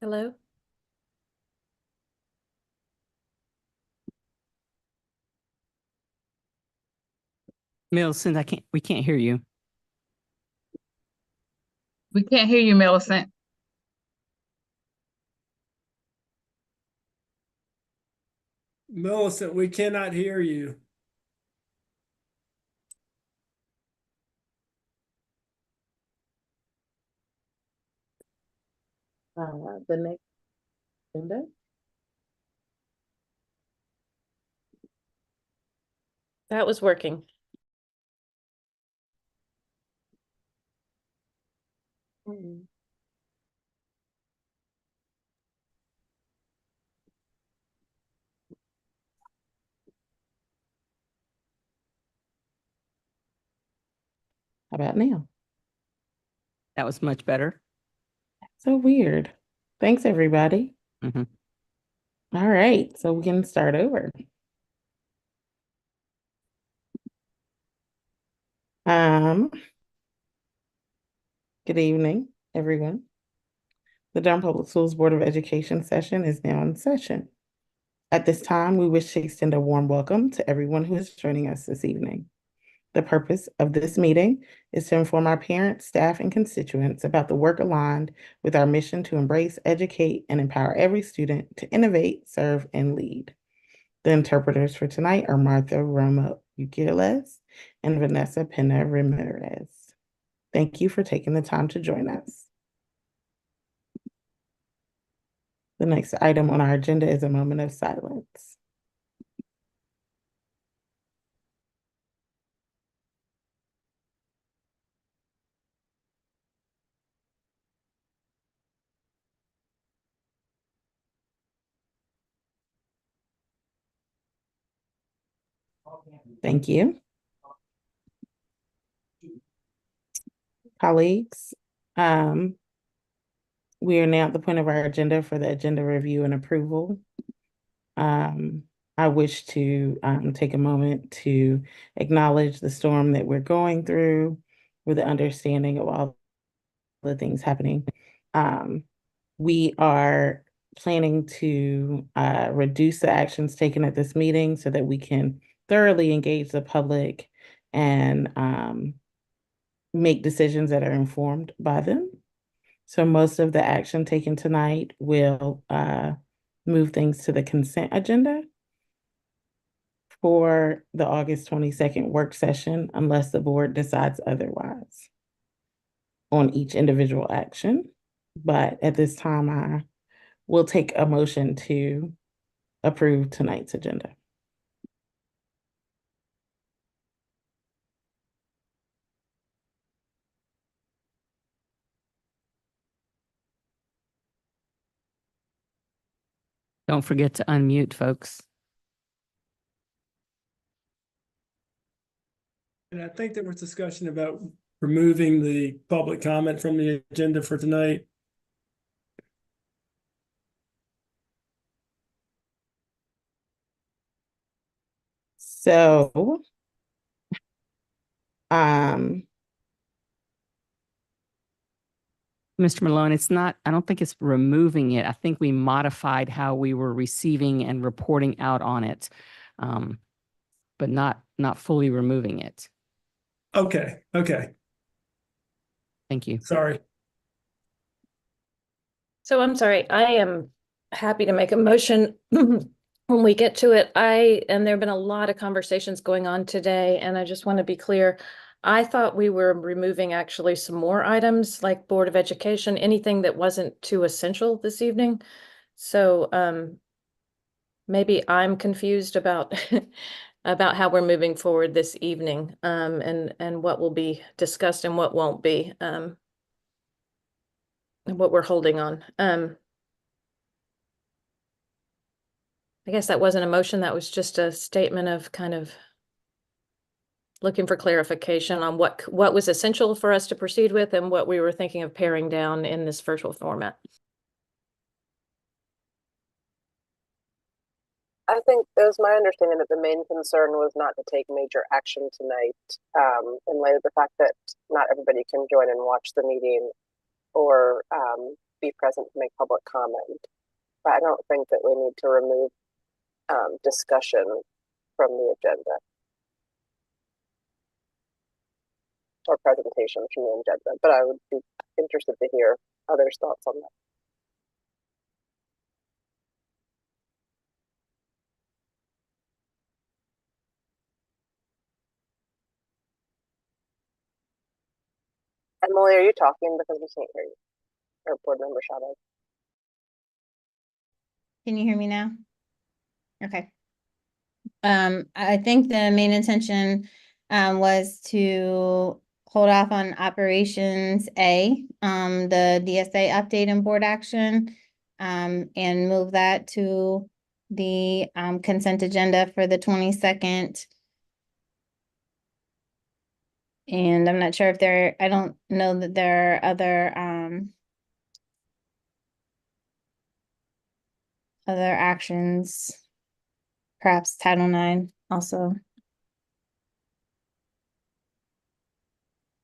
Hello? Millicent, we can't hear you. We can't hear you, Millicent. Millicent, we cannot hear you. The next agenda. That was working. How about now? That was much better. So weird. Thanks, everybody. Mhm. All right, so we can start over. Um, Good evening, everyone. The Durham Public Schools Board of Education session is now in session. At this time, we wish to extend a warm welcome to everyone who is joining us this evening. The purpose of this meeting is to inform our parents, staff, and constituents about the work aligned with our mission to embrace, educate, and empower every student to innovate, serve, and lead. The interpreters for tonight are Martha Romo Ugiles and Vanessa Pena Ramirez. Thank you for taking the time to join us. The next item on our agenda is a moment of silence. Thank you. Colleagues, we are now at the point of our agenda for the agenda review and approval. I wish to take a moment to acknowledge the storm that we're going through with the understanding of all the things happening. We are planning to reduce the actions taken at this meeting so that we can thoroughly engage the public and make decisions that are informed by them. So most of the action taken tonight will move things to the consent agenda for the August 22nd work session unless the board decides otherwise on each individual action. But at this time, I will take a motion to approve tonight's agenda. Don't forget to unmute, folks. And I think there was discussion about removing the public comment from the agenda for tonight. So, Mr. Malone, I don't think it's removing it. I think we modified how we were receiving and reporting out on it, but not fully removing it. Okay. Thank you. Sorry. So I'm sorry, I am happy to make a motion when we get to it. And there have been a lot of conversations going on today, and I just want to be clear. I thought we were removing actually some more items like Board of Education, anything that wasn't too essential this evening. So maybe I'm confused about about how we're moving forward this evening, and what will be discussed and what won't be, and what we're holding on. I guess that wasn't a motion, that was just a statement of kind of looking for clarification on what was essential for us to proceed with and what we were thinking of paring down in this virtual format. I think it was my understanding that the main concern was not to take major action tonight, in light of the fact that not everybody can join and watch the meeting or be present to make public comment. But I don't think that we need to remove discussion from the agenda or presentation from the agenda. But I would be interested to hear others' thoughts on that. Emily, are you talking? Because we can't hear you. Or board member Chavez. Can you hear me now? Okay. I think the main intention was to hold off on operations A, the DSA update and board action, and move that to the consent agenda for the 22nd. And I'm not sure if I don't know that there are other actions, perhaps Title IX also.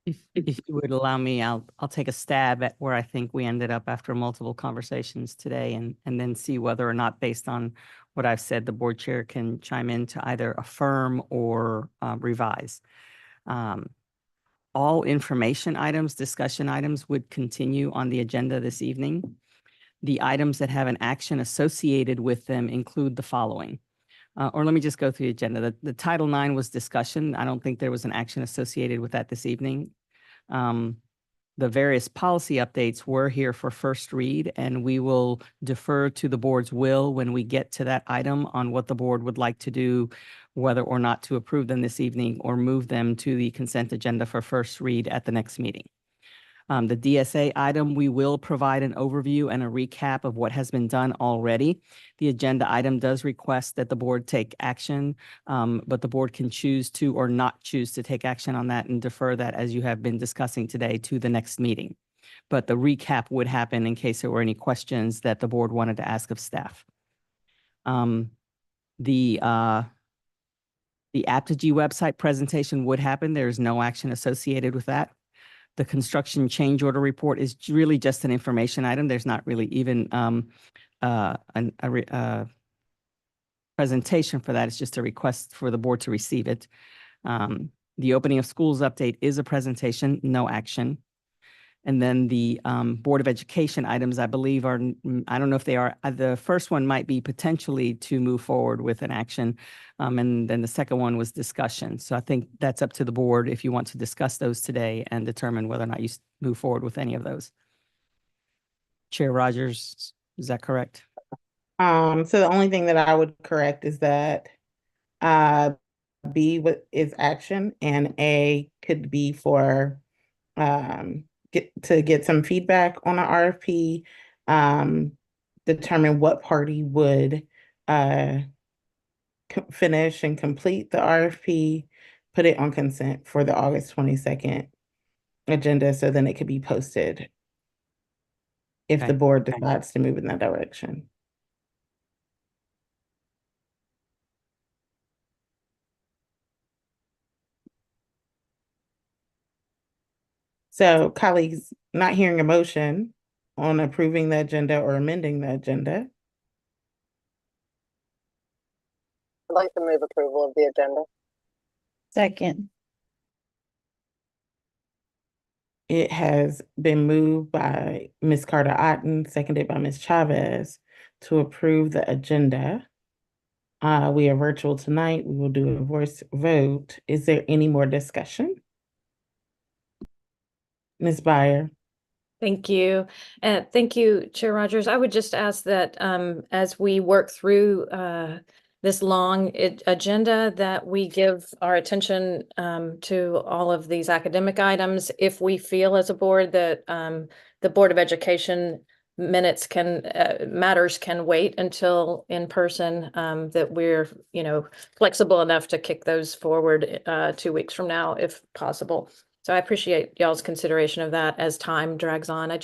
If you would allow me, I'll take a stab at where I think we ended up after multiple conversations today and then see whether or not, based on what I've said, the board chair can chime in to either affirm or revise. All information items, discussion items would continue on the agenda this evening. The items that have an action associated with them include the following. Or let me just go through the agenda. The Title IX was discussion. I don't think there was an action associated with that this evening. The various policy updates were here for first read, and we will defer to the board's will when we get to that item on what the board would like to do, whether or not to approve them this evening or move them to the consent agenda for first read at the next meeting. The DSA item, we will provide an overview and a recap of what has been done already. The agenda item does request that the board take action, but the board can choose to or not choose to take action on that and defer that, as you have been discussing today, to the next meeting. But the recap would happen in case there were any questions that the board wanted to ask of staff. The Apogee website presentation would happen. There is no action associated with that. The construction change order report is really just an information item. There's not really even a presentation for that. It's just a request for the board to receive it. The opening of schools update is a presentation, no action. And then the Board of Education items, I believe are, I don't know if they are, the first one might be potentially to move forward with an action. And then the second one was discussion. So I think that's up to the board if you want to discuss those today and determine whether or not you move forward with any of those. Chair Rogers, is that correct? So the only thing that I would correct is that B is action and A could be for get some feedback on an RFP, determine what party would finish and complete the RFP, put it on consent for the August 22nd agenda, so then it could be posted if the board decides to move in that direction. So colleagues, not hearing a motion on approving the agenda or amending the agenda. I'd like to move approval of the agenda. Second. It has been moved by Ms. Carter-Otten, seconded by Ms. Chavez to approve the agenda. We are virtual tonight. We will do a voice vote. Is there any more discussion? Ms. Byer. Thank you. Thank you, Chair Rogers. I would just ask that as we work through this long agenda, that we give our attention to all of these academic items. If we feel as a board that the Board of Education matters can wait until in person, that we're, flexible enough to kick those forward 2 weeks from now, if possible. So I appreciate y'all's consideration of that as time drags on. I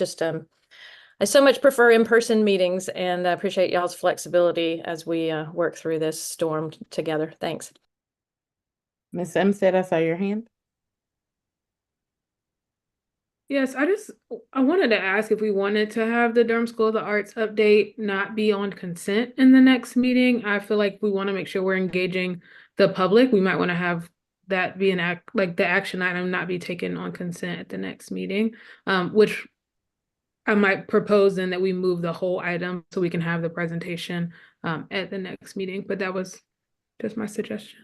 so much prefer in-person meetings, and I appreciate y'all's flexibility as we work through this storm together. Thanks. Ms. Umstead, I saw your hand. Yes, I wanted to ask if we wanted to have the Durham School of the Arts update not be on consent in the next meeting. I feel like we want to make sure we're engaging the public. We might want to have that be like the action item not be taken on consent at the next meeting. Which I might propose then that we move the whole item so we can have the presentation at the next meeting, but that was just my suggestion.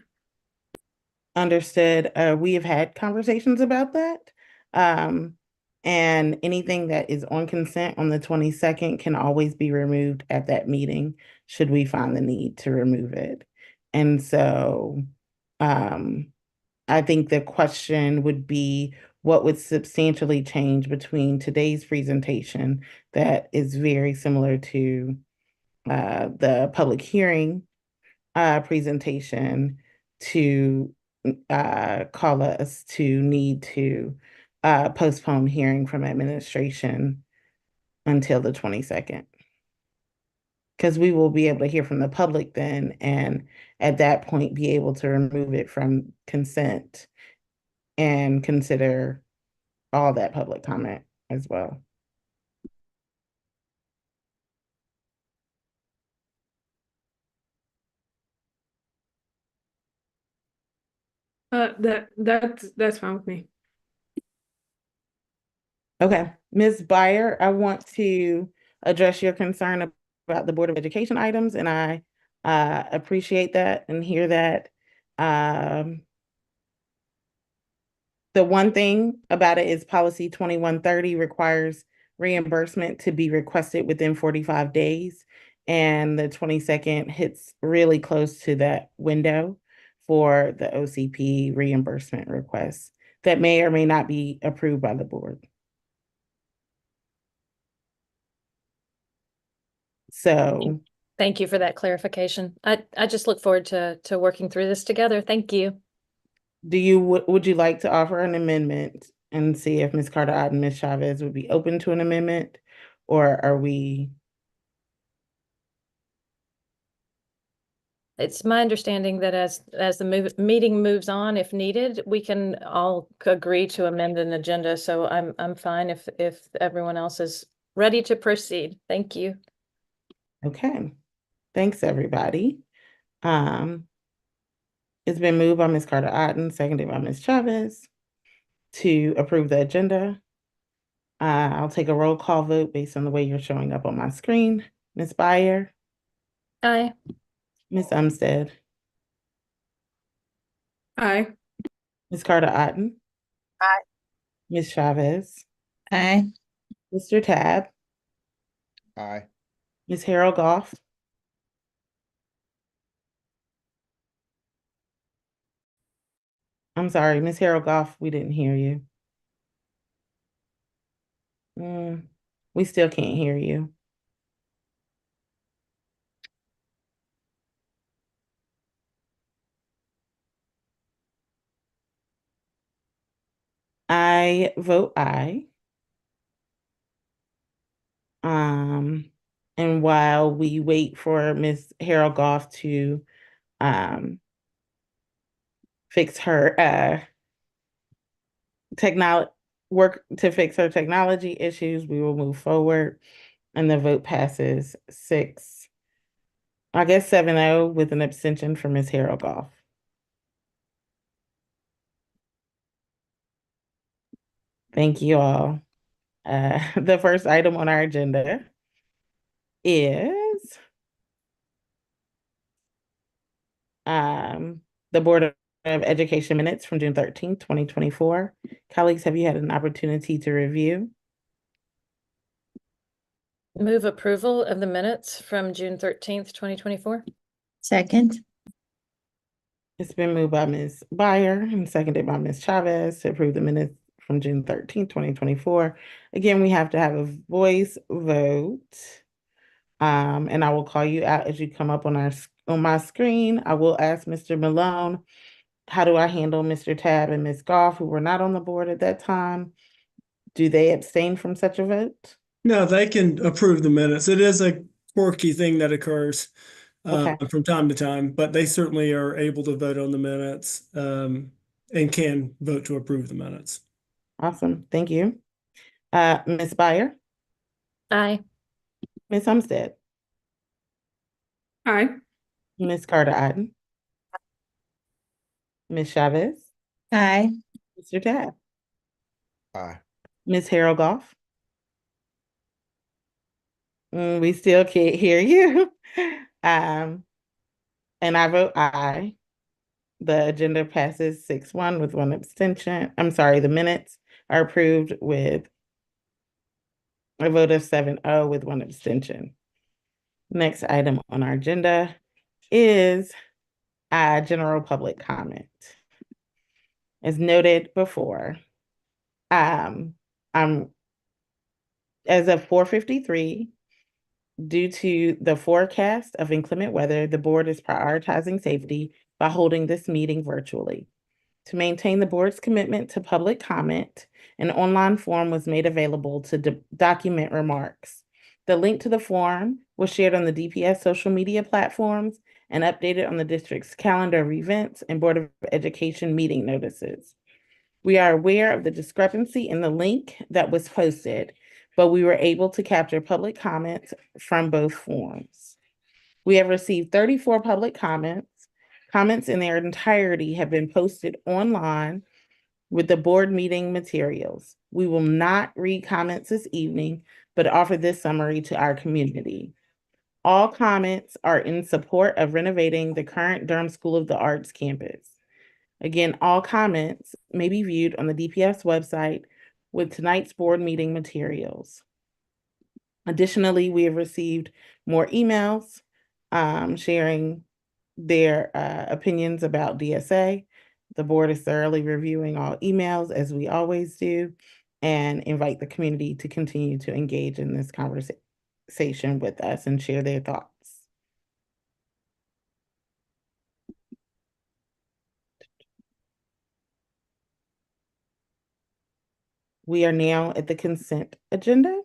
Understood. We have had conversations about that. And anything that is on consent on the 22nd can always be removed at that meeting, should we find the need to remove it. And so, I think the question would be, what would substantially change between today's presentation that is very similar to the public hearing presentation to call us to need to postpone hearing from administration until the 22nd. Because we will be able to hear from the public then, and at that point be able to remove it from consent and consider all that public comment as well. That's fine with me. Okay, Ms. Byer, I want to address your concern about the Board of Education items, and I appreciate that and hear that. The one thing about it is policy 2130 requires reimbursement to be requested within 45 days. And the 22nd hits really close to that window for the OCP reimbursement requests that may or may not be approved by the board. So Thank you for that clarification. I just look forward to working through this together. Thank you. would you like to offer an amendment and see if Ms. Carter-Ott and Ms. Chavez would be open to an amendment? Or are we? It's my understanding that as the meeting moves on, if needed, we can all agree to amend an agenda. So I'm fine if everyone else is ready to proceed. Thank you. Okay, thanks, everybody. It's been moved by Ms. Carter-Otten, seconded by Ms. Chavez to approve the agenda. I'll take a roll call vote based on the way you're showing up on my screen. Ms. Byer, Aye. Ms. Umstead, Aye. Ms. Carter-Otten, Aye. Ms. Chavez, Aye. Mr. Tab, Aye. Ms. Harold Goff, I'm sorry, Ms. Harold Goff, we didn't hear you. We still can't hear you. I vote aye. And while we wait for Ms. Harold Goff to fix her work to fix her technology issues, we will move forward. And the vote passes 7-0 with an abstention for Ms. Harold Goff. Thank you all. The first item on our agenda is the Board of Education minutes from June 13th, 2024. Colleagues, have you had an opportunity to review? Move approval of the minutes from June 13th, 2024. Second. It's been moved by Ms. Byer and seconded by Ms. Chavez to approve the minutes from June 13th, 2024. Again, we have to have a voice vote. And I will call you out as you come up on my screen. I will ask Mr. Malone, how do I handle Mr. Tab and Ms. Goff, who were not on the board at that time? Do they abstain from such a vote? No, they can approve the minutes. It is a quirky thing that occurs from time to time, but they certainly are able to vote on the minutes and can vote to approve the minutes. Awesome, thank you. Ms. Byer, Aye. Ms. Umstead, Aye. Ms. Carter-Aden, Ms. Chavez, Aye. Mr. Tabb, Aye. Ms. Harold Goff. We still can't hear you. And I vote aye. The agenda passes 6-1 with one abstention. I'm sorry, the minutes are approved with a vote of 7-0 with one abstention. Next item on our agenda is general public comment. As noted before, I'm as of 4:53, due to the forecast of inclement weather, the board is prioritizing safety by holding this meeting virtually. To maintain the board's commitment to public comment, an online form was made available to document remarks. The link to the form was shared on the DPS social media platforms and updated on the district's calendar of events and Board of Education meeting notices. We are aware of the discrepancy in the link that was posted, but we were able to capture public comments from both forms. We have received 34 public comments. Comments in their entirety have been posted online with the board meeting materials. We will not read comments this evening, but offer this summary to our community. All comments are in support of renovating the current Durham School of the Arts campus. Again, all comments may be viewed on the DPS website with tonight's board meeting materials. Additionally, we have received more emails sharing their opinions about DSA. The board is thoroughly reviewing all emails, as we always do, and invite the community to continue to engage in this conversation with us and share their thoughts. We are now at the consent agenda,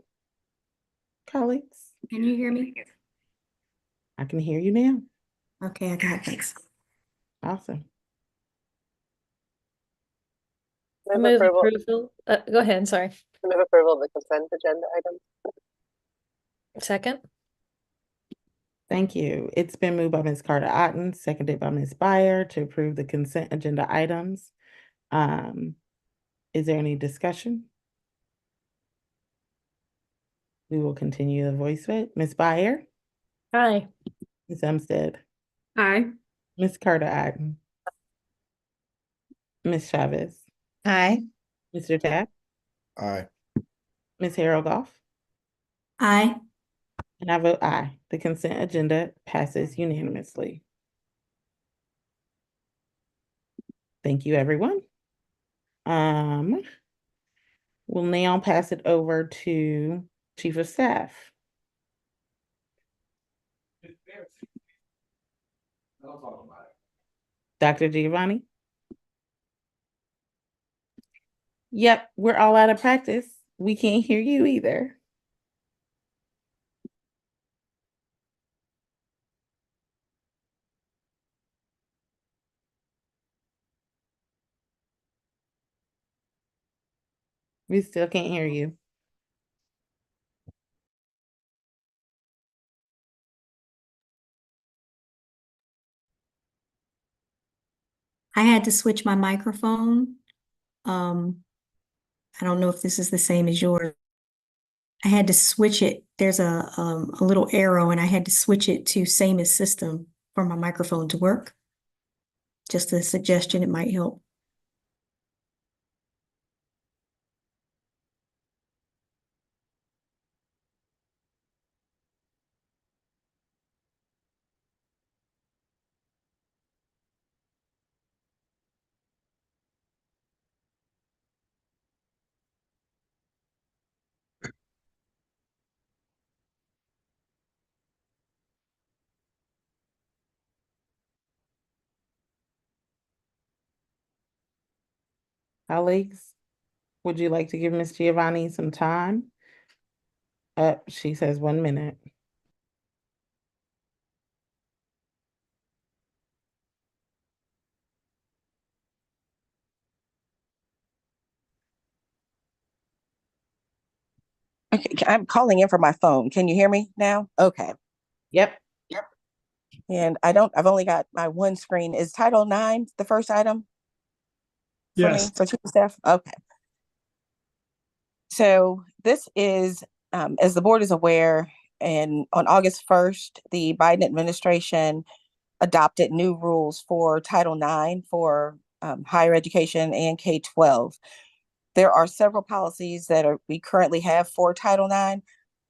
colleagues. Can you hear me? I can hear you now. Okay, I got it. Thanks. Awesome. I Move move approval, approval. Go ahead, sorry. move approval of the consent agenda items. Second? Thank you. It's been moved by Ms. Carter-Otten, seconded by Ms. Byer to approve the consent agenda items. Is there any discussion? We will continue the voice vote. Ms. Byer, Aye. Ms. Umstead, Aye. Ms. Carter-Otten, Ms. Chavez, Aye. Mr. Tapp, Aye. Ms. Harold Goff, Aye. and I vote aye. The consent agenda passes unanimously. Thank you, everyone. We'll now pass it over to Chief of Staff. Dr. Giovanni? Yep, we're all out of practice. We can't hear you either. We still can't hear you. I had to switch my microphone. I don't know if this is the same as yours. I had to switch it. There's a little arrow and I had to switch it to same as system for my microphone to work. Just a suggestion, it might help. Colleagues, would you like to give Ms. Giovanni some time? She says 1 minute. Okay, I'm calling in from my phone. Can you hear me now? Okay. Yep. And I've only got my one screen. Is Title IX the first item for me, Yes. for chief of staff? Okay. So this is, as the board is aware, and on August 1st, the Biden administration adopted new rules for Title IX for higher education and K-12. There are several policies that we currently have for Title IX,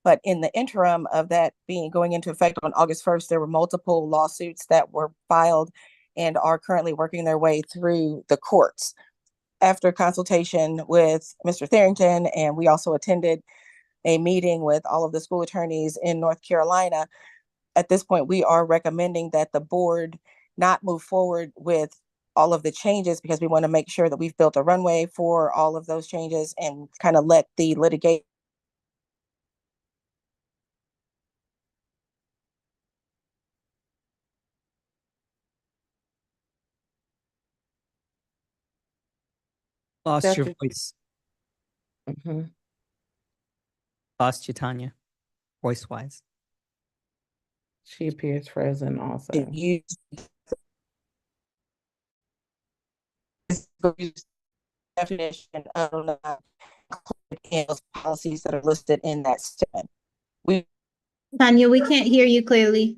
but in the interim of that going into effect on August 1st, there were multiple lawsuits that were filed and are currently working their way through the courts. After consultation with Mr. Tharrington, and we also attended a meeting with all of the school attorneys in North Carolina, at this point, we are recommending that the board not move forward with all of the changes because we want to make sure that we've built a runway for all of those changes and kind of let the litigation. Lost your Dr. voice. Mhm. Lost you, Tanya, voice-wise. She appears frozen also. Use definition of those policies that are listed in that statement. Tanya, we can't hear you clearly.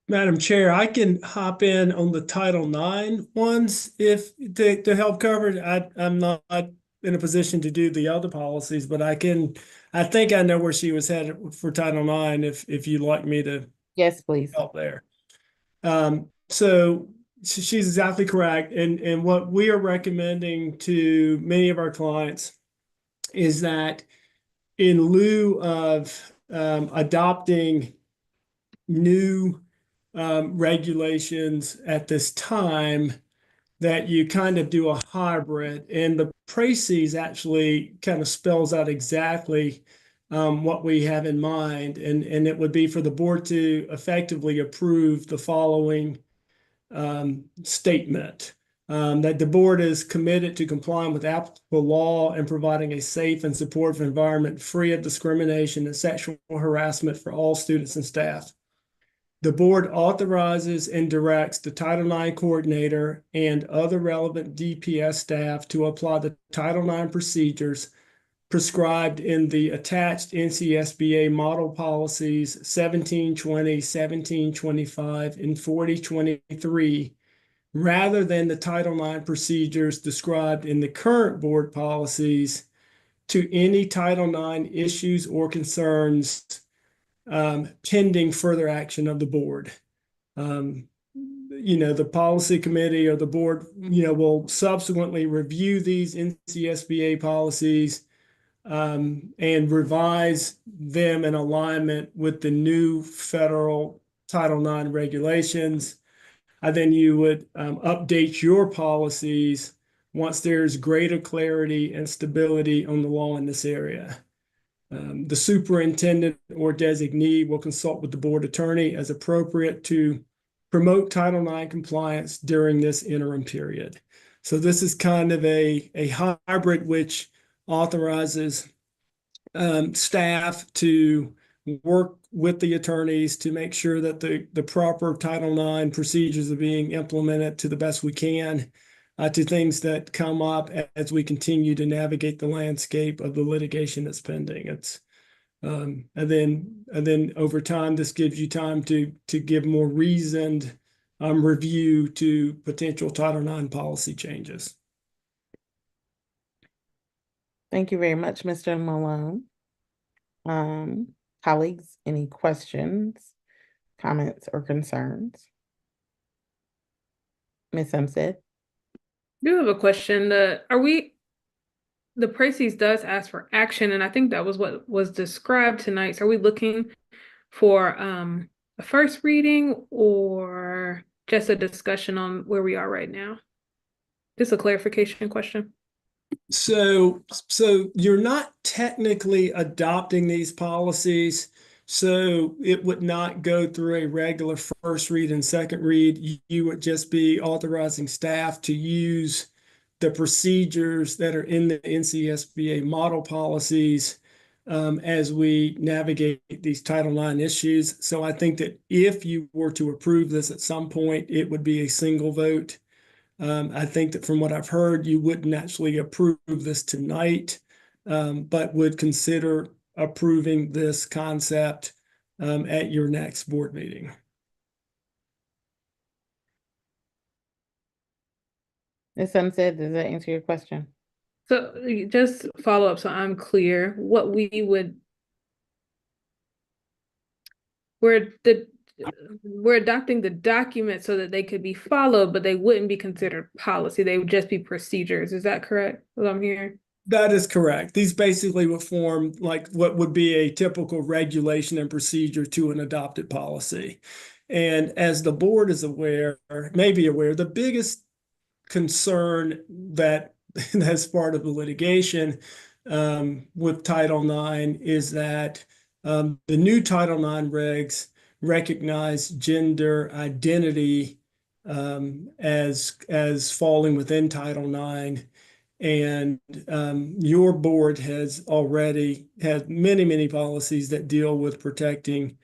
Madam Chair, I can hop in on the Title IX ones if to help cover. I'm not in a position to do the other policies, but I think I know where she was headed for Title IX if you'd like me to Yes, please. help there. So she's exactly correct. And what we are recommending to many of our clients is that in lieu of adopting new regulations at this time, that you kind of do a hybrid, and the précis actually kind of spells out exactly what we have in mind, and it would be for the board to effectively approve the following statement. That the board is committed to complying with applicable law and providing a safe and supportive environment free of discrimination and sexual harassment for all students and staff. The board authorizes and directs the Title IX coordinator and other relevant DPS staff to apply the Title IX procedures prescribed in the attached NCSBA model policies 1720, 1725, and 4023, rather than the Title IX procedures described in the current board policies, to any Title IX issues or concerns pending further action of the board. The policy committee or the board, will subsequently review these NCSBA policies and revise them in alignment with the new federal Title IX regulations. Then you would update your policies once there's greater clarity and stability on the law in this area. The superintendent or designee will consult with the board attorney as appropriate to promote Title IX compliance during this interim period. So this is kind of a hybrid which authorizes staff to work with the attorneys to make sure that the proper Title IX procedures are being implemented to the best we can. To things that come up as we continue to navigate the landscape of the litigation that's pending. It's and then over time, this gives you time to give more reasoned review to potential Title IX policy changes. Thank you very much, Mr. Malone. Colleagues, any questions, comments, or concerns? Ms. Hempstead? I do have a question. The précis does ask for action, and I think that was what was described tonight. So are we looking for a first reading or just a discussion on where we are right now? Just a clarification question. So you're not technically adopting these policies. So it would not go through a regular first read and second read. You would just be authorizing staff to use the procedures that are in the NCSBA model policies as we navigate these Title IX issues. So I think that if you were to approve this at some point, it would be a single vote. I think that from what I've heard, you wouldn't actually approve this tonight, but would consider approving this concept at your next board meeting. Ms. Sunset, does that answer your question? So just follow up so I'm clear, what we would we're adopting the document so that they could be followed, but they wouldn't be considered policy. They would just be procedures. Is that correct? What I'm hearing? That is correct. These basically would form like what would be a typical regulation and procedure to an adopted policy. And as the board is aware, may be aware, the biggest concern that that's part of the litigation with Title IX is that the new Title IX regs recognize gender identity as falling within Title IX. And your board has already had many policies that deal with protecting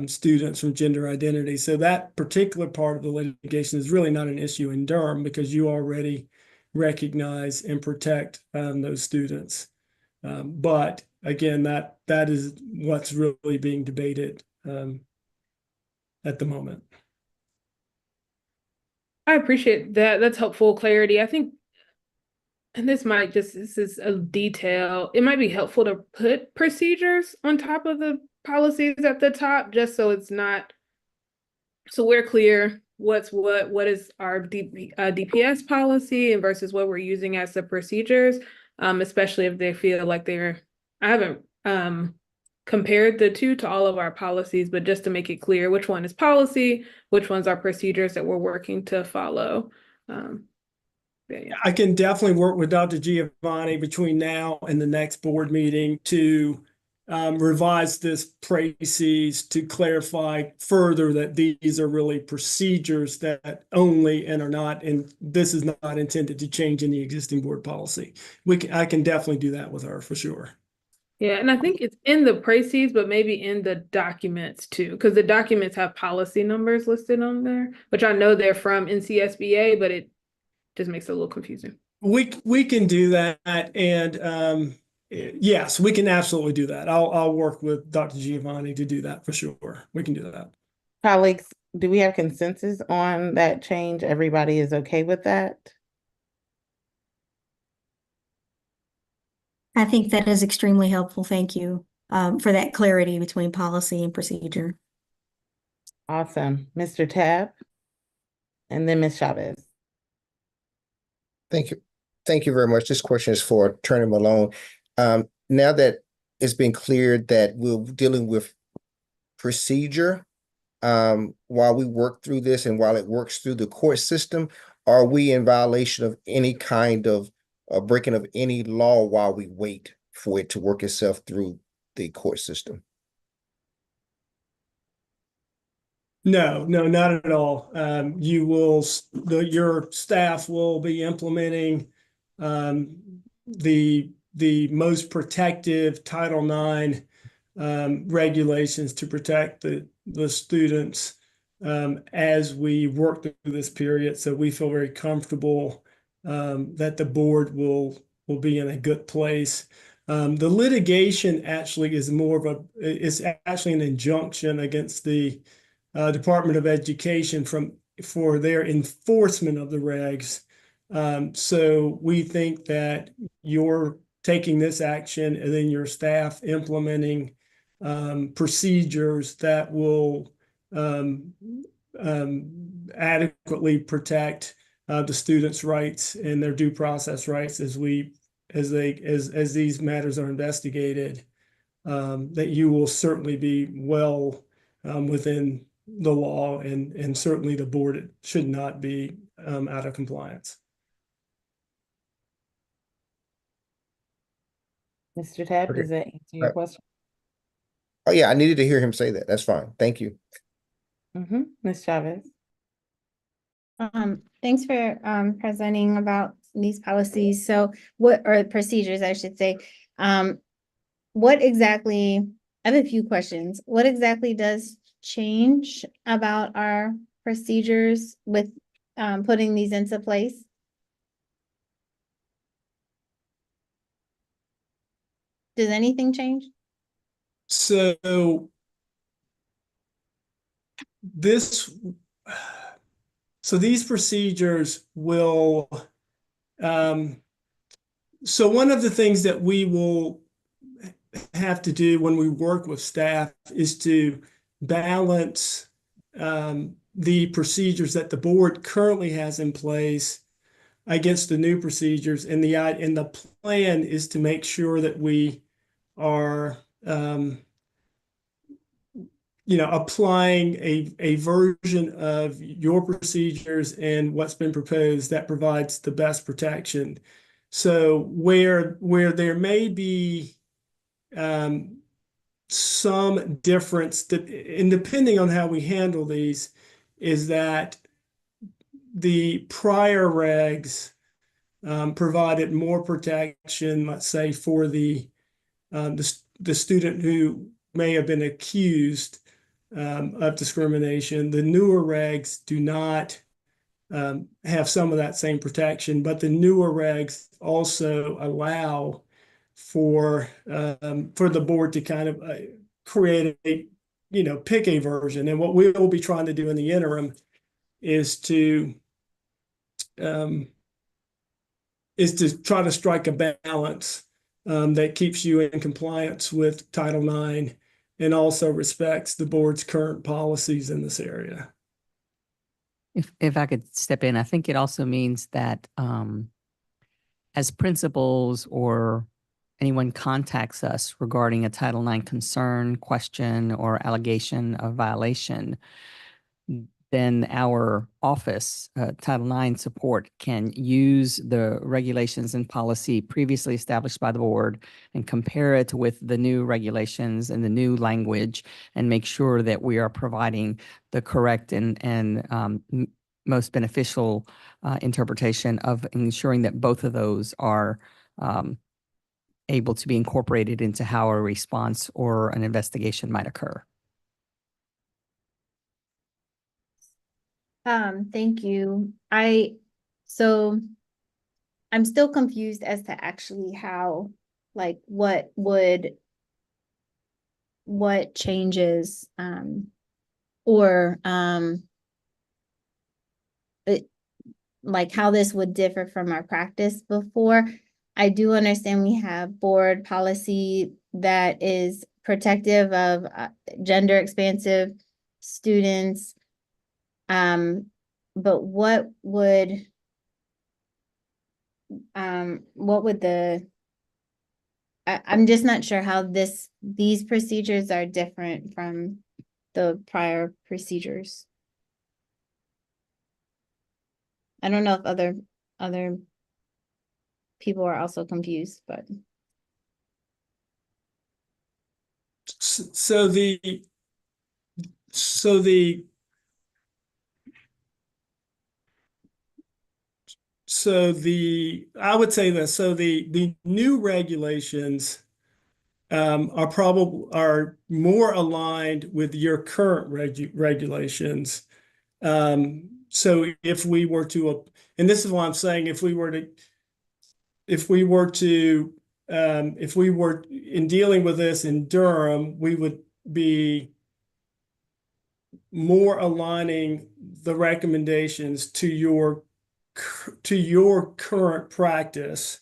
students from gender identity. So that particular part of the litigation is really not an issue in Durham because you already recognize and protect those students. But again, that is what's really being debated at the moment. I appreciate that. That's helpful clarity. I think, and this is a detail. It might be helpful to put procedures on top of the policies at the top, just so it's not, so we're clear what is our DPS policy and versus what we're using as the procedures, especially if they feel like I haven't compared the two to all of our policies, but just to make it clear which one is policy, which ones are procedures that we're working to follow. Yeah. I can definitely work with Dr. Giovanni between now and the next board meeting to revise this précis to clarify further that these are really procedures that only and are not, and this is not intended to change any existing board policy. I can definitely do that with her for sure. Yeah, and I think it's in the précis, but maybe in the documents too, because the documents have policy numbers listed on there, which I know they're from NCSBA, but it just makes it a little confusing. We can do that, and yes, we can absolutely do that. I'll work with Dr. Giovanni to do that for sure. We can do that. Colleagues, do we have consensus on that change? Everybody is okay with that? I think that is extremely helpful. Thank you for that clarity between policy and procedure. Awesome. Mr. Tab, and then Ms. Chavez. Thank you. Thank you very much. This question is for Attorney Malone. Now that it's been cleared that we're dealing with procedure, while we work through this and while it works through the court system, are we in violation of any kind of breaking of any law while we wait for it to work itself through the court system? No, not at all. Your staff will be implementing the most protective Title IX regulations to protect the students as we work through this period. So we feel very comfortable that the board will be in a good place. The litigation actually is it's actually an injunction against the Department of Education for their enforcement of the regs. So we think that you're taking this action and then your staff implementing procedures that will adequately protect the students' rights and their due process rights as these matters are investigated, that you will certainly be well within the law, and certainly the board should not be out of compliance. Mr. Tab, Okay. does that answer your question? Oh, yeah, I needed to hear him say that. That's fine. Thank you. Ms. Chavez. Thanks for presenting about these policies. So or procedures, I should say. What exactly, I have a few questions. What exactly does change about our procedures with putting these into place? Does anything change? So this, so these procedures will, so one of the things that we will have to do when we work with staff is to balance the procedures that the board currently has in place against the new procedures. And the plan is to make sure that we are applying a version of your procedures and what's been proposed that provides the best protection. So where there may be some difference, and depending on how we handle these, is that the prior regs provided more protection, let's say, for the student who may have been accused of discrimination. The newer regs do not have some of that same protection, but the newer regs also allow for the board to kind of create pick a version. And what we will be trying to do in the interim is to try to strike a balance that keeps you in compliance with Title IX and also respects the board's current policies in this area. If I could step in, I think it also means that as principals or anyone contacts us regarding a Title IX concern, question, or allegation of violation, then our office, Title IX support, can use the regulations and policy previously established by the board and compare it with the new regulations and the new language and make sure that we are providing the correct and most beneficial interpretation of ensuring that both of those are able to be incorporated into how a response or an investigation might occur. Thank you. So I'm still confused as to actually how, like, what changes, or like how this would differ from our practice before. I do understand we have board policy that is protective of gender expansive students. But what would I'm just not sure how these procedures are different from the prior procedures. I don't know if other people are also confused, but. So I would say that the new regulations are more aligned with your current regulations. So if we were to, and this is why I'm saying if we were in dealing with this in Durham, we would be more aligning the recommendations to your current practice,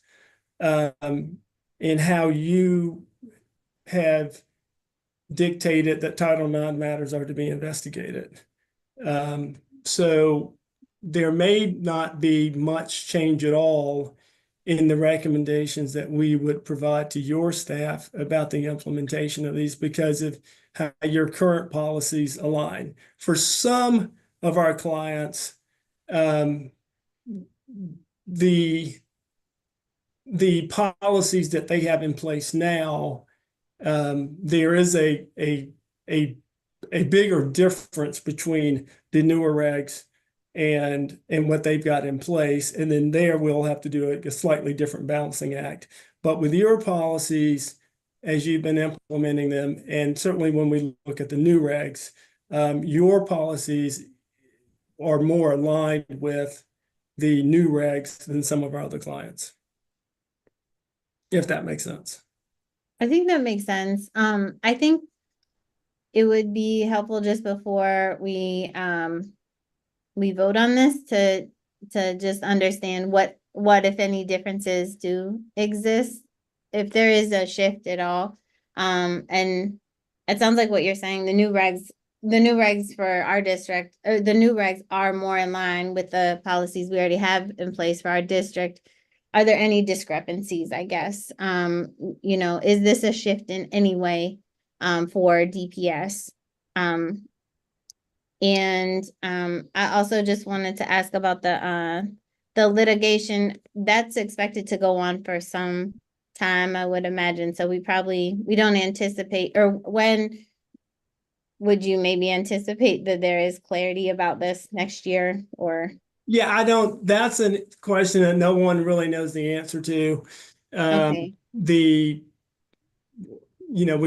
and how you have dictated that Title IX matters are to be investigated. So there may not be much change at all in the recommendations that we would provide to your staff about the implementation of these because of how your current policies align. For some of our clients, the policies that they have in place now there is a bigger difference between the newer regs and what they've got in place. And then there we'll have to do a slightly different balancing act. But with your policies, as you've been implementing them, and certainly when we look at the new regs, your policies are more aligned with the new regs than some of our other clients. If that makes sense. I think that makes sense. I think it would be helpful just before we vote on this to just understand what if any differences do exist, if there is a shift at all. And it sounds like what you're saying, the new regs for our district, or the new regs are more in line with the policies we already have in place for our district. Are there any discrepancies, I guess? You know, is this a shift in any way for DPS? And I also just wanted to ask about the litigation that's expected to go on for some time, I would imagine. So we don't anticipate, or when would you maybe anticipate that there is clarity about this next year, or? Yeah, that's a question that no one really knows the answer to. Okay. We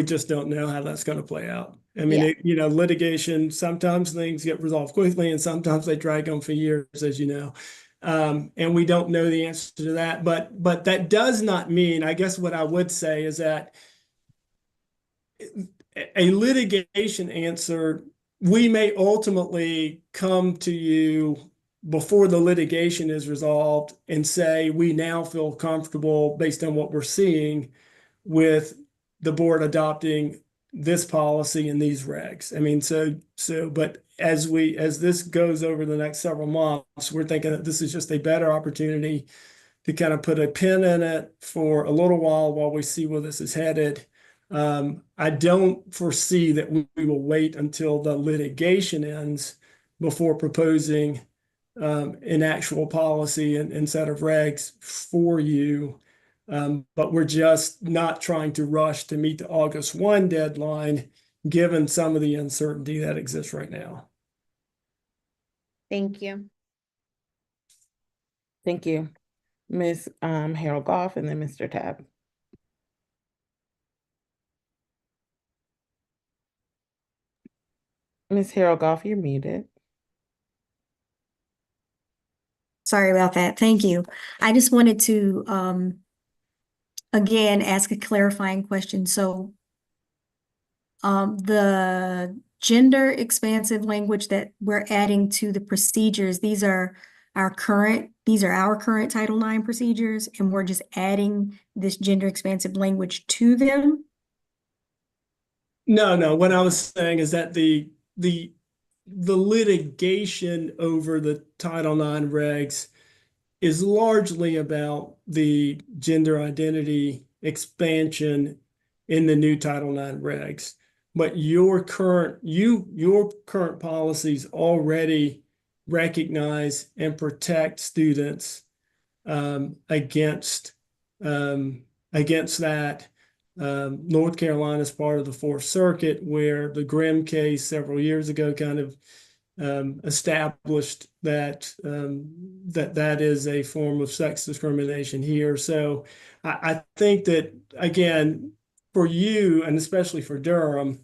just don't know how that's going to play out. I mean, Yeah. Litigation, sometimes things get resolved quickly and sometimes they drag on for years, as you know. And we don't know the answer to that, but that does not mean, I guess what I would say is that a litigation answer, we may ultimately come to you before the litigation is resolved and say, we now feel comfortable based on what we're seeing with the board adopting this policy and these regs. I mean, but as this goes over the next several months, we're thinking that this is just a better opportunity to kind of put a pin in it for a little while we see where this is headed. I don't foresee that we will wait until the litigation ends before proposing an actual policy and set of regs for you. But we're just not trying to rush to meet the August 1 deadline, given some of the uncertainty that exists right now. Thank you. Thank you. Ms. Harold Goff and then Mr. Tabb. Ms. Harold Goff, you're muted. Sorry about that. Thank you. I just wanted to again ask a clarifying question. So the gender expansive language that we're adding to the procedures, these are our current Title IX procedures, and we're just adding this gender expansive language to them? No. What I was saying is that the litigation over the Title IX regs is largely about the gender identity expansion in the new Title IX regs. But your current policies already recognize and protect students against that. North Carolina is part of the Fourth Circuit, where the Grimm case several years ago kind of established that that is a form of sex discrimination here. So I think that, again, for you and especially for Durham,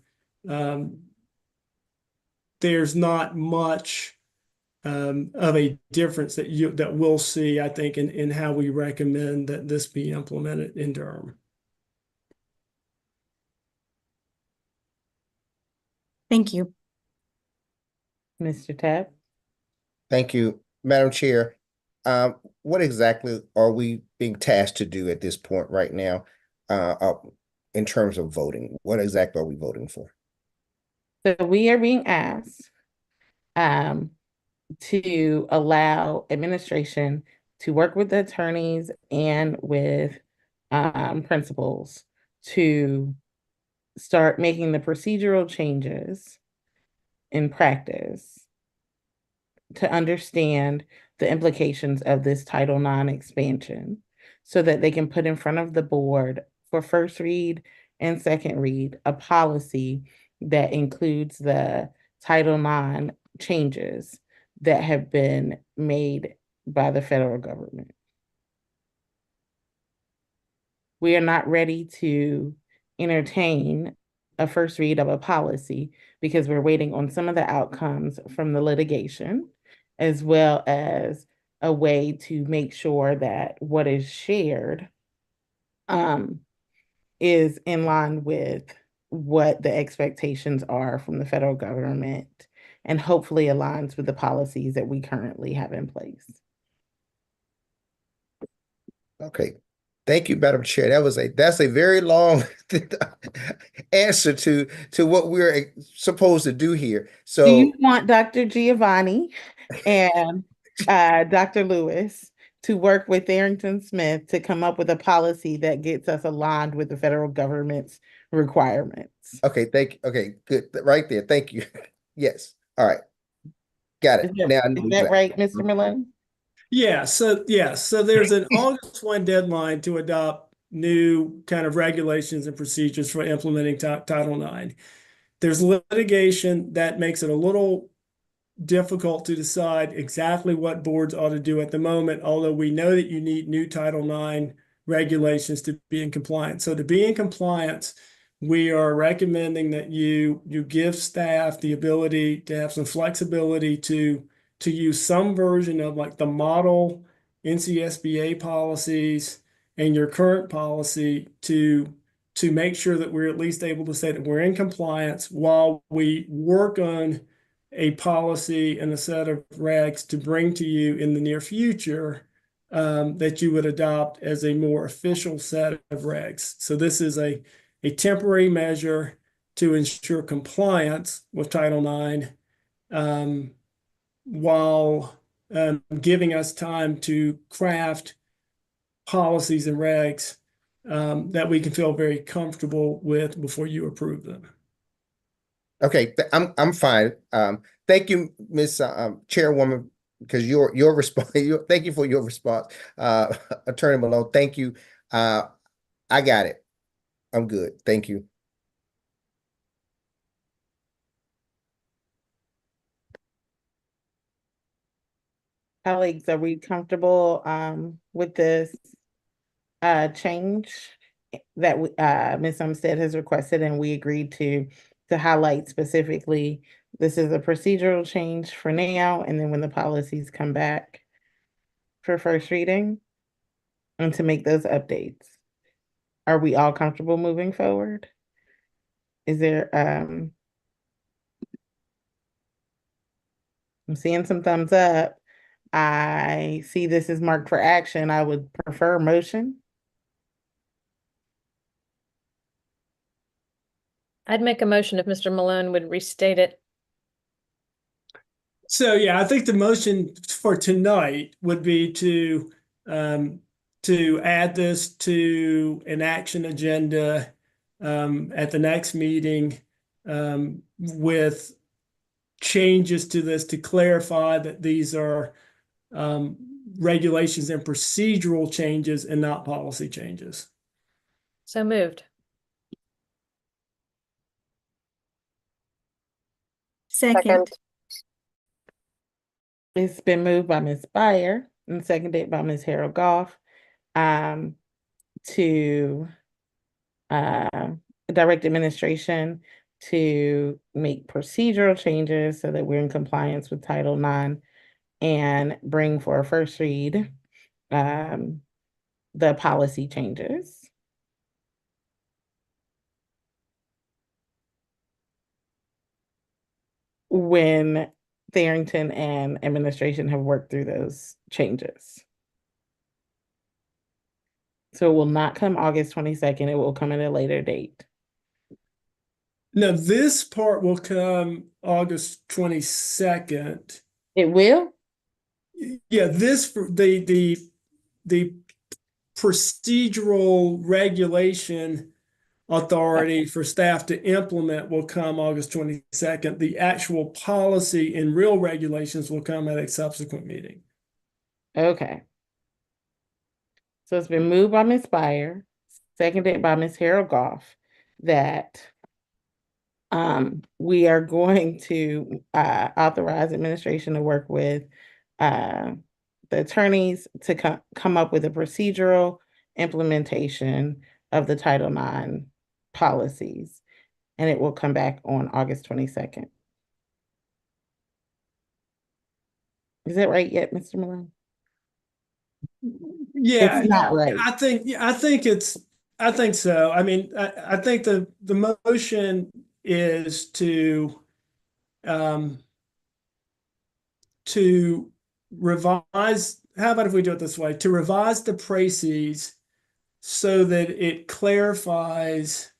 there's not much of a difference that we'll see, I think, in how we recommend that this be implemented in Durham. Thank you. Mr. Tabb. Thank you, Madam Chair. What exactly are we being tasked to do at this point right now, in terms of voting? What exactly are we voting for? So we are being asked to allow administration to work with the attorneys and with principals to start making the procedural changes in practice to understand the implications of this Title IX expansion so that they can put in front of the board for first read and second read a policy that includes the Title IX changes that have been made by the federal government. We are not ready to entertain a first read of a policy because we're waiting on some of the outcomes from the litigation, as well as a way to make sure that what is shared is in line with what the expectations are from the federal government and hopefully aligns with the policies that we currently have in place. Okay. Thank you, Madam Chair. That's a very long answer to what we're supposed to do here. Do So you want Dr. Giovanni and Dr. Lewis to work with Arrington Smith to come up with a policy that gets us aligned with the federal government's requirements? okay, okay, good. Right there. Thank you. Yes. All right. Got it. Now I know Is that exactly. right, Mr. Malone? So there's an August 1 deadline to adopt new kind of regulations and procedures for implementing Title IX. There's litigation that makes it a little difficult to decide exactly what boards ought to do at the moment, although we know that you need new Title IX regulations to be in compliance. So to be in compliance, we are recommending that you give staff the ability to have some flexibility to use some version of like the model NCSBA policies and your current policy to make sure that we're at least able to say that we're in compliance while we work on a policy and a set of regs to bring to you in the near future that you would adopt as a more official set of regs. So this is a temporary measure to ensure compliance with Title IX while giving us time to craft policies and regs that we can feel very comfortable with before you approve them. Okay, I'm fine. Thank you, Miss Chairwoman, because your response. Thank you for your response, Attorney Malone. Thank you. I got it. I'm good. Thank you. Colleagues, are we comfortable with this change that Ms. Umstead has requested and we agreed to highlight specifically? This is a procedural change for now, and then when the policies come back for first reading and to make those updates. Are we all comfortable moving forward? Is there I'm seeing some thumbs up. I see this is marked for action. I would prefer a motion. I'd make a motion if Mr. Malone would restate it. So yeah, I think the motion for tonight would be to add this to an action agenda at the next meeting with changes to this to clarify that these are regulations and procedural changes and not policy changes. So moved. Second. It's been moved by Ms. Byer and seconded by Ms. Harold Goff to direct administration to make procedural changes so that we're in compliance with Title IX and bring for a first read the policy changes. When Arrington and administration have worked through those changes. So it will not come August 22nd. It will come at a later date. Now, this part will come August 22nd. It will? Yeah, the procedural regulation authority for staff to implement will come August 22nd. The actual policy and real regulations will come at a subsequent meeting. Okay. So it's been moved by Ms. Byer, seconded by Ms. Harold Goff, that we are going to authorize administration to work with the attorneys to come up with a procedural implementation of the Title IX policies, and it will come back on August 22nd. Is that right yet, Mr. Malone? Yeah, It's not right. I think so. I mean, I think the motion is to revise. How about if we do it this way? To revise the précis so that it clarifies,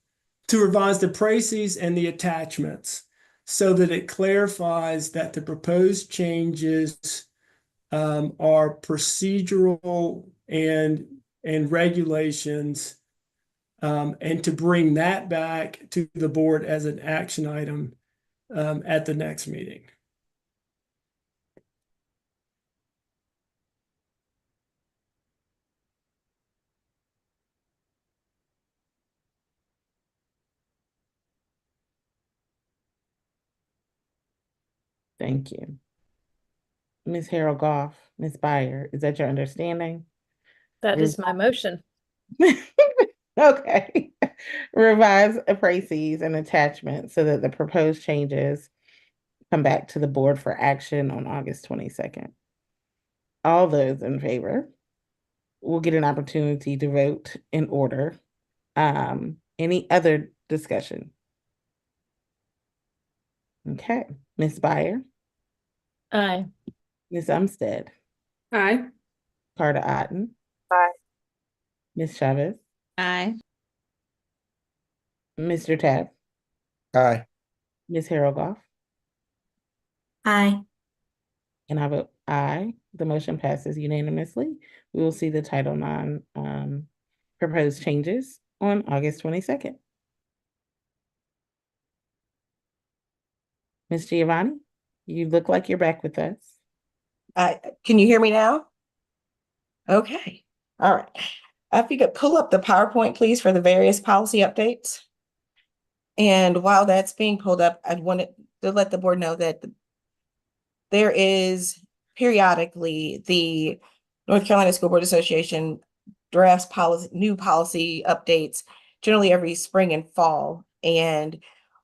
to revise the précis and the attachments so that it clarifies that the proposed changes are procedural and regulations, and to bring that back to the board as an action item at the next meeting. Thank you. Ms. Harold Goff, Ms. Byer, is that your understanding? That is my motion. Okay. Revise appraisals and attachments so that the proposed changes come back to the board for action on August 22nd. All those in favor will get an opportunity to vote in order. Any other discussion? Okay, Ms. Byer, Aye. Ms. Umstead, Aye. Carter Otten, Aye. Ms. Chavez, Aye. Mr. Tabb, Aye. Ms. Harold Goff, Aye. and I vote aye. The motion passes unanimously. We will see the Title IX proposed changes on August 22nd. Ms. Giovanni, you look like you're back with us. Can you hear me now? Okay, all right. If you could pull up the PowerPoint, please, for the various policy updates. And while that's being pulled up, I wanted to let the board know that there is periodically the North Carolina School Board Association drafts new policy updates, generally every spring and fall. And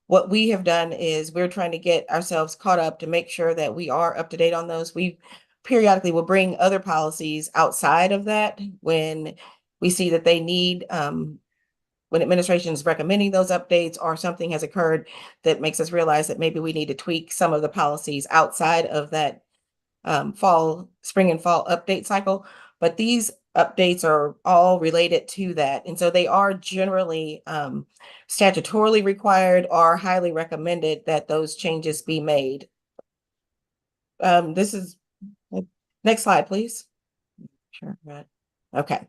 what we have done is we're trying to get ourselves caught up to make sure that we are up to date on those. We periodically will bring other policies outside of that when we see that they need, when administration is recommending those updates or something has occurred that makes us realize that maybe we need to tweak some of the policies outside of that spring and fall update cycle. But these updates are all related to that. And so they are generally statutorily required or highly recommended that those changes be made. This is, next slide, please. Sure. Right. Okay.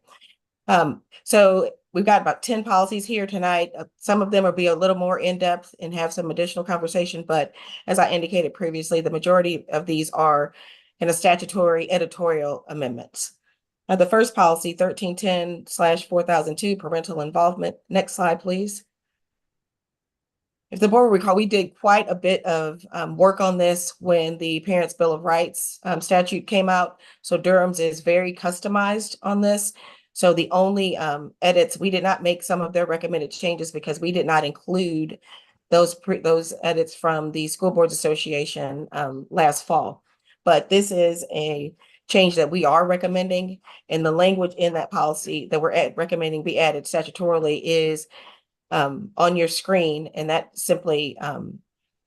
So we've got about 10 policies here tonight. Some of them will be a little more in-depth and have some additional conversation, but as I indicated previously, the majority of these are in a statutory editorial amendments. The first policy, 1310/4002, parental involvement. Next slide, please. If the board will recall, we did quite a bit of work on this when the Parents' Bill of Rights statute came out. So Durham's is very customized on this. So the only edits, we did not make some of their recommended changes because we did not include those edits from the School Boards Association last fall. But this is a change that we are recommending, and the language in that policy that we're recommending be added statutorily is on your screen, and that simply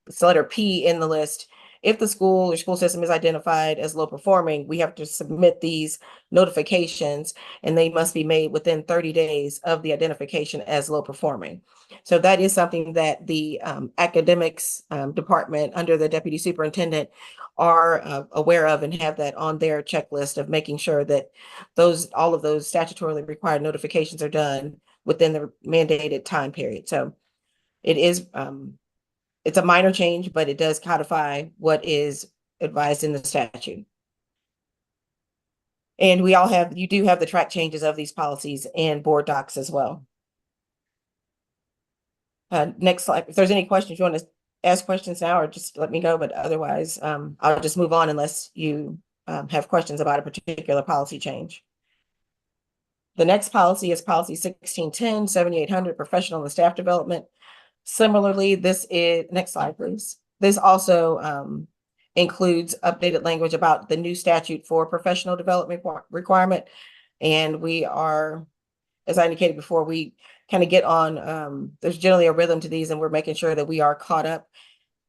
it's letter P in the list. If the school or school system is identified as low performing, we have to submit these notifications, and they must be made within 30 days of the identification as low performing. So that is something that the academics department under the deputy superintendent are aware of and have that on their checklist of making sure that all of those statutorily required notifications are done within the mandated time period. So it is it's a minor change, but it does codify what is advised in the statute. And you do have the track changes of these policies in board docs as well. Next slide. If there's any questions, you want to ask questions now or just let me know, but otherwise, I'll just move on unless you have questions about a particular policy change. The next policy is policy 1610, 7800, professional and staff development. Similarly, this is, next slide, please. This also includes updated language about the new statute for professional development requirement. And we are, as I indicated before, we kind of get on, there's generally a rhythm to these and we're making sure that we are caught up.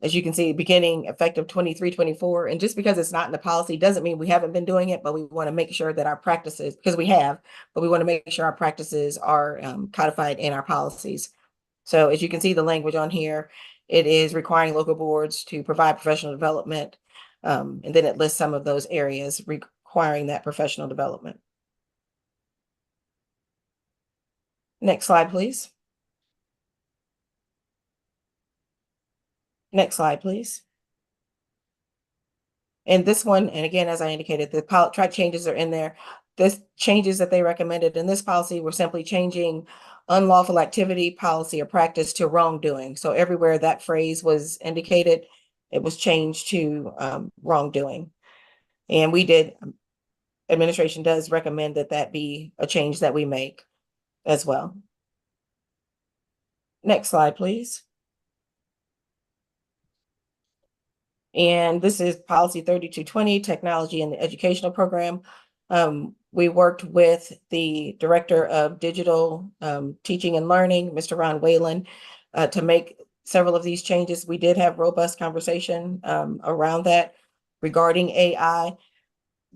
As you can see, beginning effective 23-24. And just because it's not in the policy doesn't mean we haven't been doing it, but we want to make sure that our practices, because we have, but we want to make sure our practices are codified in our policies. So as you can see the language on here, it is requiring local boards to provide professional development. And then it lists some of those areas requiring that professional development. Next slide, please. Next slide, please. And this one, and again, as I indicated, the track changes are in there. This changes that they recommended in this policy were simply changing unlawful activity, policy, or practice to wrongdoing. So everywhere that phrase was indicated, it was changed to wrongdoing. And we did, administration does recommend that that be a change that we make as well. Next slide, please. And this is policy 3220, technology in the educational program. We worked with the director of digital teaching and learning, Mr. Ron Whalen, to make several of these changes. We did have robust conversation around that regarding AI.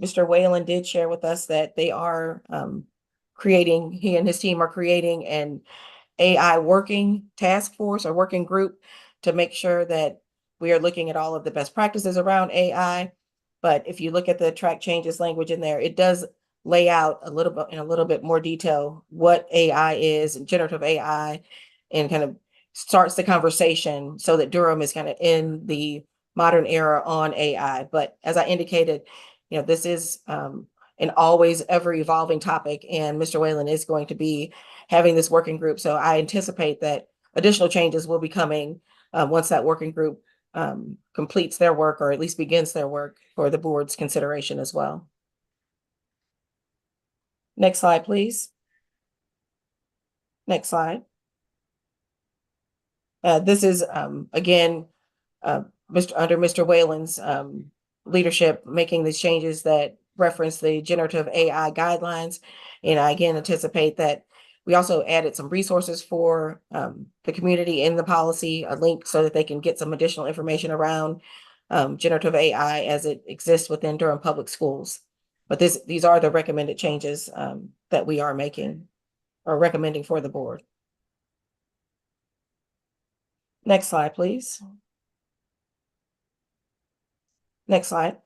Mr. Whalen did share with us that they are creating, he and his team are creating an AI working task force or working group to make sure that we are looking at all of the best practices around AI. But if you look at the track changes language in there, it does lay out a little bit in a little bit more detail what AI is and generative AI, and kind of starts the conversation so that Durham is kind of in the modern era on AI. But as I indicated, you know, this is an always ever evolving topic, and Mr. Whalen is going to be having this working group. So I anticipate that additional changes will be coming once that working group completes their work, or at least begins their work, for the board's consideration as well. Next slide, please. Next slide. This is again under Mr. Whalen's leadership, making these changes that reference the generative AI guidelines. And I again anticipate that we also added some resources for the community in the policy, a link so that they can get some additional information around generative AI as it exists within Durham Public Schools. But these are the recommended changes that we are making or recommending for the board. Next slide, please. Next slide.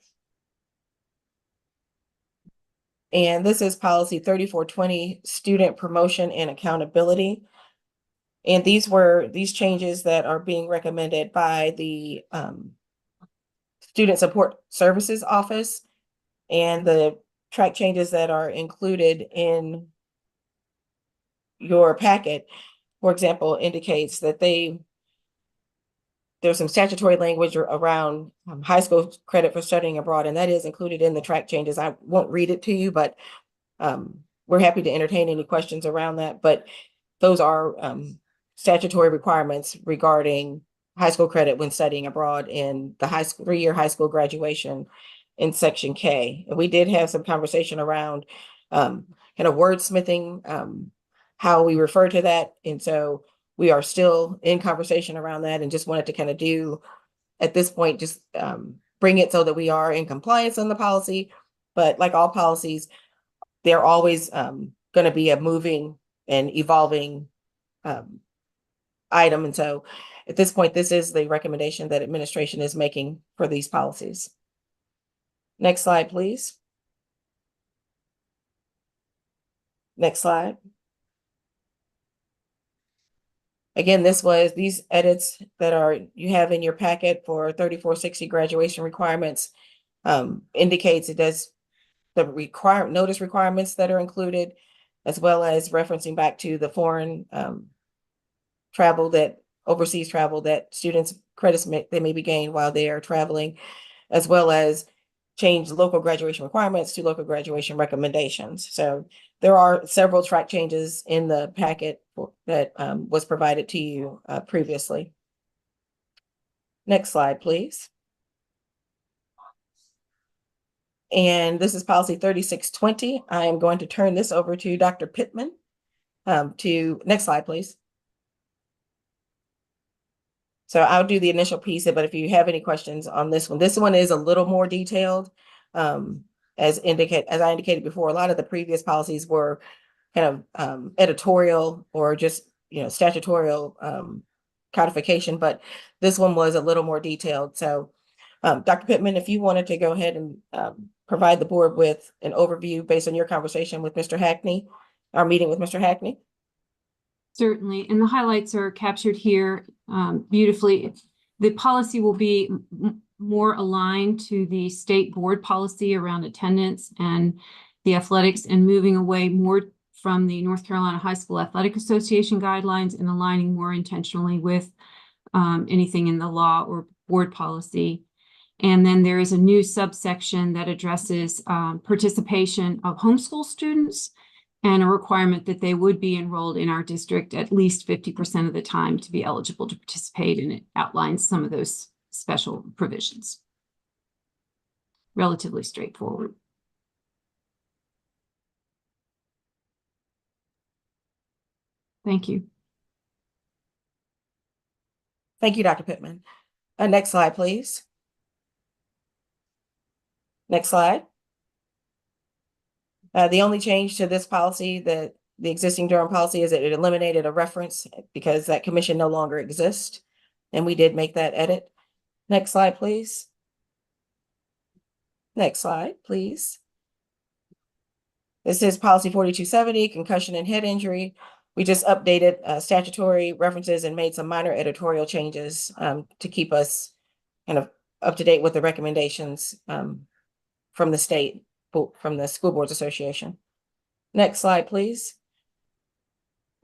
And this is policy 3420, student promotion and accountability. And these were these changes that are being recommended by the Student Support Services Office, and the track changes that are included in your packet, for example, indicates that there's some statutory language around high school credit for studying abroad, and that is included in the track changes. I won't read it to you, but we're happy to entertain any questions around that. But those are statutory requirements regarding high school credit when studying abroad in the high school 3-year high school graduation in section K. And we did have some conversation around kind of wordsmithing, how we refer to that. And so we are still in conversation around that, and just wanted to kind of do at this point, just bring it so that we are in compliance on the policy. But like all policies, they're always going to be a moving and evolving item. And so at this point, this is the recommendation that administration is making for these policies. Next slide, please. Next slide. Again, these edits that you have in your packet for 3460 graduation requirements indicates it does the notice requirements that are included, as well as referencing back to the foreign travel that overseas travel, that students credits they may be gained while they are traveling, as well as change local graduation requirements to local graduation recommendations. So there are several track changes in the packet that was provided to you previously. Next slide, please. And this is policy 3620. I am going to turn this over to Dr. Pittman. Next slide, please. So I'll do the initial piece, but if you have any questions on this one is a little more detailed. As I indicated before, a lot of the previous policies were kind of editorial or just, statutorial codification, but this one was a little more detailed. So Dr. Pittman, if you wanted to go ahead and provide the board with an overview based on your conversation with Mr. Hackney, our meeting with Mr. Hackney. Certainly, and the highlights are captured here beautifully. The policy will be more aligned to the state board policy around attendance and the athletics, and moving away more from the North Carolina High School Athletic Association guidelines and aligning more intentionally with anything in the law or board policy. And then there is a new subsection that addresses participation of homeschool students, and a requirement that they would be enrolled in our district at least 50% of the time to be eligible to participate, and it outlines some of those special provisions. Relatively straightforward. Thank you. Thank you, Dr. Pittman. Next slide, please. Next slide. The only change to this policy, the existing Durham policy, is that it eliminated a reference because that commission no longer exists. And we did make that edit. Next slide, please. Next slide, please. This is policy 4270, concussion and head injury. We just updated statutory references and made some minor editorial changes to keep us kind of up to date with the recommendations from the state, from the School Boards Association. Next slide, please.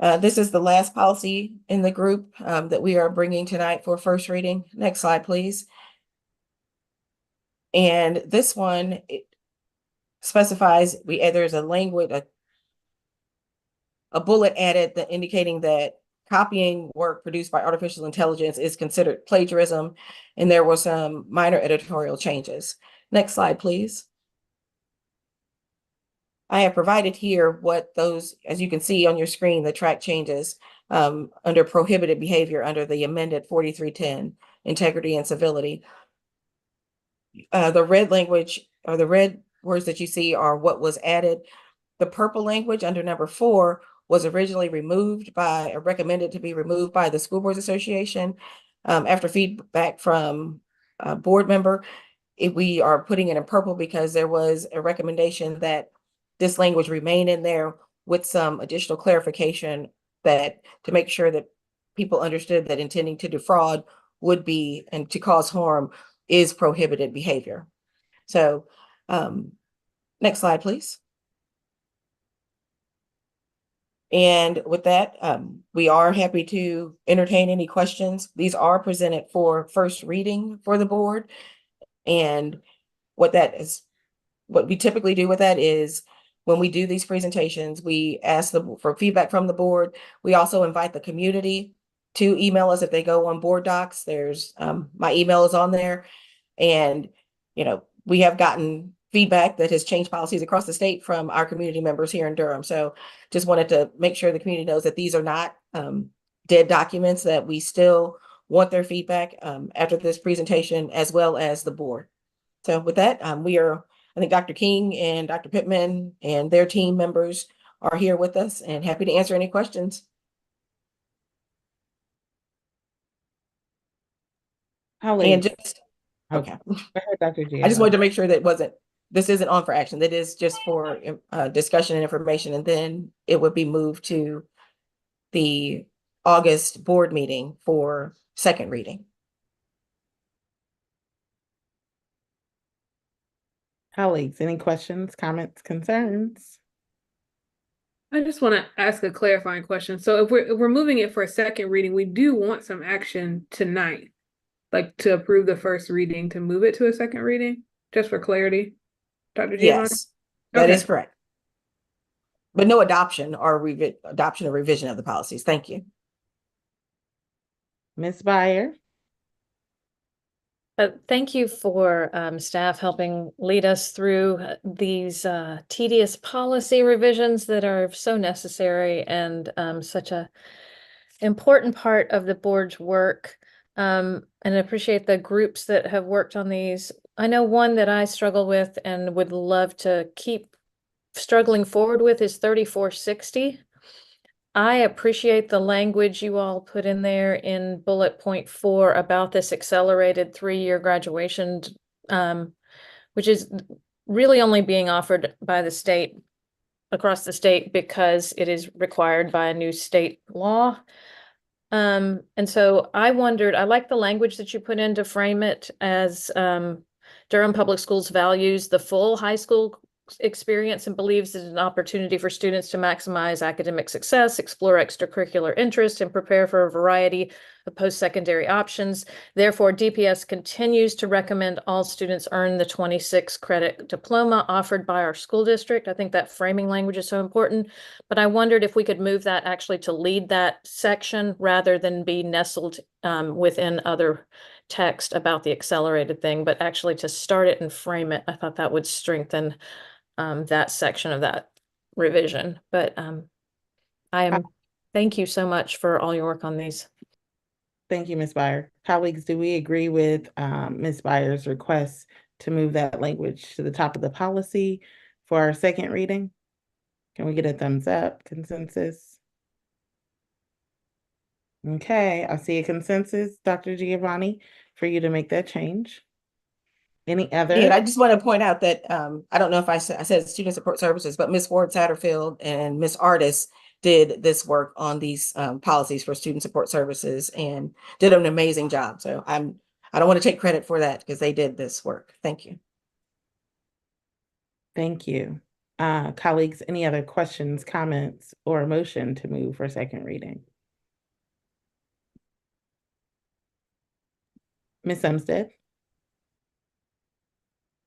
This is the last policy in the group that we are bringing tonight for first reading. Next slide, please. And this one, it specifies there's a language, a bullet added that indicating that copying work produced by artificial intelligence is considered plagiarism, and there were some minor editorial changes. Next slide, please. I have provided here what those, as you can see on your screen, the track changes under prohibited behavior under the amended 4310, integrity and civility. The red language, or the red words that you see, are what was added. The purple language under number 4 was originally removed by, or recommended to be removed by the School Boards Association. After feedback from a board member, we are putting it in purple because there was a recommendation that this language remain in there with some additional clarification that to make sure that people understood that intending to defraud would be, and to cause harm is prohibited behavior. So next slide, please. And with that, we are happy to entertain any questions. These are presented for first reading for the board. And what we typically do with that is, when we do these presentations, we ask for feedback from the board. We also invite the community to email us if they go on board docs. There's my email is on there, and we have gotten feedback that has changed policies across the state from our community members here in Durham. So just wanted to make sure the community knows that these are not dead documents, that we still want their feedback after this presentation, as well as the board. So with that, I think Dr. King and Dr. Pittman and their team members are here with us and happy to answer any questions. And just, okay. Go ahead, Dr. G. I just wanted to make sure that this isn't on for action. That is just for discussion and information, and then it would be moved to the August board meeting for second reading. Colleagues, any questions, comments, concerns? I just want to ask a clarifying question. So if we're moving it for a second reading, we do want some action tonight, like to approve the first reading, to move it to a second reading, just for clarity, Dr. Giovanni? Yes, that is Okay. correct. But no adoption or adoption or revision of the policies. Thank you. Ms. Byer? Thank you for staff helping lead us through these tedious policy revisions that are so necessary and such a important part of the board's work. And I appreciate the groups that have worked on these. I know one that I struggle with and would love to keep struggling forward with is 3460. I appreciate the language you all put in there in bullet point 4 about this accelerated 3-year graduation, which is really only being offered by the state, across the state, because it is required by a new state law. And so I wondered, I like the language that you put in to frame it as Durham Public Schools values the full high school experience and believes it's an opportunity for students to maximize academic success, explore extracurricular interests, and prepare for a variety of post-secondary options. Therefore, DPS continues to recommend all students earn the 26 credit diploma offered by our school district. I think that framing language is so important, but I wondered if we could move that actually to lead that section rather than be nestled within other text about the accelerated thing, but actually to start it and frame it. I thought that would strengthen that section of that revision. But thank you so much for all your work on these. Thank you, Ms. Byer. Colleagues, do we agree with Ms. Byer's request to move that language to the top of the policy for our second reading? Can we get a thumbs up, consensus? Okay, I see a consensus, Dr. Giovanni, for you to make that change. Any other? And I just want to point out that I don't know if I said student support services, but Ms. Ward Satterfield and Ms. Artis did this work on these policies for student support services and did an amazing job. So I don't want to take credit for that because they did this work. Thank you. Thank you. Colleagues, any other questions, comments, or a motion to move for second reading? Ms. Umstead?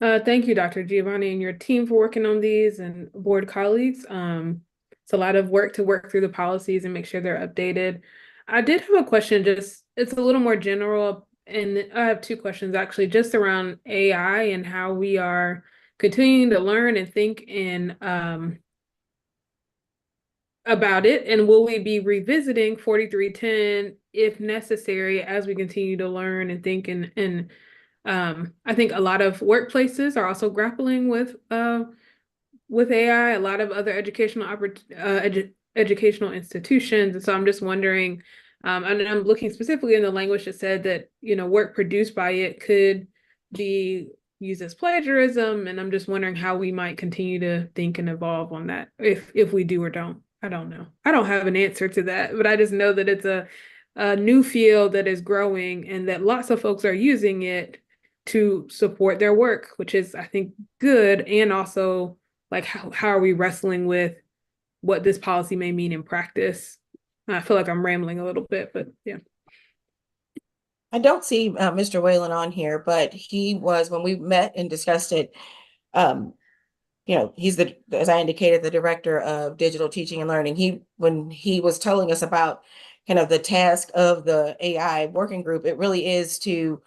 Thank you, Dr. Giovanni, and your team for working on these, and board colleagues. It's a lot of work to work through the policies and make sure they're updated. I did have a question, just it's a little more general, and I have 2 questions actually, just around AI and how we are continuing to learn and think in about it, and will we be revisiting 4310 if necessary as we continue to learn and think and I think a lot of workplaces are also grappling with AI, a lot of other educational institutions. And so I'm just wondering, and I'm looking specifically in the language that said that, work produced by it could be used as plagiarism. And I'm just wondering how we might continue to think and evolve on that, if we do or don't. I don't know. I don't have an answer to that, but I just know that it's a new field that is growing and that lots of folks are using it to support their work, which is, I think, good. And also, like, how are we wrestling with what this policy may mean in practice? I feel like I'm rambling a little bit, but yeah. I don't see Mr. Whalen on here, but he was, when we met and discussed it, he's as I indicated, the director of digital teaching and learning. When he was telling us about kind of the task of the AI working group, it really is to,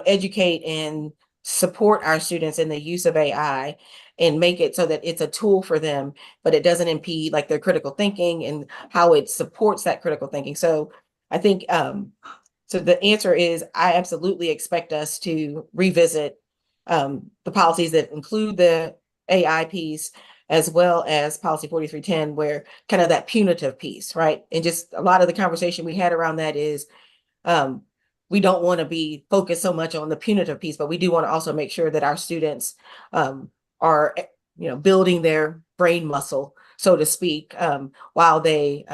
educate and support our students in the use of AI and make it so that it's a tool for them, but it doesn't impede like their critical thinking and how it supports that critical thinking. So I think, so the answer is I absolutely expect us to revisit the policies that include the AI piece, as well as policy 4310, where kind of that punitive piece, right? And just a lot of the conversation we had around that is we don't want to be focused so much on the punitive piece, but we do want to also make sure that our students are, building their brain muscle, so to speak, while they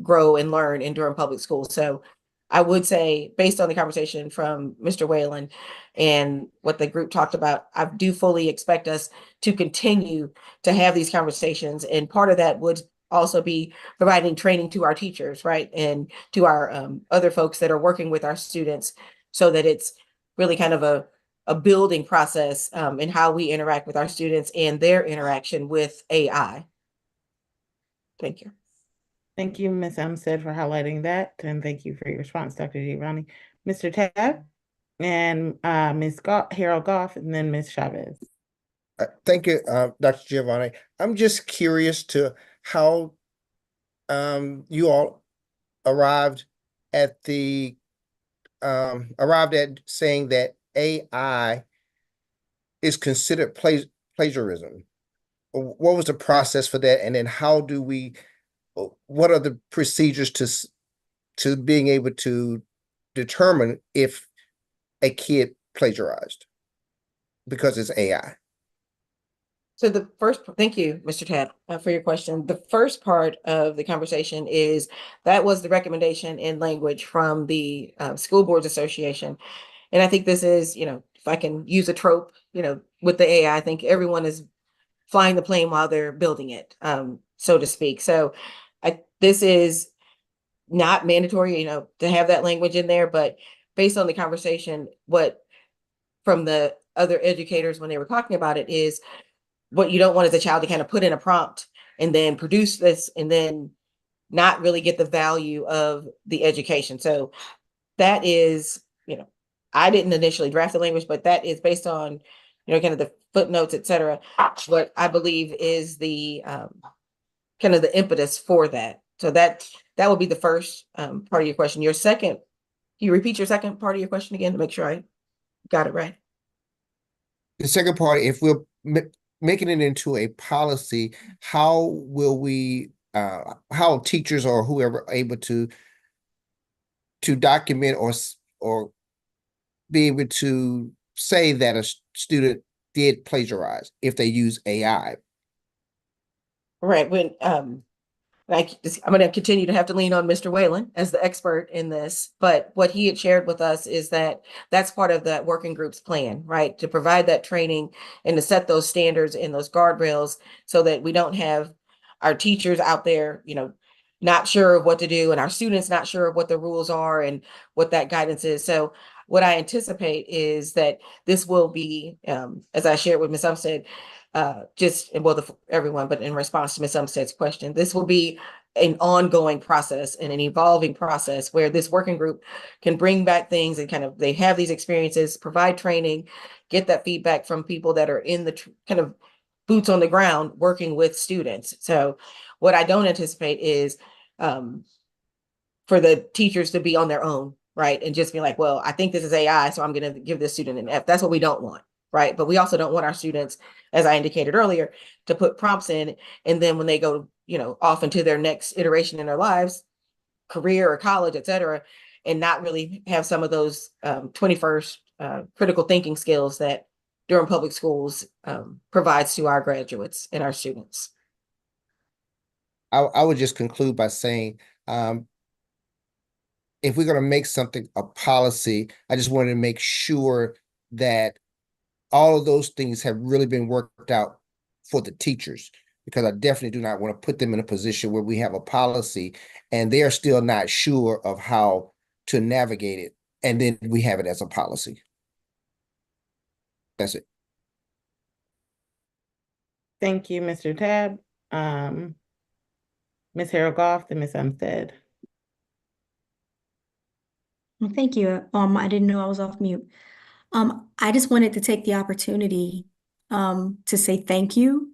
grow and learn in Durham Public Schools. So I would say, based on the conversation from Mr. Whalen and what the group talked about, I do fully expect us to continue to have these conversations. And part of that would also be providing training to our teachers, right? And to our other folks that are working with our students, so that it's really kind of a building process in how we interact with our students and their interaction with AI. Thank you. Thank you, Ms. Umstead, for highlighting that, and thank you for your response, Dr. Giovanni. Mr. Tab and Harold Goff, and then Ms. Chavez. Thank you, Dr. Giovanni. I'm just curious to how you all arrived at saying that AI is considered plagiarism. What was the process for that? And then what are the procedures to being able to determine if a kid plagiarized because it's AI? So thank you, Mr. Tab, for your question. The first part of the conversation is that was the recommendation in language from the School Boards Association. And I think this is, if I can use a trope, with the AI, I think everyone is flying the plane while they're building it, so to speak. So this is not mandatory, to have that language in there, but based on the conversation, from the other educators when they were talking about it is, what you don't want is a child to kind of put in a prompt and then produce this and then not really get the value of the education. So that is, I didn't initially draft the language, but that is based on, kind of the footnotes, et cetera, what I believe is the kind of the impetus for that. So that would be the first part of your question. Your second, can you repeat your second part of your question again to make sure I got it right? The second part, if we're making it into a policy, how will how teachers or whoever are able to document or be able to say that a student did plagiarize if they use AI? Right. I'm going to continue to have to lean on Mr. Whalen as the expert in this, but what he had shared with us is that that's part of that working group's plan, right? To provide that training and to set those standards and those guardrails so that we don't have our teachers out there, not sure of what to do and our students not sure of what the rules are and what that guidance is. So what I anticipate is that this will be, as I shared with Ms. Umstead, everyone, but in response to Ms. Umstead's question, this will be an ongoing process and an evolving process where this working group can bring back things and they have these experiences, provide training, get that feedback from people that are in the kind of boots on the ground working with students. So what I don't anticipate is for the teachers to be on their own, right? And just be like, well, I think this is AI, so I'm going to give this student an F. That's what we don't want. Right. But we also don't want our students, as I indicated earlier, to put prompts in. And then when they go, off into their next iteration in their lives, career or college, et cetera, and not really have some of those 21st critical thinking skills that Durham Public Schools provides to our graduates and our students. I would just conclude by saying, if we're going to make something a policy, I just wanted to make sure that all of those things have really been worked out for the teachers, because I definitely do not want to put them in a position where we have a policy and they're still not sure of how to navigate it. And then we have it as a policy. That's it. Thank you, Mr. Tab. Ms. Harold Goff, then Ms. Umstead. Well, thank you. I didn't know I was off mute. I just wanted to take the opportunity to say thank you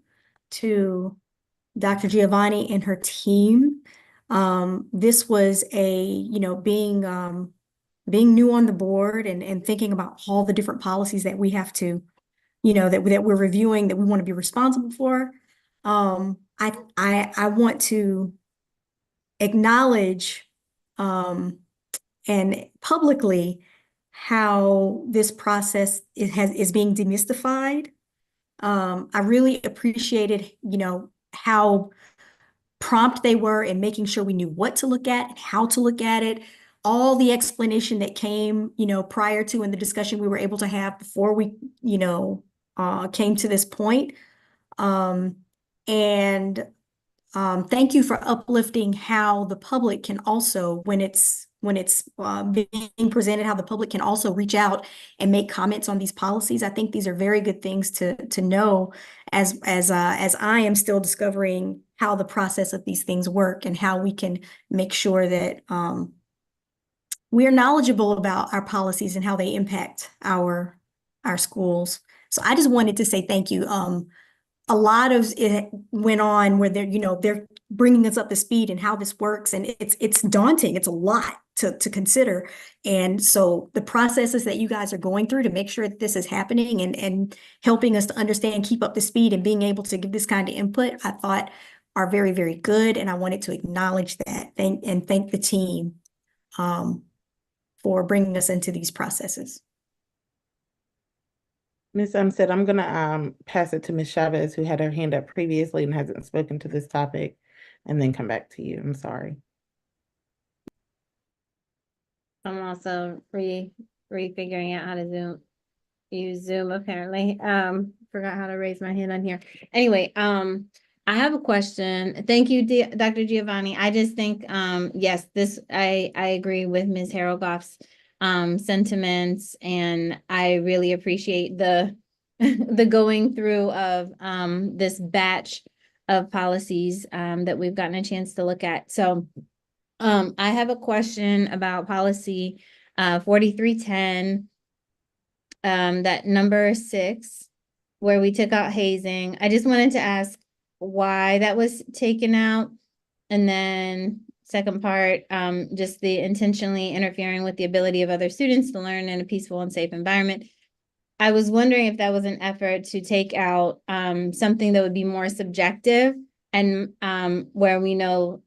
to Dr. Giovanni and her team. This was being new on the board and thinking about all the different policies that we have to, that we're reviewing, that we want to be responsible for. I want to acknowledge and publicly how this process is being demystified. I really appreciated, how prompt they were in making sure we knew what to look at and how to look at it. All the explanation that came, prior to in the discussion we were able to have before we, came to this point. And thank you for uplifting how the public can also, when it's being presented, how the public can also reach out and make comments on these policies. I think these are very good things to know as I am still discovering how the process of these things work and how we can make sure that we are knowledgeable about our policies and how they impact our schools. So I just wanted to say thank you. A lot of it went on where they're bringing us up to speed and how this works, and it's daunting. It's a lot to consider, and so the processes that you guys are going through to make sure that this is happening and helping us to understand, keep up to speed, and being able to give this kind of input, I thought are very, very good, and I wanted to acknowledge that. Thank the team for bringing us into these processes. Ms. Umstead, I'm gonna pass it to Ms. Chavez, who had her hand up previously and hasn't spoken to this topic, and then come back to you. I'm sorry. I'm also refiguring out how to use Zoom apparently. Forgot how to raise my hand on here. Anyway, I have a question. Thank you, Dr. Giovanni. I just think, yes, I agree with Ms. Harold-Goff's sentiments, and I really appreciate the the going through of this batch of policies that we've gotten a chance to look at. So I have a question about policy 4310, that number 6, where we took out hazing. I just wanted to ask why that was taken out. And then second part, just the intentionally interfering with the ability of other students to learn in a peaceful and safe environment. I was wondering if that was an effort to take out something that would be more subjective, and where we know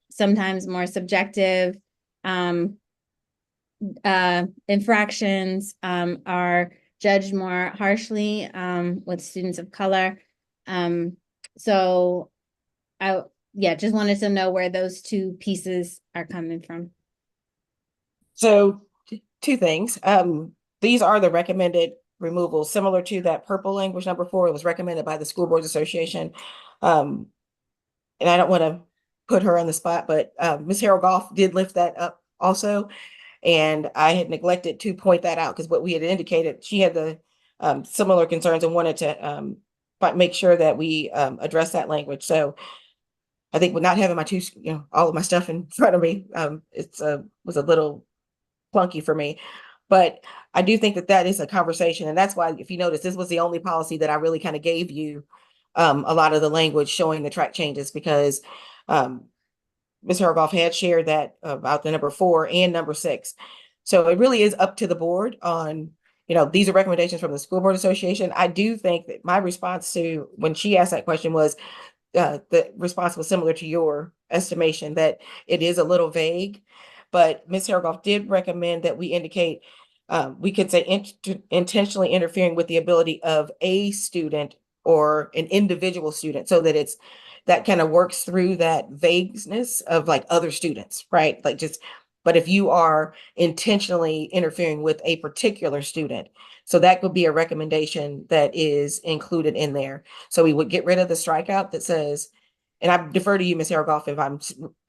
sometimes more subjective infractions are judged more harshly with students of color. So just wanted to know where those two pieces are coming from. So two things. These are the recommended removals, similar to that purple language number 4. It was recommended by the School Boards Association. And I don't want to put her on the spot, but Ms. Harold-Goff did lift that up also. And I had neglected to point that out because what we had indicated, she had the similar concerns and wanted to make sure that we address that language. So I think with not having my all of my stuff in front of me, was a little clunky for me. But I do think that is a conversation. And that's why, if you notice, this was the only policy that I really kind of gave you a lot of the language showing the track changes, because Ms. Harold-Goff had shared that about the number 4 and number 6. So it really is up to the board on, these are recommendations from the School Board Association. I do think that my response to when she asked that question was, the response was similar to your estimation, that it is a little vague. But Ms. Harold-Goff did recommend that we indicate, we could say intentionally interfering with the ability of a student or an individual student, so that that kind of works through that vagueness of like other students, right? But if you are intentionally interfering with a particular student, so that could be a recommendation that is included in there. So we would get rid of the strikeout that says, and I defer to you, Ms. Harold-Goff, if I'm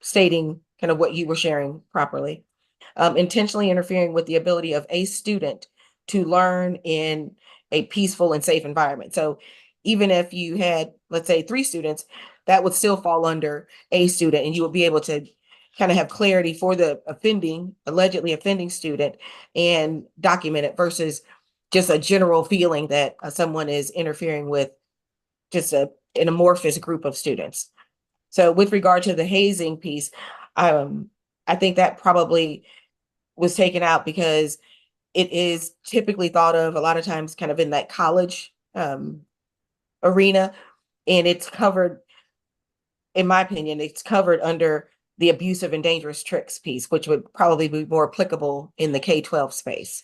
stating kind of what you were sharing properly. Intentionally interfering with the ability of a student to learn in a peaceful and safe environment. So even if you had, let's say, 3 students, that would still fall under a student, and you would be able to kind of have clarity for the allegedly offending student and document it, versus just a general feeling that someone is interfering with just an amorphous group of students. So with regard to the hazing piece, I think that probably was taken out because it is typically thought of a lot of times kind of in that college arena, and it's covered, in my opinion, it's covered under the abusive and dangerous tricks piece, which would probably be more applicable in the K-12 space.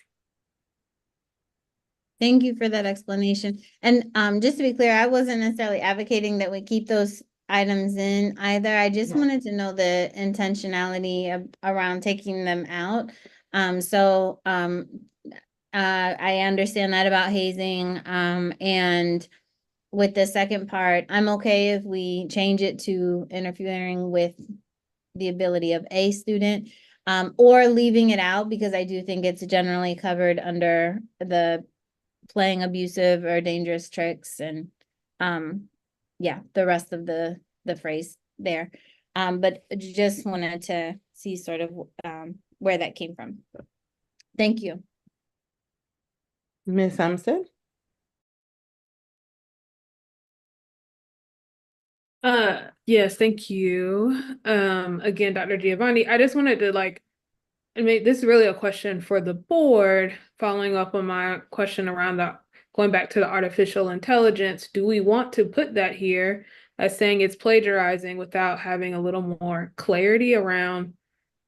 Thank you for that explanation. And just to be clear, I wasn't necessarily advocating that we keep those items in either. I just wanted to know the intentionality around taking them out. I understand that about hazing, and with the second part, I'm okay if we change it to interfering with the ability of a student, or leaving it out because I do think it's generally covered under the playing abusive or dangerous tricks and, yeah, the rest of the phrase there. But just wanted to see sort of, where that came from. Thank you. Ms. Umstead? Yes, thank you. Again, Dr. Giovanni, I just wanted to I mean, this is really a question for the board, following up on my question around going back to the artificial intelligence. Do we want to put that here as saying it's plagiarizing without having a little more clarity around?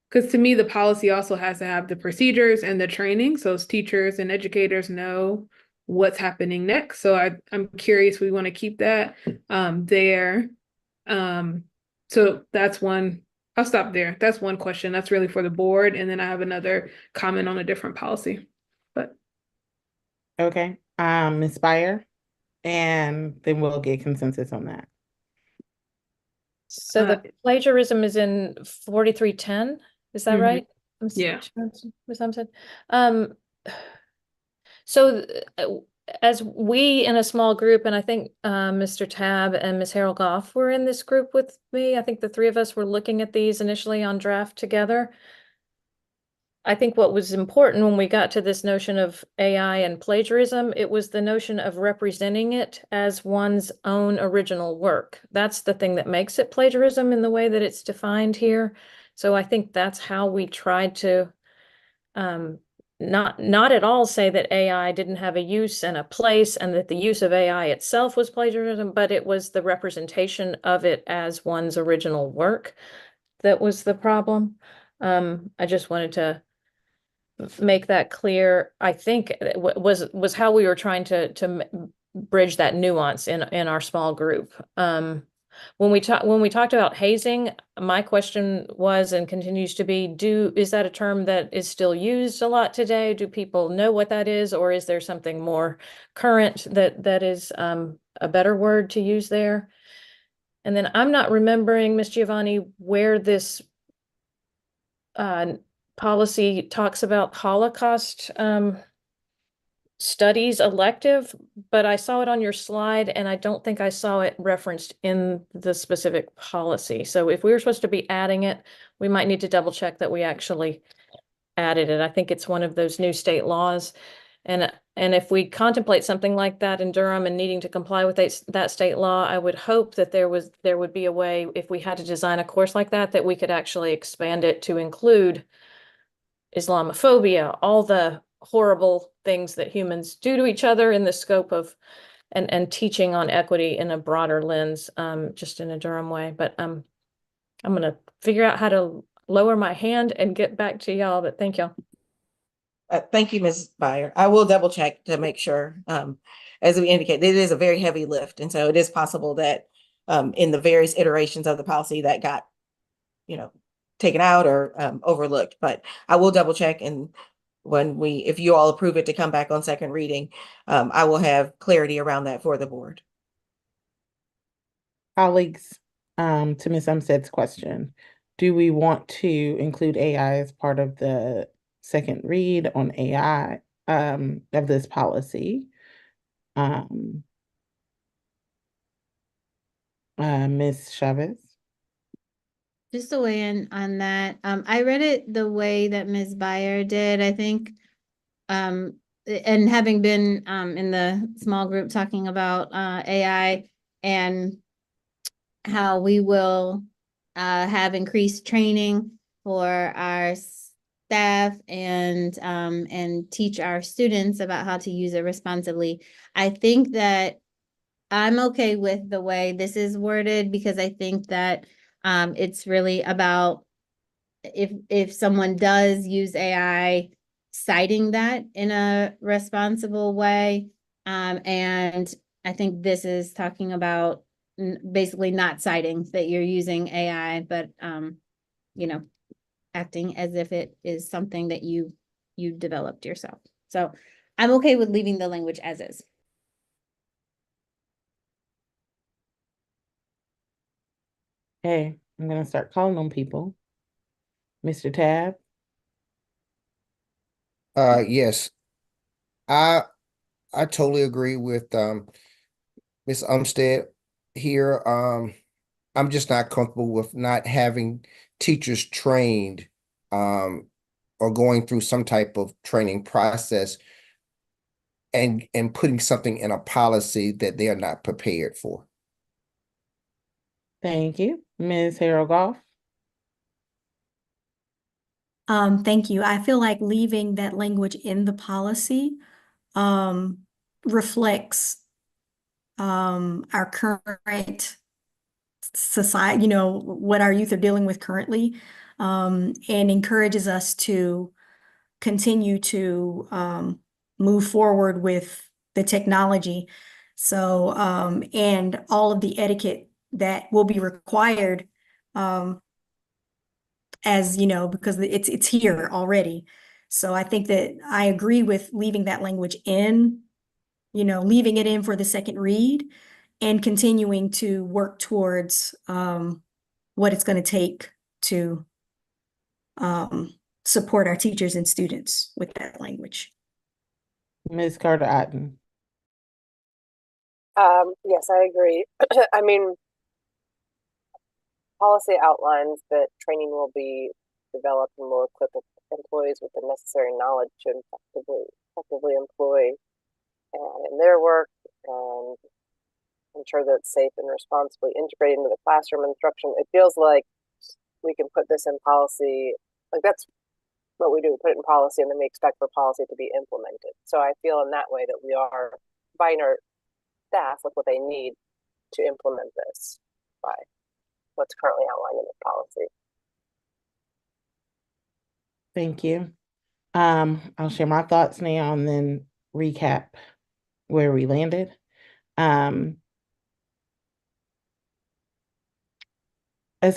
Because to me, the policy also has to have the procedures and the training, so teachers and educators know what's happening next. So I'm curious, we want to keep that there. So that's one. I'll stop there. That's one question. That's really for the board. And then I have another comment on a different policy. But Okay, Ms. Byer, and then we'll get consensus on that. So the plagiarism is in 4310, is that Mhm. right? Yeah. Ms. Thompson? So as we in a small group, and I think Mr. Tab and Ms. Harold Goff were in this group with me. I think the three of us were looking at these initially on draft together. I think what was important when we got to this notion of AI and plagiarism, it was the notion of representing it as one's own original work. That's the thing that makes it plagiarism in the way that it's defined here. So I think that's how we tried to not at all say that AI didn't have a use and a place and that the use of AI itself was plagiarism, but it was the representation of it as one's original work that was the problem. I just wanted to make that clear. I think it was how we were trying to bridge that nuance in our small group. When we talked about hazing, my question was and continues to be, is that a term that is still used a lot today? Do people know what that is, or is there something more current that is a better word to use there? And then I'm not remembering, Ms. Giovanni, where this policy talks about Holocaust studies elective, but I saw it on your slide and I don't think I saw it referenced in the specific policy. So if we were supposed to be adding it, we might need to double check that we actually added it. I think it's one of those new state laws. And if we contemplate something like that in Durham and needing to comply with that state law, I would hope that there would be a way, if we had to design a course like that we could actually expand it to include Islamophobia, all the horrible things that humans do to each other in the scope of and teaching on equity in a broader lens, just in a Durham way. But I'm gonna figure out how to lower my hand and get back to y'all, but thank y'all. Thank you, Ms. Byer. I will double check to make sure, as we indicated, it is a very heavy lift. And so it is possible that in the various iterations of the policy that got, taken out or overlooked, but I will double check. And if you all approve it to come back on second reading, I will have clarity around that for the board. Colleagues, to Ms. Umstead's question, do we want to include AI as part of the second read on AI of this policy? Ms. Chavez? Just to weigh in on that, I read it the way that Ms. Byer did, I think. And having been in the small group talking about AI and how we will have increased training for our staff and teach our students about how to use it responsibly. I think that I'm okay with the way this is worded because I think that it's really about if someone does use AI, citing that in a responsible way. And I think this is talking about basically not citing that you're using AI, but acting as if it is something that you developed yourself. So I'm okay with leaving the language as is. Okay, I'm gonna start calling on people. Mr. Tab, Yes, I I totally agree with Ms. Umstead here. I'm just not comfortable with not having teachers trained or going through some type of training process and putting something in a policy that they are not prepared for. thank you. Ms. Harold Goff, Thank you. I feel like leaving that language in the policy reflects our current society, what our youth are dealing with currently, and encourages us to continue to move forward with the technology. So, and all of the etiquette that will be required, as because it's here already. So I think that I agree with leaving that language in, leaving it in for the second read and continuing to work towards what it's going to take to support our teachers and students with that language. Ms. Carter Otten, Yes, I agree. I mean, policy outlines that training will be developed and will equip employees with the necessary knowledge to effectively employ in their work and ensure that it's safe and responsibly integrated into the classroom instruction. It feels like we can put this in policy, like that's what we do, put it in policy, and then we expect for policy to be implemented. So I feel in that way that we are providing our staff with what they need to implement this by what's currently outlined in the policy. thank you. I'll share my thoughts now and then recap where we landed. As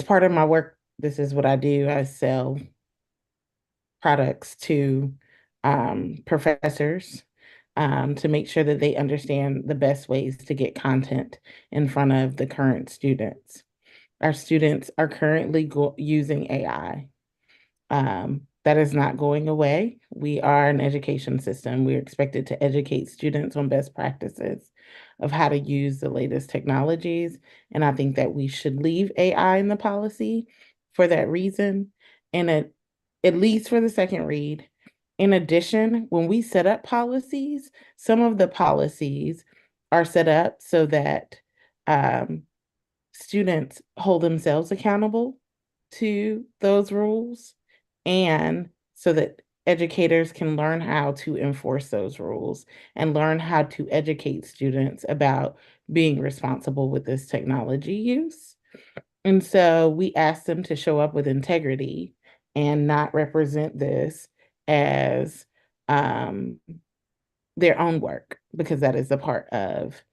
part of my work, this is what I do. I sell products to professors to make sure that they understand the best ways to get content in front of the current students. Our students are currently using AI. That is not going away. We are an education system. We're expected to educate students on best practices of how to use the latest technologies. And I think that we should leave AI in the policy for that reason, and at least for the second read. In addition, when we set up policies, some of the policies are set up so that students hold themselves accountable to those rules, and so that educators can learn how to enforce those rules and learn how to educate students about being responsible with this technology use. And so we asked them to show up with integrity and not represent this as their own work, because that is the part of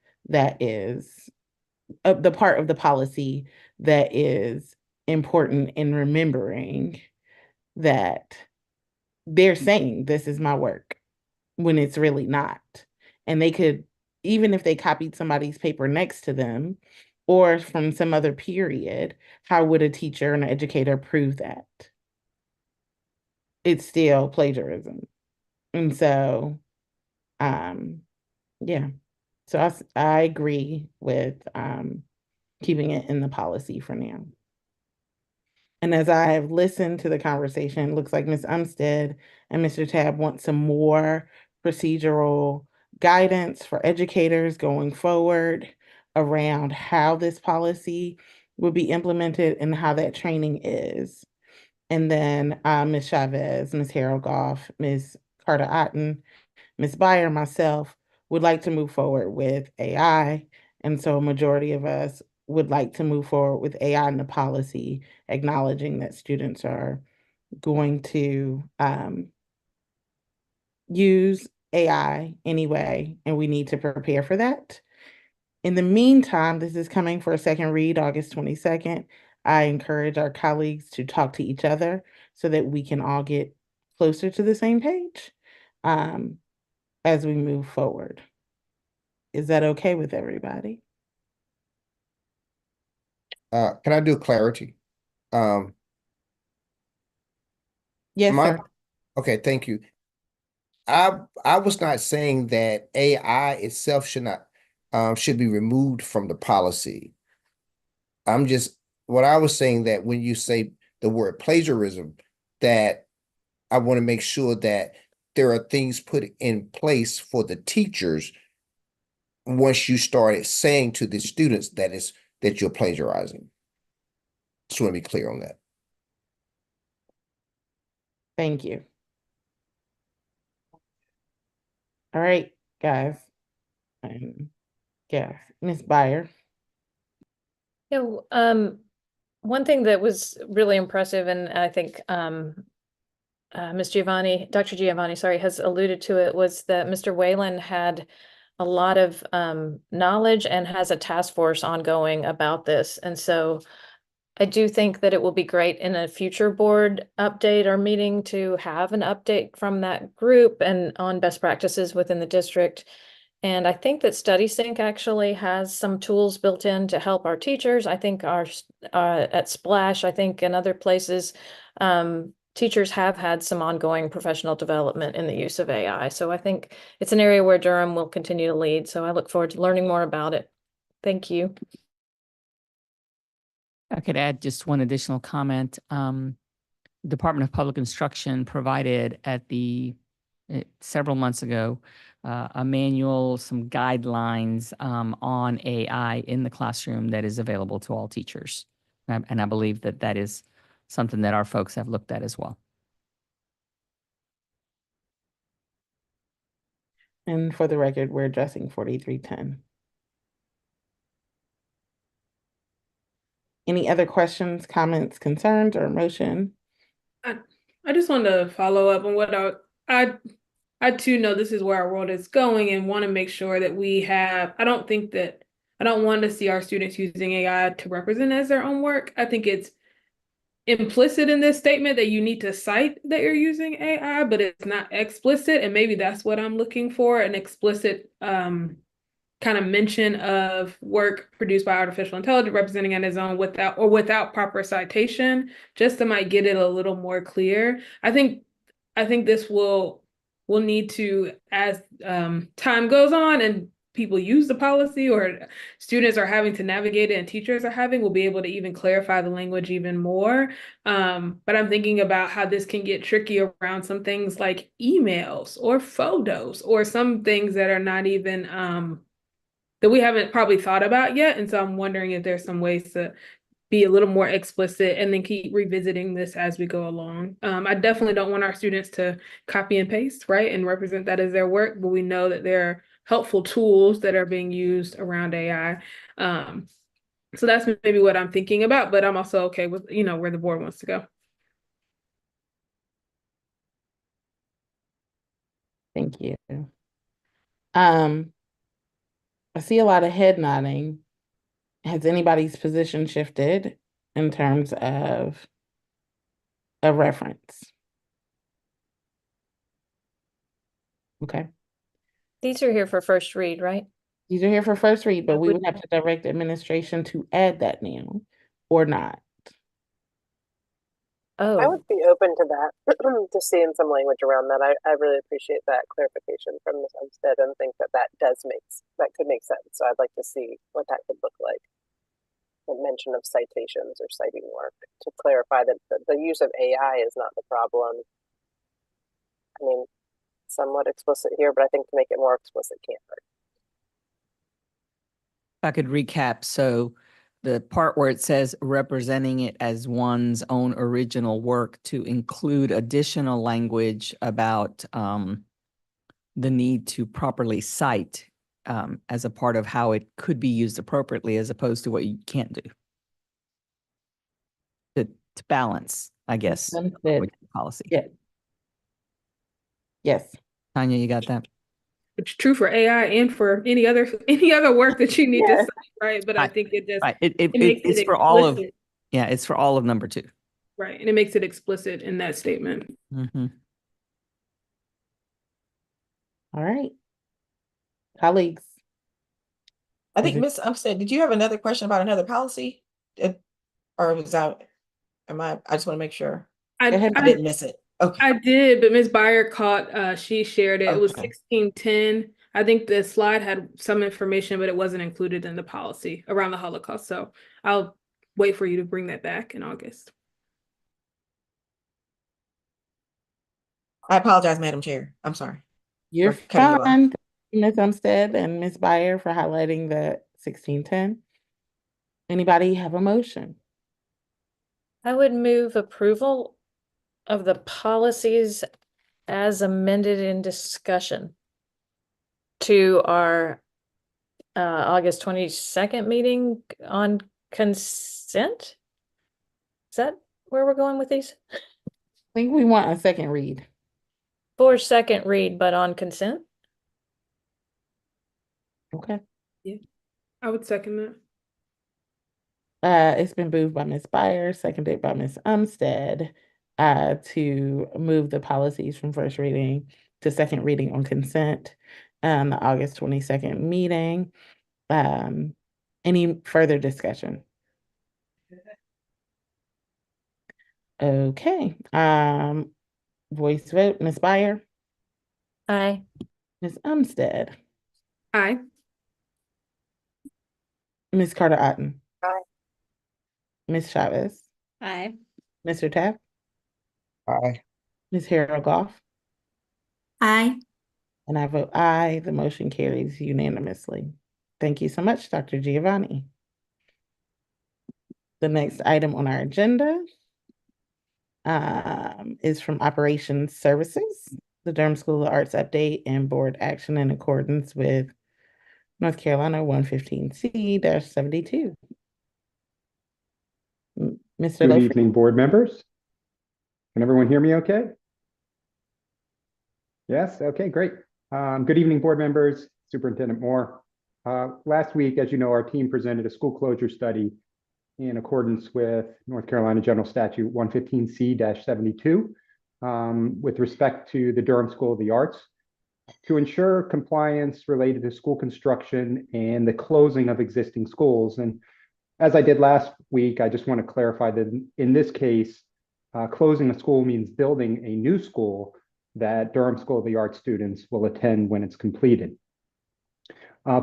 the part of the policy that is important in remembering that they're saying this is my work when it's really not. And they could, even if they copied somebody's paper next to them or from some other period, how would a teacher and an educator prove that? It's still plagiarism. And so, yeah. So I agree with keeping it in the policy for now. And as I have listened to the conversation, it looks like Ms. Umstead and Mr. Tab want some more procedural guidance for educators going forward around how this policy will be implemented and how that training is. And then Ms. Chavez, Ms. Harold Goff, Ms. Carter Otten, Ms. Byer, myself would like to move forward with AI. And so a majority of us would like to move forward with AI in the policy, acknowledging that students are going to use AI anyway, and we need to prepare for that. In the meantime, this is coming for a second read, August 22nd. I encourage our colleagues to talk to each other so that we can all get closer to the same page as we move forward. Is that okay with everybody? Can I do clarity? Um, Yes, my, sir. okay, thank you. I was not saying that AI itself should be removed from the policy. What I was saying that when you say the word plagiarism, that I want to make sure that there are things put in place for the teachers once you started saying to the students that you're plagiarizing. Just want to be clear on that. Thank you. All right, guys. Yeah, Ms. Byer. Yeah, one thing that was really impressive, and I think Ms. Giovanni, Dr. Giovanni, sorry, has alluded to it, was that Mr. Whalen had a lot of knowledge and has a task force ongoing about this. And so I do think that it will be great in a future board update or meeting to have an update from that group and on best practices within the district. And I think that StudySync actually has some tools built in to help our teachers. I think our at Splash, I think in other places, teachers have had some ongoing professional development in the use of AI. So I think it's an area where Durham will continue to lead. So I look forward to learning more about it. Thank you. I could add just one additional comment. Department of Public Instruction provided several months ago a manual, some guidelines on AI in the classroom that is available to all teachers. And I believe that that is something that our folks have looked at as well. And for the record, we're addressing 4310. Any other questions, comments, concerns, or motion? I just want to follow up on what I too know this is where our world is going and want to make sure that we have, I don't want to see our students using AI to represent as their own work. I think it's implicit in this statement that you need to cite that you're using AI, but it's not explicit. And maybe that's what I'm looking for, an explicit kind of mention of work produced by artificial intelligence representing on its own without proper citation, just to might get it a little more clear. I think this will need to, as time goes on and people use the policy or students are having to navigate it and teachers are having, we'll be able to even clarify the language even more. But I'm thinking about how this can get tricky around some things like emails or photos or some things that are not even that we haven't probably thought about yet. And so I'm wondering if there's some ways to be a little more explicit and then keep revisiting this as we go along. I definitely don't want our students to copy and paste, right, and represent that as their work, but we know that there are helpful tools that are being used around AI. So that's maybe what I'm thinking about, but I'm also okay with, where the board wants to go. Thank you. I see a lot of head nodding. Has anybody's position shifted in terms of a reference? Okay. These are here for first read, right? These are here for first read, but we would have to direct administration to add that now or not. I Oh, would be open to that, to seeing some language around that. I really appreciate that clarification from Ms. Umstead and think that could make sense. So I'd like to see what that could look like. The mention of citations or citing work to clarify that the use of AI is not the problem. I mean, somewhat explicit here, but I think to make it more explicit can't hurt. If I could recap, so the part where it says representing it as one's own original work, to include additional language about the need to properly cite as a part of how it could be used appropriately, as opposed to what you can't do. To balance, I guess, with policy. Yeah. Yes. Tanya, you got that? It's true for AI and for any other work that you need to Yes. cite, right? But I think it just It makes it's it for all of, explicit. yeah, it's for all of number 2. Right, and it makes it explicit in that statement. Mm-hmm. All right. Colleagues. I think Ms. Umstead, did you have another question about another policy? or was that, I just want to make sure. I, Go ahead. I didn't miss it. Okay. I did, but Ms. Byer caught, she shared it. It was Okay. 1610. I think the slide had some information, but it wasn't included in the policy around the Holocaust. So I'll wait for you to bring that back in August. I apologize, Madam Chair. I'm sorry. You're for cutting you off. fine, Ms. Umstead and Ms. Byer for highlighting the 1610. Anybody have a motion? I would move approval of the policies as amended in discussion to our August 22nd meeting on consent. Is that where we're going with these? I think we want a second read. For second read, but on consent? Okay. I would second that. It's been moved by Ms. Byer, seconded by Ms. Umstead, to move the policies from first reading to second reading on consent, the August 22nd meeting. Any further discussion? Okay, voice vote, Ms. Byer, Aye. Ms. Umstead, Aye. Ms. Carter Otten, Aye. Ms. Chavez, Aye. Mr. Taft, Aye. Ms. Harold Goff, Aye. and I vote aye. The motion carries unanimously. Thank you so much, Dr. Giovanni. The next item on our agenda is from Operations Services, the Durham School of Arts update and board action in accordance with North Carolina 115C-72. Mr. Good Lofer. evening, board members. Can everyone hear me okay? Yes, okay, great. Good evening, board members, Superintendent Moore. Last week, as you know, our team presented a school closure study in accordance with North Carolina General Statute 115C-72 with respect to the Durham School of the Arts to ensure compliance related to school construction and the closing of existing schools. And as I did last week, I just want to clarify that in this case, closing a school means building a new school that Durham School of the Arts students will attend when it's completed.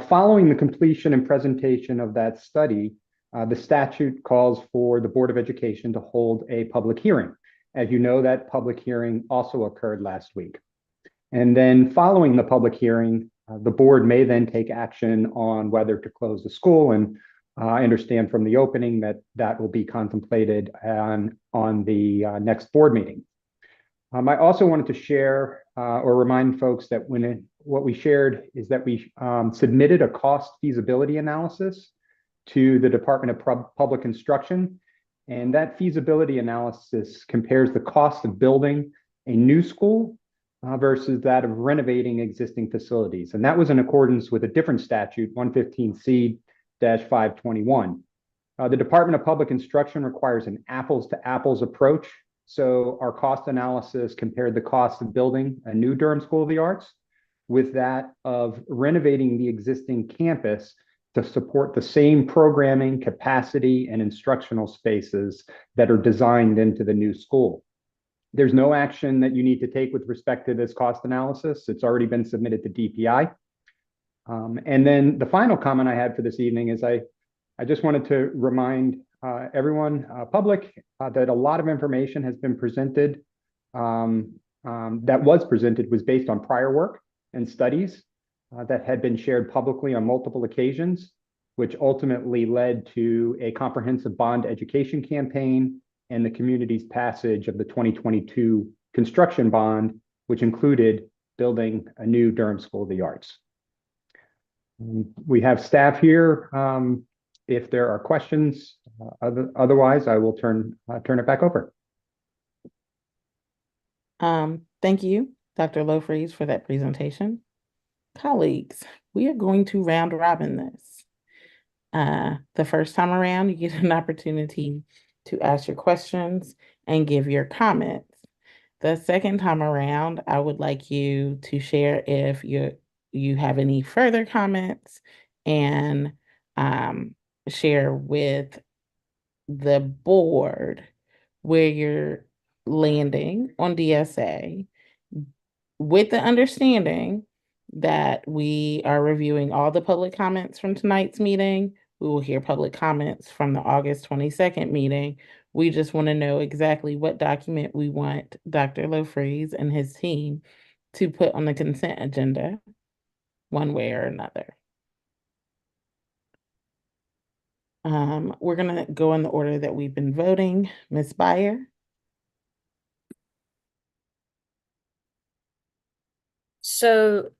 Following the completion and presentation of that study, the statute calls for the Board of Education to hold a public hearing. As you know, that public hearing also occurred last week. And then following the public hearing, the board may then take action on whether to close the school. And I understand from the opening that that will be contemplated on the next board meeting. I also wanted to share or remind folks that what we shared is that we submitted a cost feasibility analysis to the Department of Public Instruction. And that feasibility analysis compares the cost of building a new school versus that of renovating existing facilities. And that was in accordance with a different statute, 115C-521. The Department of Public Instruction requires an apples to apples approach. So our cost analysis compared the cost of building a new Durham School of the Arts with that of renovating the existing campus to support the same programming, capacity, and instructional spaces that are designed into the new school. There's no action that you need to take with respect to this cost analysis. It's already been submitted to DPI. And then the final comment I had for this evening is I just wanted to remind everyone, public, that a lot of information has been presented, that was based on prior work and studies that had been shared publicly on multiple occasions, which ultimately led to a comprehensive bond education campaign and the community's passage of the 2022 construction bond, which included building a new Durham School of the Arts. We have staff here. If there are questions, otherwise I will turn it back over. Thank you, Dr. Lofreeze, for that presentation. Colleagues, we are going to round robin this. The first time around, you get an opportunity to ask your questions and give your comments. The second time around, I would like you to share if you have any further comments and share with the board where you're landing on DSA with the understanding that we are reviewing all the public comments from tonight's meeting. We will hear public comments from the August 22nd meeting. We just want to know exactly what document we want Dr. Lofreeze and his team to put on the consent agenda one way or another. We're gonna go in the order that we've been voting. Ms. Byer, So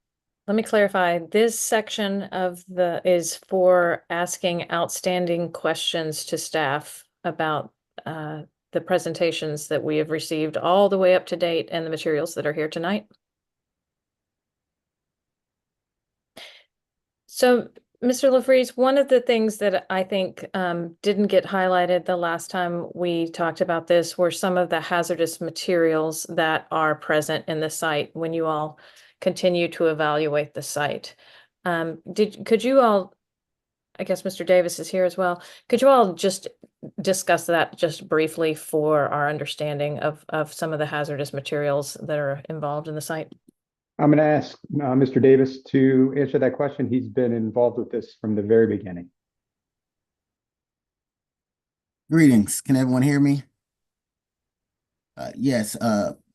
let me clarify, this section of is for asking outstanding questions to staff about the presentations that we have received all the way up to date and the materials that are here tonight. So, Mr. LaFreeze, one of the things that I think didn't get highlighted the last time we talked about this were some of the hazardous materials that are present in the site when you all continue to evaluate the site. Could you all, I guess Mr. Davis is here as well, could you all just discuss that just briefly for our understanding of some of the hazardous materials that are involved in the site? I'm going to ask Mr. Davis to answer that question. He's been involved with this from the very beginning. Greetings. Can everyone hear me? Yes.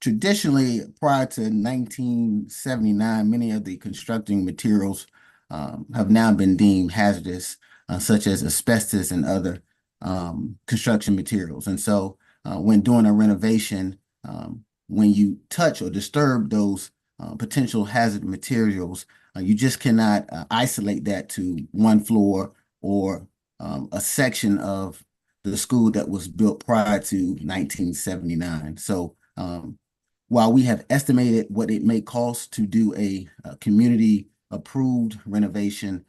Traditionally, prior to 1979, many of the constructing materials have now been deemed hazardous, such as asbestos and other construction materials. And so when doing a renovation, when you touch or disturb those potential hazard materials, you just cannot isolate that to one floor or a section of the school that was built prior to 1979. So while we have estimated what it may cost to do a community approved renovation,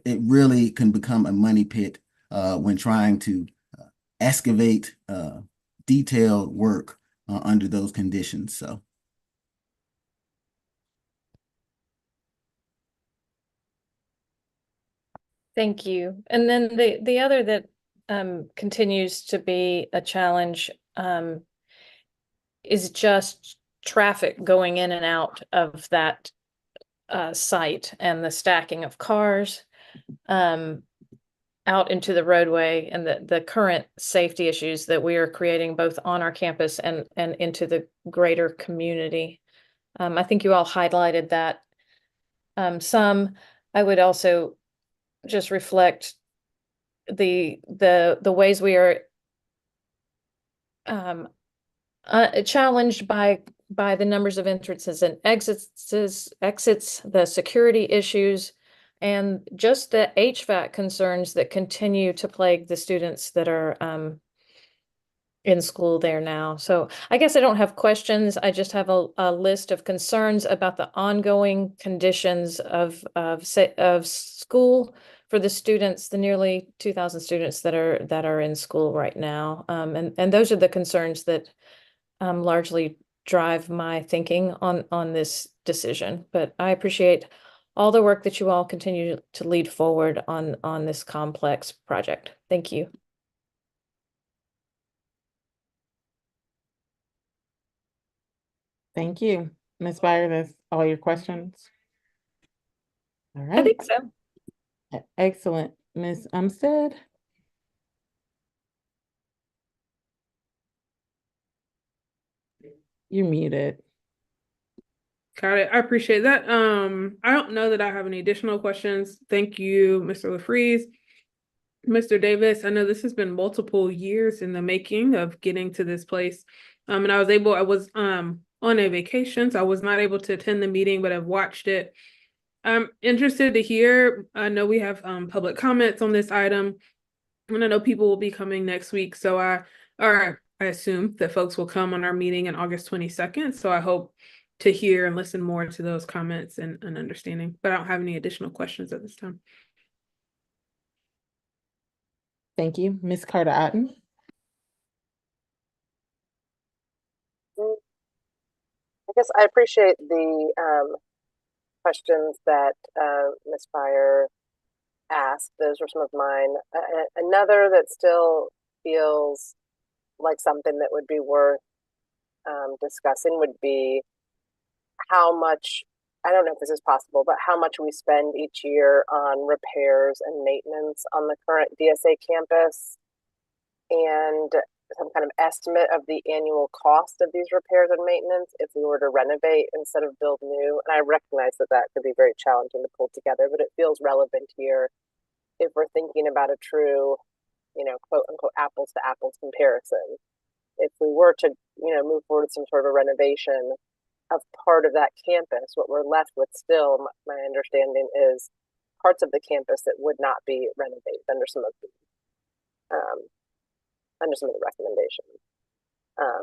it really can become a money pit when trying to excavate detailed work under those conditions. So. Thank you. And then the other that continues to be a challenge is just traffic going in and out of that site and the stacking of cars out into the roadway and the current safety issues that we are creating both on our campus and into the greater community. I think you all highlighted that some. I would also just reflect the ways we are challenged by the numbers of entrances and exits, the security issues, and just the HVAC concerns that continue to plague the students that are in school there now. So I guess I don't have questions. I just have a list of concerns about the ongoing conditions of school for the students, the nearly 2,000 students that are in school right now. And those are the concerns that largely drive my thinking on this decision. But I appreciate all the work that you all continue to lead forward on this complex project. Thank you. thank you. Ms. Byer, that's all your questions? All right. I think so. Excellent. Ms. Umstead? You're muted. Got it. I appreciate that. I don't know that I have any additional questions. Thank you, Mr. LaFreeze. Mr. Davis, I know this has been multiple years in the making of getting to this place. And I was on a vacation, so I was not able to attend the meeting, but I've watched it. I'm interested to hear, I know we have public comments on this item, and I know people will be coming next week. So I assume that folks will come on our meeting on August 22nd. So I hope to hear and listen more to those comments and understanding, but I don't have any additional questions at this time. Thank you. Ms. Carter-Otten? I guess I appreciate the questions that Ms. Byer asked. Those were some of mine. Another that still feels like something that would be worth discussing would be how much, I don't know if this is possible, but how much we spend each year on repairs and maintenance on the current DSA campus, and some kind of estimate of the annual cost of these repairs and maintenance if we were to renovate instead of build new. And I recognize that that could be very challenging to pull together, but it feels relevant here if we're thinking about a true, quote unquote, apples to apples comparison. If we were to, move forward with some sort of renovation of part of that campus, what we're left with still, my understanding is parts of the campus that would not be renovated under some of the recommendations,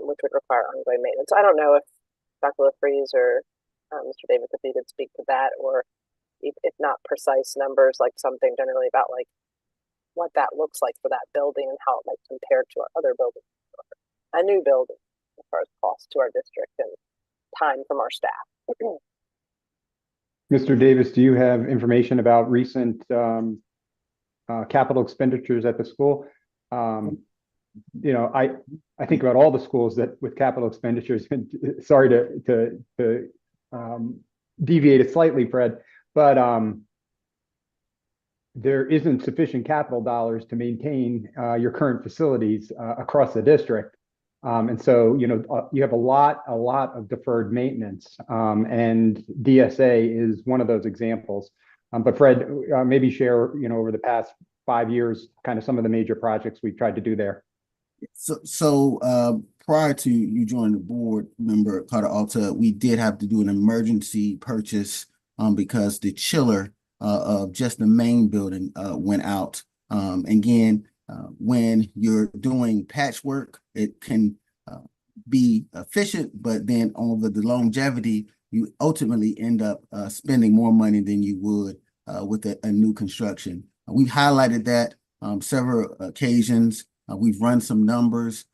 which would require ongoing maintenance. So I don't know if Dr. LaFreeze or Mr. Davis, if you could speak to that, or if not precise numbers, like something generally about like what that looks like for that building and how it might compare to our other buildings, a new building as far as cost to our district and time from our staff. Mr. Davis, do you have information about recent capital expenditures at the school? I think about all the schools that with capital expenditures, sorry to deviate it slightly, Fred, but there isn't sufficient capital dollars to maintain your current facilities across the district. And so, you have a lot of deferred maintenance, and DSA is one of those examples. But Fred, maybe share, over the past 5 years, kind of some of the major projects we've tried to do there. So prior to you joining the board, member Carter Alta, we did have to do an emergency purchase because the chiller of just the main building went out. Again, when you're doing patchwork, it can be efficient, but then over the longevity, you ultimately end up spending more money than you would with a new construction. We've highlighted that several occasions. We've run some numbers.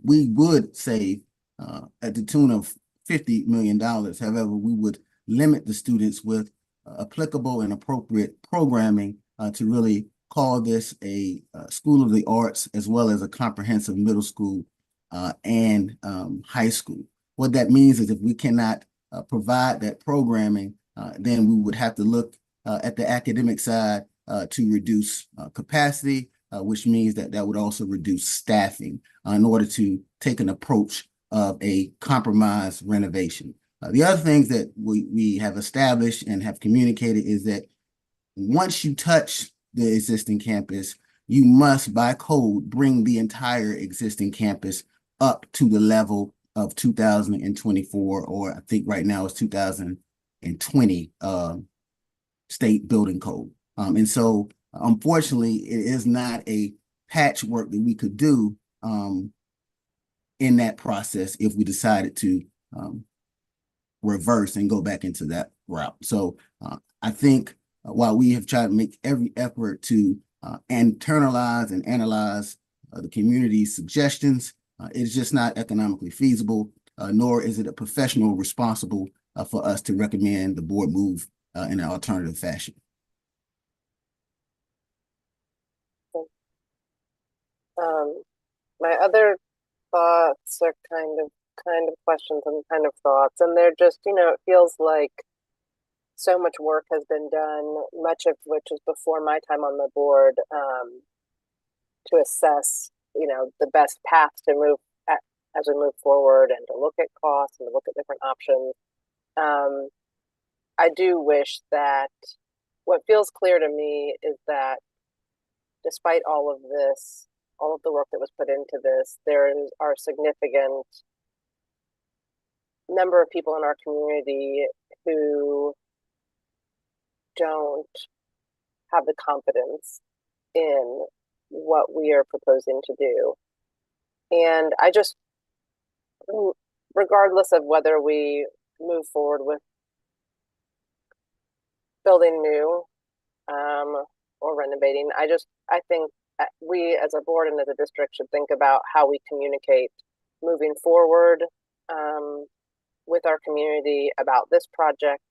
We would save at the tune of $50 million. However, we would limit the students with applicable and appropriate programming to really call this a school of the arts, as well as a comprehensive middle school and high school. What that means is if we cannot provide that programming, then we would have to look at the academic side to reduce capacity, which means that would also reduce staffing in order to take an approach of a compromised renovation. The other things that we have established and have communicated is that once you touch the existing campus, you must, by code, bring the entire existing campus up to the level of 2024, or I think right now it's 2020 state building code. And so, unfortunately, it is not a patchwork that we could do in that process if we decided to reverse and go back into that route. So I think while we have tried to make every effort to internalize and analyze the community's suggestions, it's just not economically feasible, nor is it a professional responsible for us to recommend the board move in an alternative fashion. My other thoughts are kind of questions and kind of thoughts, and they're just, it feels like so much work has been done, much of which was before my time on the board, to assess, the best path to move as we move forward, and to look at costs and to look at different options. I do wish that what feels clear to me is that despite all of this, all of the work that was put into this, there are significant number of people in our community who don't have the confidence in what we are proposing to do. And I just, regardless of whether we move forward with building new or renovating, I think we as a board and as a district should think about how we communicate moving forward with our community about this project,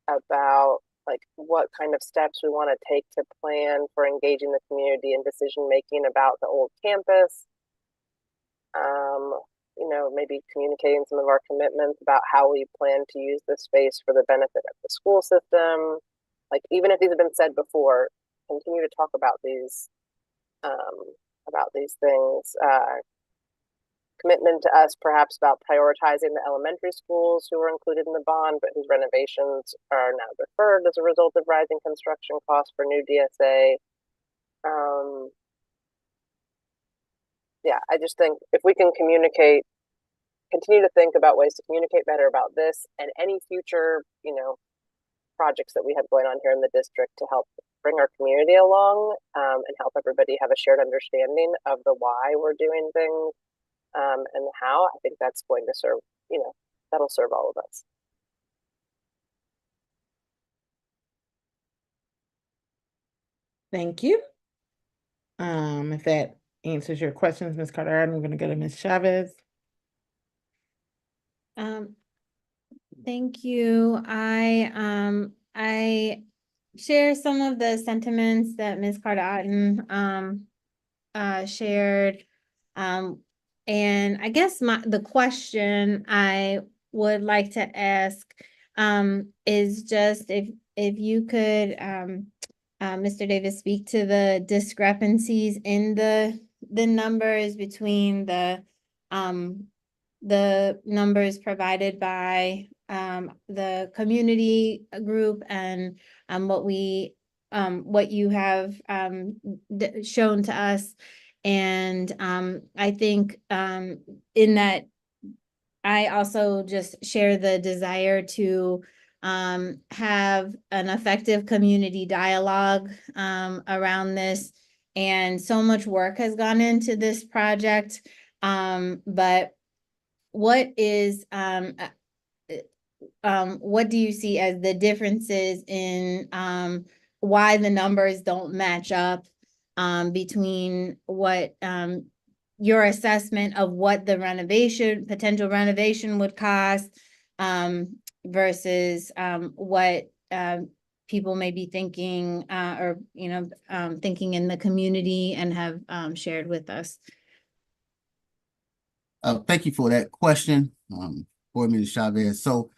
about like what kind of steps we want to take to plan for engaging the community in decision making about the old campus. You know, maybe communicating some of our commitments about how we plan to use the space for the benefit of the school system. Like, even if these have been said before, continue to talk about these things. Commitment to us perhaps about prioritizing the elementary schools who were included in the bond, but whose renovations are now deferred as a result of rising construction costs for new DSA. Yeah, I just think if we can continue to think about ways to communicate better about this and any future, you know, projects that we have going on here in the district to help bring our community along, and help everybody have a shared understanding of the why we're doing things, and how, I think that's going to serve, you know, that'll serve all of us. Thank you. If that answers your questions, Ms. Carter, I'm going to go to Ms. Chavez. Thank you. I share some of the sentiments that Ms. Carter shared. And I guess the question I would like to ask is just if you could, Mr. Davis, speak to the discrepancies in the numbers between the numbers provided by the community group and what you have shown to us. And I think in that, I also just share the desire to have an effective community dialogue around this. And so much work has gone into this project. But what do you see as the differences in why the numbers don't match up between what your assessment of what the potential renovation would cost versus what people may be thinking or thinking in the community and have shared with us? Thank you for that question, Board Member Chavez. So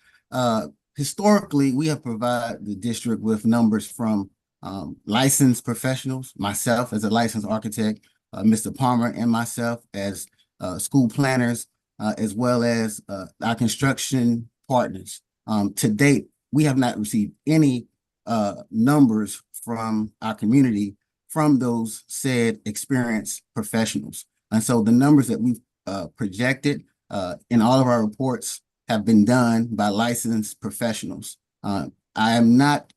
historically, we have provided the district with numbers from licensed professionals, myself as a licensed architect, Mr. Palmer and myself as school planners, as well as our construction partners. To date, we have not received any numbers from our community from those said experienced professionals. And so the numbers that we've projected in all of our reports have been done by licensed professionals. I am not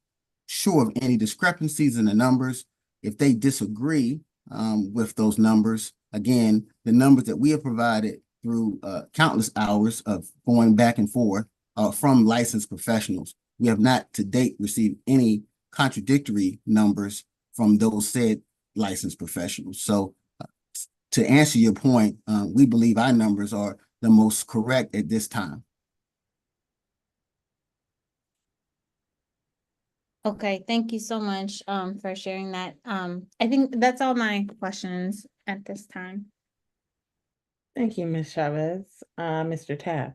sure of any discrepancies in the numbers. If they disagree with those numbers, again, the numbers that we have provided through countless hours of going back and forth from licensed professionals. We have not to date received any contradictory numbers from those said licensed professionals. So to answer your point, we believe our numbers are the most correct at this time. Okay, thank you so much for sharing that. I think that's all my questions at this time. Thank you, Ms. Chavez. Mr. Tabb.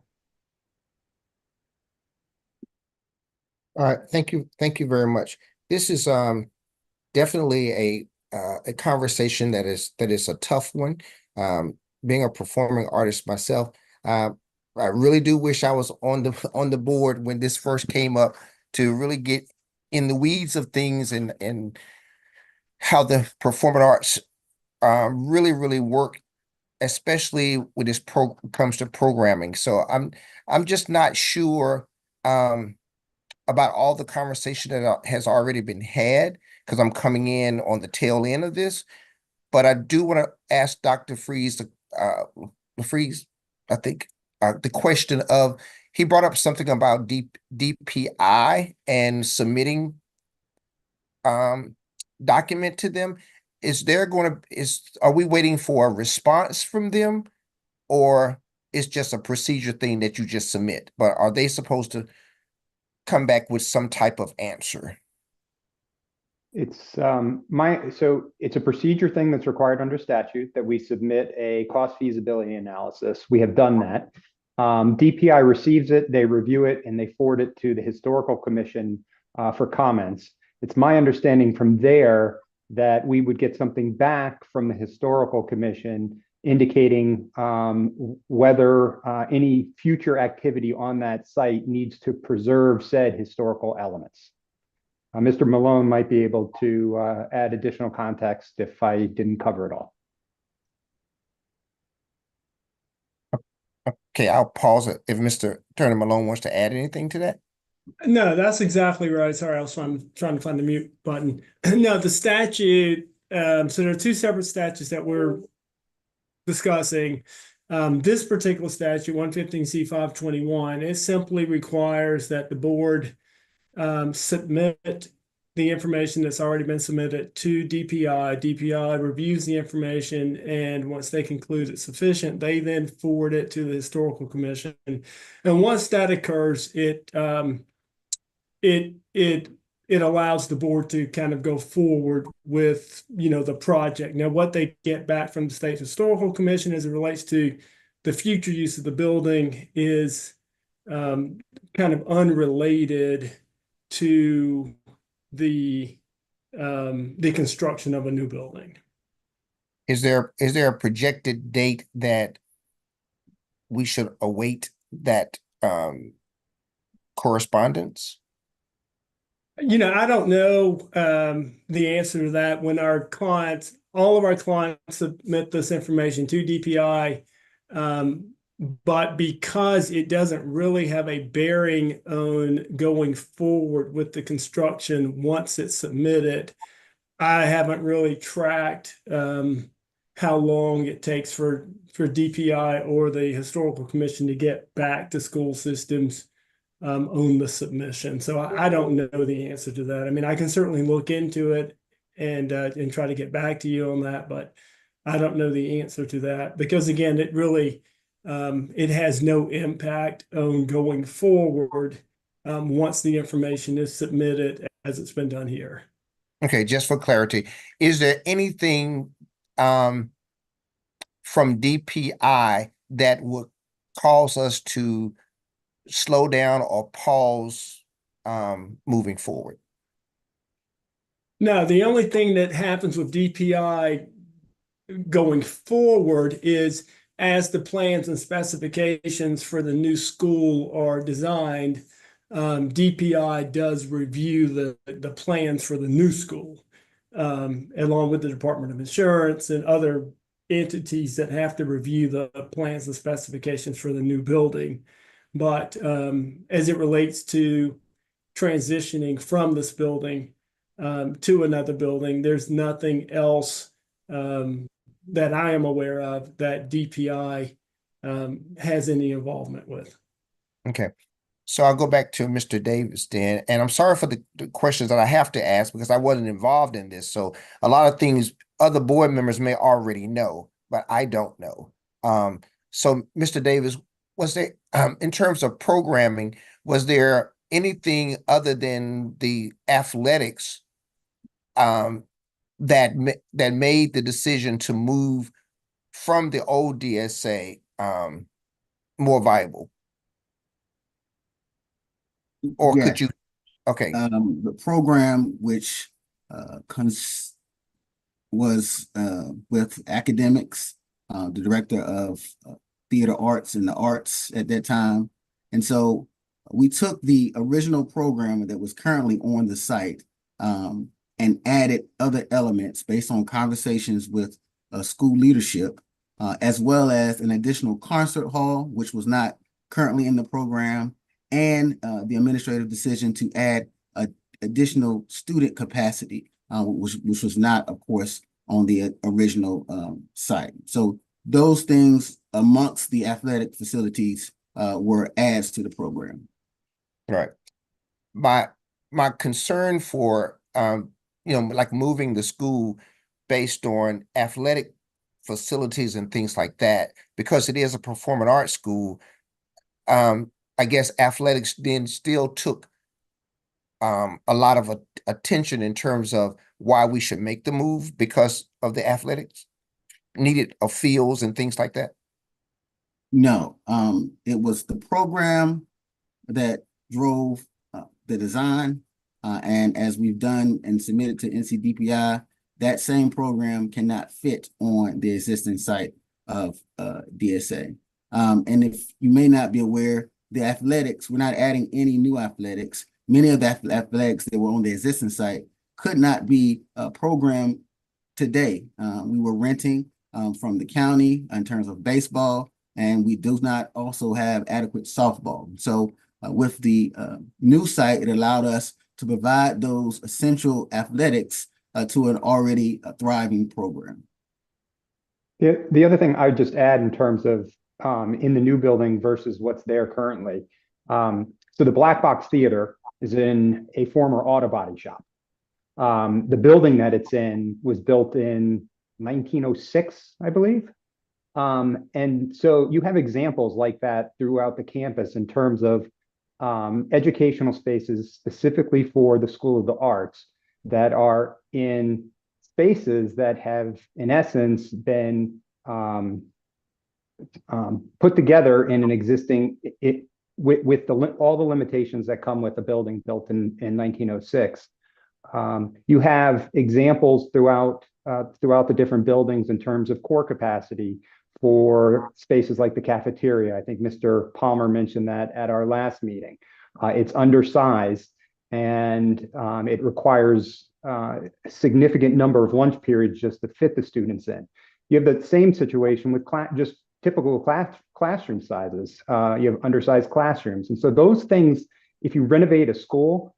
All right, thank you very much. This is definitely a conversation that is a tough one. Being a performing artist myself, I really do wish I was on the board when this first came up to really get in the weeds of things and how the performing arts really work, especially when this comes to programming. So I'm just not sure about all the conversation that has already been had, because I'm coming in on the tail end of this. But I do want to ask Dr. Freeze, I think, the question of, he brought up something about DPI and submitting document to them. Are we waiting for a response from them, or it's just a procedure thing that you just submit? But are they supposed to come back with some type of answer? It's so it's a procedure thing that's required under statute that we submit a cost feasibility analysis. We have done that. DPI receives it, they review it, and they forward it to the Historical Commission for comments. It's my understanding from there that we would get something back from the Historical Commission indicating whether any future activity on that site needs to preserve said historical elements. Mr. Malone might be able to add additional context if I didn't cover it all. Okay, I'll pause it if Mr. Attorney Malone wants to add anything to that. No, that's exactly right. Sorry, I was trying to find the mute button. No, the statute, so there are two separate statutes that we're discussing. This particular statute, 115C521, it simply requires that the board submit the information that's already been submitted to DPI. DPI reviews the information, and once they conclude it's sufficient, they then forward it to the Historical Commission. And once that occurs, it allows the board to kind of go forward with, the project. Now, what they get back from the State Historical Commission as it relates to the future use of the building is kind of unrelated to the construction of a new building. Is there a projected date that we should await that correspondence? I don't know the answer to that. When all of our clients submit this information to DPI, but because it doesn't really have a bearing on going forward with the construction once it's submitted, I haven't really tracked how long it takes for DPI or the Historical Commission to get back to school systems on the submission. So I don't know the answer to that. I mean, I can certainly look into it and try to get back to you on that, but I don't know the answer to that because, again, it really it has no impact on going forward once the information is submitted as it's been done here. Okay, just for clarity, is there anything from DPI that would cause us to slow down or pause moving forward? No, the only thing that happens with DPI going forward is as the plans and specifications for the new school are designed, DPI does review the plans for the new school, along with the Department of Insurance and other entities that have to review the plans and specifications for the new building. But as it relates to transitioning from this building to another building, there's nothing else that I am aware of that DPI has any involvement with. Okay. So I'll go back to Mr. Davis then, and I'm sorry for the questions that I have to ask because I wasn't involved in this. So a lot of things other board members may already know, but I don't know. So Mr. Davis, was there, in terms of programming, was there anything other than the athletics that made the decision to move from the old DSA more viable? Or Yes. could you? Okay. The program, which was with academics, the director of theater arts and the arts at that time. And so we took the original program that was currently on the site and added other elements based on conversations with school leadership, as well as an additional concert hall, which was not currently in the program, and the administrative decision to add additional student capacity, which was not, of course, on the original site. So those things amongst the athletic facilities were adds to the program. Right. My concern for like moving the school based on athletic facilities and things like that, because it is a performing arts school, I guess athletics then still took a lot of attention in terms of why we should make the move because of the athletics needed of fields and things like that? No, it was the program that drove the design. And as we've done and submitted to NCDPI, that same program cannot fit on the existing site of DSA. And if you may not be aware, the athletics, we're not adding any new athletics. Many of the athletics that were on the existing site could not be programmed today. We were renting from the county in terms of baseball, and we do not also have adequate softball. So with the new site, it allowed us to provide those essential athletics to an already thriving program. The other thing I would just add in terms of in the new building versus what's there currently. So the Black Box Theater is in a former auto body shop. The building that it's in was built in 1906, I believe. And so you have examples like that throughout the campus in terms of educational spaces specifically for the School of the Arts that are in spaces that have, in essence, been put together in an existing, with all the limitations that come with a building built in 1906. You have examples throughout the different buildings in terms of core capacity for spaces like the cafeteria. I think Mr. Palmer mentioned that at our last meeting. It's undersized and it requires a significant number of lunch periods just to fit the students in. You have the same situation with just typical classroom sizes. You have undersized classrooms. And so those things, if you renovate a school,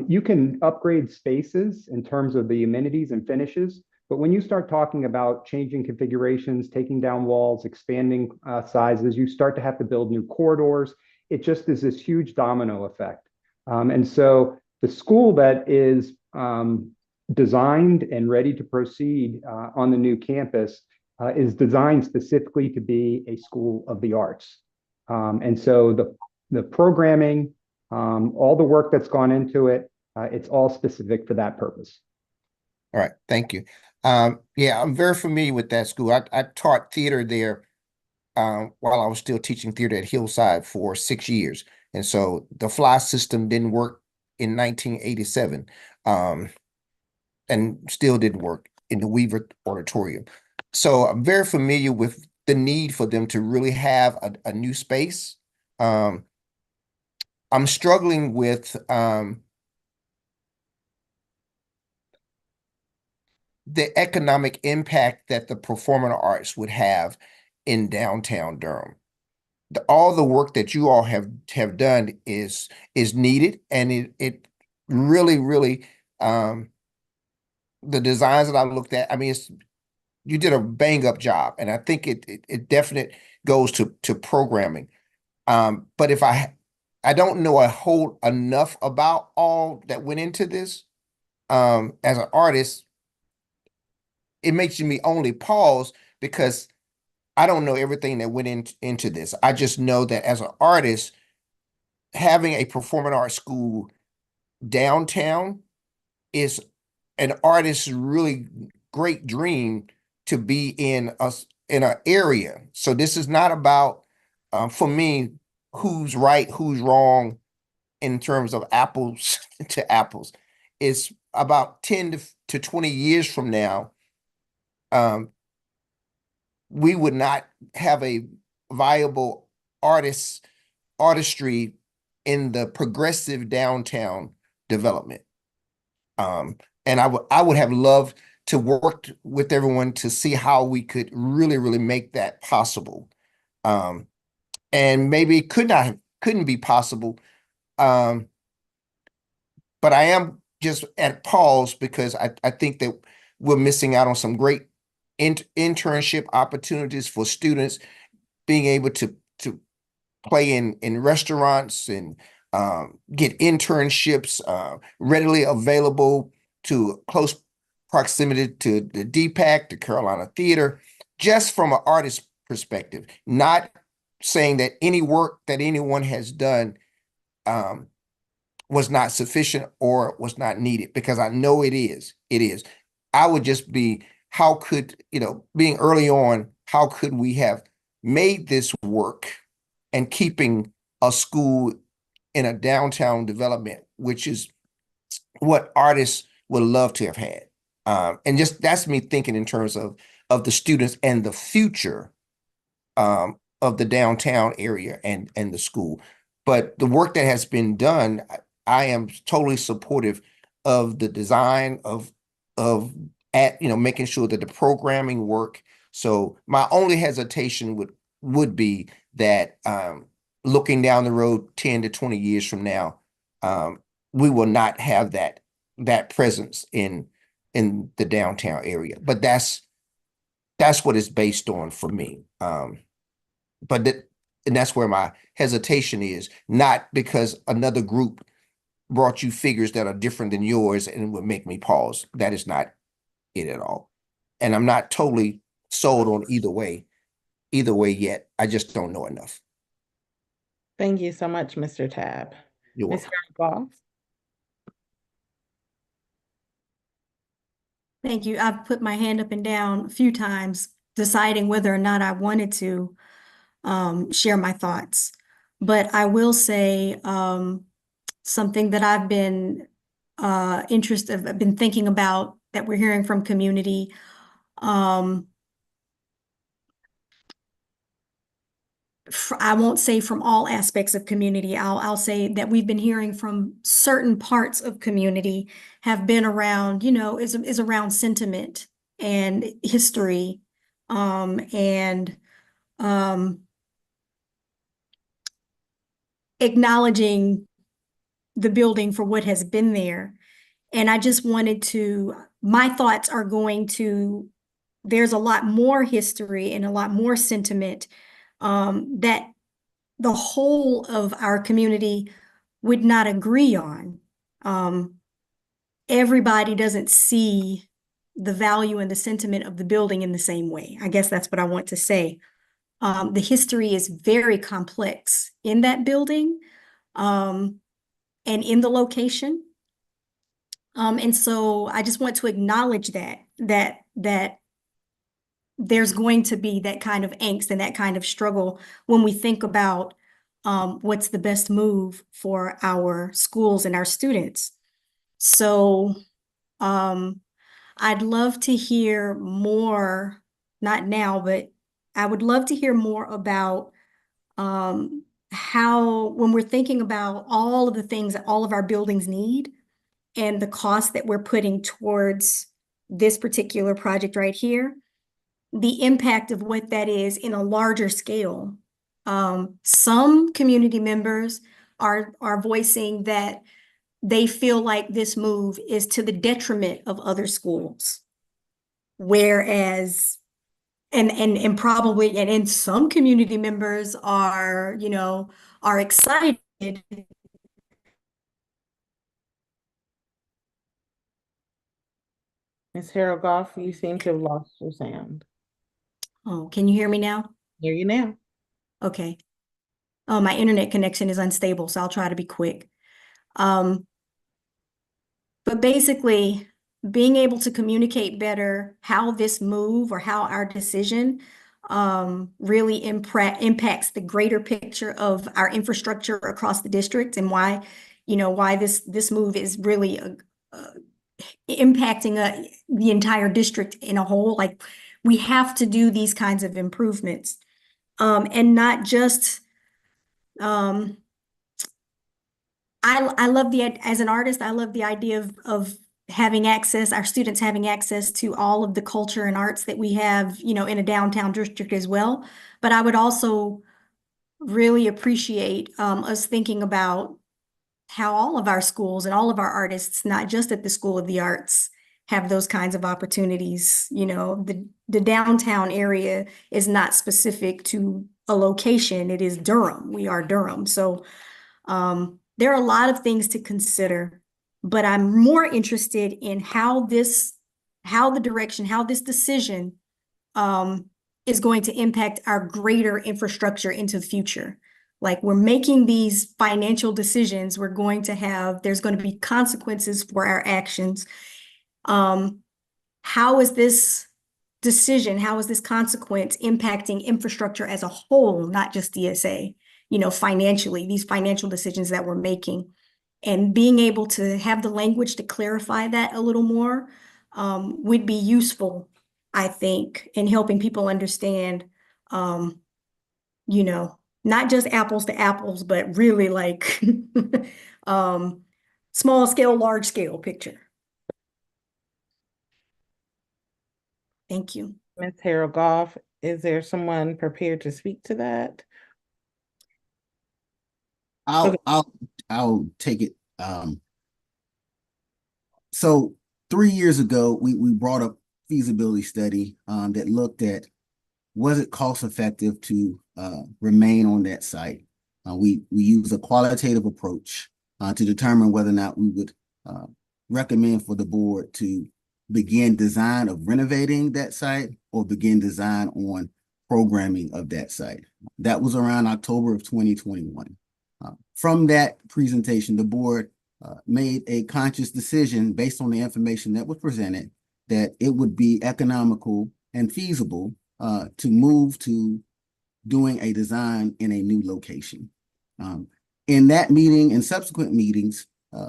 you can upgrade spaces in terms of the amenities and finishes. But when you start talking about changing configurations, taking down walls, expanding sizes, you start to have to build new corridors. It just is this huge domino effect. And so the school that is designed and ready to proceed on the new campus is designed specifically to be a school of the arts. And so the programming, all the work that's gone into it, it's all specific for that purpose. All right, thank you. Yeah, I'm very familiar with that school. I taught theater there while I was still teaching theater at Hillside for 6 years. And so the fly system didn't work in 1987 and still didn't work in the Weaver Auditorium. So I'm very familiar with the need for them to really have a new space. I'm struggling with the economic impact that the performing arts would have in downtown Durham. All the work that you all have done is needed, and it really the designs that I looked at, I mean, you did a bang up job, and I think it definitely goes to programming. But if I don't know a whole enough about all that went into this, as an artist, it makes me only pause because I don't know everything that went into this. I just know that as an artist, having a performing arts school downtown is an artist's really great dream to be in an area. So this is not about, for me, who's right, who's wrong in terms of apples to apples. It's about 10 to 20 years from now, we would not have a viable artistry in the progressive downtown development. And I would have loved to work with everyone to see how we could really make that possible. And maybe it couldn't be possible. But I am just at pause because I think that we're missing out on some great internship opportunities for students being able to play in restaurants and get internships readily available to close proximity to the DPAC, the Carolina Theater, just from an artist perspective, not saying that any work that anyone has done was not sufficient or was not needed, because I know it is. It is. I would just be, how could, being early on, how could we have made this work and keeping a school in a downtown development, which is what artists would love to have had. And just that's me thinking in terms of the students and the future of the downtown area and the school. But the work that has been done, I am totally supportive of the design of making sure that the programming work. So my only hesitation would be that looking down the road 10 to 20 years from now, we will not have that presence in the downtown area. But that's what it's based on for me. And that's where my hesitation is, not because another group brought you figures that are different than yours and would make me pause. That is not it at all. And I'm not totally sold on either way yet. I just don't know enough. Thank you so much, Mr. Tab. You're Ms. welcome. Goff? Thank you. I've put my hand up and down a few times, deciding whether or not I wanted to share my thoughts. But I will say something that I've been I've been thinking about, that we're hearing from community. I won't say from all aspects of community. I'll say that we've been hearing from certain parts of community have been around, is around sentiment and history, and acknowledging the building for what has been there. And I just wanted to, my thoughts are going to, there's a lot more history and a lot more sentiment that the whole of our community would not agree on. Everybody doesn't see the value and the sentiment of the building in the same way. I guess that's what I want to say. The history is very complex in that building and in the location. And so I just want to acknowledge that there's going to be that kind of angst and that kind of struggle when we think about what's the best move for our schools and our students. So I'd love to hear more, not now, but I would love to hear more about how, when we're thinking about all of the things that all of our buildings need and the cost that we're putting towards this particular project right here, the impact of what that is in a larger scale. Some community members are voicing that they feel like this move is to the detriment of other schools. Whereas, and probably, and some community members are, are excited. Ms. Harold Goff, you seem to have lost your sound. Oh, can you hear me now? Hear you now. Okay. Oh, my internet connection is unstable, so I'll try to be quick. But basically, being able to communicate better how this move or how our decision really impacts the greater picture of our infrastructure across the district, and why, why this move is really impacting the entire district in a whole. Like, we have to do these kinds of improvements, and not just. I love as an artist, I love the idea of having access, our students having access to all of the culture and arts that we have, in a downtown district as well. But I would also really appreciate us thinking about how all of our schools and all of our artists, not just at the School of the Arts, have those kinds of opportunities. The downtown area is not specific to a location. It is Durham. We are Durham. So there are a lot of things to consider, but I'm more interested in how this decision is going to impact our greater infrastructure into the future. Like we're making these financial decisions, there's going to be consequences for our actions. How is this how is this consequence impacting infrastructure as a whole, not just DSA, financially, these financial decisions that we're making? And being able to have the language to clarify that a little more would be useful, I think, in helping people understand, not just apples to apples, but really like small scale, large scale picture. Thank you. Ms. Harold Goff, is there someone prepared to speak to that? I'll Okay. I'll take it. So 3 years ago, we brought up feasibility study that looked at, was it cost effective to remain on that site? We use a qualitative approach to determine whether or not we would recommend for the board to begin design of renovating that site or begin design on programming of that site. That was around October of 2021. From that presentation, the board made a conscious decision based on the information that was presented that it would be economical and feasible to move to doing a design in a new location. In that meeting and subsequent meetings,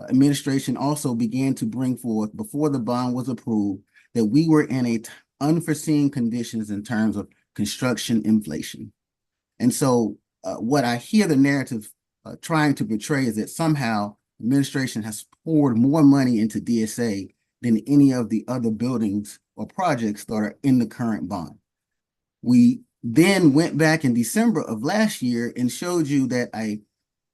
administration also began to bring forth, before the bond was approved, that we were in unforeseen conditions in terms of construction inflation. And so what I hear the narrative trying to portray is that somehow administration has poured more money into DSA than any of the other buildings or projects that are in the current bond. We then went back in December of last year and showed you that a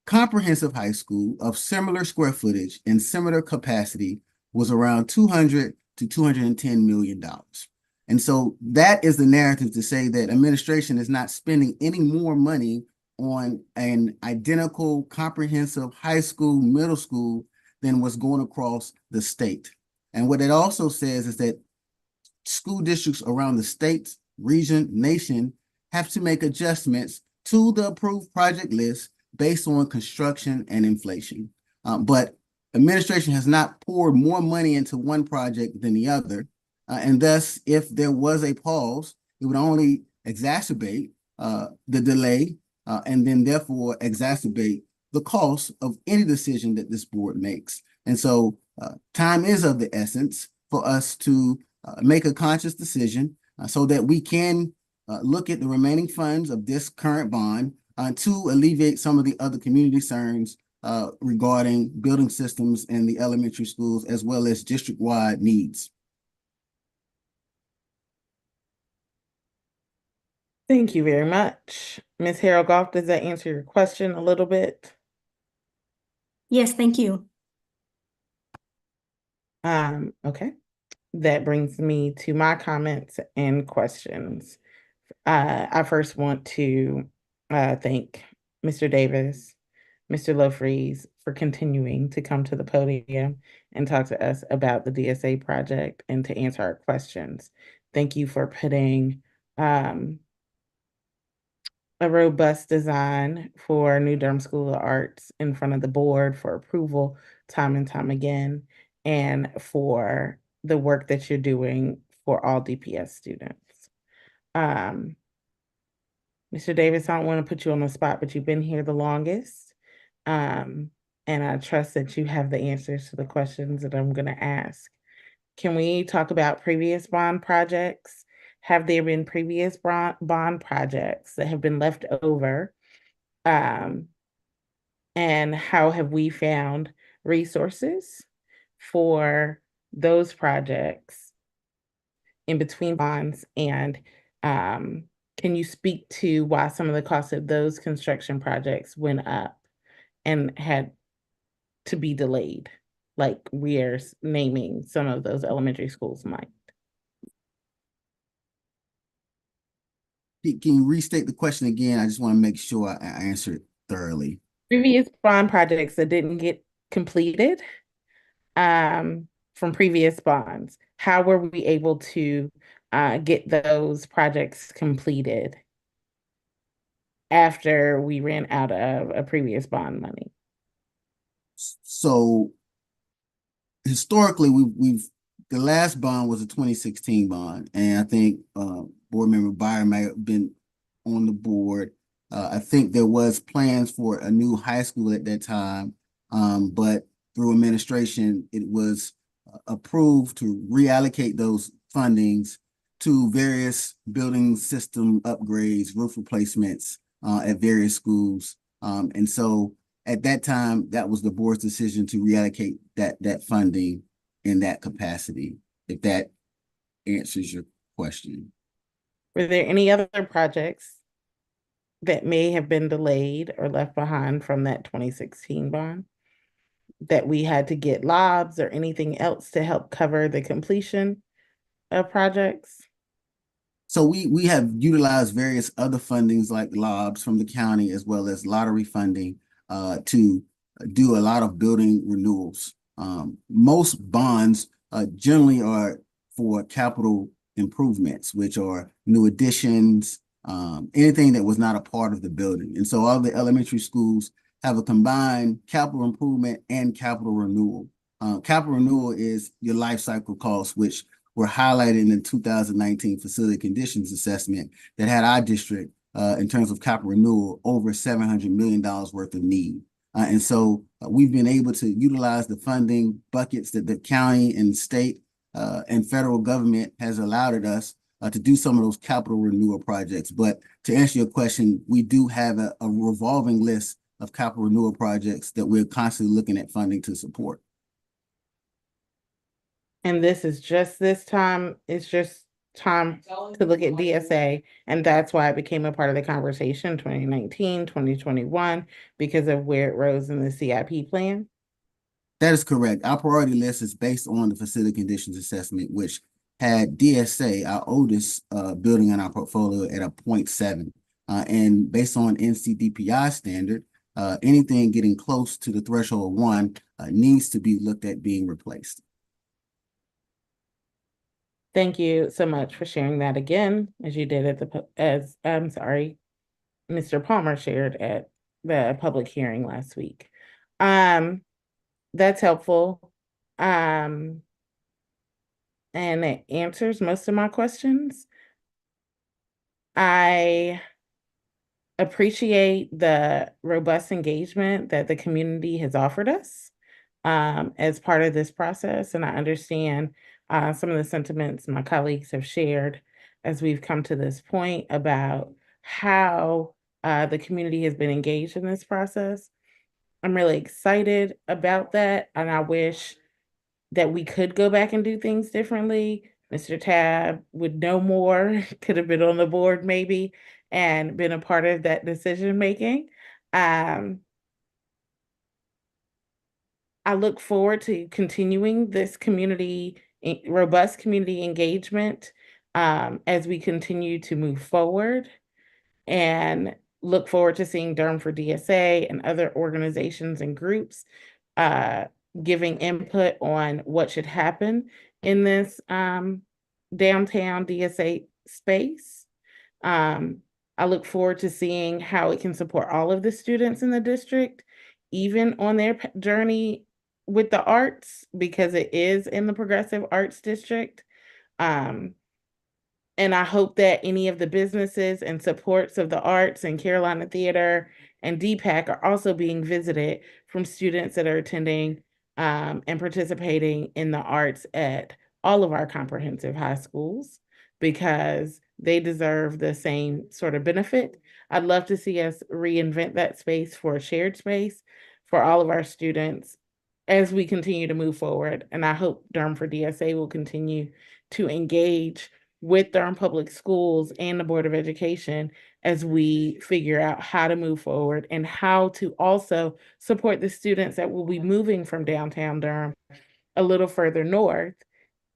comprehensive high school of similar square footage and similar capacity was around $200 to $210 million. And so that is the narrative to say that administration is not spending any more money on an identical comprehensive high school, middle school than what's going across the state. And what it also says is that school districts around the state, region, nation have to make adjustments to the approved project list based on construction and inflation. But administration has not poured more money into one project than the other. And thus, if there was a pause, it would only exacerbate the delay and then therefore exacerbate the cost of any decision that this board makes. And so time is of the essence for us to make a conscious decision so that we can look at the remaining funds of this current bond to alleviate some of the other community concerns regarding building systems in the elementary schools, as well as district-wide needs. Thank you very much. Ms. Harold Goff, does that answer your question a little bit? Yes, thank you. Okay. That brings me to my comments and questions. I first want to thank Mr. Davis, Mr. Lofreeze for continuing to come to the podium and talk to us about the DSA project and to answer our questions. Thank you for putting a robust design for New Durham School of Arts in front of the board for approval time and time again, and for the work that you're doing for all DPS students. Mr. Davis, I don't want to put you on the spot, but you've been here the longest. And I trust that you have the answers to the questions that I'm going to ask. Can we talk about previous bond projects? Have there been previous bond projects that have been left over? And how have we found resources for those projects in between bonds? And can you speak to why some of the costs of those construction projects went up and had to be delayed, like we are naming some of those elementary schools might? Can you restate the question again? I just want to make sure I answer it thoroughly. Previous bond projects that didn't get completed from previous bonds, how were we able to get those projects completed? after we ran out of a previous bond money. So historically, we've the last bond was a 2016 bond, and I think board member Byron may have been on the board. I think there was plans for a new high school at that time, but through administration, it was approved to reallocate those fundings to various building system upgrades, roof replacements at various schools. And so at that time, that was the board's decision to reallocate that funding in that capacity, if that answers your question. Were there any other projects that may have been delayed or left behind from that 2016 bond that we had to get lobs or anything else to help cover the completion of projects? So we have utilized various other fundings like lobs from the county as well as lottery funding to do a lot of building renewals. Most bonds generally are for capital improvements, which are new additions, anything that was not a part of the building. And so all the elementary schools have a combined capital improvement and capital renewal. Capital renewal is your life cycle costs, which were highlighted in the 2019 facility conditions assessment that had our district in terms of capital renewal over $700 million worth of need. And so we've been able to utilize the funding buckets that the county and state and federal government has allowed us to do some of those capital renewal projects. But to answer your question, we do have a revolving list of capital renewal projects that we're constantly looking at funding to support. And this is just this time, it's just time to look at DSA. And that's why it became a part of the conversation 2019, 2021, because of where it rose in the CIP plan. That is correct. Our priority list is based on the facility conditions assessment, which had DSA, our oldest building in our portfolio, at a 0.7. And based on NCDPI standard, anything getting close to the threshold of 1 needs to be looked at being replaced. Thank you so much for sharing that again, as you did at Mr. Palmer shared at the public hearing last week. That's helpful. And it answers most of my questions. I appreciate the robust engagement that the community has offered us as part of this process. And I understand some of the sentiments my colleagues have shared as we've come to this point about how the community has been engaged in this process. I'm really excited about that, and I wish that we could go back and do things differently. Mr. Tab would know more, could have been on the board maybe, and been a part of that decision making. I look forward to continuing this robust community engagement as we continue to move forward, and look forward to seeing Durham for DSA and other organizations and groups giving input on what should happen in this downtown DSA space. I look forward to seeing how it can support all of the students in the district, even on their journey with the arts, because it is in the progressive arts district. And I hope that any of the businesses and supports of the arts and Carolina Theater and DPAC are also being visited from students that are attending and participating in the arts at all of our comprehensive high schools, because they deserve the same sort of benefit. I'd love to see us reinvent that space for a shared space for all of our students as we continue to move forward. And I hope Durham for DSA will continue to engage with Durham Public Schools and the Board of Education as we figure out how to move forward and how to also support the students that will be moving from downtown Durham a little further north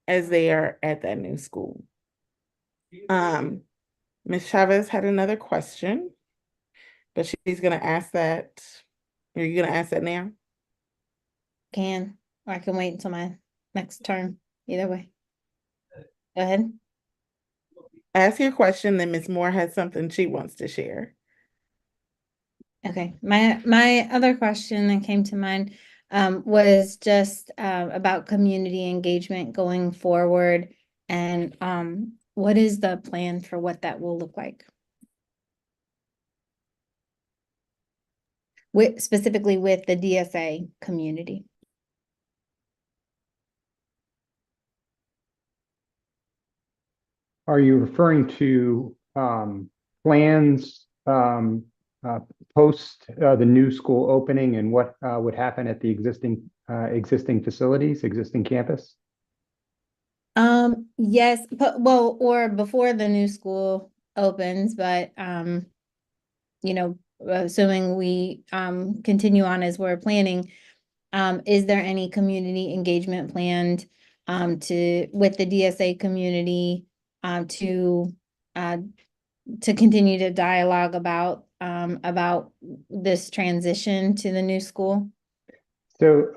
as they are at that new school. Ms. Chavez had another question, but she's going to ask that. Are you going to ask that now? Or I can wait until my next turn. Either way. Go ahead. Ask your question, then Ms. Moore has something she wants to share. Okay, my other question that came to mind was just about community engagement going forward, and what is the plan for what that will look like? Specifically with the DSA community. Are you referring to plans post the new school opening and what would happen at the existing facilities, existing campus? Yes, but well, or before the new school opens, but you know, assuming we continue on as we're planning, is there any community engagement planned with the DSA community to continue to dialogue about this transition to the new school? So,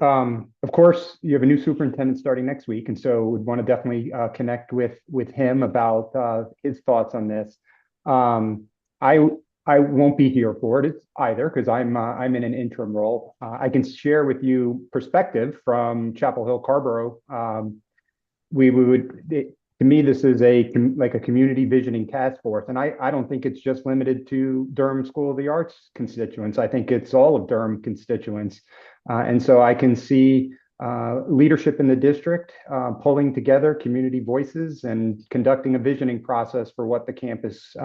of course, you have a new superintendent starting next week, and so would want to definitely connect with him about his thoughts on this. I I won't be here for it either because I'm in an interim role. I can share with you perspective from Chapel Hill Carborough. To me, this is like a community visioning task force, and I don't think it's just limited to Durham School of the Arts constituents. I think it's all of Durham constituents, and so I can see leadership in the district pulling together community voices and conducting a visioning process for what the campus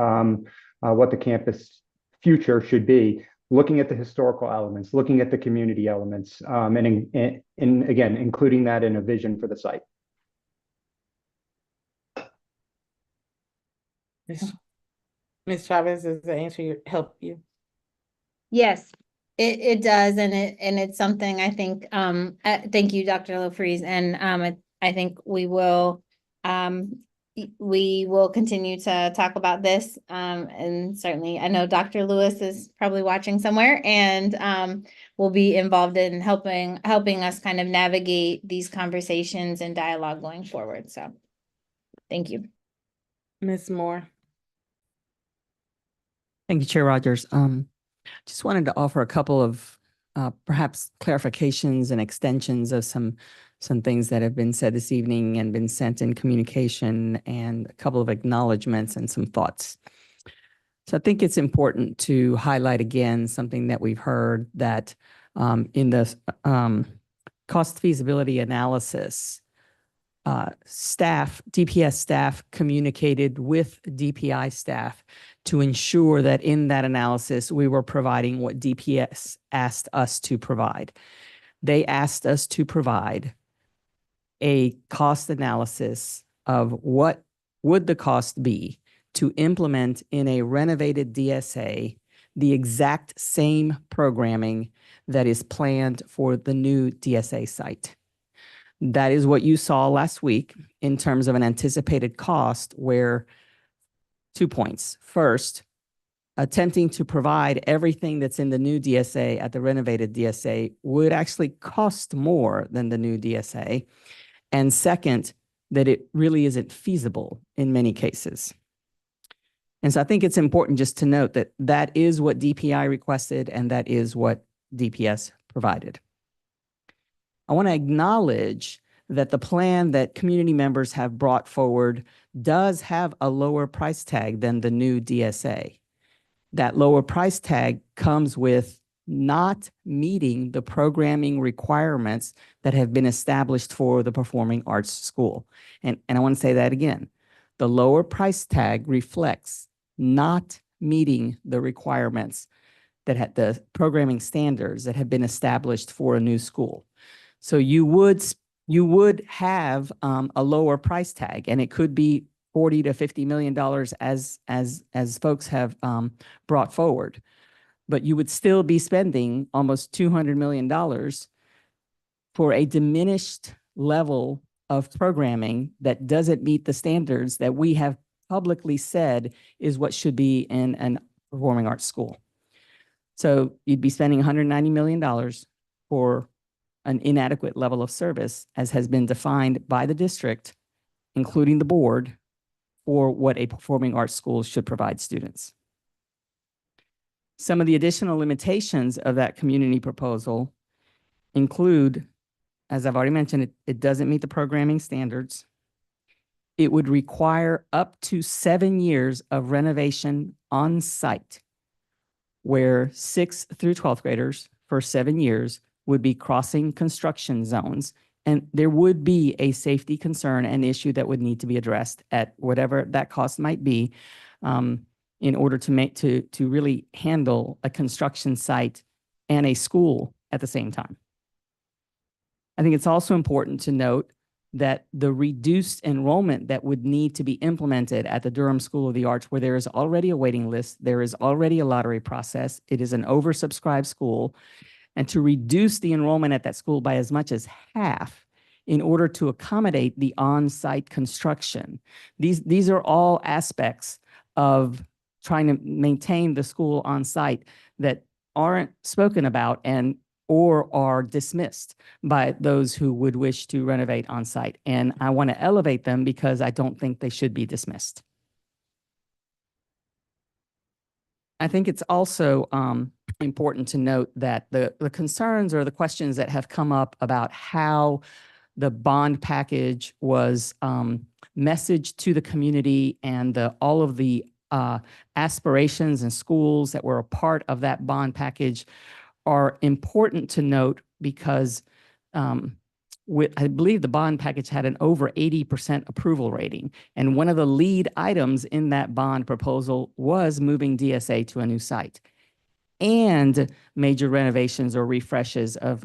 future should be. Looking at the historical elements, looking at the community elements, and again, including that in a vision for the site. Ms. Chavez, does the answer help you? Yes, it does, and it's something I think. Thank you, Dr. LaFreeze, and I think we will continue to talk about this. And certainly, I know Dr. Lewis is probably watching somewhere, and will be involved in helping us kind of navigate these conversations and dialogue going forward. So, thank you, Ms. Moore. Thank you, Chair Rogers. Just wanted to offer a couple of perhaps clarifications and extensions of some things that have been said this evening and been sent in communication, and a couple of acknowledgements and some thoughts. So I think it's important to highlight again something that we've heard, that in the cost feasibility analysis, DPS staff communicated with DPI staff to ensure that in that analysis, we were providing what DPS asked us to provide. They asked us to provide a cost analysis of what would the cost be to implement in a renovated DSA the exact same programming that is planned for the new DSA site. That is what you saw last week in terms of an anticipated cost, where 2 points. First, attempting to provide everything that's in the new DSA at the renovated DSA would actually cost more than the new DSA. And second, that it really isn't feasible in many cases. And so I think it's important just to note that that is what DPI requested and that is what DPS provided. I want to acknowledge that the plan that community members have brought forward does have a lower price tag than the new DSA. That lower price tag comes with not meeting the programming requirements that have been established for the performing arts school. And I want to say that again. The lower price tag reflects not meeting the requirements that had the programming standards that have been established for a new school. So you would have a lower price tag, and it could be $40 to $50 million as folks have brought forward. But you would still be spending almost $200 million for a diminished level of programming that doesn't meet the standards that we have publicly said is what should be in an performing arts school. So you'd be spending $190 million for an inadequate level of service, as has been defined by the district, including the board, for what a performing arts school should provide students. Some of the additional limitations of that community proposal include, as I've already mentioned, it doesn't meet the programming standards. It would require up to 7 years of renovation on site, where 6th through 12th graders for 7 years would be crossing construction zones. And there would be a safety concern and issue that would need to be addressed at whatever that cost might be, in order to really handle a construction site and a school at the same time. I think it's also important to note that the reduced enrollment that would need to be implemented at the Durham School of the Arts, where there is already a waiting list, there is already a lottery process, it is an oversubscribed school, and to reduce the enrollment at that school by as much as half in order to accommodate the on-site construction. These are all aspects of trying to maintain the school on site that aren't spoken about or are dismissed by those who would wish to renovate on site. And I want to elevate them because I don't think they should be dismissed. I think it's also important to note that the concerns or the questions that have come up about how the bond package was messaged to the community and all of the aspirations and schools that were a part of that bond package are important to note because I believe the bond package had an over 80% approval rating. And one of the lead items in that bond proposal was moving DSA to a new site and major renovations or refreshes of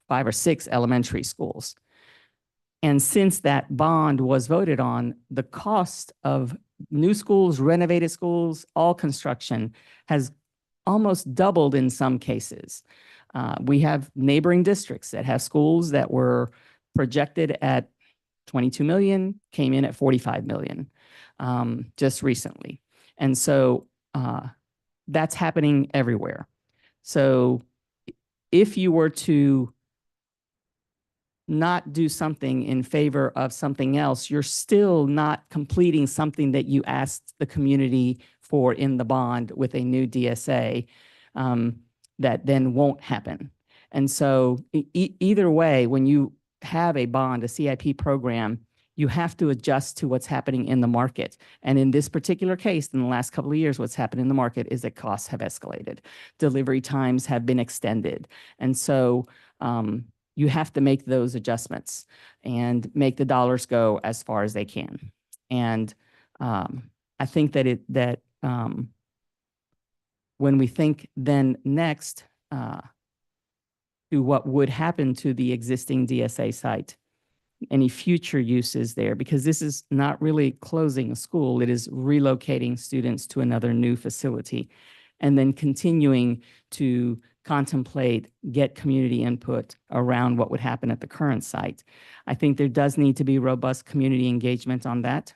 5 or 6 elementary schools. And since that bond was voted on, the cost of new schools, renovated schools, all construction has almost doubled in some cases. We have neighboring districts that have schools that were projected at 22 million, came in at 45 million just recently. And so that's happening everywhere. So if you were to not do something in favor of something else, you're still not completing something that you asked the community for in the bond with a new DSA that then won't happen. And so either way, when you have a bond, a CIP program, you have to adjust to what's happening in the market. And in this particular case, in the last couple of years, what's happened in the market is that costs have escalated. Delivery times have been extended. And so you have to make those adjustments and make the dollars go as far as they can. And I think that when we think then next to what would happen to the existing DSA site, any future uses there, because this is not really closing a school, it is relocating students to another new facility, and then continuing to contemplate, get community input around what would happen at the current site. I think there does need to be robust community engagement on that.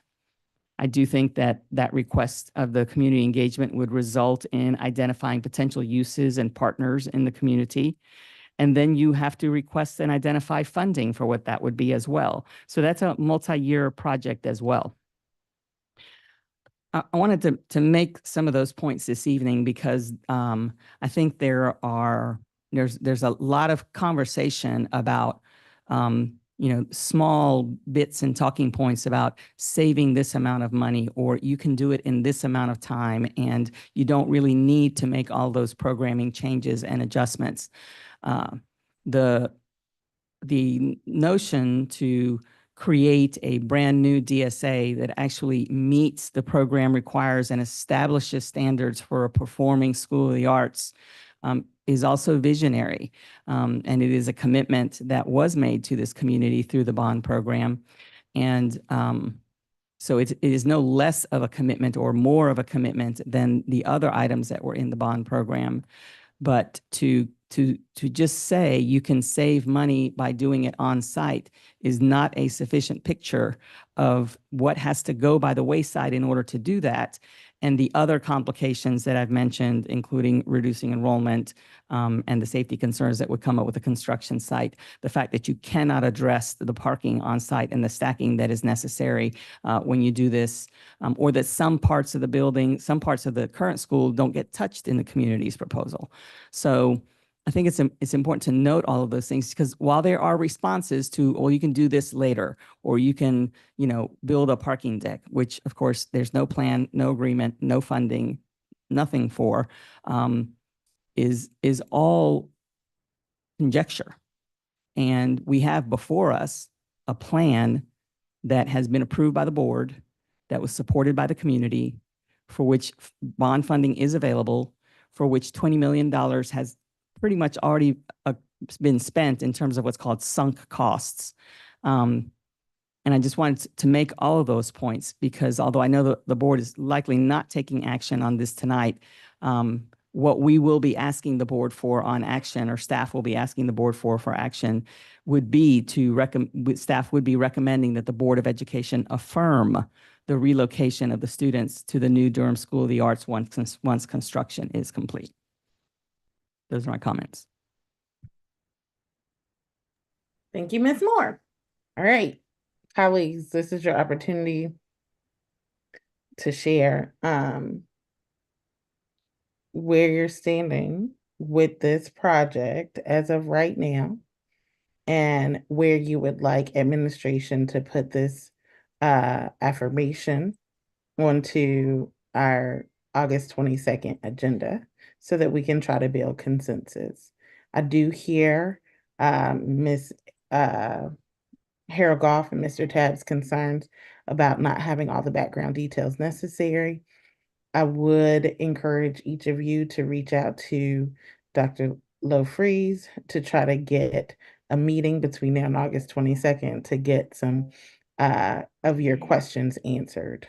I do think that that request of the community engagement would result in identifying potential uses and partners in the community. And then you have to request and identify funding for what that would be as well. So that's a multi-year project as well. I wanted to make some of those points this evening because I think there's a lot of conversation about small bits and talking points about saving this amount of money, or you can do it in this amount of time, and you don't really need to make all those programming changes and adjustments. The notion to create a brand new DSA that actually meets the program requires and establishes standards for a performing school of the arts is also visionary. And it is a commitment that was made to this community through the bond program. And so it is no less of a commitment or more of a commitment than the other items that were in the bond program. But to just say you can save money by doing it on site is not a sufficient picture of what has to go by the wayside in order to do that. and the other complications that I've mentioned, including reducing enrollment and the safety concerns that would come up with a construction site, the fact that you cannot address the parking on site and the stacking that is necessary when you do this, or that some parts of the building, some parts of the current school don't get touched in the community's proposal. So I think it's important to note all of those things, because while there are responses to, well, you can do this later, or you can, build a parking deck, which of course there's no plan, no agreement, no funding, nothing for, is all conjecture. And we have before us a plan that has been approved by the board, that was supported by the community, for which bond funding is available, for which $20 million has pretty much already been spent in terms of what's called sunk costs. And I just wanted to make all of those points, because although I know the board is likely not taking action on this tonight, what we will be asking the board for on action, or staff will be asking the board for action, would be staff would be recommending that the Board of Education affirm the relocation of the students to the new Durham School of the Arts once construction is complete. Those are my comments. Thank you, Ms. Moore. All right, colleagues, this is your opportunity to share where you're standing with this project as of right now, and where you would like administration to put this affirmation onto our August 22nd agenda, so that we can try to build consensus. I do hear Ms. Harold Goff and Mr. Tabb's concerns about not having all the background details necessary. I would encourage each of you to reach out to Dr. Low-Freeze to try to get a meeting between now and August 22nd to get some of your questions answered.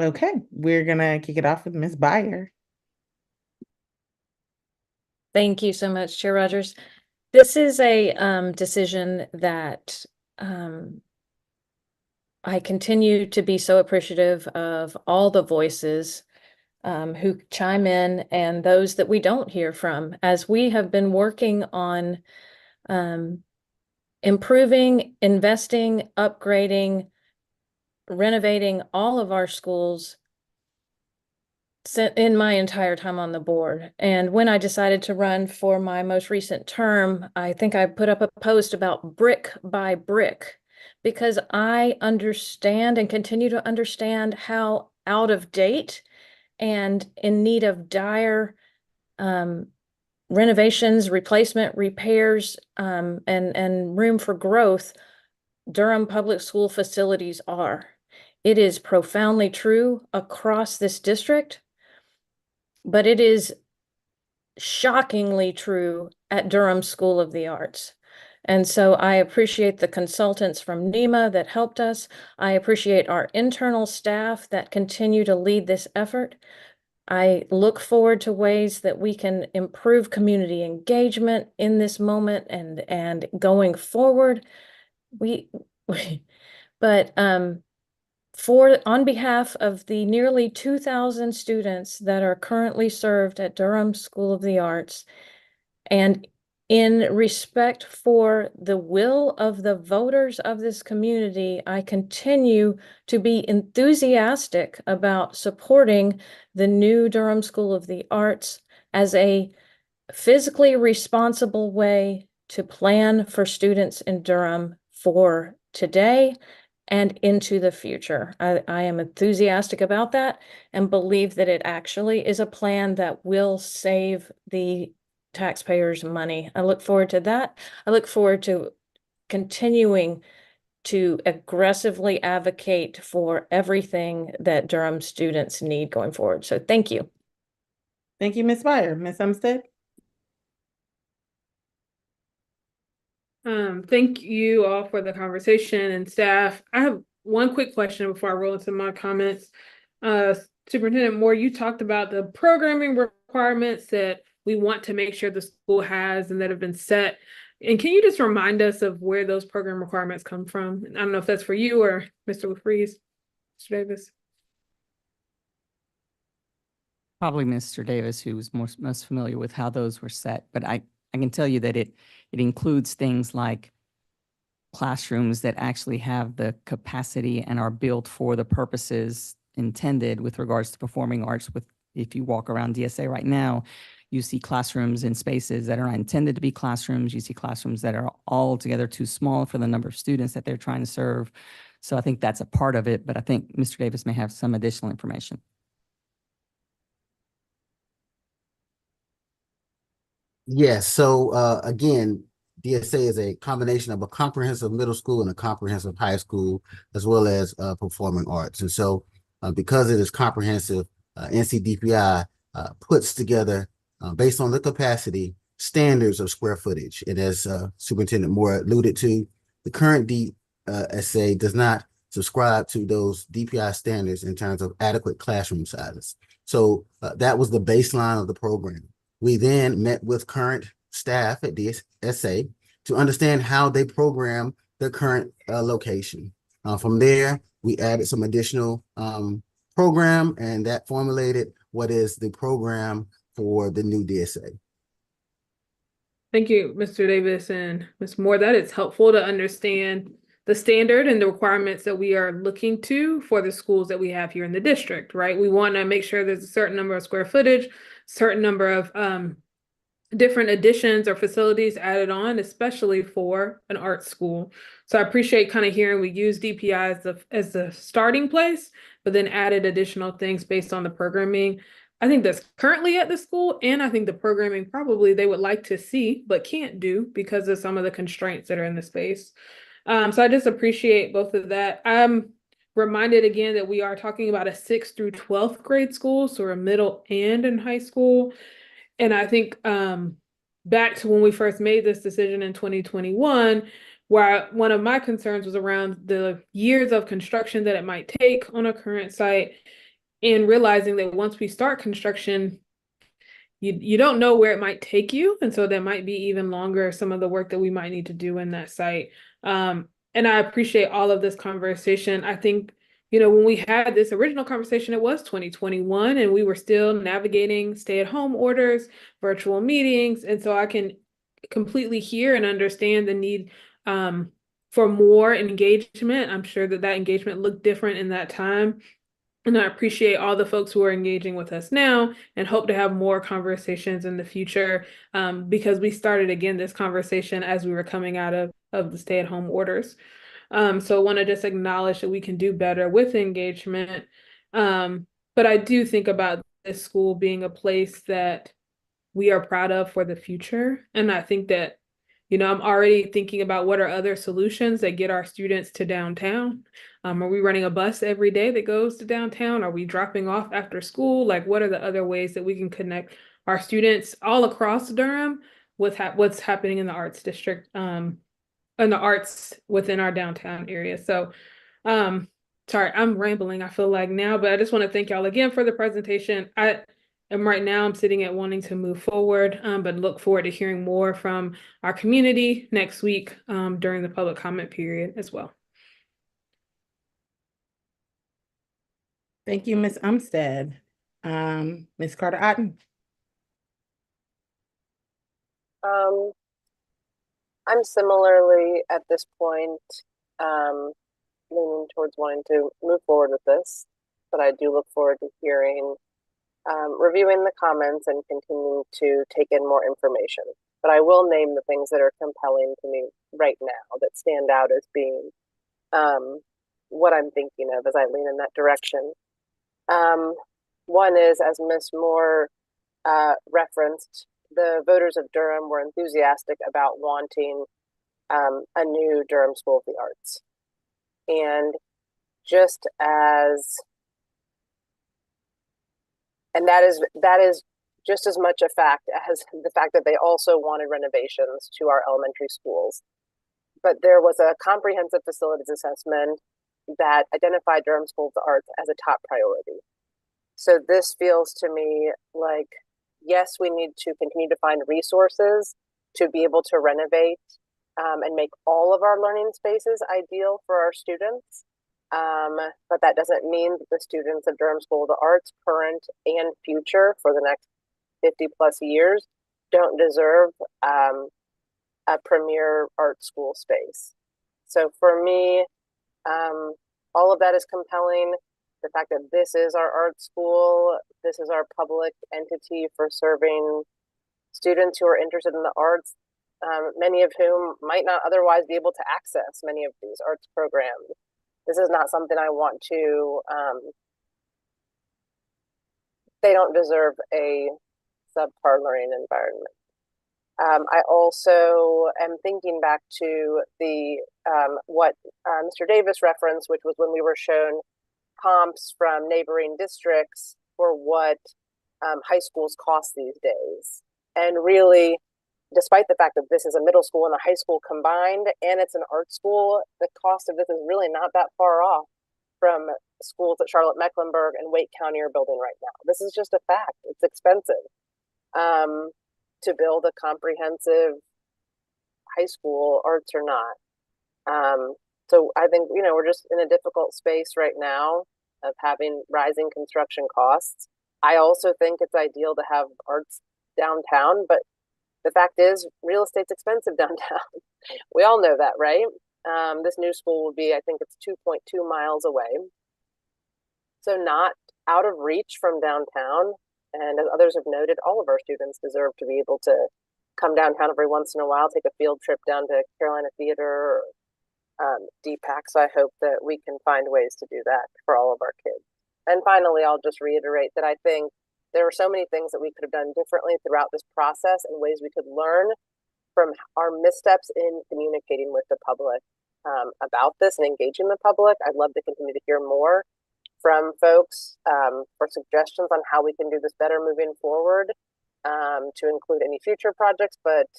Okay, we're gonna kick it off with Ms. Byer. Thank you so much, Chair Rogers. This is a decision that I continue to be so appreciative of all the voices who chime in, and those that we don't hear from, as we have been working on improving, investing, upgrading, renovating all of our schools in my entire time on the board. And when I decided to run for my most recent term, I think I put up a post about brick by brick, because I understand and continue to understand how out of date and in need of dire renovations, replacement, repairs, and room for growth Durham public school facilities are. It is profoundly true across this district, but it is shockingly true at Durham School of the Arts. And so I appreciate the consultants from NEMA that helped us. I appreciate our internal staff that continue to lead this effort. I look forward to ways that we can improve community engagement in this moment and going forward. On behalf of the nearly 2,000 students that are currently served at Durham School of the Arts, and in respect for the will of the voters of this community, I continue to be enthusiastic about supporting the new Durham School of the Arts as a physically responsible way to plan for students in Durham for today and into the future. I am enthusiastic about that and believe that it actually is a plan that will save the taxpayers' money. I look forward to that. I look forward to continuing to aggressively advocate for everything that Durham students need going forward. So thank you. Thank you, Ms. Byer. Ms. Umstead? Thank you all for the conversation, and staff. I have one quick question before I roll into my comments. Superintendent Moore, you talked about the programming requirements that we want to make sure the school has and that have been set. And can you just remind us of where those program requirements come from? I don't know if that's for you or Mr. LaFreeze. Mr. Davis? Probably Mr. Davis, who was most familiar with how those were set, but I can tell you that it includes things like classrooms that actually have the capacity and are built for the purposes intended with regards to performing arts. If you walk around DSA right now, you see classrooms in spaces that are not intended to be classrooms. You see classrooms that are altogether too small for the number of students that they're trying to serve. So I think that's a part of it, but I think Mr. Davis may have some additional information. Yes, so again, DSA is a combination of a comprehensive middle school and a comprehensive high school, as well as performing arts. And so because it is comprehensive, NCDPI puts together, based on the capacity, standards of square footage. And as Superintendent Moore alluded to, the current DSA does not subscribe to those DPI standards in terms of adequate classroom sizes. So that was the baseline of the program. We then met with current staff at DSA to understand how they program their current location. From there, we added some additional program, and that formulated what is the program for the new DSA. Thank you, Mr. Davis and Ms. Moore. That is helpful to understand the standard and the requirements that we are looking to for the schools that we have here in the district, right? We want to make sure there's a certain number of square footage, certain number of different additions or facilities added on, especially for an art school. So I appreciate kind of hearing we use DPI as the starting place, but then added additional things based on the programming I think that's currently at the school, and I think the programming probably they would like to see but can't do because of some of the constraints that are in the space. So I just appreciate both of that. I'm reminded again that we are talking about a 6th through 12th grade school, so a middle and in high school. And I think back to when we first made this decision in 2021, where one of my concerns was around the years of construction that it might take on a current site, and realizing that once we start construction, you don't know where it might take you. And so that might be even longer, some of the work that we might need to do in that site. And I appreciate all of this conversation. I think, you know, when we had this original conversation, it was 2021 and we were still navigating stay-at-home orders, virtual meetings. And so I can completely hear and understand the need for more engagement. I'm sure that engagement looked different in that time. And I appreciate all the folks who are engaging with us now and hope to have more conversations in the future because we started again this conversation as we were coming out of the stay-at-home orders. So I want to just acknowledge that we can do better with engagement. But I do think about this school being a place that we are proud of for the future. And I think that, you know, I'm already thinking about what are other solutions that get our students to downtown. Are we running a bus every day that goes to downtown? Are we dropping off after school? Like, what are the other ways that we can connect our students all across Durham with what's happening in the arts district, and the arts within our downtown area? So, sorry, I'm rambling, I feel like now, but I just want to thank y'all again for the presentation. Right now I'm sitting at wanting to move forward, but look forward to hearing more from our community next week during the public comment period as well. Thank you, Ms. Umstead. Ms. Carter-Otten. I'm similarly at this point leaning towards wanting to move forward with this, but I do look forward to hearing, reviewing the comments and continuing to take in more information. But I will name the things that are compelling to me right now that stand out as being what I'm thinking of as I lean in that direction. One is, as Ms. Moore referenced, the voters of Durham were enthusiastic about wanting a new Durham School of the Arts. And just as, and that is just as much a fact as the fact that they also wanted renovations to our elementary schools. But there was a comprehensive facilities assessment that identified Durham School of the Arts as a top priority. So this feels to me like, yes, we need to continue to find resources to be able to renovate and make all of our learning spaces ideal for our students. But that doesn't mean that the students of Durham School of the Arts, current and future for the next 50 plus years, don't deserve a premier art school space. So for me, all of that is compelling. The fact that this is our art school, this is our public entity for serving students who are interested in the arts, many of whom might not otherwise be able to access many of these arts programs. This is not something I want to, they don't deserve a subpar learning environment. I also am thinking back to the what Mr. Davis referenced, which was when we were shown comps from neighboring districts for what high schools cost these days. And really, despite the fact that this is a middle school and a high school combined, and it's an art school, the cost of this is really not that far off from schools that Charlotte Mecklenburg and Wake County are building right now. This is just a fact. It's expensive to build a comprehensive high school, arts or not. So I think, you know, we're just in a difficult space right now of having rising construction costs. I also think it's ideal to have arts downtown, but the fact is real estate's expensive downtown. We all know that, right? This new school will be, I think it's 2.2 miles away. So not out of reach from downtown. And as others have noted, all of our students deserve to be able to come downtown every once in a while, take a field trip down to Carolina Theater or DPAC. So I hope that we can find ways to do that for all of our kids. And finally, I'll just reiterate that I think there are so many things that we could have done differently throughout this process and ways we could learn from our missteps in communicating with the public about this and engaging the public. I'd love to continue to hear more from folks for suggestions on how we can do this better moving forward, to include any future projects, but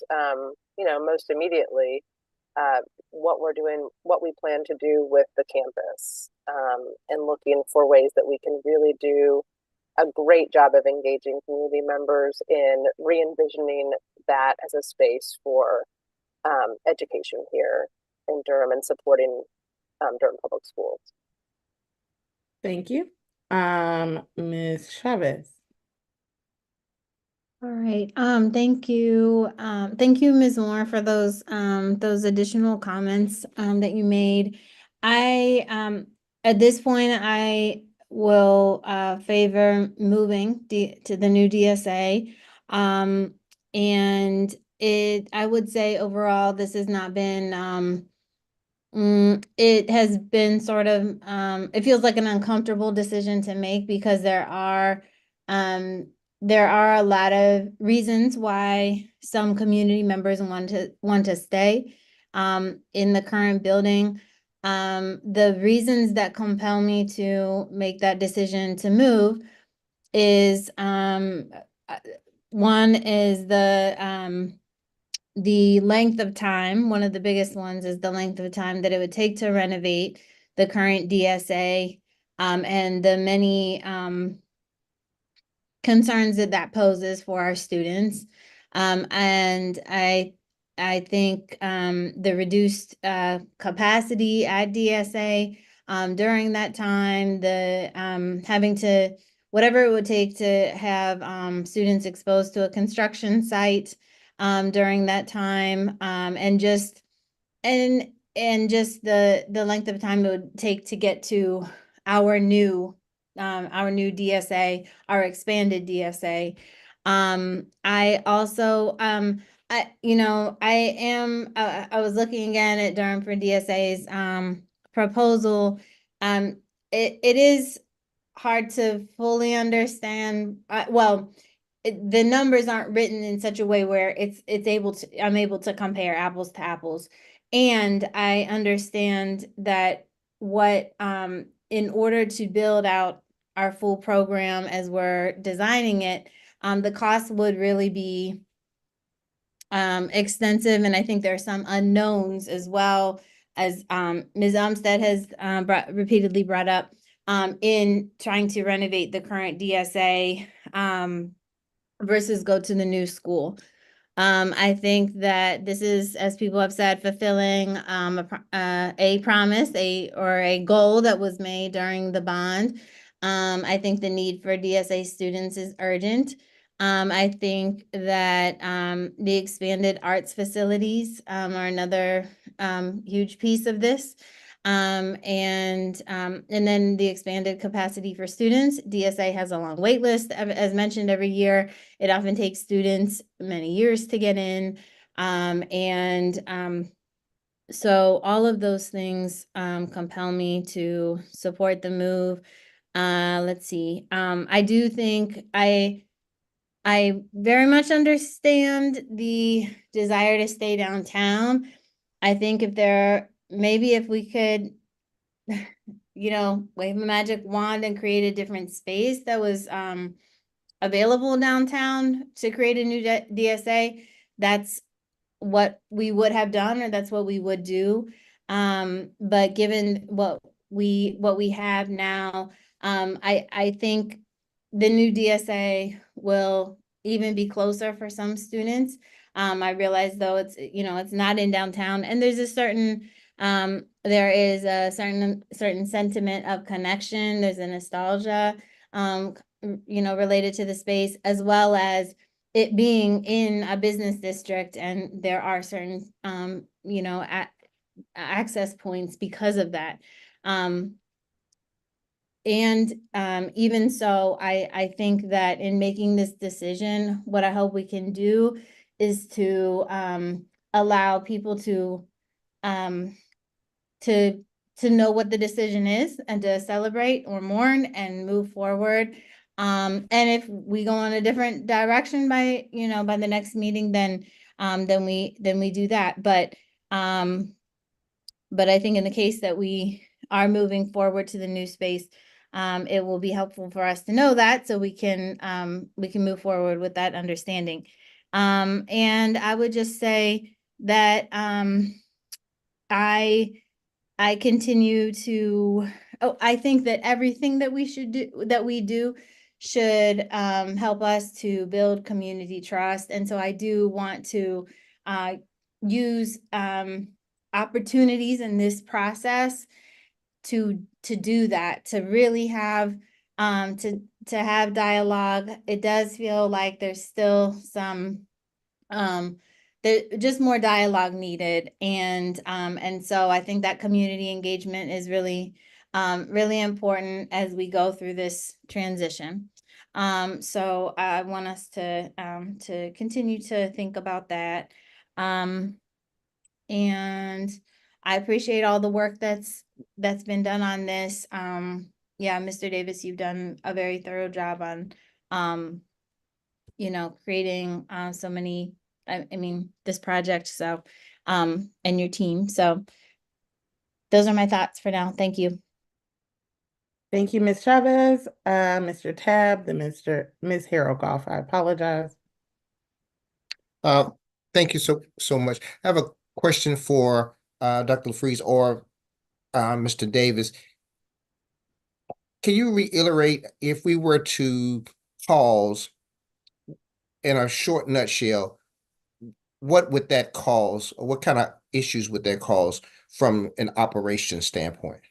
you know, most immediately, what we're doing, what we plan to do with the campus, and looking for ways that we can really do a great job of engaging community members in re-envisioning that as a space for education here in Durham and supporting Durham Public Schools. Thank you. Ms. Chavez. All right, thank you. Thank you, Ms. Moore, for those additional comments that you made. I at this point I will favor moving to the new DSA. And I would say overall this has not been it has been sort of it feels like an uncomfortable decision to make because there are a lot of reasons why some community members want to stay in the current building. The reasons that compel me to make that decision to move is one is the length of time. One of the biggest ones is the length of time that it would take to renovate the current DSA, and the many concerns that poses for our students. And I think the reduced capacity at DSA during that time, the having to, whatever it would take to have students exposed to a construction site during that time, and just the length of time it would take to get to our new DSA, our expanded DSA. I also I was looking again at Durham for DSA's proposal. It is hard to fully understand. The numbers aren't written in such a way where I'm able to compare apples to apples. And I understand that in order to build out our full program as we're designing it, the cost would really be extensive. And I think there are some unknowns as well, as Ms. Umstead has repeatedly brought up in trying to renovate the current DSA versus go to the new school. I think that this is, as people have said, fulfilling a promise, or a goal that was made during the bond. I think the need for DSA students is urgent. I think that the expanded arts facilities are another huge piece of this. And then the expanded capacity for students. DSA has a long wait list, as mentioned, every year. It often takes students many years to get in. So all of those things compel me to support the move. Let's see. I do think I very much understand the desire to stay downtown. I think if we could, wave a magic wand and create a different space that was available downtown to create a new DSA, that's what we would have done, or that's what we would do. But given what we have now, I think the new DSA will even be closer for some students. I realize though it's not in downtown, and there is a certain sentiment of connection. There's a nostalgia, related to the space, as well as it being in a business district, and there are certain access points because of that. Even so, I think that in making this decision, what I hope we can do is to allow people to know what the decision is, and to celebrate or mourn and move forward. And if we go in a different direction by the next meeting, then we do that. But I think in the case that we are moving forward to the new space, it will be helpful for us to know that, so we can move forward with that understanding. And I would just say that I continue to, I think that everything that we do should help us to build community trust. And so I do want to use opportunities in this process to do that, to really have to have dialogue. It does feel like there's still some there's just more dialogue needed. And so I think that community engagement is really really important as we go through this transition. So I want us to continue to think about that. And I appreciate all the work that's been done on this. Yeah, Mr. Davis, you've done a very thorough job on creating so many, I mean, this project. So and your team. So those are my thoughts for now. Thank you. Thank you, Ms. Chavez. Mr. Tab, then Ms. Harold-Goff. I apologize. Thank you so much. I have a question for Dr. LaFreeze or Mr. Davis. Can you reiterate, if we were to pause in a short nutshell, what would that cause, or what kind of issues would that cause from an operations standpoint?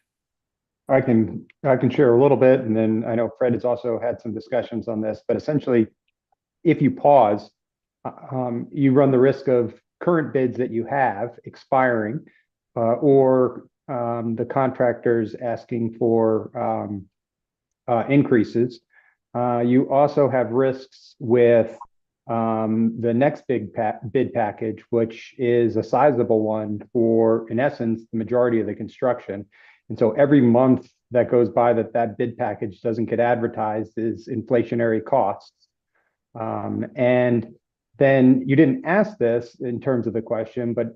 I can share a little bit, and then I know Fred has also had some discussions on this, but essentially, if you pause, you run the risk of current bids that you have expiring, or the contractors asking for increases. You also have risks with the next big bid package, which is a sizable one for, in essence, the majority of the construction. And so every month that goes by that bid package doesn't get advertised is inflationary costs. And then you didn't ask this in terms of the question, but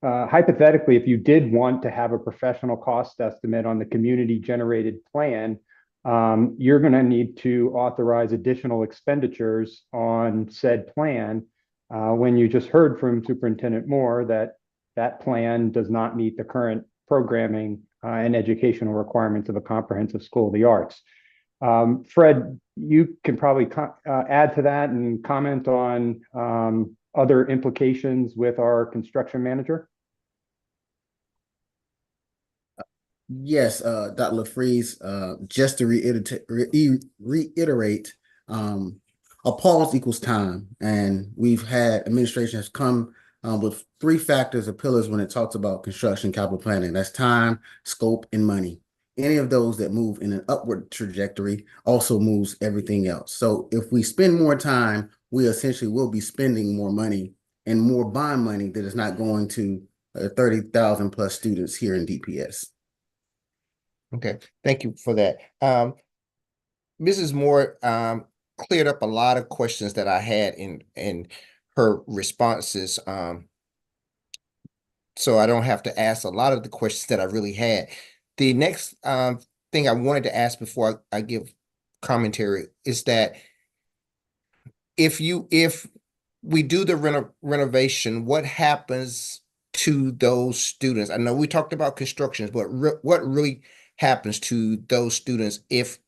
hypothetically, if you did want to have a professional cost estimate on the community generated plan, you're going to need to authorize additional expenditures on said plan, when you just heard from Superintendent Moore that plan does not meet the current programming and educational requirements of a comprehensive school of the arts. Fred, you can probably add to that and comment on other implications with our construction manager. Yes, Dr. LaFreeze, just to reiterate, a pause equals time. And we've had administration has come with three factors or pillars when it talks about construction capital planning. That's time, scope, and money. Any of those that move in an upward trajectory also moves everything else. So if we spend more time, we essentially will be spending more money and more bond money that is not going to 30,000 plus students here in DPS. Okay, thank you for that. Mrs. Moore cleared up a lot of questions that I had in her responses. So I don't have to ask a lot of the questions that I really had. The next thing I wanted to ask before I give commentary is that if we do the renovation, what happens to those students? I know we talked about constructions, but what really happens to those students if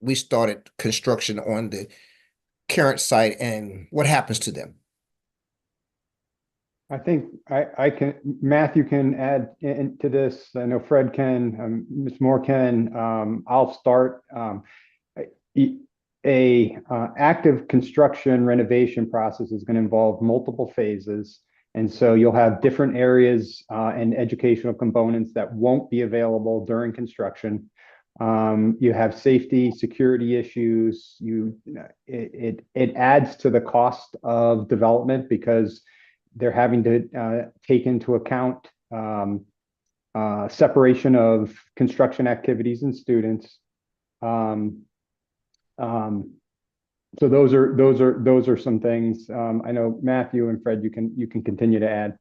we started construction on the current site, and what happens to them? I think I can, Matthew can add into this. I know Fred can, Ms. Moore can. I'll start. Active construction renovation process is going to involve multiple phases. And so you'll have different areas and educational components that won't be available during construction. You have safety, security issues. It adds to the cost of development because they're having to take into account separation of construction activities and students. So those are some things. I know Matthew and Fred, you can continue to add.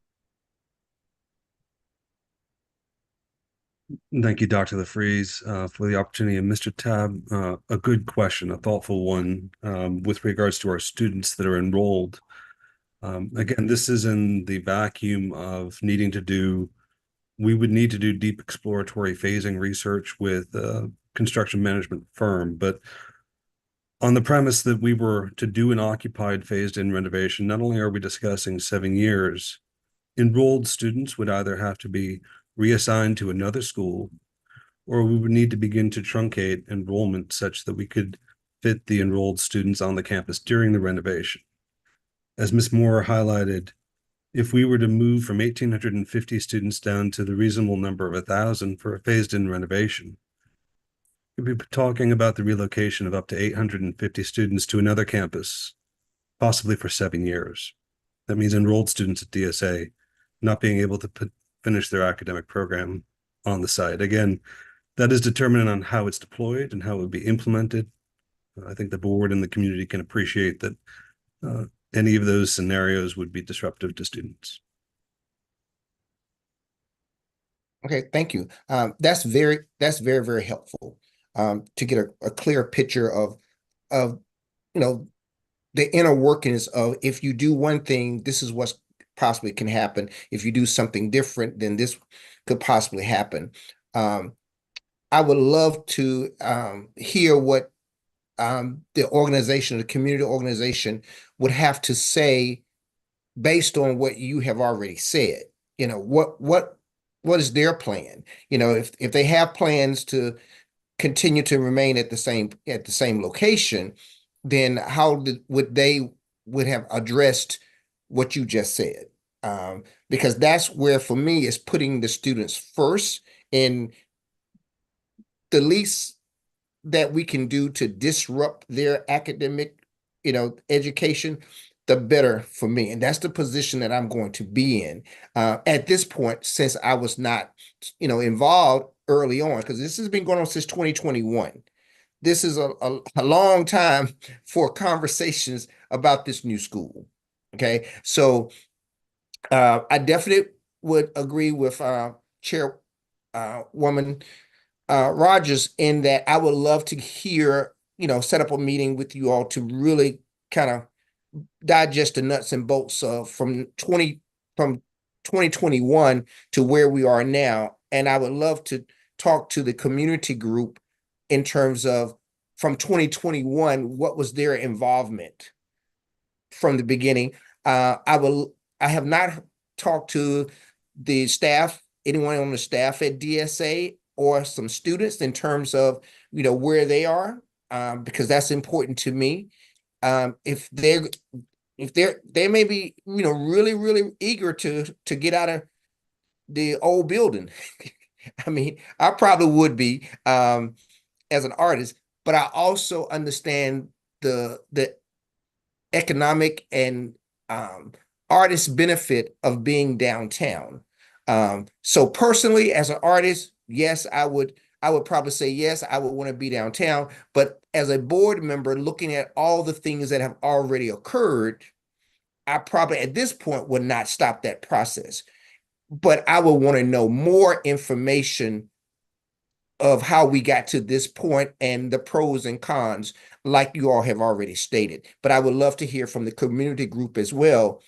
Thank you, Dr. LaFreeze, for the opportunity. And Mr. Tabb, a good question, a thoughtful one with regards to our students that are enrolled. Again, this is in the vacuum of needing to do, we would need to do deep exploratory phasing research with a construction management firm. But on the premise that we were to do an occupied phased-in renovation, not only are we discussing 7 years, enrolled students would either have to be reassigned to another school, or we would need to begin to truncate enrollment such that we could fit the enrolled students on the campus during the renovation. As Ms. Moore highlighted, if we were to move from 1,850 students down to the reasonable number of 1,000 for a phased-in renovation, we'd be talking about the relocation of up to 850 students to another campus, possibly for 7 years. That means enrolled students at DSA not being able to finish their academic program on the site. Again, that is determinant on how it's deployed and how it would be implemented. I think the board and the community can appreciate that any of those scenarios would be disruptive to students. Okay, thank you. That's very, very helpful to get a clear picture of the inner workings of, if you do one thing, this is what's possibly can happen. If you do something different, then this could possibly happen. I would love to hear what the organization, the community organization, would have to say based on what you have already said. What is their plan? If they have plans to continue to remain at the same location, then how would they have addressed what you just said? Because that's where, for me, is putting the students first, and the least that we can do to disrupt their academic, education, the better for me. And that's the position that I'm going to be in at this point, since I was not, involved early on, because this has been going on since 2021. This is a long time for conversations about this new school. Okay, so I definitely would agree with Chairwoman Rogers in that I would love to hear, set up a meeting with you all to really kind of digest the nuts and bolts of from 2021 to where we are now. And I would love to talk to the community group in terms of from 2021, what was their involvement from the beginning? I have not talked to the staff, anyone on the staff at DSA or some students in terms of, where they are, because that's important to me. If they may be, really, really eager to get out of the old building. I mean, I probably would be, as an artist, but I also understand the economic and artist benefit of being downtown. So personally, as an artist, yes, I would probably say yes, I would want to be downtown. But as a board member, looking at all the things that have already occurred, I probably at this point would not stop that process. But I would want to know more information of how we got to this point and the pros and cons, like you all have already stated. But I would love to hear from the community group as well,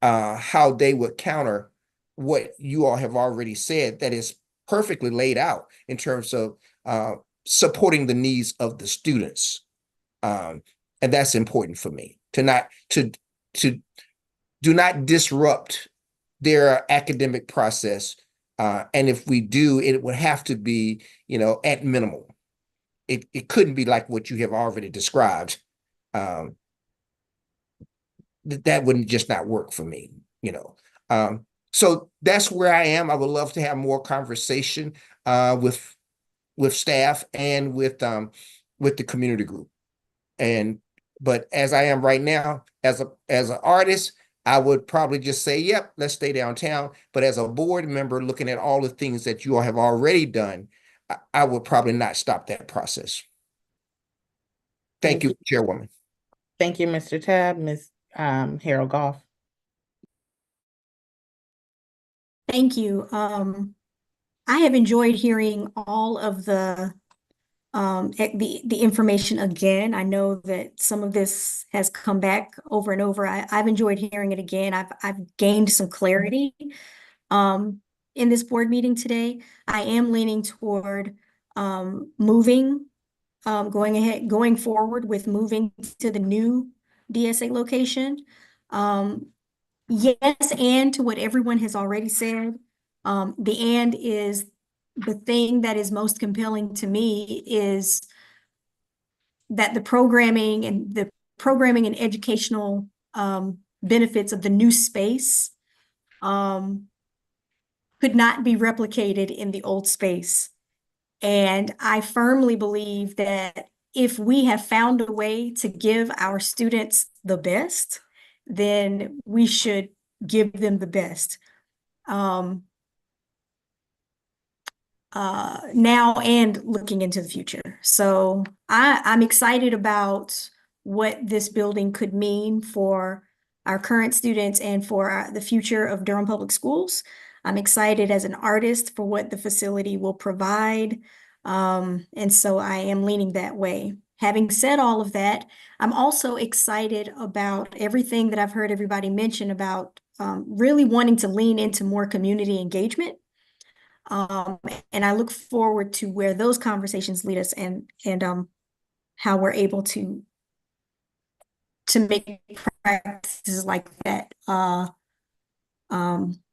how they would counter what you all have already said that is perfectly laid out in terms of supporting the needs of the students. And that's important for me to do not disrupt their academic process. And if we do, it would have to be, at minimal. It couldn't be like what you have already described. That wouldn't just not work for me, So that's where I am. I would love to have more conversation with staff and with the community group. But as I am right now, as an artist, I would probably just say, yep, let's stay downtown. But as a board member, looking at all the things that you all have already done, I would probably not stop that process. Thank you, Chairwoman. Thank you, Mr. Tabb. Ms. Harold Goff. Thank you. I have enjoyed hearing all of the information again. I know that some of this has come back over and over. I've enjoyed hearing it again. I've gained some clarity in this board meeting today. I am leaning toward going forward with moving to the new DSA location. Yes, and to what everyone has already said. The and is the thing that is most compelling to me is that the programming and educational benefits of the new space could not be replicated in the old space. And I firmly believe that if we have found a way to give our students the best, then we should give them the best. Now and looking into the future. So I'm excited about what this building could mean for our current students and for the future of Durham Public Schools. I'm excited as an artist for what the facility will provide. And so I am leaning that way. Having said all of that, I'm also excited about everything that I've heard everybody mention about really wanting to lean into more community engagement. And I look forward to where those conversations lead us and how we're able to make practices like that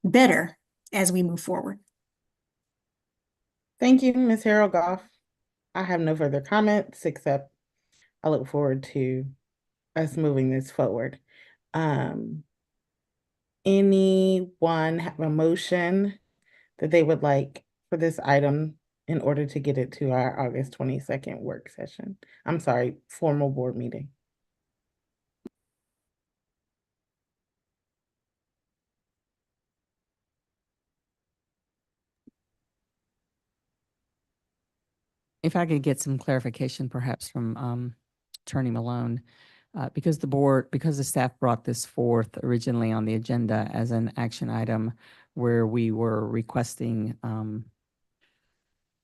better as we move forward. Thank you, Ms. Harold Goff. I have no further comments except I look forward to us moving this forward. Anyone have a motion that they would like for this item in order to get it to our August 22nd work session? I'm sorry, formal board meeting. If I could get some clarification perhaps from Attorney Malone, because the staff brought this forth originally on the agenda as an action item where we were requesting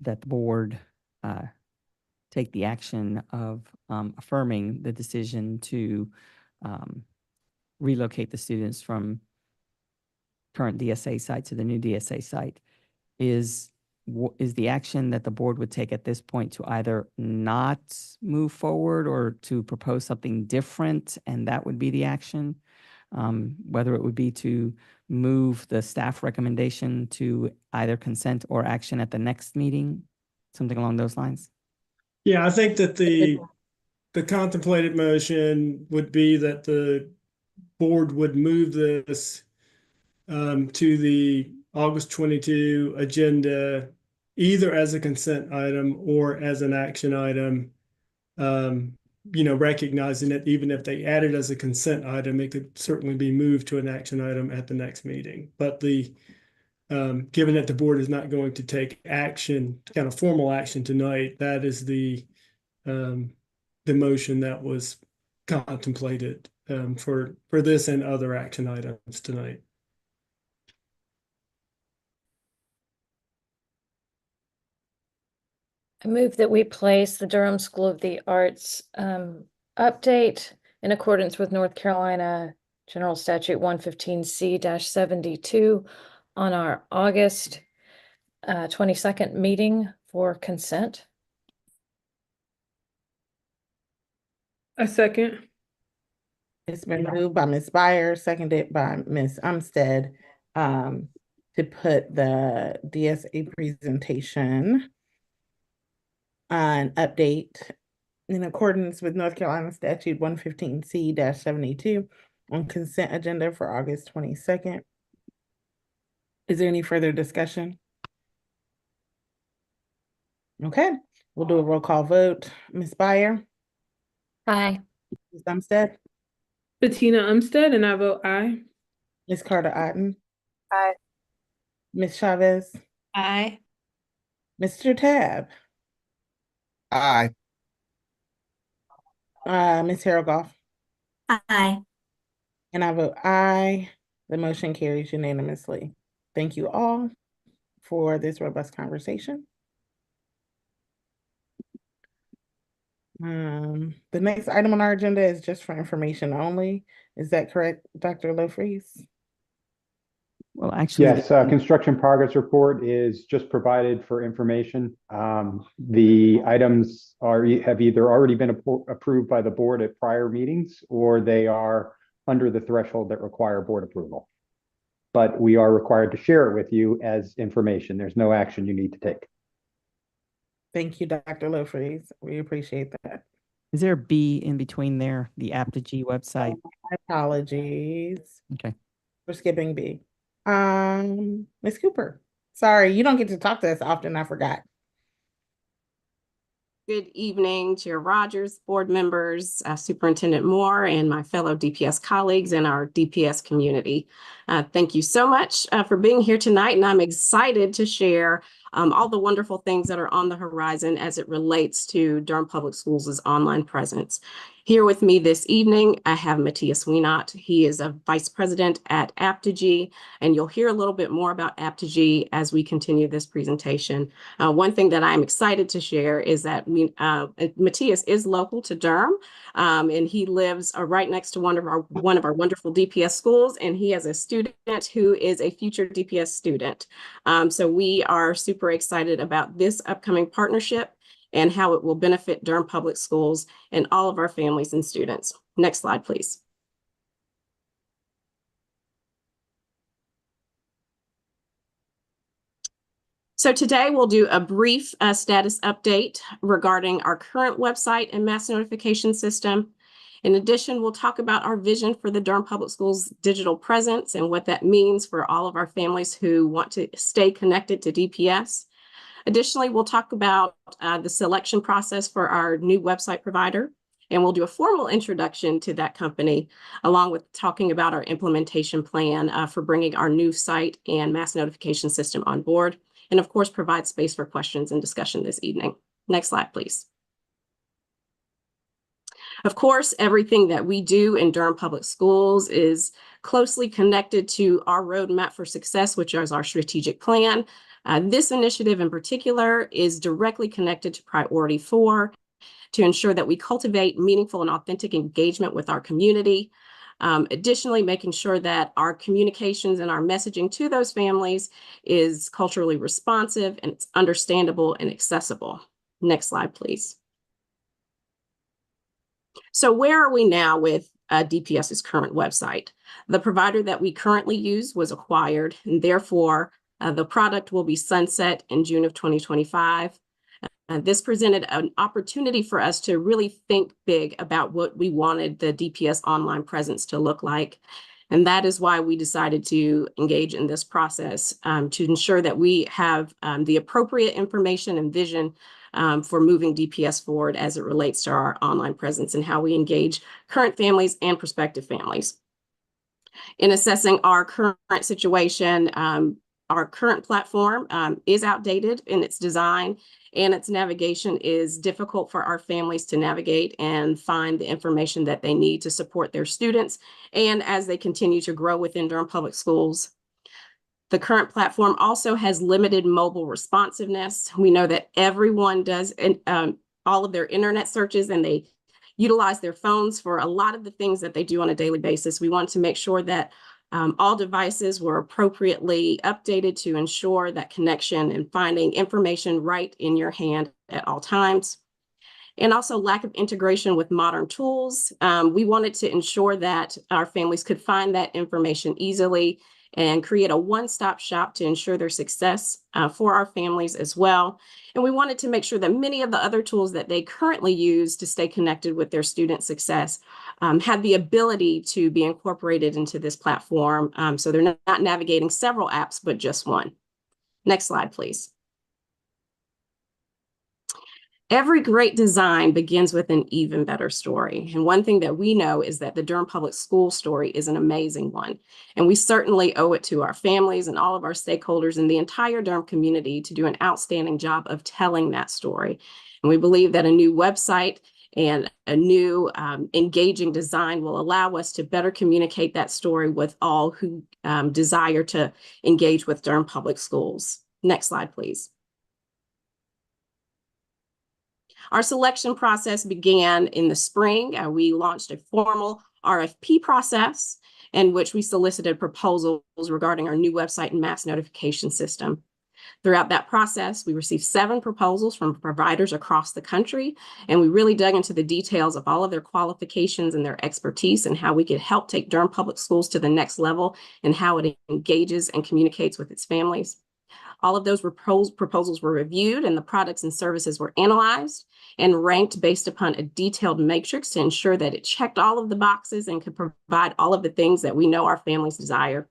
that the board take the action of affirming the decision to relocate the students from current DSA site to the new DSA site. Is is the action that the board would take at this point to either not move forward or to propose something different, and that would be the action? Whether it would be to move the staff recommendation to either consent or action at the next meeting, something along those lines? Yeah, I think that the contemplated motion would be that the board would move this to the August 22 agenda, either as a consent item or as an action item. Recognizing that even if they add it as a consent item, it could certainly be moved to an action item at the next meeting. But given that the board is not going to take action, kind of formal action tonight, that is the motion that was contemplated for this and other action items tonight. I move that we place the Durham School of the Arts update in accordance with North Carolina General Statute 115C-72 on our August 22nd meeting for consent. A second. It's been moved by Ms. Byer, seconded by Ms. Umstead, to put the DSA presentation on update in accordance with North Carolina Statute 115C-72 on consent agenda for August 22nd. Is there any further discussion? Okay, we'll do a roll call vote. Ms. Byer? Aye. Ms. Umstead? Bettina Umstead, and I vote aye. Ms. Carter-Otten? Aye. Ms. Chavez? Aye. Mr. Tab? Aye. Ms. Harold-Goff? Aye. And I vote aye. The motion carries unanimously. Thank you all for this robust conversation. The next item on our agenda is just for information only. Is that correct, Dr. Lofreeze? Well, actually, Yes, construction progress report is just provided for information. The items have either already been approved by the board at prior meetings, or they are under the threshold that require board approval. But we are required to share it with you as information. There's no action you need to take. Thank you, Dr. Lofreeze. We appreciate that. is there a B in between there, the Aptigee website? My apologies Okay. for skipping B. Ms. Cooper, sorry, you don't get to talk to us often. I forgot. Good evening, Chair Rogers, board members, Superintendent Moore, and my fellow DPS colleagues and our DPS community. Thank you so much for being here tonight, and I'm excited to share all the wonderful things that are on the horizon as it relates to Durham Public Schools' online presence. Here with me this evening, I have Matthias Wienott. He is a vice president at Aptigee, and you'll hear a little bit more about Aptigee as we continue this presentation. One thing that I'm excited to share is that Matthias is local to Durham, and he lives right next to one of our wonderful DPS schools, and he has a student who is a future DPS student. So we are super excited about this upcoming partnership and how it will benefit Durham Public Schools and all of our families and students. Next slide, please. So today we'll do a brief status update regarding our current website and mass notification system. In addition, we'll talk about our vision for the Durham Public Schools digital presence and what that means for all of our families who want to stay connected to DPS. Additionally, we'll talk about the selection process for our new website provider, and we'll do a formal introduction to that company, along with talking about our implementation plan for bringing our new site and mass notification system on board, and of course, provide space for questions and discussion this evening. Next slide, please. Of course, everything that we do in Durham Public Schools is closely connected to our roadmap for success, which is our strategic plan. This initiative in particular is directly connected to Priority 4 to ensure that we cultivate meaningful and authentic engagement with our community. Additionally, making sure that our communications and our messaging to those families is culturally responsive and it's understandable and accessible. Next slide, please. So where are we now with DPS's current website? The provider that we currently use was acquired, and therefore the product will be sunset in June of 2025. This presented an opportunity for us to really think big about what we wanted the DPS online presence to look like. And that is why we decided to engage in this process to ensure that we have the appropriate information and vision for moving DPS forward as it relates to our online presence and how we engage current families and prospective families. In assessing our current situation, our current platform is outdated in its design, and its navigation is difficult for our families to navigate and find the information that they need to support their students and as they continue to grow within Durham Public Schools. The current platform also has limited mobile responsiveness. We know that everyone does all of their internet searches and they utilize their phones for a lot of the things that they do on a daily basis. We want to make sure that all devices were appropriately updated to ensure that connection and finding information right in your hand at all times. And also lack of integration with modern tools. We wanted to ensure that our families could find that information easily and create a one-stop shop to ensure their success for our families as well. And we wanted to make sure that many of the other tools that they currently use to stay connected with their student success had the ability to be incorporated into this platform. So they're not navigating several apps, but just one. Next slide, please. Every great design begins with an even better story. And one thing that we know is that the Durham Public School story is an amazing one. And we certainly owe it to our families and all of our stakeholders and the entire Durham community to do an outstanding job of telling that story. And we believe that a new website and a new engaging design will allow us to better communicate that story with all who desire to engage with Durham Public Schools. Next slide, please. Our selection process began in the spring. We launched a formal RFP process in which we solicited proposals regarding our new website and mass notification system. Throughout that process, we received 7 proposals from providers across the country, and we really dug into the details of all of their qualifications and their expertise and how we could help take Durham Public Schools to the next level and how it engages and communicates with its families. All of those proposals were reviewed and the products and services were analyzed and ranked based upon a detailed matrix to ensure that it checked all of the boxes and could provide all of the things that we know our families desire.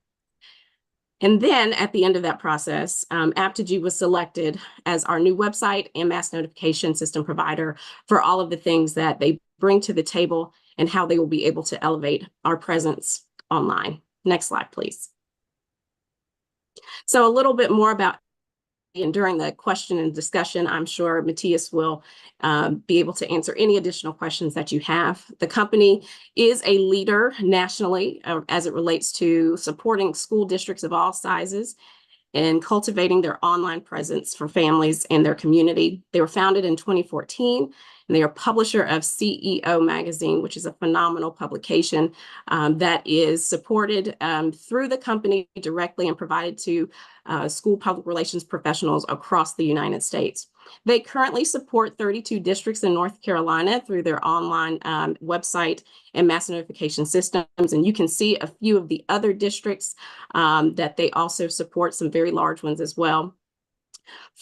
And then at the end of that process, Aptogee was selected as our new website and mass notification system provider for all of the things that they bring to the table and how they will be able to elevate our presence online. Next slide, please. So a little bit more about, and during the question and discussion, I'm sure Matthias will be able to answer any additional questions that you have. The company is a leader nationally as it relates to supporting school districts of all sizes and cultivating their online presence for families and their community. They were founded in 2014, and they are publisher of CEO Magazine, which is a phenomenal publication that is supported through the company directly and provided to school public relations professionals across the United States. They currently support 32 districts in North Carolina through their online website and mass notification systems. And you can see a few of the other districts that they also support, some very large ones as well.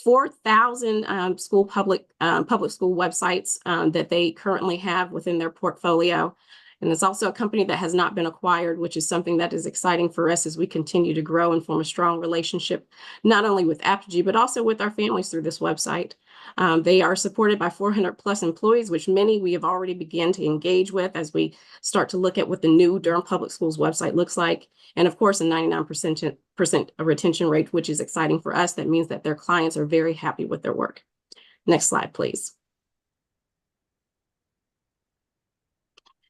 4,000 public school websites that they currently have within their portfolio. And it's also a company that has not been acquired, which is something that is exciting for us as we continue to grow and form a strong relationship, not only with Aptogee, but also with our families through this website. They are supported by 400 plus employees, which many we have already begun to engage with as we start to look at what the new Durham Public Schools website looks like. And of course, a 99% retention rate, which is exciting for us. That means that their clients are very happy with their work. Next slide, please.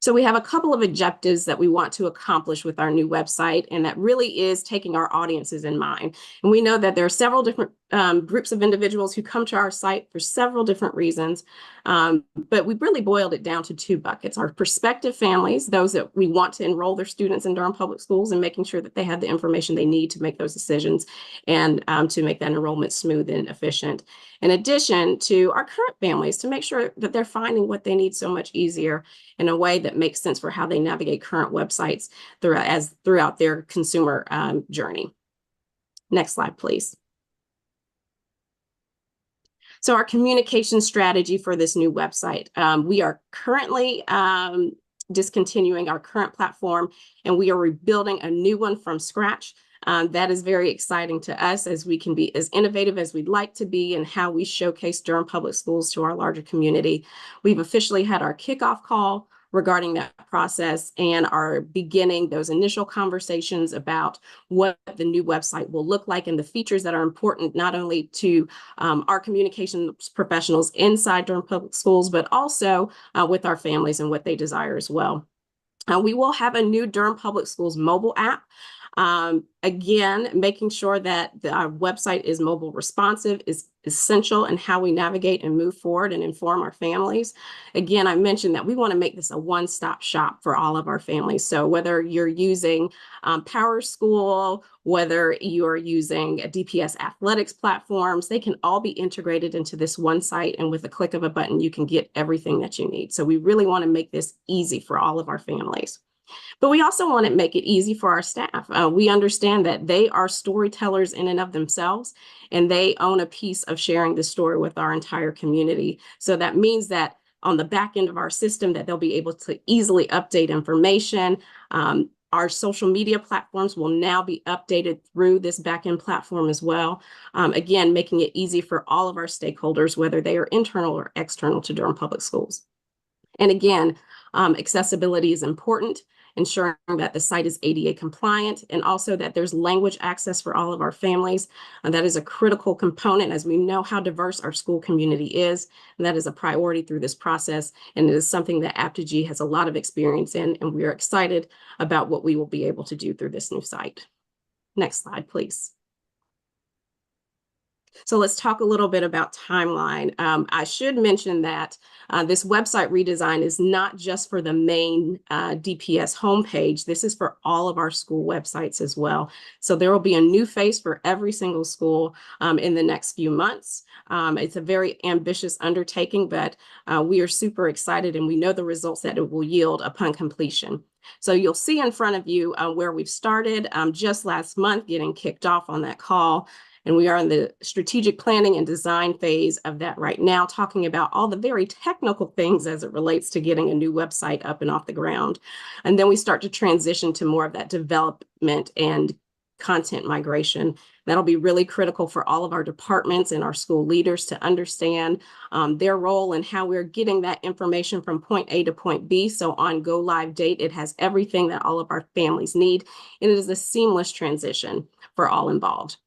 So we have a couple of objectives that we want to accomplish with our new website, and that really is taking our audiences in mind. And we know that there are several different groups of individuals who come to our site for several different reasons, but we really boiled it down to two buckets. Our prospective families, those that we want to enroll their students in Durham Public Schools and making sure that they have the information they need to make those decisions and to make that enrollment smooth and efficient. In addition to our current families, to make sure that they're finding what they need so much easier in a way that makes sense for how they navigate current websites throughout their consumer journey. Next slide, please. So our communication strategy for this new website. We are currently discontinuing our current platform, and we are rebuilding a new one from scratch. That is very exciting to us, as we can be as innovative as we'd like to be in how we showcase Durham Public Schools to our larger community. We've officially had our kickoff call regarding that process and are beginning those initial conversations about what the new website will look like and the features that are important not only to our communications professionals inside Durham Public Schools, but also with our families and what they desire as well. We will have a new Durham Public Schools mobile app. Again, making sure that our website is mobile responsive is essential in how we navigate and move forward and inform our families. Again, I mentioned that we want to make this a one-stop shop for all of our families. So whether you're using Power School, whether you are using DPS athletics platforms, they can all be integrated into this one site. And with a click of a button, you can get everything that you need. So we really want to make this easy for all of our families. But we also want to make it easy for our staff. We understand that they are storytellers in and of themselves, and they own a piece of sharing the story with our entire community. So that means that on the back end of our system, that they'll be able to easily update information. Our social media platforms will now be updated through this back-end platform as well. Again, making it easy for all of our stakeholders, whether they are internal or external to Durham Public Schools. And again, accessibility is important, ensuring that the site is ADA compliant, and also that there's language access for all of our families. And that is a critical component, as we know how diverse our school community is. And that is a priority through this process. And it is something that Apogee has a lot of experience in, and we are excited about what we will be able to do through this new site. Next slide, please. So let's talk a little bit about timeline. I should mention that this website redesign is not just for the main DPS homepage. This is for all of our school websites as well. So there will be a new face for every single school in the next few months. It's a very ambitious undertaking, but we are super excited, and we know the results that it will yield upon completion. So you'll see in front of you where we've started just last month, getting kicked off on that call. And we are in the strategic planning and design phase of that right now, talking about all the very technical things as it relates to getting a new website up and off the ground. And then we start to transition to more of that development and content migration. That'll be really critical for all of our departments and our school leaders to understand their role and how we're getting that information from point A to point B. So on go live date, it has everything that all of our families need. And it is a seamless transition for all involved.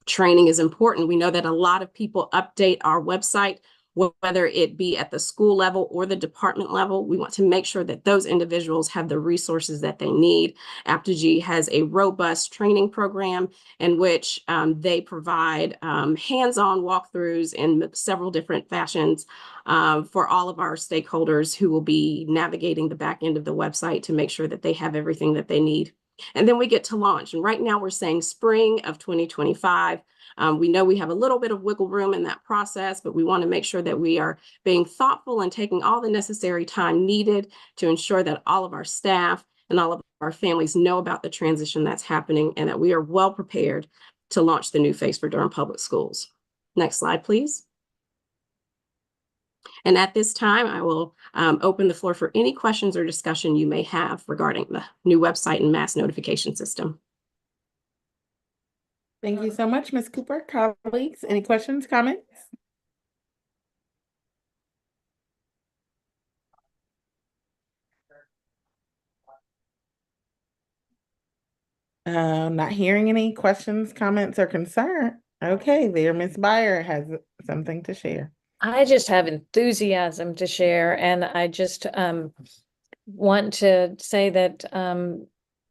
Training is important. We know that a lot of people update our website, whether it be at the school level or the department level. We want to make sure that those individuals have the resources that they need. Apogee has a robust training program in which they provide hands-on walkthroughs in several different fashions for all of our stakeholders who will be navigating the back end of the website to make sure that they have everything that they need. And then we get to launch. And right now we're saying spring of 2025. We know we have a little bit of wiggle room in that process, but we want to make sure that we are being thoughtful and taking all the necessary time needed to ensure that all of our staff and all of our families know about the transition that's happening, and that we are well prepared to launch the new face for Durham Public Schools. Next slide, please. And at this time, I will open the floor for any questions or discussion you may have regarding the new website and mass notification system. Thank you so much, Ms. Cooper. Colleagues, any questions, comments? Not hearing any questions, comments, or concern. Okay, there, Ms. Byer has something to share. I just have enthusiasm to share, and I just want to say that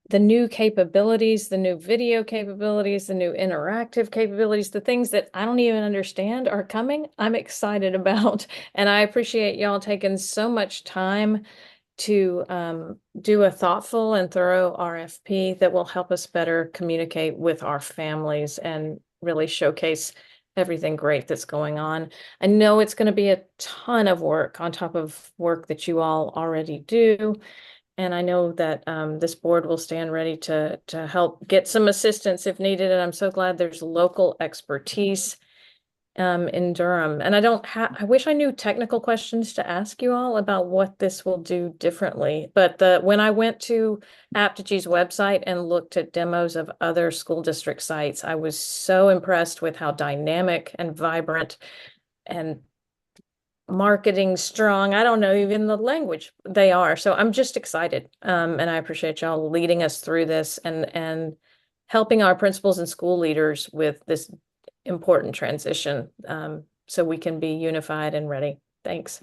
the new capabilities, the new video capabilities, the new interactive capabilities, the things that I don't even understand are coming, I'm excited about. And I appreciate y'all taking so much time to do a thoughtful and thorough RFP that will help us better communicate with our families and really showcase everything great that's going on. I know it's going to be a ton of work on top of work that you all already do. And I know that this board will stand ready to help get some assistance if needed. And I'm so glad there's local expertise in Durham. And I wish I knew technical questions to ask you all about what this will do differently. But when I went to Aptigy's website and looked at demos of other school district sites, I was so impressed with how dynamic and vibrant and marketing strong, I don't know even the language they are. So I'm just excited. And I appreciate y'all leading us through this and helping our principals and school leaders with this important transition, so we can be unified and ready. Thanks.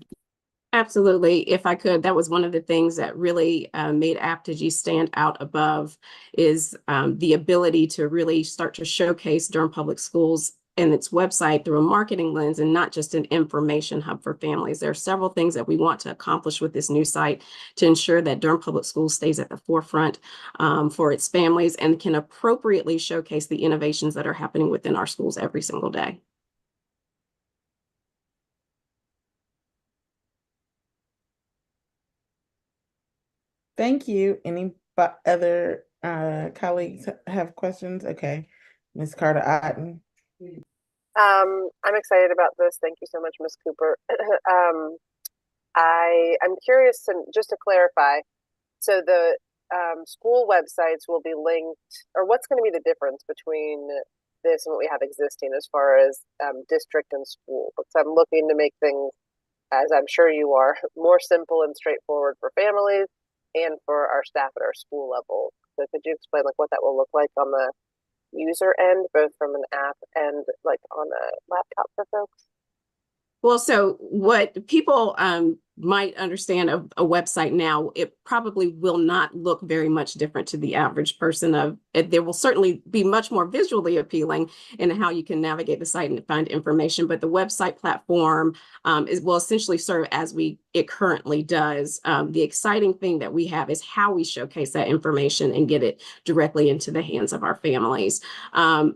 Absolutely. If I could, that was one of the things that really made Aptigy stand out above is the ability to really start to showcase Durham Public Schools and its website through a marketing lens and not just an information hub for families. There are several things that we want to accomplish with this new site to ensure that Durham Public Schools stays at the forefront for its families and can appropriately showcase the innovations that are happening within our schools every single day. Thank you. Any other colleagues have questions? Okay. Ms. Carter Otten. I'm excited about this. Thank you so much, Ms. Cooper. I'm curious, and just to clarify, so the school websites will be linked, or what's going to be the difference between this and what we have existing as far as district and school? Because I'm looking to make things, as I'm sure you are, more simple and straightforward for families and for our staff at our school level. So could you explain like what that will look like on the user end, both from an app and like on a laptop for folks? Well, so what people might understand of a website now, it probably will not look very much different to the average person. There will certainly be much more visually appealing in how you can navigate the site and find information, but the website platform will essentially serve as it currently does. The exciting thing that we have is how we showcase that information and get it directly into the hands of our families.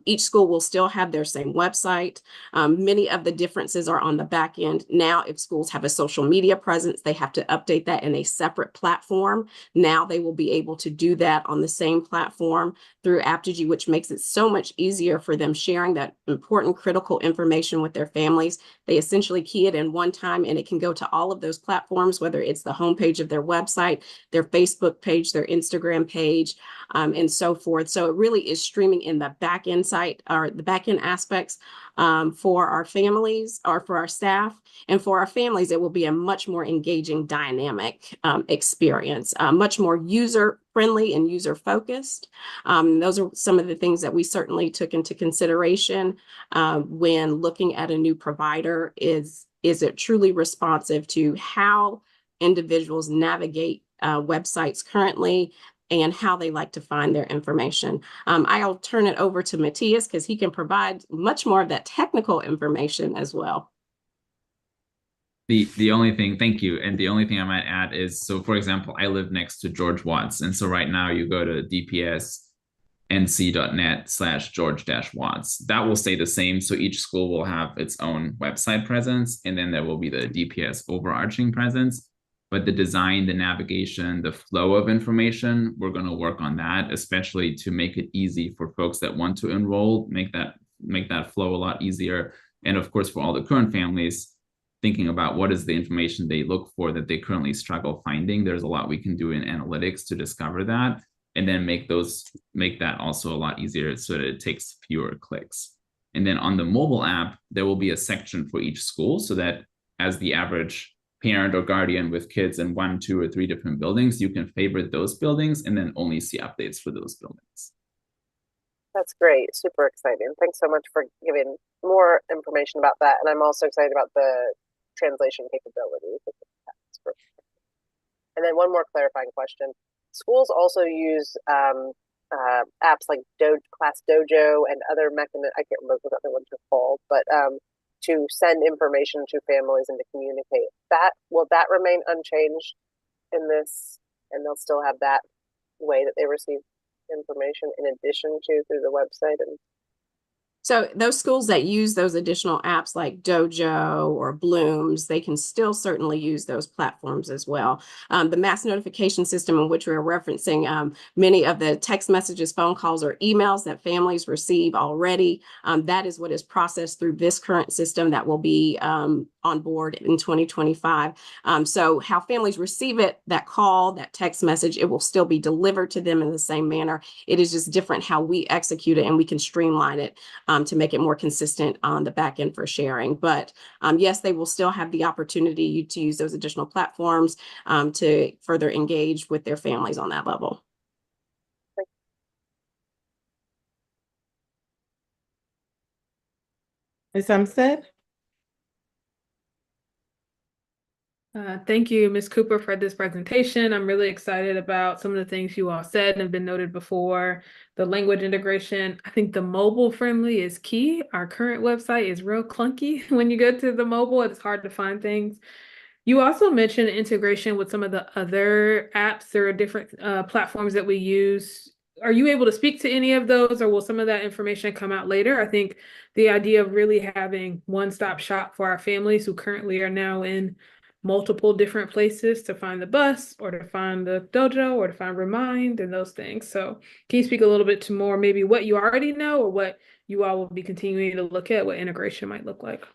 Each school will still have their same website. Many of the differences are on the back end. Now, if schools have a social media presence, they have to update that in a separate platform. Now they will be able to do that on the same platform through Aptigy, which makes it so much easier for them sharing that important critical information with their families. They essentially key it in one time and it can go to all of those platforms, whether it's the homepage of their website, their Facebook page, their Instagram page, and so forth. So it really is streaming in the back end site or the back end aspects for our families or for our staff. And for our families, it will be a much more engaging, dynamic experience, much more user-friendly and user-focused. Those are some of the things that we certainly took into consideration when looking at a new provider. Is it truly responsive to how individuals navigate websites currently and how they like to find their information? I'll turn it over to Matthias because he can provide much more of that technical information as well. The only thing, thank you. And the only thing I might add is, so for example, I live next to George Watts. And so right now you go to dpsnc.net/George-Watts. That will stay the same. So each school will have its own website presence. And then there will be the DPS overarching presence. But the design, the navigation, the flow of information, we're going to work on that, especially to make it easy for folks that want to enroll, make that flow a lot easier. And of course, for all the current families, thinking about what is the information they look for that they currently struggle finding. There's a lot we can do in analytics to discover that, and then make that also a lot easier so that it takes fewer clicks. And then on the mobile app, there will be a section for each school so that as the average parent or guardian with kids in 1, 2, or 3 different buildings, you can favorite those buildings and then only see updates for those buildings. That's great. Super exciting. Thanks so much for giving more information about that. And I'm also excited about the translation capabilities. And then one more clarifying question. Schools also use apps like Class Dojo and other mechanisms. I can't remember what the other ones are called, but to send information to families and to communicate. Will that remain unchanged in this, and they'll still have that way that they receive information in addition to through the website? And so those schools that use those additional apps like Dojo or Blooms, they can still certainly use those platforms as well. The mass notification system in which we're referencing, many of the text messages, phone calls, or emails that families receive already, that is what is processed through this current system that will be on board in 2025. So how families receive it, that call, that text message, it will still be delivered to them in the same manner. It is just different how we execute it, and we can streamline it to make it more consistent on the back end for sharing. But yes, they will still have the opportunity to use those additional platforms to further engage with their families on that level. Ms. Umstead? Thank you, Ms. Cooper, for this presentation. I'm really excited about some of the things you all said and have been noted before. The language integration, I think the mobile friendly is key. Our current website is real clunky. When you go to the mobile, it's hard to find things. You also mentioned integration with some of the other apps. There are different platforms that we use. Are you able to speak to any of those, or will some of that information come out later? I think the idea of really having one-stop shop for our families who currently are now in multiple different places to find the bus or to find the dojo or to find Remind and those things. So can you speak a little bit to more maybe what you already know or what you all will be continuing to look at, what integration might look like?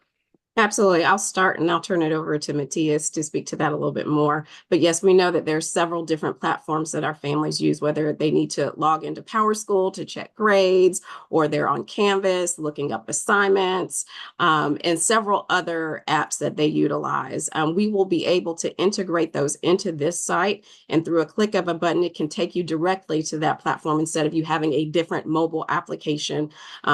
Absolutely. I'll start and I'll turn it over to Matthias to speak to that a little bit more. But yes, we know that there's several different platforms that our families use, whether they need to log into PowerSchool to check grades, or they're on Canvas looking up assignments, and several other apps that they utilize. We will be able to integrate those into this site, and through a click of a button, it can take you directly to that platform instead of you having a different mobile application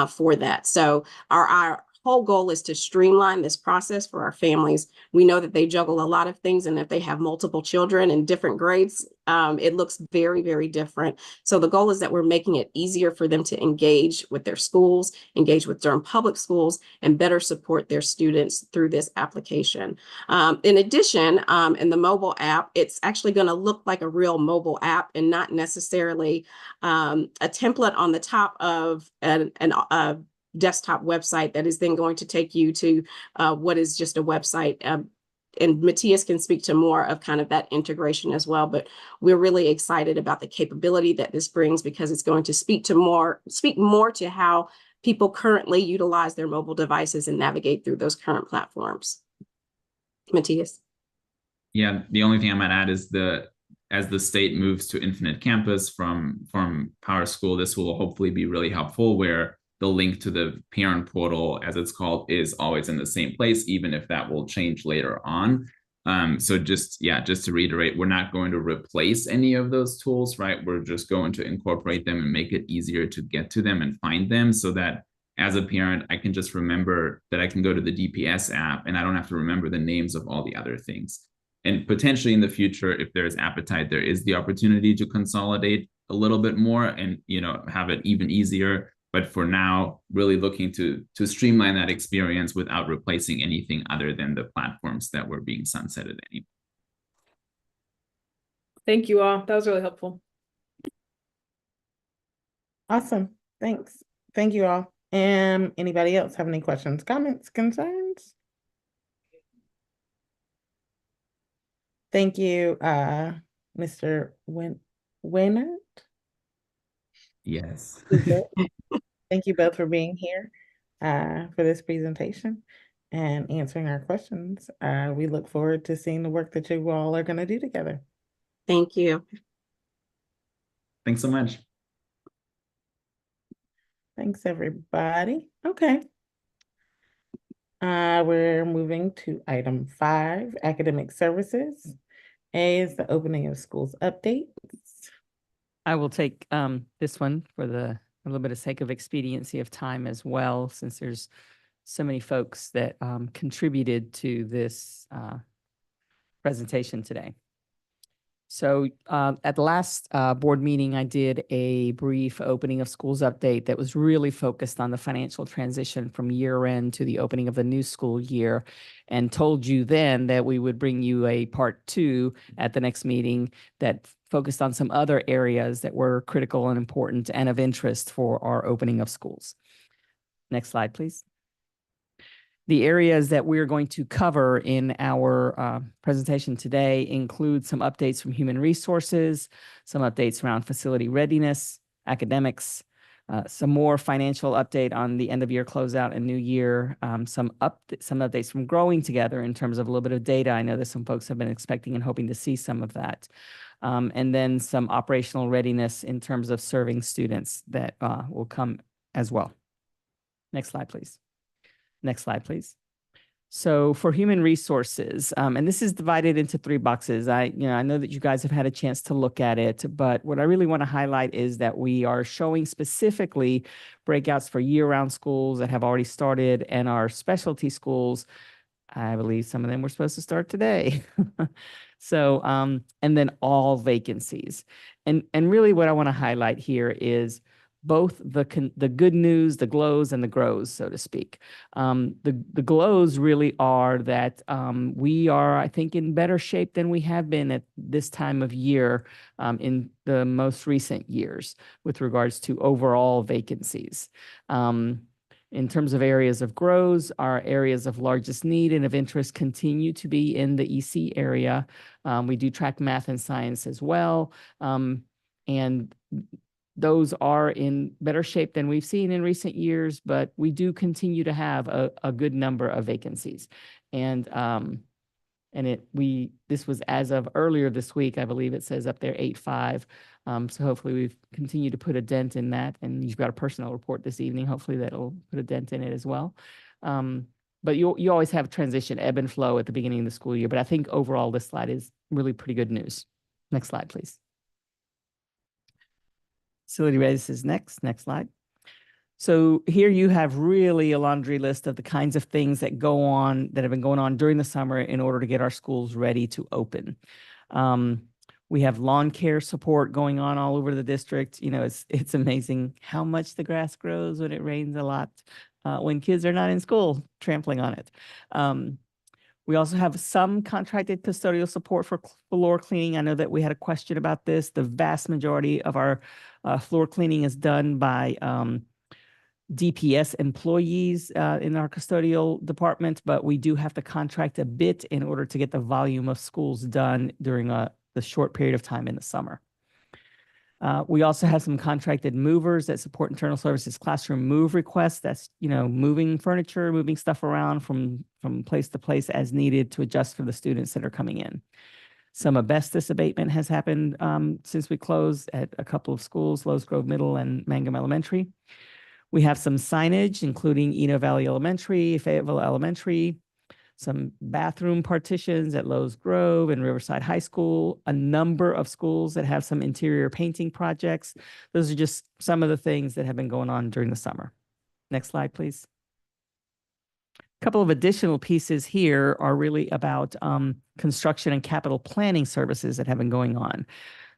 for that. So our whole goal is to streamline this process for our families. We know that they juggle a lot of things, and if they have multiple children in different grades, it looks very, very different. So the goal is that we're making it easier for them to engage with their schools, engage with Durham Public Schools, and better support their students through this application. In addition, in the mobile app, it's actually going to look like a real mobile app and not necessarily a template on the top of a desktop website that is then going to take you to what is just a website. And Matthias can speak to more of kind of that integration as well, but we're really excited about the capability that this brings, because it's going to speak more to how people currently utilize their mobile devices and navigate through those current platforms. Matthias? Yeah, the only thing I might add is as the state moves to Infinite Campus from PowerSchool, this will hopefully be really helpful, where the link to the parent portal, as it's called, is always in the same place, even if that will change later on. So just to reiterate, we're not going to replace any of those tools, right? We're just going to incorporate them and make it easier to get to them and find them, so that as a parent, I can just remember that I can go to the DPS app and I don't have to remember the names of all the other things. And potentially in the future, if there's appetite, there is the opportunity to consolidate a little bit more and, have it even easier. But for now, really looking to streamline that experience without replacing anything other than the platforms that were being sunsetted anyway. Thank you all. That was really helpful. Awesome. Thanks. Thank you all. Anybody else have any questions, comments, concerns? Thank you, Mr. Winnert. Yes. Thank you both for being here for this presentation and answering our questions. We look forward to seeing the work that you all are going to do together. Thank you. Thanks so much. Thanks, everybody. Okay. We're moving to item 5, academic services. A is the opening of schools updates. I will take this one for a little bit of sake of expediency of time as well, since there's so many folks that contributed to this presentation today. So at the last board meeting, I did a brief opening of schools update that was really focused on the financial transition from year end to the opening of the new school year, and told you then that we would bring you a part 2 at the next meeting that focused on some other areas that were critical and important and of interest for our opening of schools. Next slide, please. The areas that we're going to cover in our presentation today include some updates from human resources, some updates around facility readiness, academics, some more financial update on the end of year closeout and new year, some updates from growing together in terms of a little bit of data. I know that some folks have been expecting and hoping to see some of that. And then some operational readiness in terms of serving students that will come as well. Next slide, please. Next slide, please. So for human resources, and this is divided into 3 boxes. I know that you guys have had a chance to look at it, but what I really want to highlight is that we are showing specifically breakouts for year-round schools that have already started and our specialty schools. I believe some of them were supposed to start today. So, and then all vacancies. And really what I want to highlight here is both the good news, the glows and the grows, so to speak. The glows really are that we are, I think, in better shape than we have been at this time of year in the most recent years with regards to overall vacancies. In terms of areas of grows, our areas of largest need and of interest continue to be in the EC area. We do track math and science as well. And those are in better shape than we've seen in recent years, but we do continue to have a good number of vacancies. And this was as of earlier this week, I believe it says up there 8.5. So hopefully we've continued to put a dent in that, and you've got a personnel report this evening. Hopefully that'll put a dent in it as well. But you always have transition, ebb and flow at the beginning of the school year. But I think overall this slide is really pretty good news. Next slide, please. Facility readiness is next slide. So here you have really a laundry list of the kinds of things that have been going on during the summer in order to get our schools ready to open. We have lawn care support going on all over the district. You know, it's amazing how much the grass grows when it rains a lot, when kids are not in school trampling on it. We also have some contracted custodial support for floor cleaning. I know that we had a question about this. The vast majority of our floor cleaning is done by DPS employees in our custodial department, but we do have to contract a bit in order to get the volume of schools done during the short period of time in the summer. We also have some contracted movers that support internal services classroom move requests. That's, moving furniture, moving stuff around from place to place as needed to adjust for the students that are coming in. Some asbestos abatement has happened since we closed at a couple of schools, Lowe's Grove Middle and Mangum Elementary. We have some signage, including Eno Valley Elementary, Fayetteville Elementary, some bathroom partitions at Lowe's Grove and Riverside High School, a number of schools that have some interior painting projects. Those are just some of the things that have been going on during the summer. Next slide, please. A couple of additional pieces here are really about construction and capital planning services that have been going on.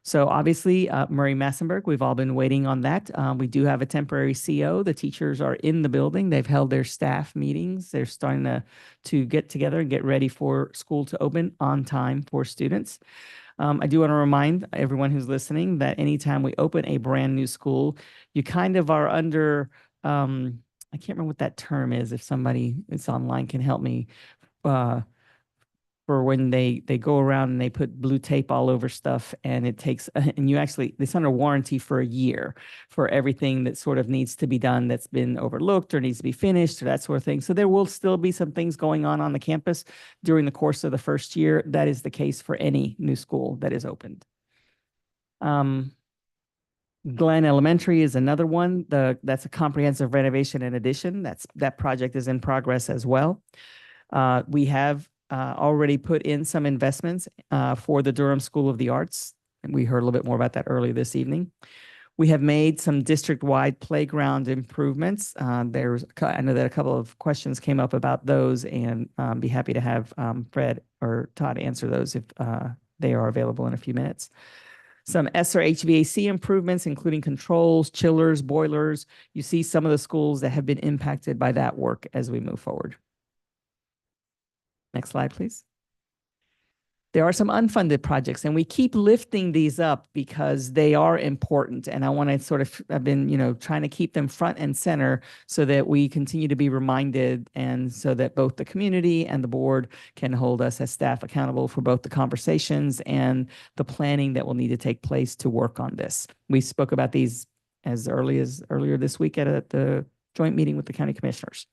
So obviously, Murray Massenburg, we've all been waiting on that. We do have a temporary CO. The teachers are in the building. They've held their staff meetings. They're starting to get together and get ready for school to open on time for students. I do want to remind everyone who's listening that anytime we open a brand new school, you kind of are under, I can't remember what that term is. If somebody that's online can help me, for when they go around and they put blue tape all over stuff, and it takes, and it's under warranty for a year for everything that sort of needs to be done that's been overlooked or needs to be finished or that sort of thing. So there will still be some things going on the campus during the course of the first year. That is the case for any new school that is opened. Glen Elementary is another one. That's a comprehensive renovation and addition. That project is in progress as well. We have already put in some investments for the Durham School of the Arts, and we heard a little bit more about that earlier this evening. We have made some district-wide playground improvements. I know that a couple of questions came up about those, and be happy to have Fred or Todd answer those they are available in a few minutes. Some ESSER HVAC improvements, including controls, chillers, boilers. You see some of the schools that have been impacted by that work as we move forward. Next slide, please. There are some unfunded projects, and we keep lifting these up because they are important. And I want to sort of, I've been, trying to keep them front and center so that we continue to be reminded, and so that both the community and the board can hold us as staff accountable for both the conversations and the planning that will need to take place to work on this. We spoke about these as earlier this week at the joint meeting with the county commissioners.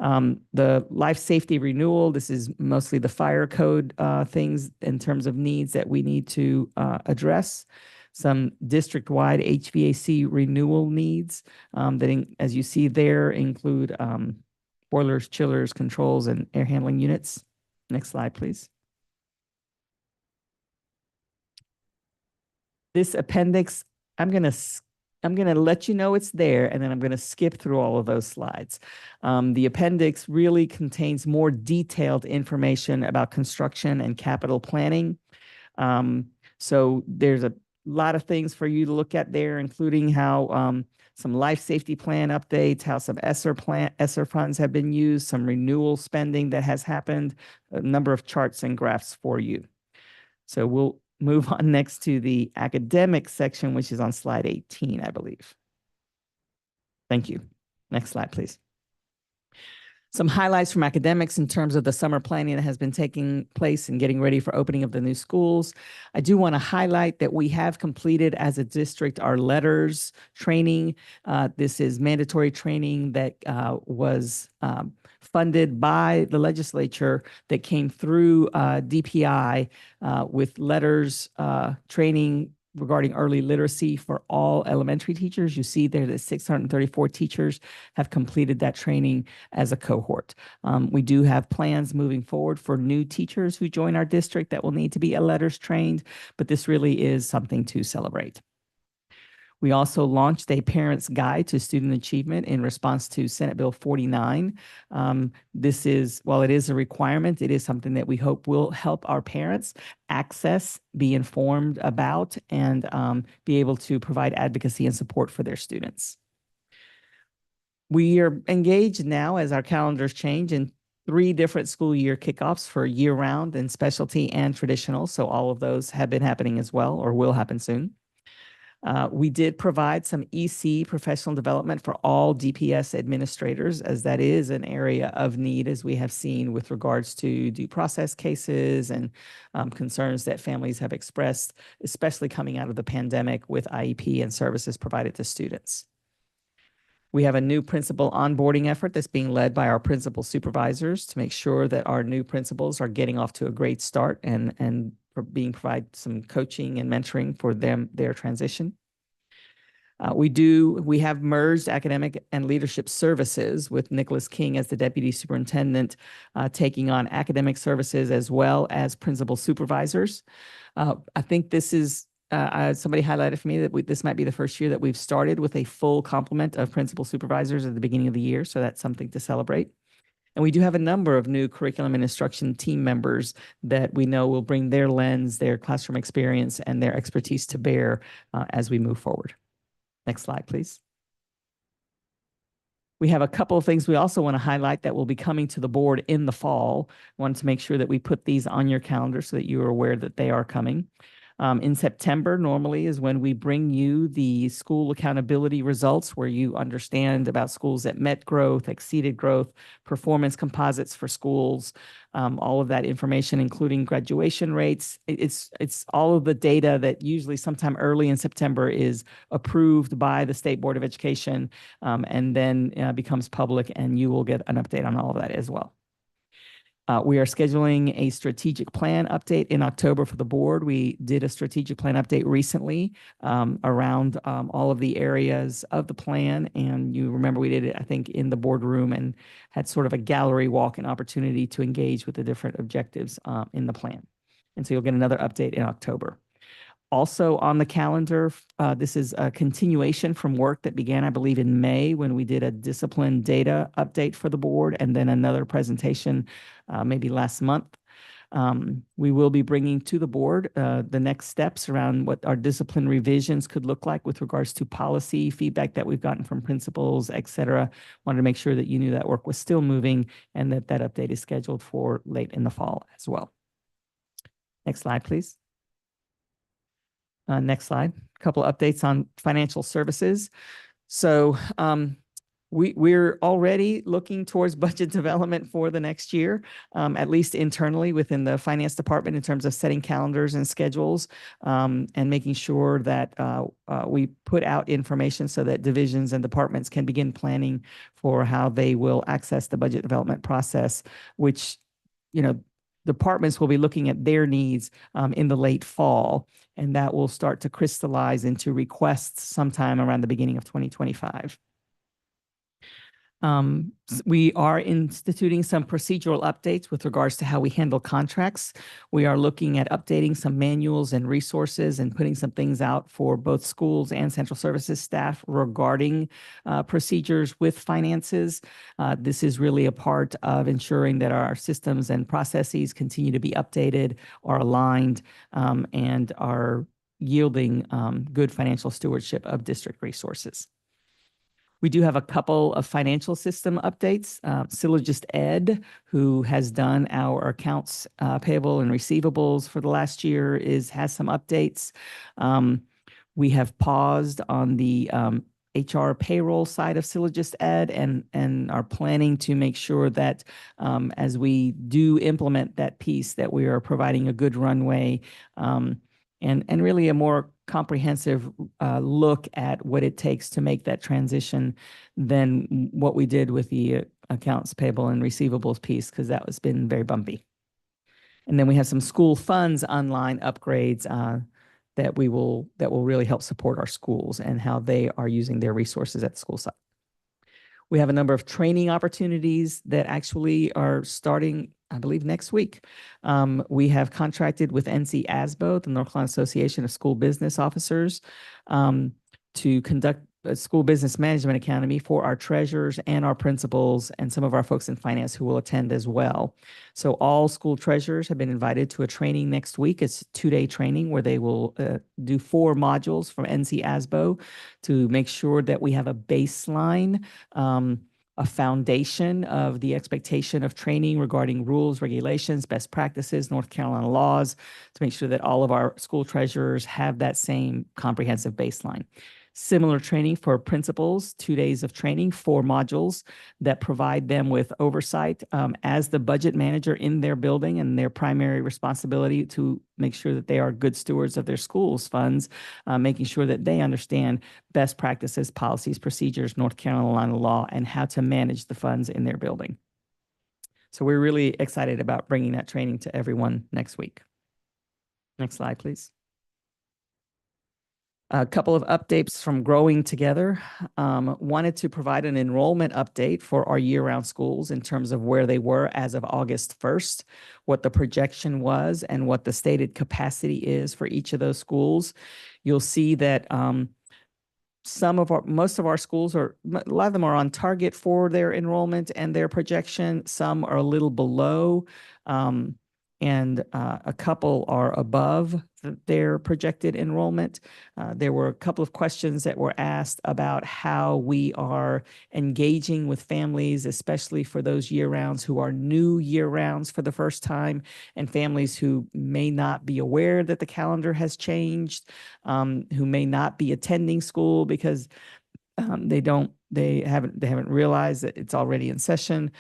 The life safety renewal, this is mostly the fire code things in terms of needs that we need to address. Some district-wide HVAC renewal needs that, as you see there, include boilers, chillers, controls, and air handling units. Next slide, please. This appendix, I'm going to let you know it's there, and then I'm going to skip through all of those slides. The appendix really contains more detailed information about construction and capital planning. So there's a lot of things for you to look at there, including how some life safety plan updates, how some ESSER funds have been used, some renewal spending that has happened, a number of charts and graphs for you. So we'll move on next to the academic section, which is on slide 18, I believe. Thank you. Next slide, please. Some highlights from academics in terms of the summer planning that has been taking place and getting ready for opening of the new schools. I do want to highlight that we have completed as a district our letters training. This is mandatory training that was funded by the legislature that came through DPI with letters training regarding early literacy for all elementary teachers. You see there that 634 teachers have completed that training as a cohort. We do have plans moving forward for new teachers who join our district that will need to be letters trained, but this really is something to celebrate. We also launched a parent's guide to student achievement in response to Senate Bill 49. This is, while it is a requirement, it is something that we hope will help our parents access, be informed about, and be able to provide advocacy and support for their students. We are engaged now, as our calendars change, in 3 different school year kickoffs for year-round and specialty and traditional. So all of those have been happening as well, or will happen soon. We did provide some EC professional development for all DPS administrators, as that is an area of need, as we have seen with regards to due process cases and concerns that families have expressed, especially coming out of the pandemic with IEP and services provided to students. We have a new principal onboarding effort that's being led by our principal supervisors to make sure that our new principals are getting off to a great start and for provide some coaching and mentoring for their transition. We have merged academic and leadership services with Nicholas King as the deputy superintendent, taking on academic services as well as principal supervisors. I think this is somebody highlighted for me that this might be the first year that we've started with a full complement of principal supervisors at the beginning of the year. So that's something to celebrate. And we do have a number of new curriculum and instruction team members that we know will bring their lens, their classroom experience, and their expertise to bear as we move forward. Next slide, please. We have a couple of things we also want to highlight that will be coming to the board in the fall. I wanted to make sure that we put these on your calendar so that you are aware that they are coming. In September, normally, is when we bring you the school accountability results, where you understand about schools that met growth, exceeded growth, performance composites for schools, all of that information, including graduation rates. It's all of the data that usually sometime early in September is approved by the State Board of Education, and then becomes public, and you will get an update on all of that as well. We are scheduling a strategic plan update in October for the board. We did a strategic plan update recently around all of the areas of the plan. And you remember we did it, I think, in the boardroom and had sort of a gallery walk and opportunity to engage with the different objectives in the plan. And so you'll get another update in October. Also on the calendar, this is a continuation from work that began, I believe, in May when we did a discipline data update for the board, and then another presentation maybe last month. We will be bringing to the board the next steps around what our discipline revisions could look like with regards to policy feedback that we've gotten from principals, et cetera. Wanted to make sure that you knew that work was still moving and that that update is scheduled for late in the fall as well. Next slide, please. Next slide. A couple of updates on financial services. So we're already looking towards budget development for the next year, at least internally within the finance department in terms of setting calendars and schedules, and making sure that we put out information so that divisions and departments can begin planning for how they will access the budget development process, which, departments will be looking at their needs in the late fall, and that will start to crystallize into requests sometime around the beginning of 2025. We are instituting some procedural updates with regards to how we handle contracts. We are looking at updating some manuals and resources and putting some things out for both schools and central services staff regarding procedures with finances. This is really a part of ensuring that our systems and processes continue to be updated, are aligned, and are yielding good financial stewardship of district resources. We do have a couple of financial system updates. Syllogist Ed, who has done our accounts payable and receivables for the last year, has some updates. We have paused on the HR payroll side of Syllogist Ed and are planning to make sure that as we do implement that piece, that we are providing a good runway and really a more comprehensive look at what it takes to make that transition than what we did with the accounts payable and receivables piece, because that has been very bumpy. And then we have some school funds online upgrades that will really help support our schools and how they are using their resources at the school site. We have a number of training opportunities that actually are starting, I believe, next week. We have contracted with NC-ASBO, the North Carolina Association of School Business Officers, to conduct a school business management academy for our treasurers and our principals and some of our folks in finance who will attend as well. So all school treasurers have been invited to a training next week. It's a 2-day training where they will do 4 modules from NC-ASBO to make sure that we have a baseline, a foundation of the expectation of training regarding rules, regulations, best practices, North Carolina laws, to make sure that all of our school treasurers have that same comprehensive baseline. Similar training for principals, 2 days of training, 4 modules that provide them with oversight as the budget manager in their building, and their primary responsibility to make sure that they are good stewards of their school's funds, making sure that they understand best practices, policies, procedures, North Carolina law, and how to manage the funds in their building. So we're really excited about bringing that training to everyone next week. Next slide, please. A couple of updates from Growing Together. Wanted to provide an enrollment update for our year-round schools in terms of where they were as of August 1st, what the projection was, and what the stated capacity is for each of those schools. You'll see that most of our schools a lot of them are on target for their enrollment and their projection. Some are a little below, and a couple are above their projected enrollment. There were a couple of questions that were asked about how we are engaging with families, especially for those year-rounds who are new year-rounds for the first time, and families who may not be aware that the calendar has changed, who may not be attending school because they haven't realized that it's already in session.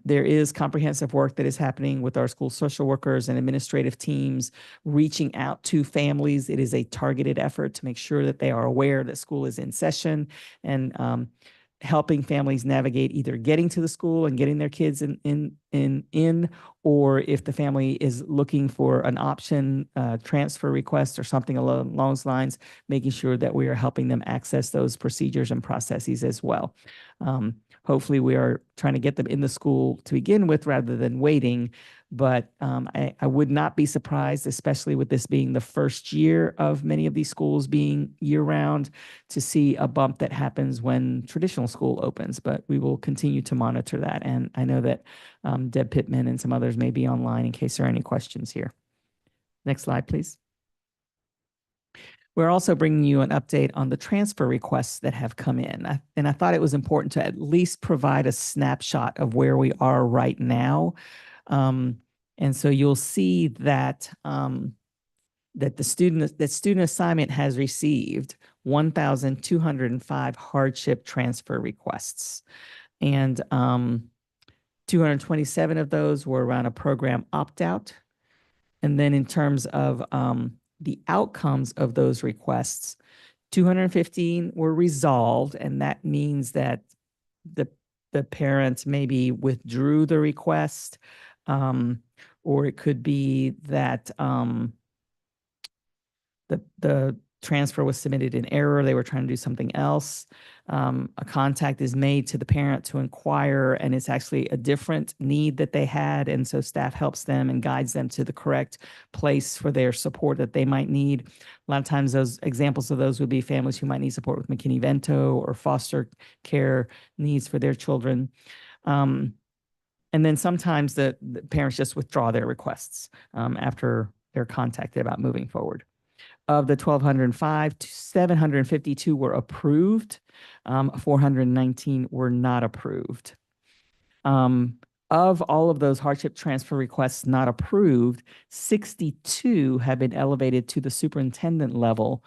There is comprehensive work that is happening with our school social workers and administrative teams reaching out to families. It is a targeted effort to make sure that they are aware that school is in session, and helping families navigate either getting to the school and getting their kids in, or if the family is looking for an option, transfer request or something along those lines, making sure that we are helping them access those procedures and processes as well. hopefully we are trying to get them in the school to begin with rather than waiting. But I would not be surprised, especially with this being the first year of many of these schools being year-round, to see a bump that happens when traditional school opens. But we will continue to monitor that. And I know that Deb Pittman and some others may be online in case there are any questions here. Next slide, please. We're also bringing you an update on the transfer requests that have come in. And I thought it was important to at least provide a snapshot of where we are right now. And so you'll see that that student assignment has received 1,205 hardship transfer requests, and 227 of those were around a program opt-out. And then in terms of the outcomes of those requests, 215 were resolved, and that means that the parents maybe withdrew the request, or it could be that the transfer was submitted in error. They were trying to do something else. A contact is made to the parent to inquire, and it's actually a different need that they had. And so staff helps them and guides them to the correct place for their support that they might need. A lot of times those examples of those would be families who might need support with McKinney-Vento or foster care needs for their children. And then sometimes the parents just withdraw their requests after they're contacted about moving forward. Of the 1,205, 752 were approved. 419 were not approved. Of all of those hardship transfer requests not approved, 62 have been elevated to the superintendent level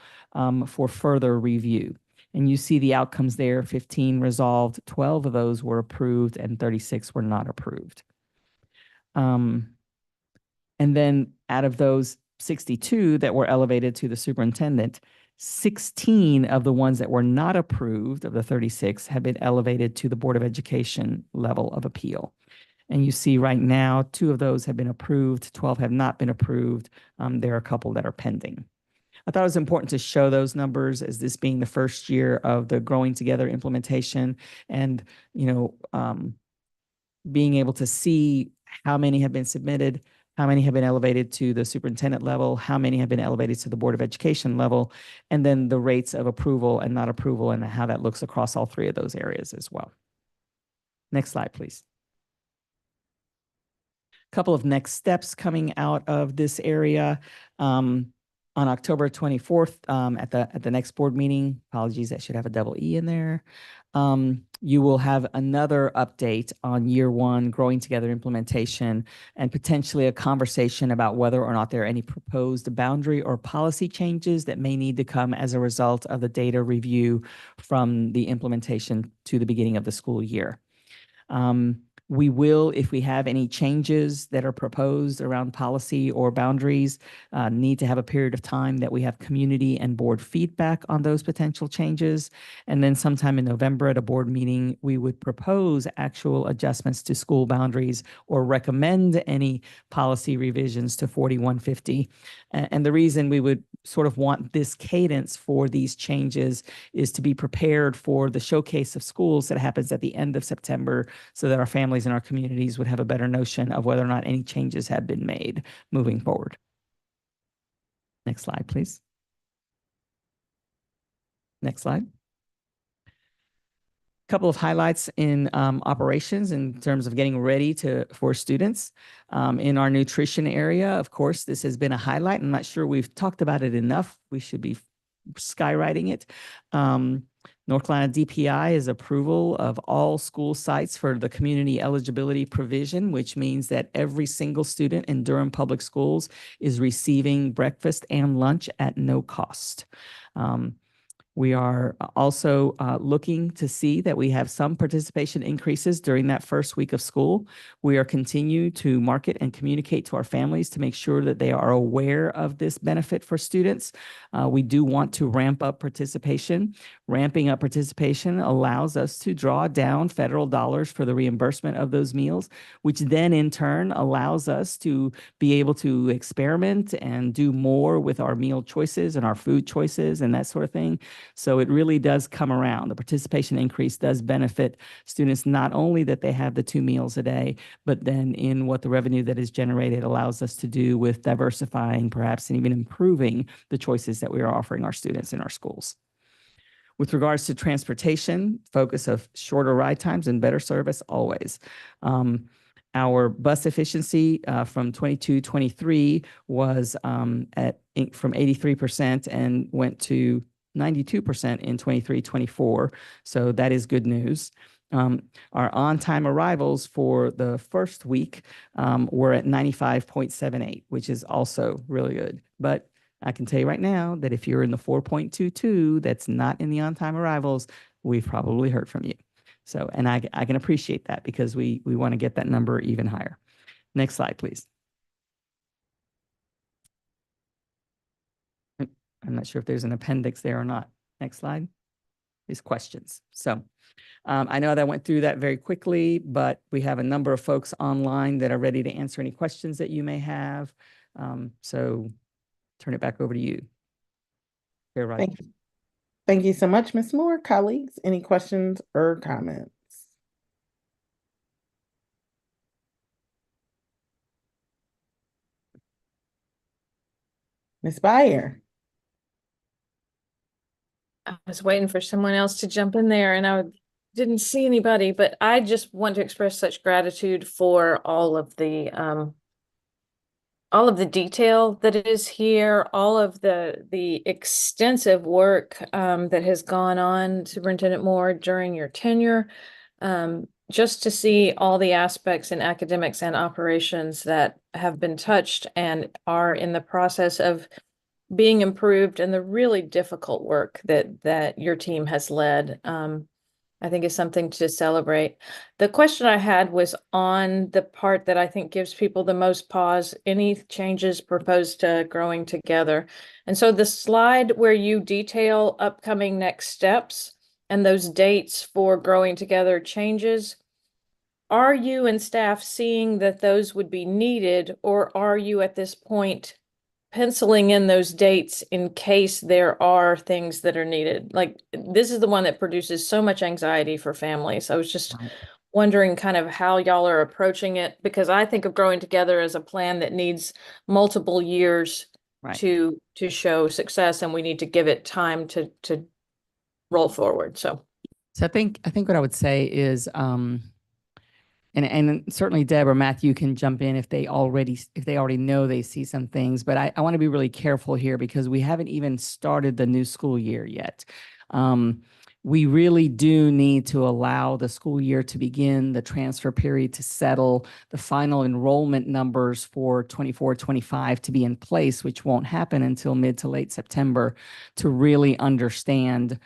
for further review. And you see the outcomes there: 15 resolved, 12 of those were approved, and 36 were not approved. And then out of those 62 that were elevated to the superintendent, 16 of the ones that were not approved of the 36 have been elevated to the Board of Education level of appeal. And you see right now, 2 of those have been approved, 12 have not been approved. There are a couple that are pending. I thought it was important to show those numbers as this being the first year of the Growing Together implementation, and, being able to see how many have been submitted, how many have been elevated to the superintendent level, how many have been elevated to the Board of Education level, and then the rates of approval and not approval and how that looks across all 3 of those areas as well. Next slide, please. A couple of next steps coming out of this area. On October 24th, at the next board meeting, apologies, that should have a double E in there. You will have another update on year 1 Growing Together implementation, and potentially a conversation about whether or not there are any proposed boundary or policy changes that may need to come as a result of the data review from the implementation to the beginning of the school year. We will, if we have any changes that are proposed around policy or boundaries, need to have a period of time that we have community and board feedback on those potential changes. And then sometime in November at a board meeting, we would propose actual adjustments to school boundaries or recommend any policy revisions to 4150. And the reason we would sort of want this cadence for these changes is to be prepared for the showcase of schools that happens at the end of September, so that our families and our communities would have a better notion of whether or not any changes have been made moving forward. Next slide, please. Next slide. Couple of highlights in operations in terms of getting ready for students. In our nutrition area, of course, this has been a highlight. I'm not sure we've talked about it enough. We should be skywriting it. North Carolina DPI is approval of all school sites for the community eligibility provision, which means that every single student in Durham Public Schools is receiving breakfast and lunch at no cost. We are also looking to see that we have some participation increases during that first week of school. We are continuing to market and communicate to our families to make sure that they are aware of this benefit for students. We do want to ramp up participation. Ramping up participation allows us to draw down federal dollars for the reimbursement of those meals, which then in turn allows us to be able to experiment and do more with our meal choices and our food choices and that sort of thing. So it really does come around. The participation increase does benefit students, not only that they have the 2 meals a day, but then in what the revenue that is generated allows us to do with diversifying, perhaps, and even improving the choices that we are offering our students in our schools. With regards to transportation, focus of shorter ride times and better service always. Our bus efficiency from 22-23 was from 83% and went to 92% in 23-24. So that is good news. Our on-time arrivals for the first week were at 95.78, which is also really good. But I can tell you right now that if you're in the 4.22 that's not in the on-time arrivals, we've probably heard from you. So, and I can appreciate that because we want to get that number even higher. Next slide, please. I'm not sure if there's an appendix there or not. Next slide. These questions. So I know that I went through that very quickly, but we have a number of folks online that are ready to answer any questions that you may have. So turn it back over to you. Thank you. Thank you so much, Ms. Moore. Colleagues, any questions or comments? Ms. Byer. I was waiting for someone else to jump in there and I didn't see anybody, but I just want to express such gratitude for all of the detail that is here, all of the extensive work that has gone on, Superintendent Moore, during your tenure. Just to see all the aspects in academics and operations that have been touched and are in the process of being improved, and the really difficult work that your team has led, I think is something to celebrate. The question I had was on the part that I think gives people the most pause, any changes proposed to Growing Together. And so the slide where you detail upcoming next steps and those dates for Growing Together changes, are you and staff seeing that those would be needed, or are you at this point penciling in those dates in case there are things that are needed? Like, this is the one that produces so much anxiety for families. I was just wondering kind of how y'all are approaching it, because I think of Growing Together as a plan that needs multiple years to show success, and we need to give it time to roll forward. So I think what I would say is, and certainly Deb or Matthew can jump in if they already know they see some things, but I want to be really careful here because we haven't even started the new school year yet. We really do need to allow the school year to begin, the transfer period to settle, the final enrollment numbers for 24-25 to be in place, which won't happen until mid to late September, to really understand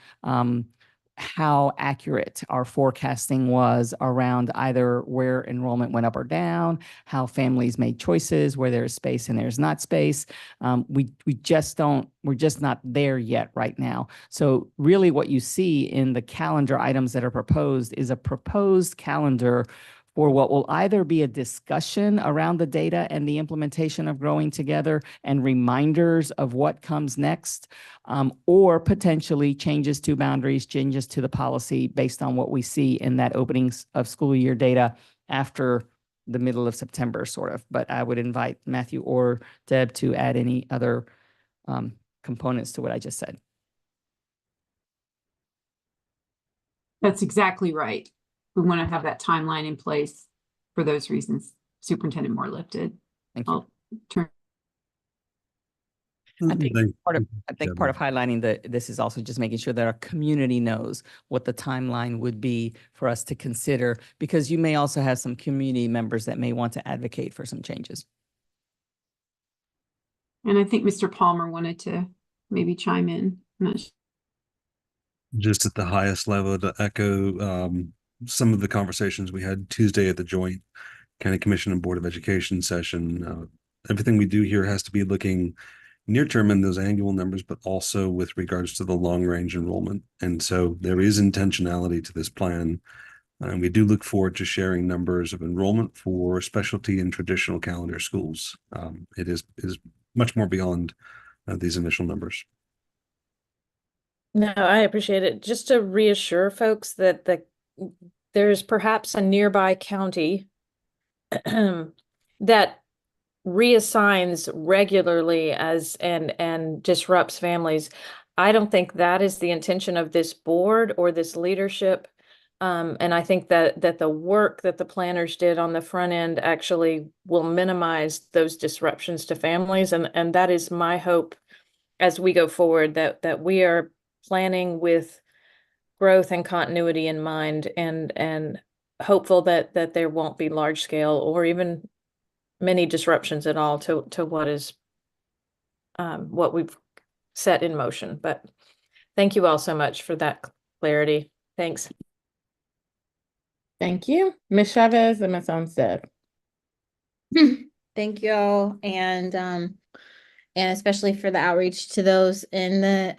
how accurate our forecasting was around either where enrollment went up or down, how families made choices, where there's space and there's not space. We're just not there yet right now. So really what you see in the calendar items that are proposed is a proposed calendar for what will either be a discussion around the data and the implementation of Growing Together and reminders of what comes next, or potentially changes to boundaries, changes to the policy based on what we see in that opening of school year data after the middle of September, sort of. But I would invite Matthew or Deb to add any other components to what I just said. That's exactly right. We want to have that timeline in place for those reasons. Superintendent Moore lifted. Thank you. I'll turn. I think part of highlighting this is also just making sure that our community knows what the timeline would be for us to consider, because you may also have some community members that may want to advocate for some changes. And I think Mr. Palmer wanted to maybe chime in. Just at the highest level, to echo some of the conversations we had Tuesday at the joint County Commission and Board of Education session. Everything we do here has to be looking near term in those annual numbers, but also with regards to the long range enrollment. And so there is intentionality to this plan. And we do look forward to sharing numbers of enrollment for specialty and traditional calendar schools. It is much more beyond these initial numbers. No, I appreciate it. Just to reassure folks that there's perhaps a nearby county that reassigns regularly and disrupts families. I don't think that is the intention of this board or this leadership. And I think that the work that the planners did on the front end actually will minimize those disruptions to families. And that is my hope as we go forward, that we are planning with growth and continuity in mind, and hopeful that there won't be large scale or even many disruptions at all to what we've set in motion. But thank you all so much for that clarity. Thanks. Thank you. Ms. Chavez and Ms. Olmsted. Thank you all, and especially for the outreach to those in the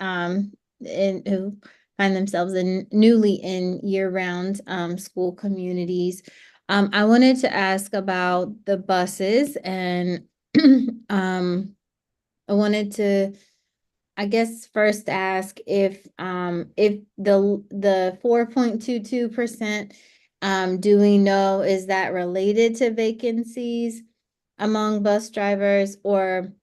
who find themselves newly in year-round school communities. I wanted to ask about the buses, and I wanted to, I guess, first ask if the 4.22%, do we know, is that related to vacancies among bus drivers, or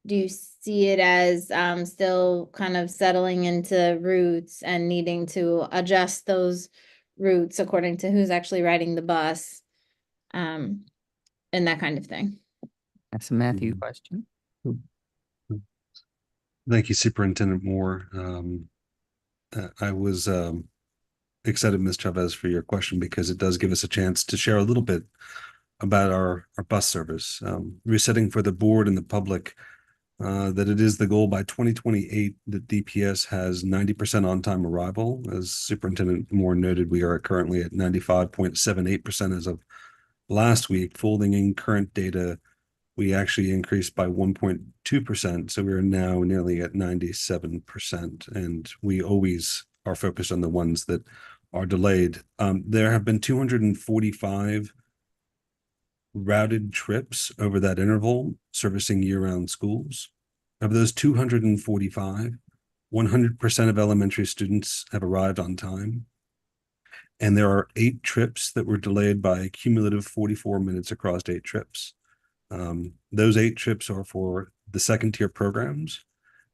do you see it as still kind of settling into routes and needing to adjust those routes according to who's actually riding the bus, and that kind of thing? That's a Matthew question. Thank you, Superintendent Moore. I was excited, Ms. Chavez, for your question, because it does give us a chance to share a little bit about our bus service. Resetting for the board and the public that it is the goal by 2028 that DPS has 90% on-time arrival. As Superintendent Moore noted, we are currently at 95.78% as of last week. Folding in current data, we actually increased by 1.2%. So we are now nearly at 97%. And we always are focused on the ones that are delayed. There have been 245 routed trips over that interval servicing year-round schools. Of those 245, 100% of elementary students have arrived on time. And there are 8 trips that were delayed by a cumulative 44 minutes across 8 trips. Those 8 trips are for the second-tier programs.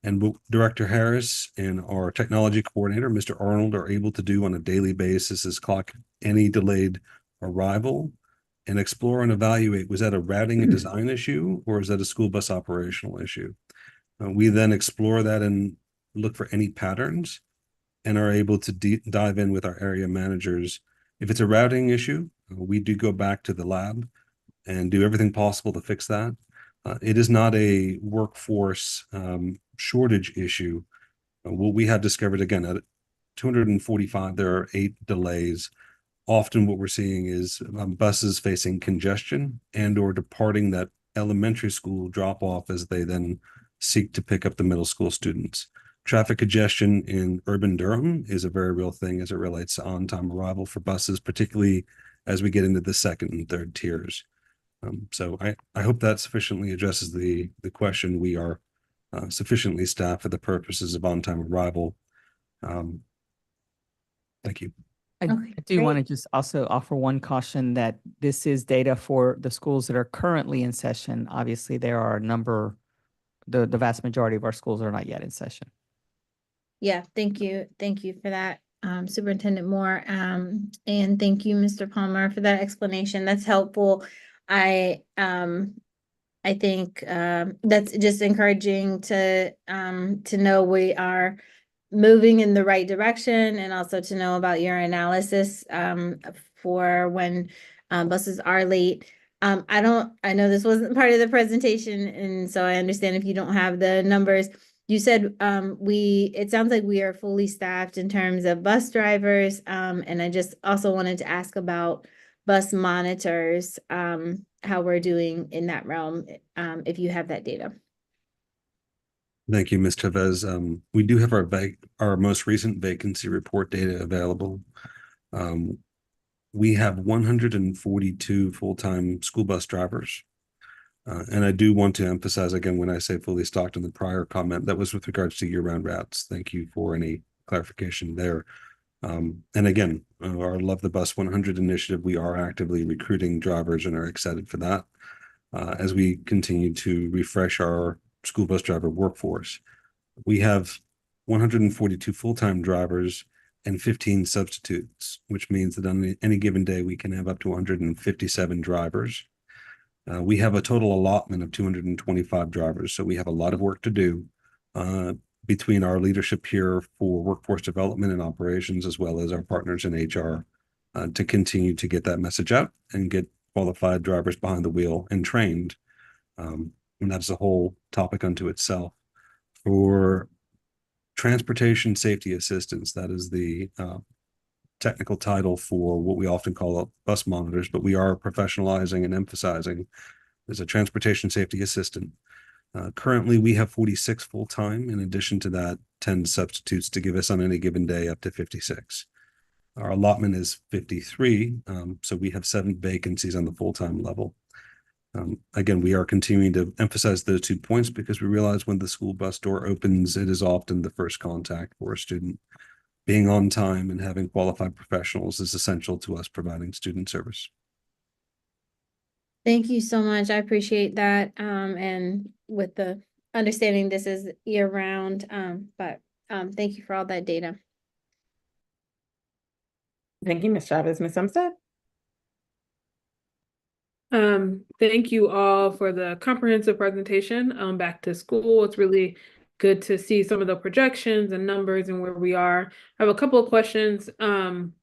And Director Harris and our technology coordinator, Mr. Arnold, are able to do on a daily basis is clock any delayed arrival and explore and evaluate, was that a routing and design issue, or is that a school bus operational issue? We then explore that and look for any patterns and are able to dive in with our area managers. If it's a routing issue, we do go back to the lab and do everything possible to fix that. It is not a workforce shortage issue. What we have discovered, again, at 245, there are 8 delays. Often what we're seeing is buses facing congestion and or departing that elementary school drop off as they then seek to pick up the middle school students. Traffic congestion in urban Durham is a very real thing as it relates to on-time arrival for buses, particularly as we get into the second and third tiers. So I hope that sufficiently addresses the question. We are sufficiently staffed for the purposes of on-time arrival. Thank you. I do want to just also offer one caution that this is data for the schools that are currently in session. Obviously, there are a number, the vast majority of our schools are not yet in session. Yeah, thank you. Thank you for that, Superintendent Moore. And thank you, Mr. Palmer, for that explanation. That's helpful. I think that's just encouraging to know we are moving in the right direction, and also to know about your analysis for when buses are late. I know this wasn't part of the presentation, and so I understand if you don't have the numbers. You said it sounds like we are fully staffed in terms of bus drivers, and I just also wanted to ask about bus monitors, how we're doing in that realm, if you have that data. Thank you, Ms. Chavez. We do have our most recent vacancy report data available. We have 142 full-time school bus drivers. And I do want to emphasize again, when I say fully stocked in the prior comment, that was with regards to year-round routes. Thank you for any clarification there. And again, our Love the Bus 100 initiative, we are actively recruiting drivers and are excited for that as we continue to refresh our school bus driver workforce. We have 142 full-time drivers and 15 substitutes, which means that on any given day, we can have up to 157 drivers. We have a total allotment of 225 drivers, so we have a lot of work to do between our leadership here for workforce development and operations, as well as our partners in HR, to continue to get that message out and get qualified drivers behind the wheel and trained. And that's a whole topic unto itself. For transportation safety assistance, that is the technical title for what we often call bus monitors, but we are professionalizing and emphasizing as a transportation safety assistant. Currently, we have 46 full-time. In addition to that, 10 substitutes to give us on any given day up to 56. Our allotment is 53, so we have 7 vacancies on the full-time level. Again, we are continuing to emphasize those 2 points because we realize when the school bus door opens, it is often the first contact for a student. Being on time and having qualified professionals is essential to us providing student service. Thank you so much. I appreciate that. And with the understanding this is year round, but thank you for all that data. Thank you, Ms. Chavez. Ms. Umstead? Thank you all for the comprehensive presentation back to school. It's really good to see some of the projections and numbers and where we are. I have a couple of questions. I'm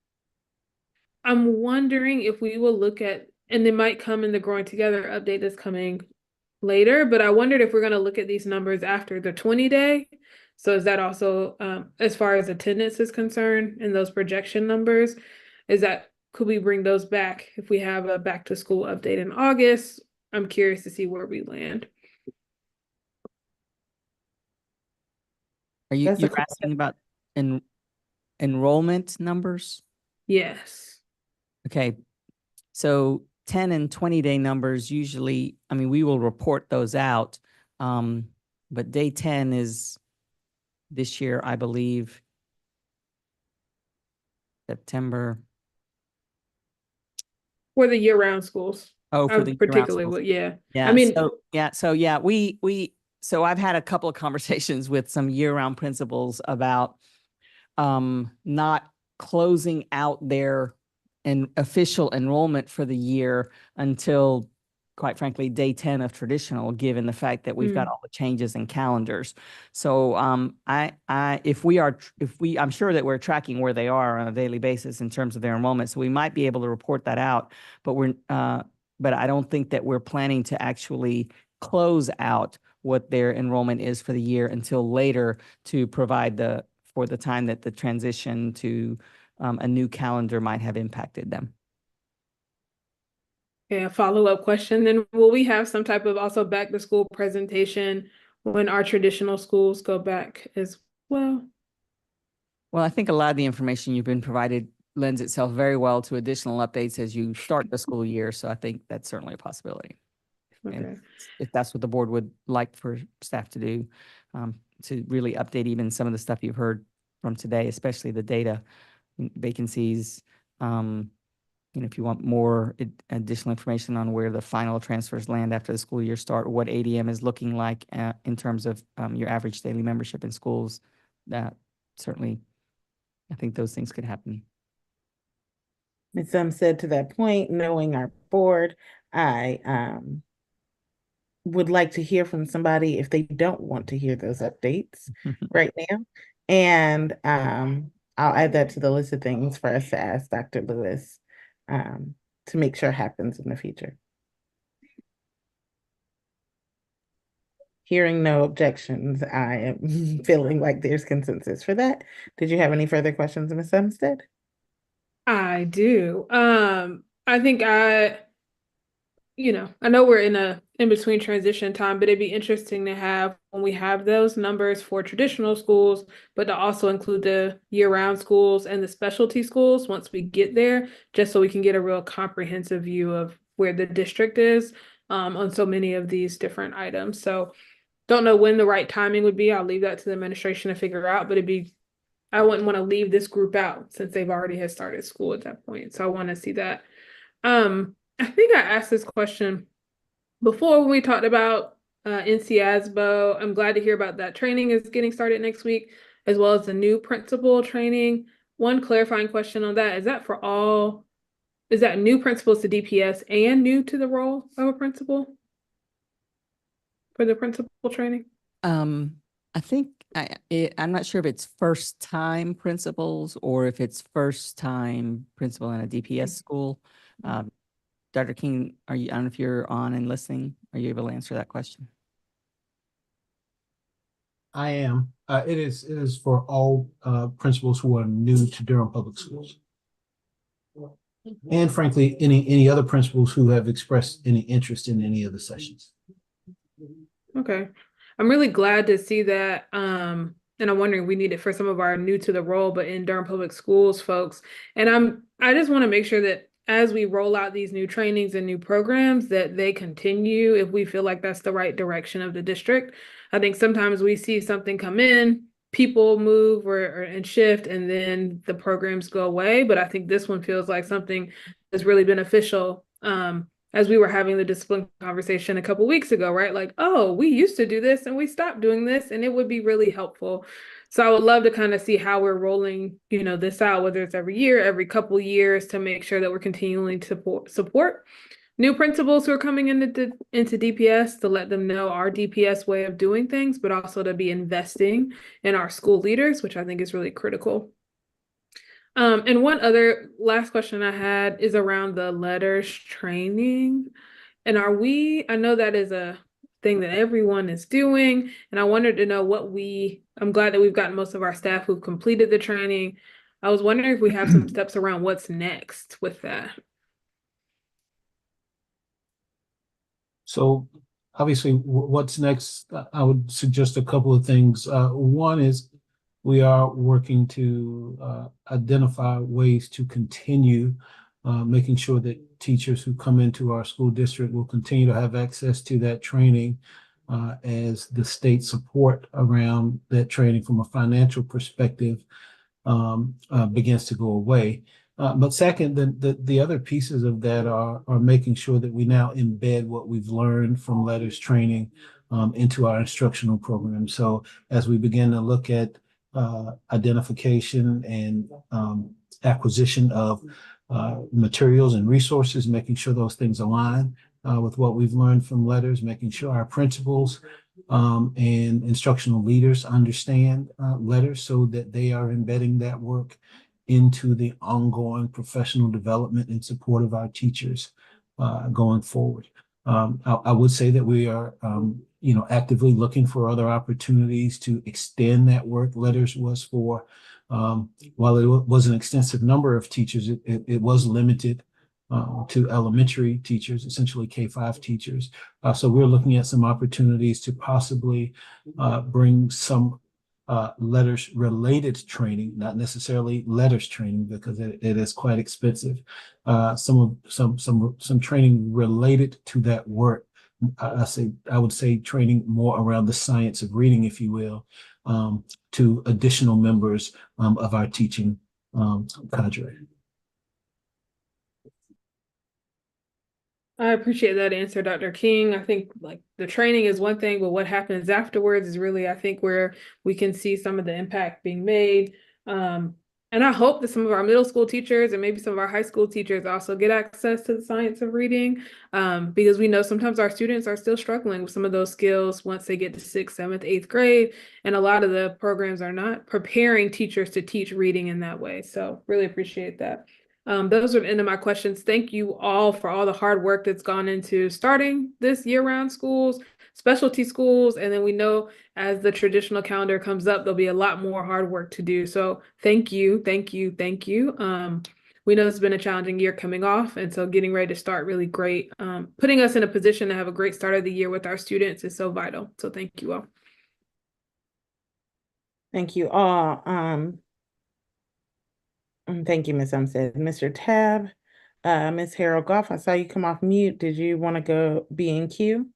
wondering if we will look at, and they might come in the Growing Together update that's coming later, but I wondered if we're going to look at these numbers after the 20-day. So is that also, as far as attendance is concerned and those projection numbers, could we bring those back if we have a back to school update in August? I'm curious to see where we land. Are you're asking about enrollment numbers? Yes. Okay. So 10 and 20-day numbers usually, I mean, we will report those out. But day 10 is this year, I believe, September. For the year-round schools. Oh, for the particularly, schools. yeah. Yeah. I mean, So I've had a couple of conversations with some year-round principals about not closing out their official enrollment for the year until, quite frankly, day 10 of traditional, given the fact that we've got all the changes in calendars. So I'm sure that we're tracking where they are on a daily basis in terms of their enrollment. So we might be able to report that out, but I don't think that we're planning to actually close out what their enrollment is for the year until later to provide for the time that the transition to a new calendar might have impacted them. Yeah, follow-up question. Then will we have some type of also back to school presentation when our traditional schools go back as well? Well, I think a lot of the information you've been provided lends itself very well to additional updates as you start the school year. So I think that's certainly a possibility. Okay. And if that's what the board would like for staff to do, to really update even some of the stuff you've heard from today, especially the data, vacancies, if you want more additional information on where the final transfers land after the school year start, what ADM is looking like in terms of your average daily membership in schools, that certainly, I think those things could happen. Ms. Umstead, to that point, knowing our board, I would like to hear from somebody if they don't want to hear those updates right now. And I'll add that to the list of things for us to ask Dr. Lewis to make sure happens in the future. Hearing no objections, I am feeling like there's consensus for that. Did you have any further questions, Ms. Umstead? I do. I think I know we're in between transition time, but it'd be interesting to have when we have those numbers for traditional schools, but to also include the year-round schools and the specialty schools once we get there, just so we can get a real comprehensive view of where the district is. on so many of these different items. So don't know when the right timing would be. I'll leave that to the administration to figure out, but I wouldn't want to leave this group out since they've already had started school at that point. So I want to see that. I think I asked this question before when we talked about NCASBO. I'm glad to hear about that training is getting started next week, as well as the new principal training. One clarifying question on that, is that new principals to DPS and new to the role of a principal for the principal training? I think I'm not sure if it's first time principals or if it's first time principal in a DPS school. Dr. King, I don't know if you're on and listening. Are you able to answer that question? I am. It is for all principals who are new to Durham Public Schools. And frankly, any other principals who have expressed any interest in any of the sessions. Okay. I'm really glad to see that. And I'm wondering, we need it for some of our new to the role, but in Durham Public Schools folks. And I just want to make sure that as we roll out these new trainings and new programs, that they continue if we feel like that's the right direction of the district. I think sometimes we see something come in, people move and shift, and then the programs go away. But I think this one feels like something that's really beneficial. As we were having the discipline conversation a couple weeks ago, right? Like, oh, we used to do this and we stopped doing this, and it would be really helpful. So I would love to kind of see how we're rolling, this out, whether it's every year, every couple years, to make sure that we're continuing to support new principals who are coming into DPS, to let them know our DPS way of doing things, but also to be investing in our school leaders, which I think is really critical. And one other last question I had is around the letters training. And I know that is a thing that everyone is doing. And I wanted to know I'm glad that we've gotten most of our staff who've completed the training. I was wondering if we have some steps around what's next with that. So obviously, what's next? I would suggest a couple of things. One is we are working to identify ways to continue making sure that teachers who come into our school district will continue to have access to that training as the state support around that training from a financial perspective begins to go away. But second, the other pieces of that are making sure that we now embed what we've learned from letters training into our instructional program. So as we begin to look at identification and acquisition of materials and resources, making sure those things align with what we've learned from letters, making sure our principals and instructional leaders understand letters so that they are embedding that work into the ongoing professional development and support of our teachers going forward. I would say that we are, actively looking for other opportunities to extend that work. Letters was for, while it was an extensive number of teachers, it was limited to elementary teachers, essentially K-5 teachers. So we're looking at some opportunities to possibly bring some letters related training, not necessarily letters training because it is quite expensive. Some training related to that work. I would say training more around the science of reading, if you will, to additional members of our teaching cadre. I appreciate that answer, Dr. King. I think like the training is one thing, but what happens afterwards is really, I think, where we can see some of the impact being made. And I hope that some of our middle school teachers and maybe some of our high school teachers also get access to the science of reading, because we know sometimes our students are still struggling with some of those skills once they get to 6th, 7th, 8th grade. And a lot of the programs are not preparing teachers to teach reading in that way. So really appreciate that. Those are the end of my questions. Thank you all for all the hard work that's gone into starting this year-round schools, specialty schools, and then we know as the traditional calendar comes up, there'll be a lot more hard work to do. So thank you, thank you, thank you. We know it's been a challenging year coming off, and so getting ready to start really great. Putting us in a position to have a great start of the year with our students is so vital. So thank you all. Thank you all. And thank you, Ms. Umstead. Mr. Tab, Ms. Harold Goff, I saw you come off mute. Did you want to go be in queue?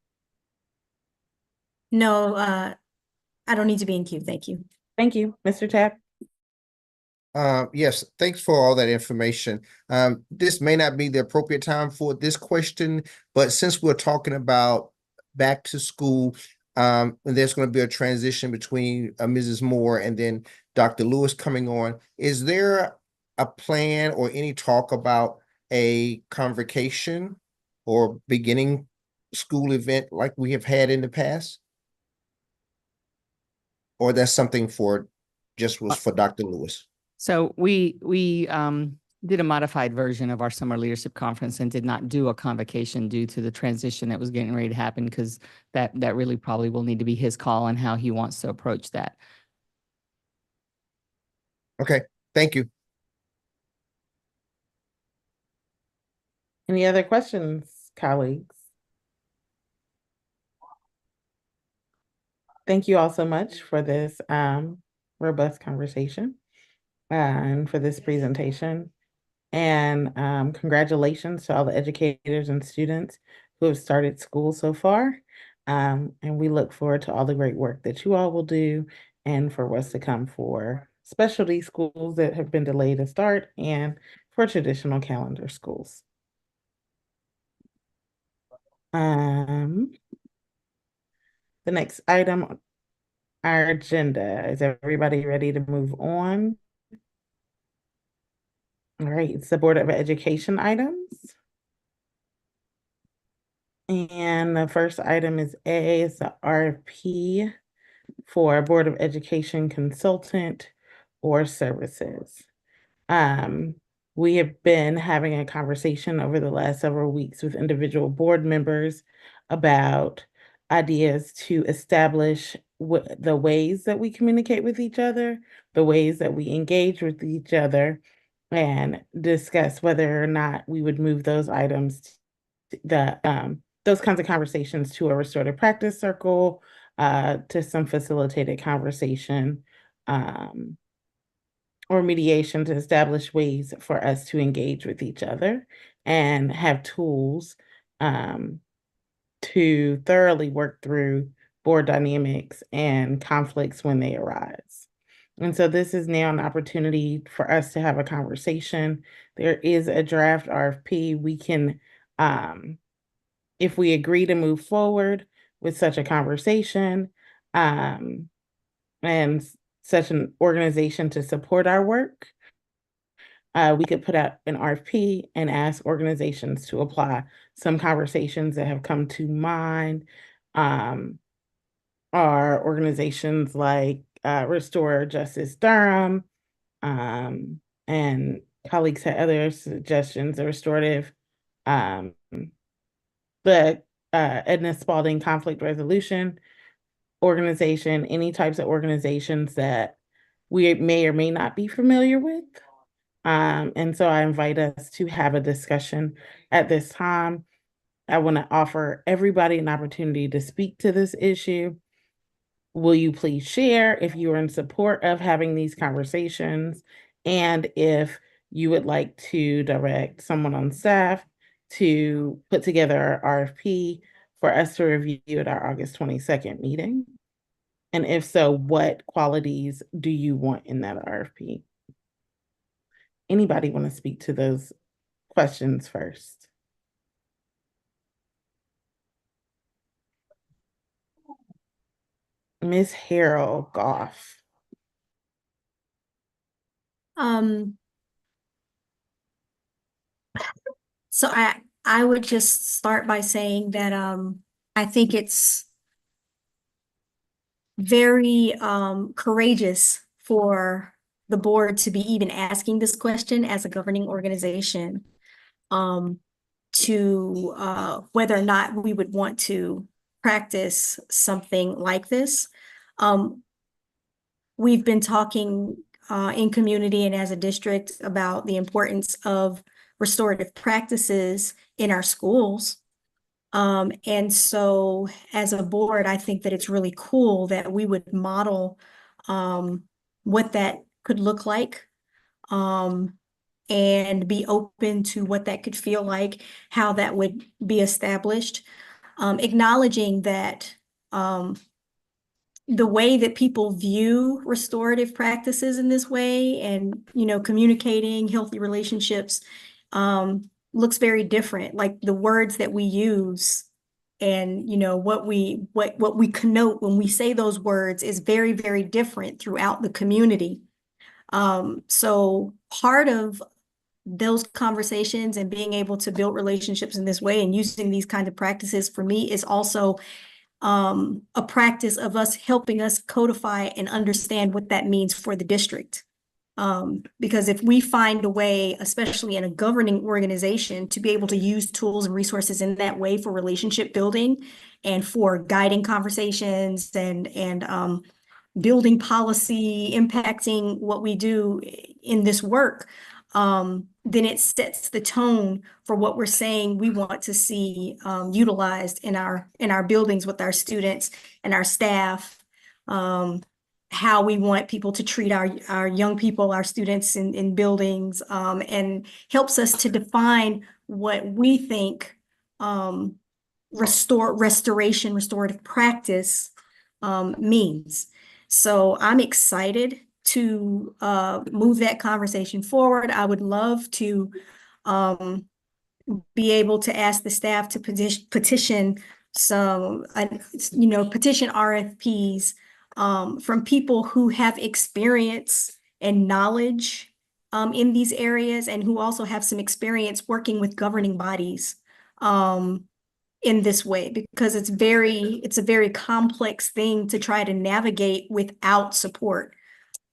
No, I don't need to be in queue. Thank you. Thank you. Mr. Tapp? Yes, thanks for all that information. This may not be the appropriate time for this question, but since we're talking about back to school, and there's going to be a transition between Mrs. Moore and then Dr. Lewis coming on, is there a plan or any talk about a convocation or beginning school event like we have had in the past? Or that's something for just was for Dr. Lewis? So we did a modified version of our summer leadership conference and did not do a convocation due to the transition that was getting ready to happen, because that really probably will need to be his call on how he wants to approach that. Okay, thank you. Any other questions, colleagues? Thank you all so much for this robust conversation and for this presentation. And congratulations to all the educators and students who have started school so far. And we look forward to all the great work that you all will do and for what's to come for specialty schools that have been delayed to start and for traditional calendar schools. The next item on our agenda, is everybody ready to move on? All right, it's the Board of Education items. And the first item is A, is the RFP for Board of Education consultant or services. We have been having a conversation over the last several weeks with individual board members about ideas to establish the ways that we communicate with each other, the ways that we engage with each other, and discuss whether or not we would move those items, those kinds of conversations, to a restorative practice circle, to some facilitated conversation, or mediation, to establish ways for us to engage with each other and have tools to thoroughly work through board dynamics and conflicts when they arise. And so this is now an opportunity for us to have a conversation. There is a draft RFP. We can, if we agree to move forward with such a conversation, and such an organization to support our work, we could put out an RFP and ask organizations to apply. Some conversations that have come to mind are organizations like Restore Justice Durham, and colleagues had other suggestions, the restorative, the Edna Spalding Conflict Resolution organization, any types of organizations that we may or may not be familiar with. And so I invite us to have a discussion at this time. I want to offer everybody an opportunity to speak to this issue. Will you please share if you are in support of having these conversations, and if you would like to direct someone on staff to put together our RFP for us to review at our August 22nd meeting? And if so, what qualities do you want in that RFP? Anybody want to speak to those questions first? Ms. Harold Goff. So I would just start by saying that I think it's very courageous for the board to be even asking this question as a governing organization, to whether or not we would want to practice something like this. We've been talking in community and as a district about the importance of restorative practices in our schools. And so as a board, I think that it's really cool that we would model what that could look like. and be open to what that could feel like, how that would be established. Acknowledging that the way that people view restorative practices in this way and, communicating healthy relationships looks very different. Like the words that we use and, what we connote when we say those words is very, very different throughout the community. So part of those conversations and being able to build relationships in this way and using these kinds of practices for me is also a practice of us helping us codify and understand what that means for the district. Because if we find a way, especially in a governing organization, to be able to use tools and resources in that way for relationship building and for guiding conversations and building policy, impacting what we do in this work, then it sets the tone for what we're saying we want to see utilized in our buildings with our students and our staff, how we want people to treat our young people, our students in buildings, and helps us to define what we think restorative practice means. So I'm excited to move that conversation forward. I would love to be able to ask the staff to petition some, petition RFPs from people who have experience and knowledge in these areas and who also have some experience working with governing bodies in this way, because it's a very complex thing to try to navigate without support.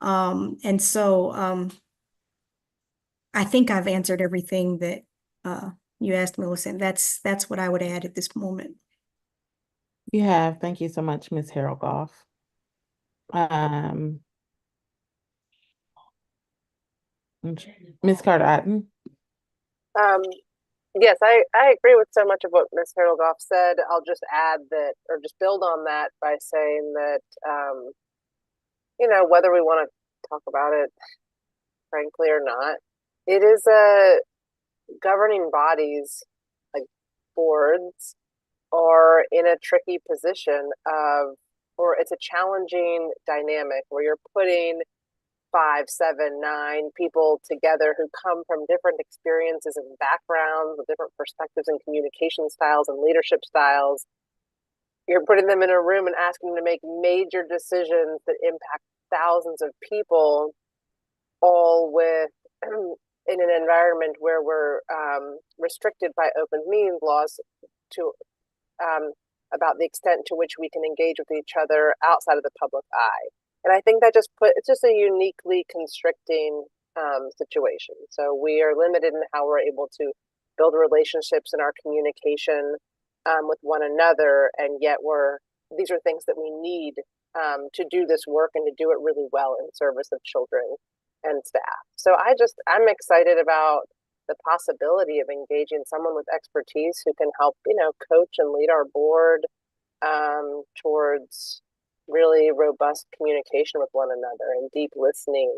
And so I think I've answered everything that you asked, Melissa. And that's what I would add at this moment. You have. Thank you so much, Ms. Harold-Goff. Ms. Carter-Otten. Yes, I agree with so much of what Ms. Harold-Goff said. I'll just add that, or just build on that by saying that, whether we want to talk about it, frankly, or not, it is a governing bodies, like boards, are in a tricky position or it's a challenging dynamic where you're putting 5, 7, 9 people together who come from different experiences and backgrounds with different perspectives and communication styles and leadership styles. You're putting them in a room and asking them to make major decisions that impact thousands of people, all with in an environment where we're restricted by open meetings laws to about the extent to which we can engage with each other outside of the public eye. And I think that it's just a uniquely constricting situation. So we are limited in how we're able to build relationships in our communication with one another, and yet these are things that we need to do this work and to do it really well in service of children and staff. So I'm excited about the possibility of engaging someone with expertise who can help, coach and lead our board towards really robust communication with one another and deep listening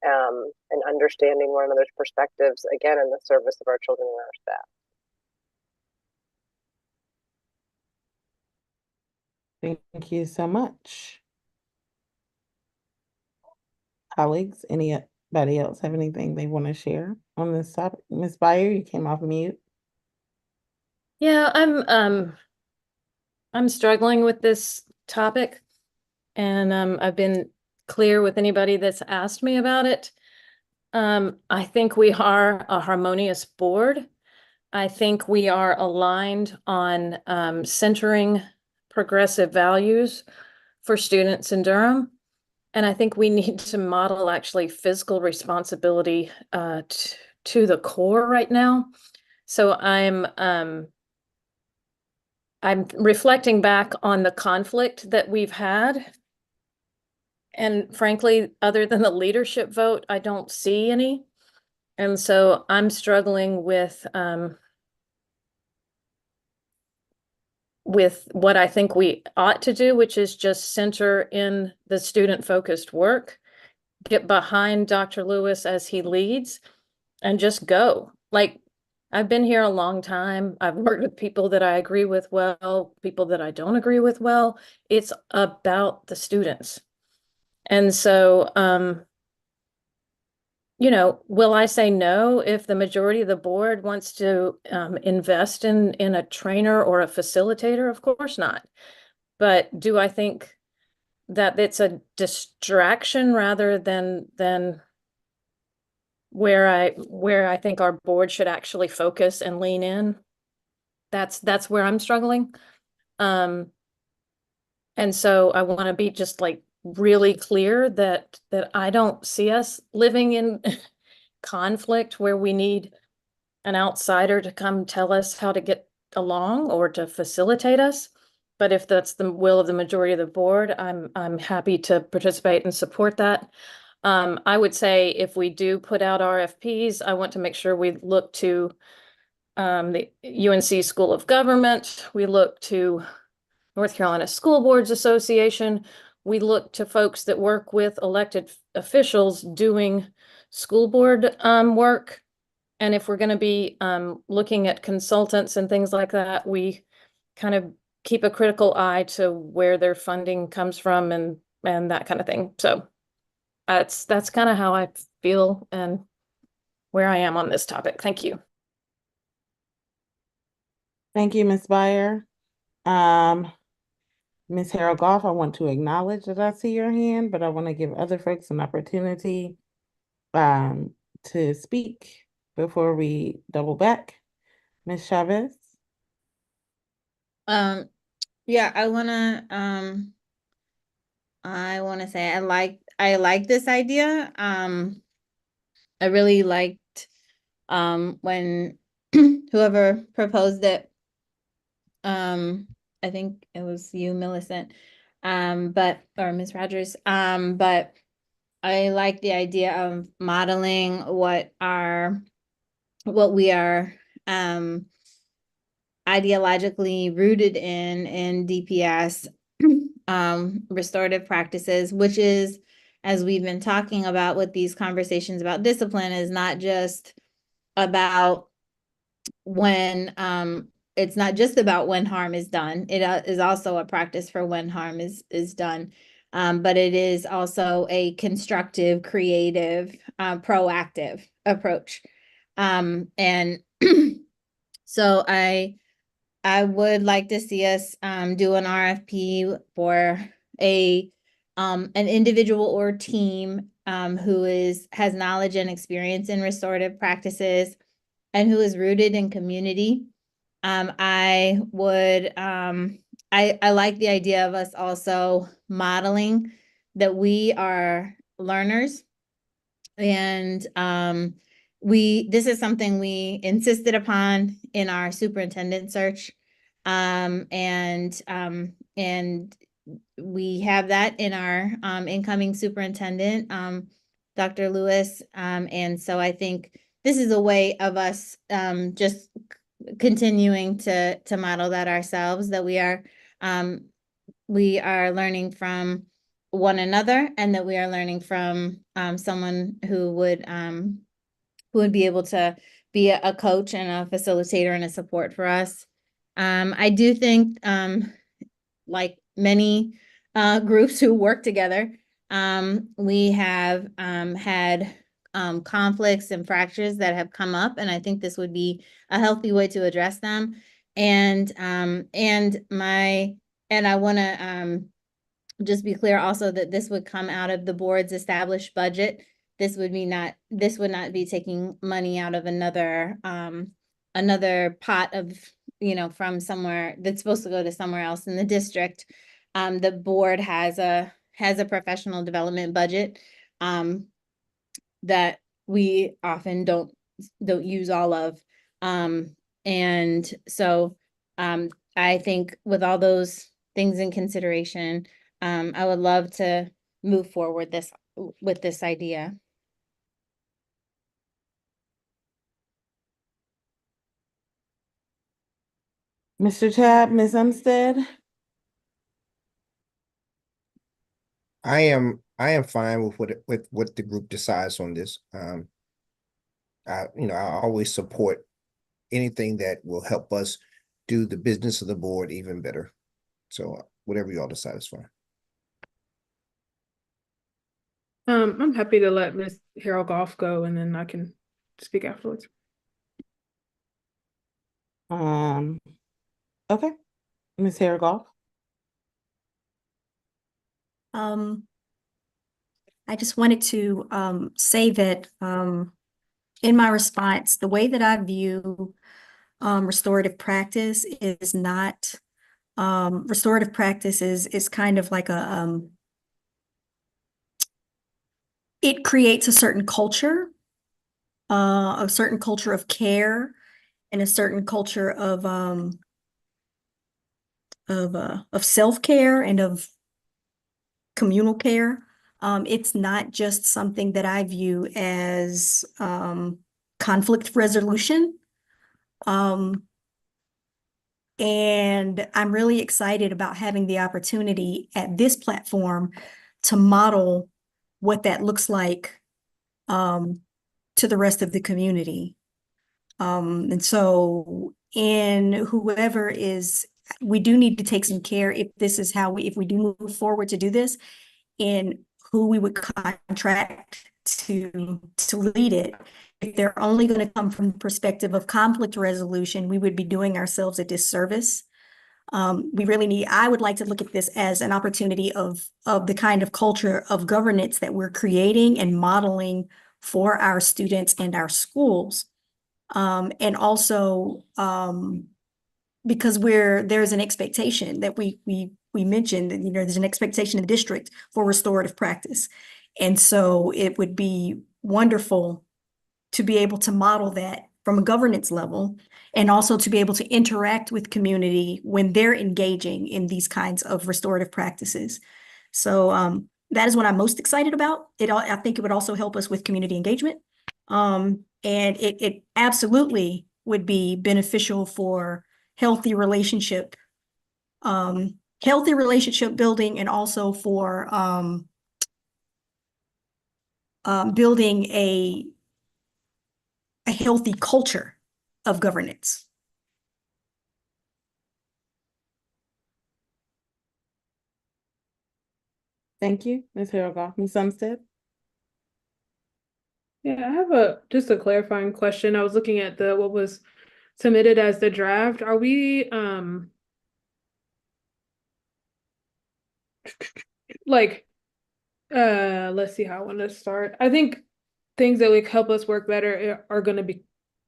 and understanding one another's perspectives, again, in the service of our children and our staff. Thank you so much. Colleagues, anybody else have anything they want to share on this topic? Ms. Byer, you came off mute. Yeah, I'm struggling with this topic, and I've been clear with anybody that's asked me about it. I think we are a harmonious board. I think we are aligned on centering progressive values for students in Durham. And I think we need to model actually fiscal responsibility to the core right now. So I'm reflecting back on the conflict that we've had. And frankly, other than the leadership vote, I don't see any. And so I'm struggling with what I think we ought to do, which is just center in the student-focused work, get behind Dr. Lewis as he leads, and just go. Like, I've been here a long time. I've worked with people that I agree with well, people that I don't agree with well. It's about the students. And so, you know, will I say no if the majority of the board wants to invest in a trainer or a facilitator? Of course not. But do I think that it's a distraction rather than where I think our board should actually focus and lean in? That's where I'm struggling. And so I want to be just like really clear that I don't see us living in conflict where we need an outsider to come tell us how to get along or to facilitate us. But if that's the will of the majority of the board, I'm happy to participate and support that. I would say if we do put out RFPs, I want to make sure we look to the UNC School of Government. We look to North Carolina School Boards Association. We look to folks that work with elected officials doing school board work. And if we're going to be looking at consultants and things like that, we kind of keep a critical eye to where their funding comes from and that kind of thing. So that's kind of how I feel and where I am on this topic. Thank you. Thank you, Ms. Byer. Ms. Harold Goff, I want to acknowledge that I see your hand, but I want to give other folks an opportunity to speak before we double back. Ms. Chavez? Yeah, I wanna say I like this idea. I really liked when whoever proposed it, I think it was you, Millicent, or Ms. Rogers, but I like the idea of modeling what we are ideologically rooted in DPS, restorative practices, which is, as we've been talking about with these conversations about discipline, is not just about when it's not just about when harm is done. It is also a practice for when harm is done. But it is also a constructive, creative, proactive approach. And so I would like to see us do an RFP for an individual or team who has knowledge and experience in restorative practices and who is rooted in community. I like the idea of us also modeling that we are learners, and this is something we insisted upon in our superintendent search. And we have that in our incoming superintendent, Dr. Lewis. And so I think this is a way of us just continuing to model that ourselves, that we are learning from one another, and that we are learning from someone who would be able to be a coach and a facilitator and a support for us. I do think, like many groups who work together, we have had conflicts and fractures that have come up, and I think this would be a healthy way to address them. And I want to just be clear also that this would come out of the board's established budget. This would not be taking money out of another pot of, from somewhere that's supposed to go to somewhere else in the district. The board has a professional development budget that we often don't use all of. And so I think with all those things in consideration, I would love to move forward with this idea. Mr. Tabb, Ms. Umstead? I am fine with what the group decides on this. I always support anything that will help us do the business of the board even better. So whatever you all decide is fine. I'm happy to let Miss Harold Goff go, and then I can speak afterwards. Okay, Ms. Haragoff. I just wanted to say that in my response, the way that I view restorative practice is not restorative practice is kind of like it creates a certain culture of care and a certain culture of self-care and of communal care. It's not just something that I view as conflict resolution. And I'm really excited about having the opportunity at this platform to model what that looks like to the rest of the community. And so in whoever is, we do need to take some care if this is how if we do move forward to do this, in who we would contract to lead it. If they're only going to come from the perspective of conflict resolution, we would be doing ourselves a disservice. We really need, I would like to look at this as an opportunity of the kind of culture of governance that we're creating and modeling for our students and our schools. And also because there's an expectation that we mentioned that, there's an expectation in the district for restorative practice. And so it would be wonderful to be able to model that from a governance level and also to be able to interact with community when they're engaging in these kinds of restorative practices. So that is what I'm most excited about. I think it would also help us with community engagement. And it absolutely would be beneficial for healthy relationship building and also for building a healthy culture of governance. Thank you, Ms. Haragoff. Ms. Umstead? Yeah, I have just a clarifying question. I was looking at what was submitted as the draft. Are we let's see how I want to start. I think things that would help us work better are going to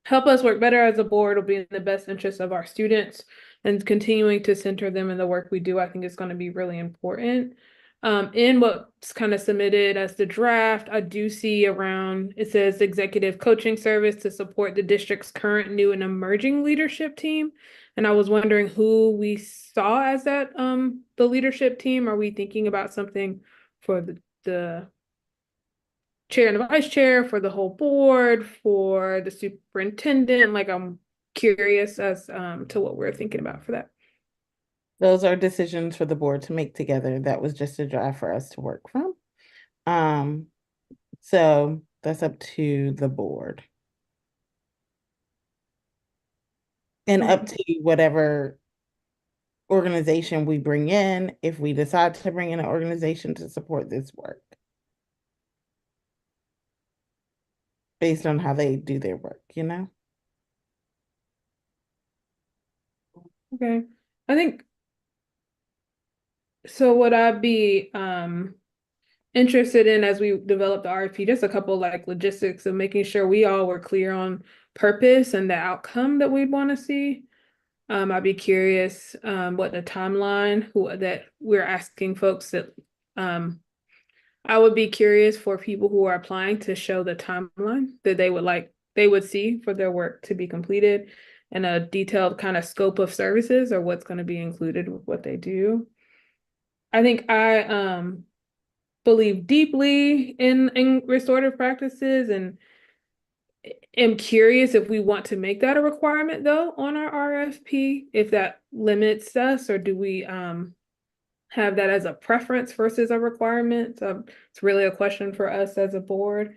help us work better as a board will be in the best interest of our students, and continuing to center them in the work we do, I think is going to be really important. In what's kind of submitted as the draft, I do see around, it says executive coaching service to support the district's current, new, and emerging leadership team. And I was wondering who we saw as that the leadership team. Are we thinking about something for the chair and the vice chair, for the whole board, for the superintendent? Like, I'm curious as to what we're thinking about for that. Those are decisions for the board to make together. That was just a draft for us to work from. So that's up to the board. And up to whatever organization we bring in, if we decide to bring in an organization to support this work. Based on how they do their work, Okay. I think so. Would I be interested in, as we develop the RFP, just a couple like logistics of making sure we all were clear on purpose and the outcome that we'd want to see. I'd be curious what the timeline that we're asking folks that I would be curious for people who are applying to show the timeline that they would see for their work to be completed, and a detailed kind of scope of services or what's going to be included with what they do. I think I believe deeply in restorative practices, and am curious if we want to make that a requirement though on our RFP, if that limits us, or do we have that as a preference versus a requirement? So it's really a question for us as a board.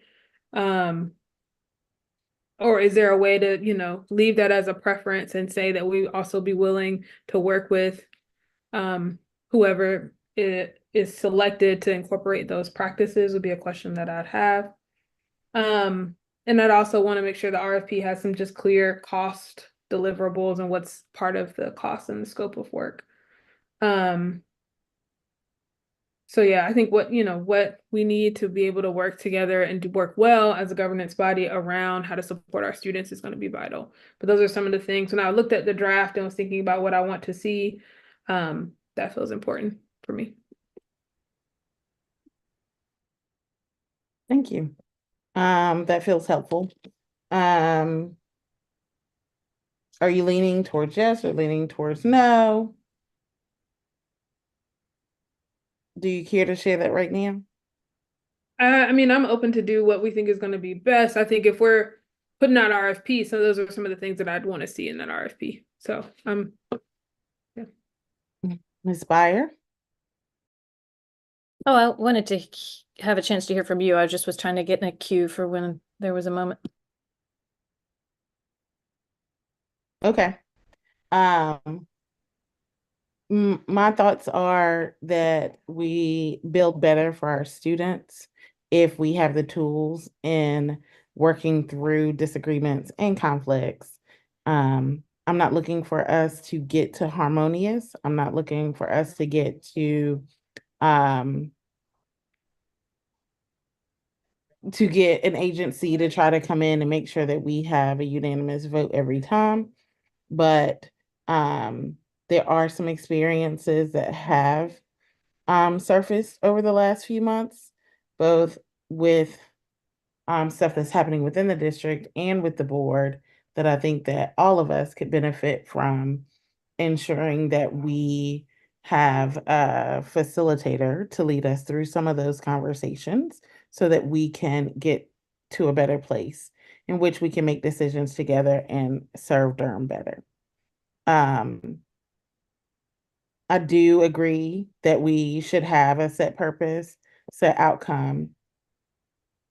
Or is there a way to, you know, leave that as a preference and say that we also be willing to work with whoever is selected to incorporate those practices would be a question that I'd have. And I'd also want to make sure the RFP has some just clear cost deliverables and what's part of the cost and the scope of work. So yeah, I think what we need to be able to work together and to work well as a governance body around how to support our students is going to be vital. But those are some of the things when I looked at the draft and was thinking about what I want to see, that feels important for me. Thank you. That feels helpful. Are you leaning towards yes or leaning towards no? Do you care to share that right now? I mean, I'm open to do what we think is going to be best. I think if we're putting out RFP, so those are some of the things that I'd want to see in that RFP. So yeah. Ms. Byer? Oh, I wanted to have a chance to hear from you. I just was trying to get in a queue for when there was a moment. Okay. My thoughts are that we build better for our students if we have the tools in working through disagreements and conflicts. I'm not looking for us to get to harmonious. I'm not looking for us to get to get an agency to try to come in and make sure that we have a unanimous vote every time. But there are some experiences that have surfaced over the last few months, both with stuff that's happening within the district and with the board, that I think that all of us could benefit from ensuring that we have a facilitator to lead us through some of those conversations so that we can get to a better place in which we can make decisions together and serve Durham better. I do agree that we should have a set purpose, set outcome,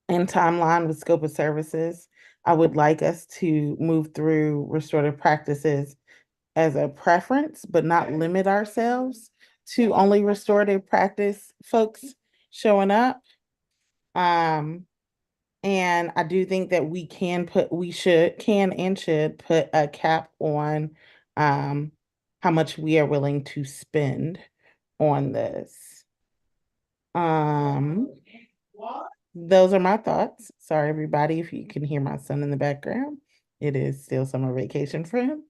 and timeline with scope of services. I would like us to move through restorative practices as a preference, but not limit ourselves to only restorative practice folks showing up. And I do think that we can and should put a cap on how much we are willing to spend on this. Those are my thoughts. Sorry, everybody, if you can hear my son in the background. It is still summer vacation for him.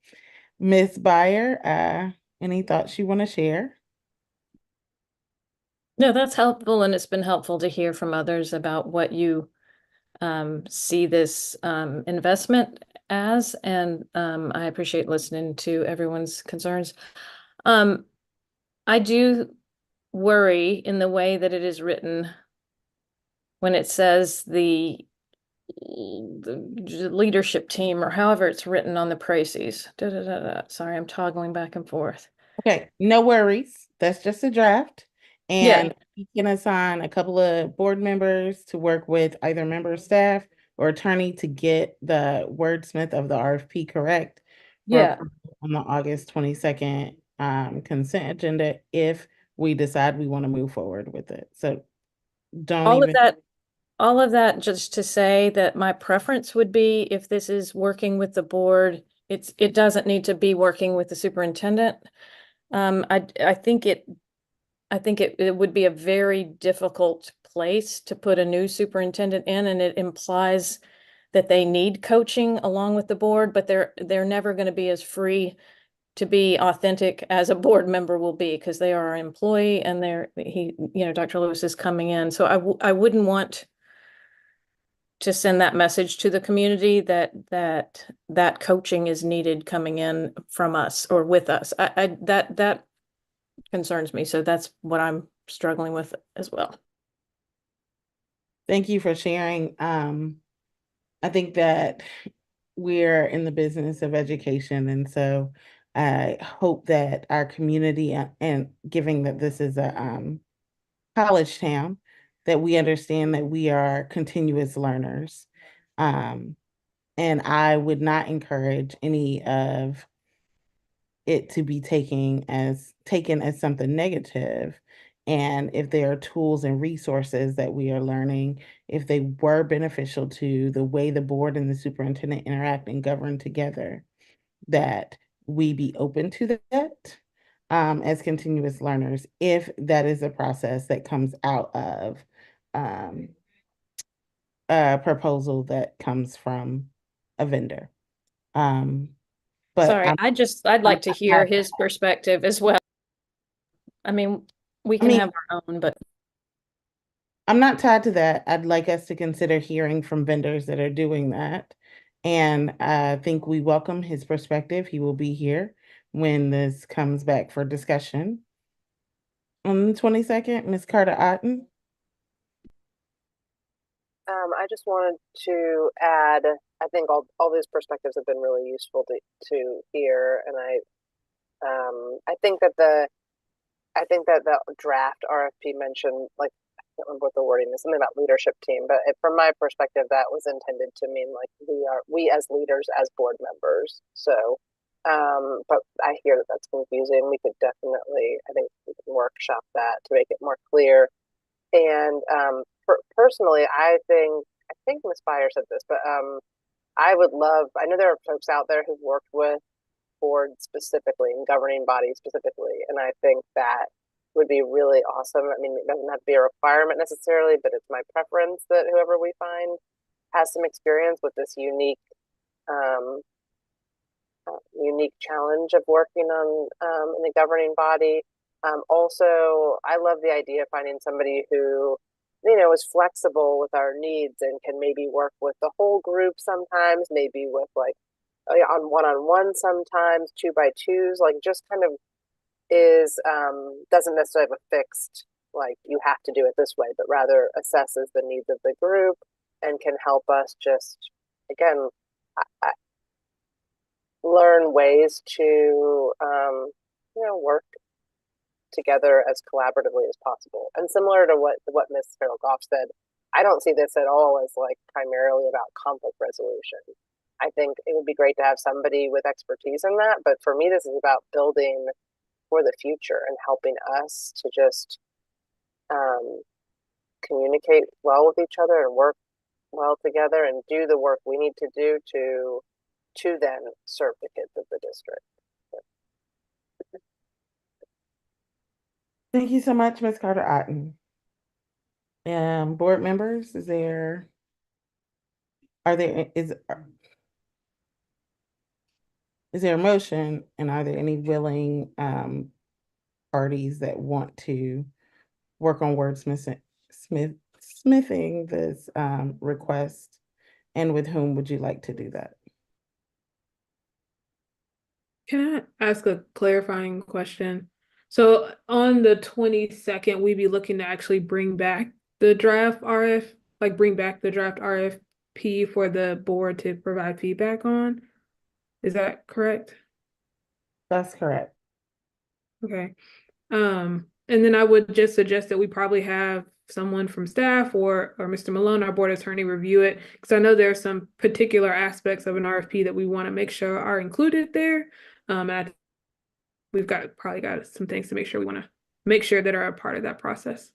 Miss Byer, any thoughts you want to share? No, that's helpful, and it's been helpful to hear from others about what you see this investment as, and I appreciate listening to everyone's concerns. I do worry in the way that it is written when it says the leadership team, or however it's written on the précis. Sorry, I'm toggling back and forth. Okay, no worries. That's just a draft. Yeah. And you can assign a couple of board members to work with either member of staff or attorney to get the wordsmith of the RFP correct. Yeah. On the August 22nd consent agenda if we decide we want to move forward with it. So don't all of that just to say that my preference would be, if this is working with the board, it doesn't need to be working with the superintendent. I think it would be a very difficult place to put a new superintendent in, and it implies that they need coaching along with the board, but they're never going to be as free to be authentic as a board member will be, because they are an employee and Dr. Lewis is coming in. So I wouldn't want to send that message to the community that coaching is needed coming in from us or with us. That concerns me. So that's what I'm struggling with as well. Thank you for sharing. I think that we're in the business of education, and so I hope that our community, and given that this is a college town, that we understand that we are continuous learners. And I would not encourage any of it to be taken as something negative. And if there are tools and resources that we are learning, if they were beneficial to the way the board and the superintendent interact and govern together, that we be open to that as continuous learners, if that is a process that comes out of a proposal that comes from a vendor. But Sorry, I'd like to hear his perspective as well. I mean, we can have our own, but I'm not tied to that. I'd like us to consider hearing from vendors that are doing that. And I think we welcome his perspective. He will be here when this comes back for discussion. On the 22nd, Ms. Carter Otten. I just wanted to add, I think all these perspectives have been really useful to hear, and I think that the draft RFP mentioned, like, I can't remember what the wording is, something about leadership team, but from my perspective, that was intended to mean like we as leaders, as board members. So, but I hear that that's confusing. We could definitely, I think we can workshop that to make it more clear. And personally, I think Ms. Fire said this, but I would love, I know there are folks out there who've worked with boards specifically and governing bodies specifically, and I think that would be really awesome. I mean, it doesn't have to be a requirement necessarily, but it's my preference that whoever we find has some experience with this unique challenge of working on in a governing body. Also, I love the idea of finding somebody who, you know, is flexible with our needs and can maybe work with the whole group sometimes, maybe with like on one sometimes, 2x2s, like just kind of is doesn't necessarily have a fixed, like you have to do it this way, but rather assesses the needs of the group and can help us just, again, learn ways to you know, work together as collaboratively as possible. And similar to what Ms. Farrell Goff said, I don't see this at all as like primarily about conflict resolution. I think it would be great to have somebody with expertise in that, but for me, this is about building for the future and helping us to just communicate well with each other and work well together and do the work we need to do to then serve the kids of the district. Thank you so much, Ms. Carter Otten. Board members, is there a motion, and are there any willing parties that want to work on smithing this request, and with whom would you like to do that? Can I ask a clarifying question? So on the 22nd, we'd be looking to actually bring back the draft RFP for the board to provide feedback on. Is that correct? That's correct. Okay. And then I would just suggest that we probably have someone from staff or Mr. Malone, our board attorney, review it, because I know there are some particular aspects of an RFP that we want to make sure are included there. We've probably got some things to make sure we want to make sure that are a part of that process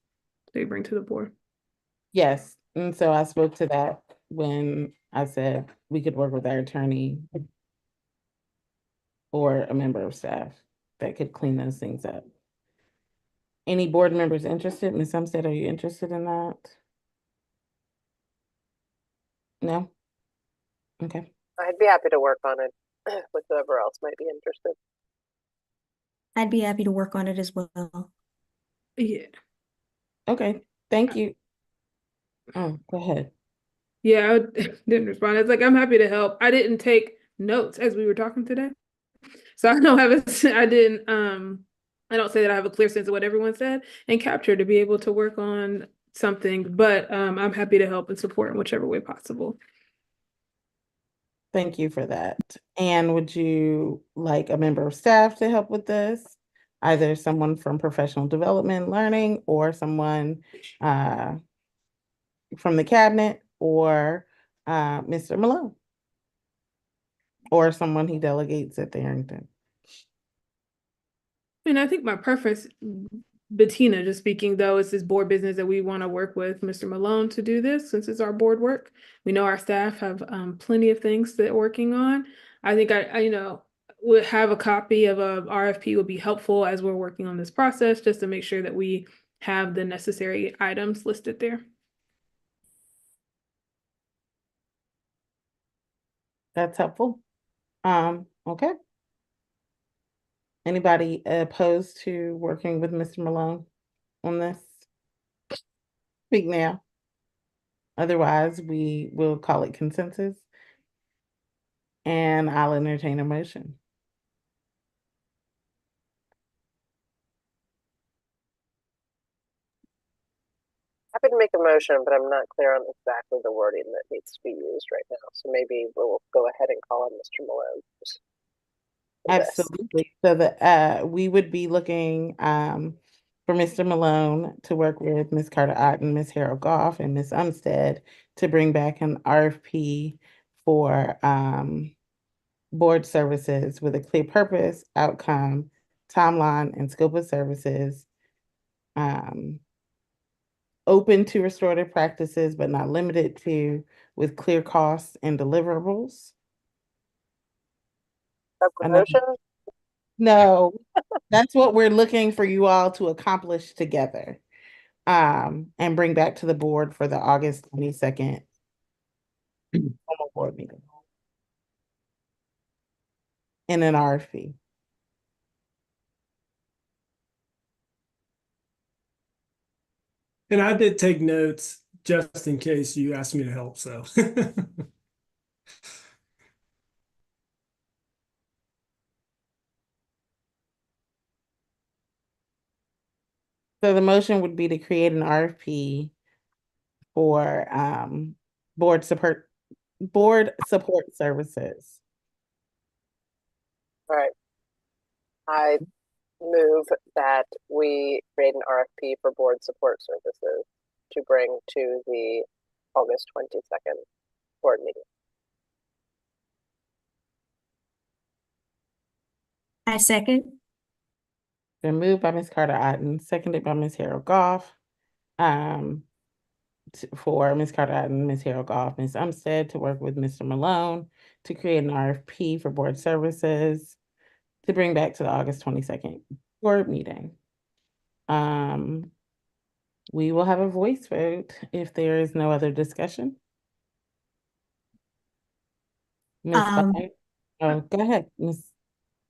that we bring to the board. Yes, and so I spoke to that when I said we could work with our attorney or a member of staff that could clean those things up. Any board members interested? Ms. Umstead, are you interested in that? No? Okay. I'd be happy to work on it with whoever else might be interested. I'd be happy to work on it as well. Yeah. Okay, thank you. Oh, go ahead. Yeah, I didn't respond. It's like, I'm happy to help. I didn't take notes as we were talking today. So I don't I don't say that I have a clear sense of what everyone said and capture to be able to work on something, but I'm happy to help and support in whichever way possible. Thank you for that. And would you like a member of staff to help with this? Either someone from professional development learning or someone from the cabinet or Mr. Malone? or someone he delegates at Darrington. And I think my preference, Bettina, just speaking though, is this board business that we want to work with Mr. Malone to do this since it's our board work. We know our staff have plenty of things that they're working on. I think I would have a copy of a RFP would be helpful as we're working on this process, just to make sure that we have the necessary items listed there. That's helpful. Okay. Anybody opposed to working with Mr. Malone on this? Speak now. Otherwise, we will call it consensus. And I'll entertain a motion. Happy to make a motion, but I'm not clear on exactly the wording that needs to be used right now. So maybe we'll go ahead and call on Mr. Malone. Absolutely. So that we would be looking for Mr. Malone to work with Ms. Carter Otten, Ms. Harold Goff, and Ms. Umstead to bring back an RFP for board services with a clear purpose, outcome, timeline, and scope of services. Open to restorative practices, but not limited to, with clear costs and deliverables. Promotion? No, that's what we're looking for you all to accomplish together. And bring back to the board for the August 22nd formal board meeting. In an RFP. And I did take notes just in case you asked me to help, so. So the motion would be to create an RFP for board support services. All right. I move that we create an RFP for board support services to bring to the August 22nd board meeting. I second. Been moved by Ms. Carter Otten, seconded by Ms. Harold Goff. For Ms. Carter Otten, Ms. Harold Goff, Ms. Umstead to work with Mr. Malone to create an RFP for board services to bring back to the August 22nd board meeting. We will have a voice vote if there is no other discussion. Ms. Bynum? Oh, go ahead, Ms.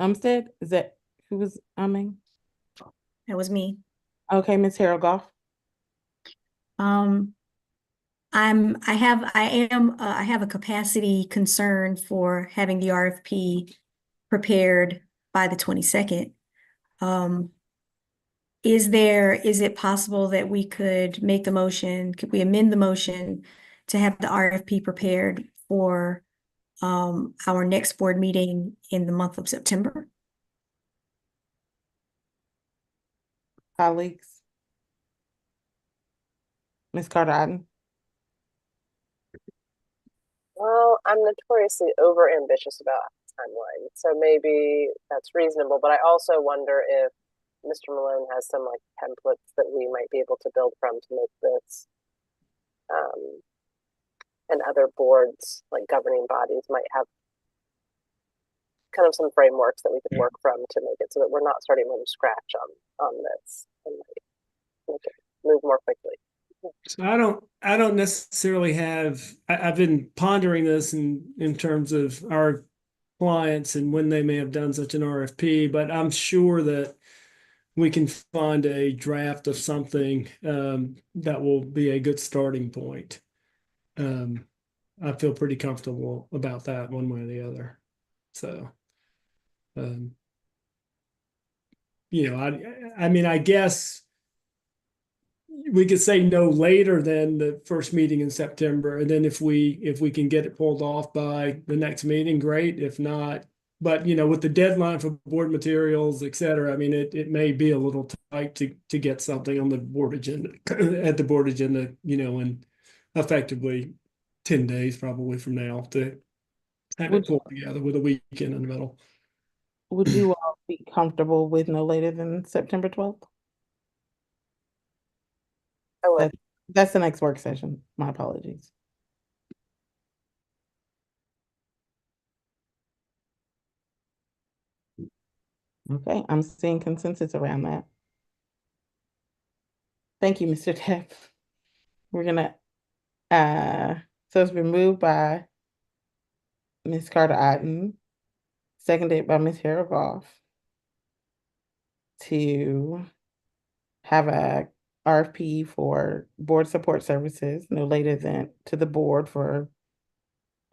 Umstead. Is that who was umming? That was me. Okay, Ms. Harold Goff. I have a capacity concern for having the RFP prepared by the 22nd. Is it possible that we could make the motion, could we amend the motion to have the RFP prepared for our next board meeting in the month of September? Colleagues. Ms. Carter Otten. Well, I'm notoriously over ambitious about timeline, so maybe that's reasonable, but I also wonder if Mr. Malone has some like templates that we might be able to build from to make this, and other boards, like governing bodies, might have kind of some frameworks that we could work from to make it so that we're not starting from scratch on this and make it move more quickly. So I don't necessarily have, I've been pondering this in terms of our clients and when they may have done such an RFP, but I'm sure that we can find a draft of something that will be a good starting point. I feel pretty comfortable about that one way or the other. So, I mean, I guess we could say no later than the first meeting in September. And then if we can get it pulled off by the next meeting, great. If not, but with the deadline for board materials, et cetera, I mean, it may be a little tight to get something on the board agenda at the board agenda, in effectively 10 days probably from now to have Would- it pulled together with a weekend in the middle. Would you all be comfortable with no later than September 12th? I would. That's the next work session. My apologies. Okay, I'm seeing consensus around that. Thank you, Mr. Tapp. We're gonna, so it's been moved by Ms. Carter Otten, seconded by Ms. Harold Goff to have a RFP for board support services no later than to the board for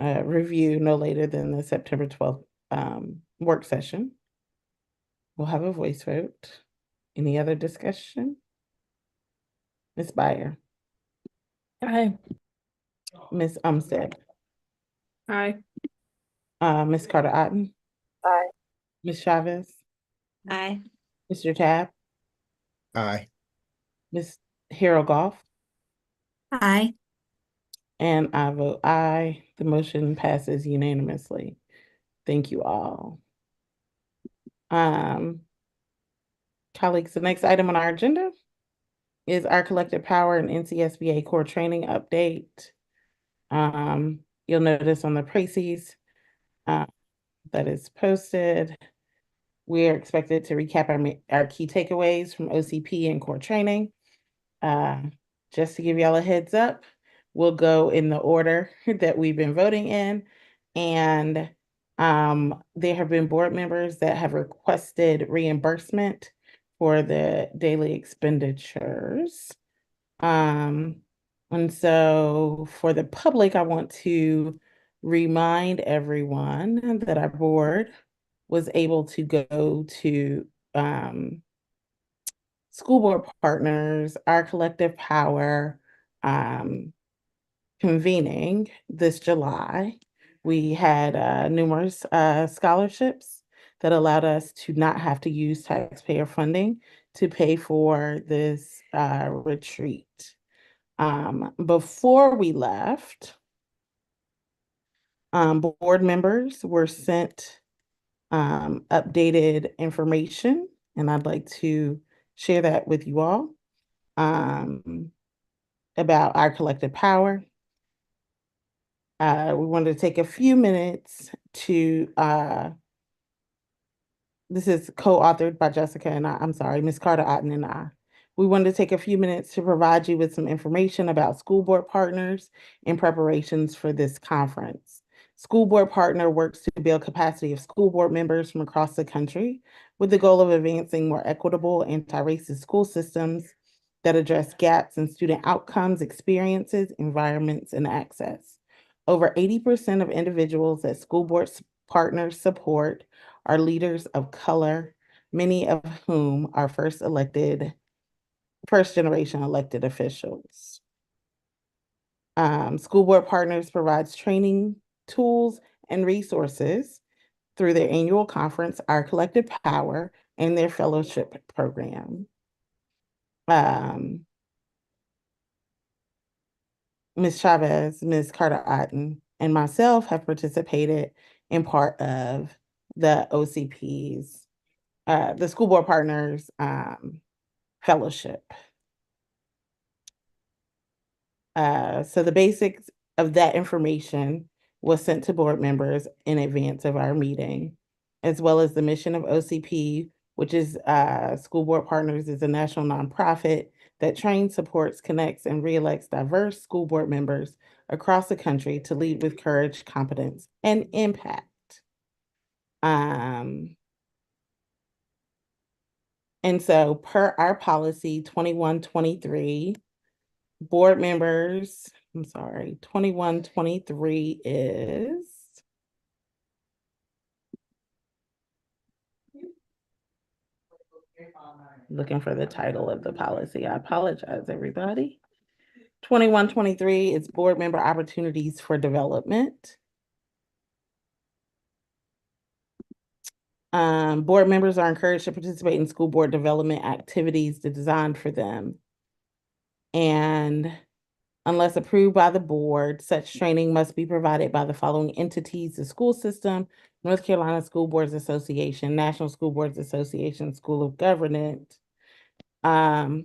review no later than the September 12th work session. We'll have a voice vote. Any other discussion? Ms. Byer, Aye. Ms. Umstead, Aye. Ms. Carter Otten, Aye. Ms. Chavez, Aye. Mr. Tabb, Aye. Ms. Harold Goff, Aye. and I vote aye. The motion passes unanimously. Thank you all. Colleagues, the next item on our agenda is our collective power and NCSBA core training update. You'll notice on the précis that is posted, we are expected to recap our key takeaways from OCP and core training. Just to give y'all a heads up, we'll go in the order that we've been voting in. And there have been board members that have requested reimbursement for the daily expenditures. And so for the public, I want to remind everyone that our board was able to go to school board partners, our collective power convening this July. We had numerous scholarships that allowed us to not have to use taxpayer funding to pay for this retreat. Before we left, board members were sent updated information, and I'd like to share that with you all about our collective power. We wanted to take a few minutes to this is co-authored by Jessica and I'm sorry, Ms. Carter Otten and I. We wanted to take a few minutes to provide you with some information about school board partners in preparations for this conference. School board partner works to build capacity of school board members from across the country with the goal of advancing more equitable anti-racist school systems that address gaps in student outcomes, experiences, environments, and access. Over 80% of individuals that school board partners support are leaders of color, many of whom are first generation elected officials. School board partners provides training, tools, and resources through their annual conference, Our Collective Power, and their fellowship program. Ms. Chavez, Ms. Carter Otten, and myself have participated in part of the OCP's, the School Board Partners Fellowship. So the basics of that information was sent to board members in advance of our meeting, as well as the mission of OCP, which is School Board Partners is a national nonprofit that trains, supports, connects, and reelects diverse school board members across the country to lead with courage, competence, and impact. And so per our policy 2123, board members, 2123 is looking for the title of the policy. I apologize, everybody. 2123 is board member opportunities for development. Board members are encouraged to participate in school board development activities designed for them. And Unless approved by the board, such training must be provided by the following entities: the school system, North Carolina School Boards Association, National School Boards Association, School of Government, or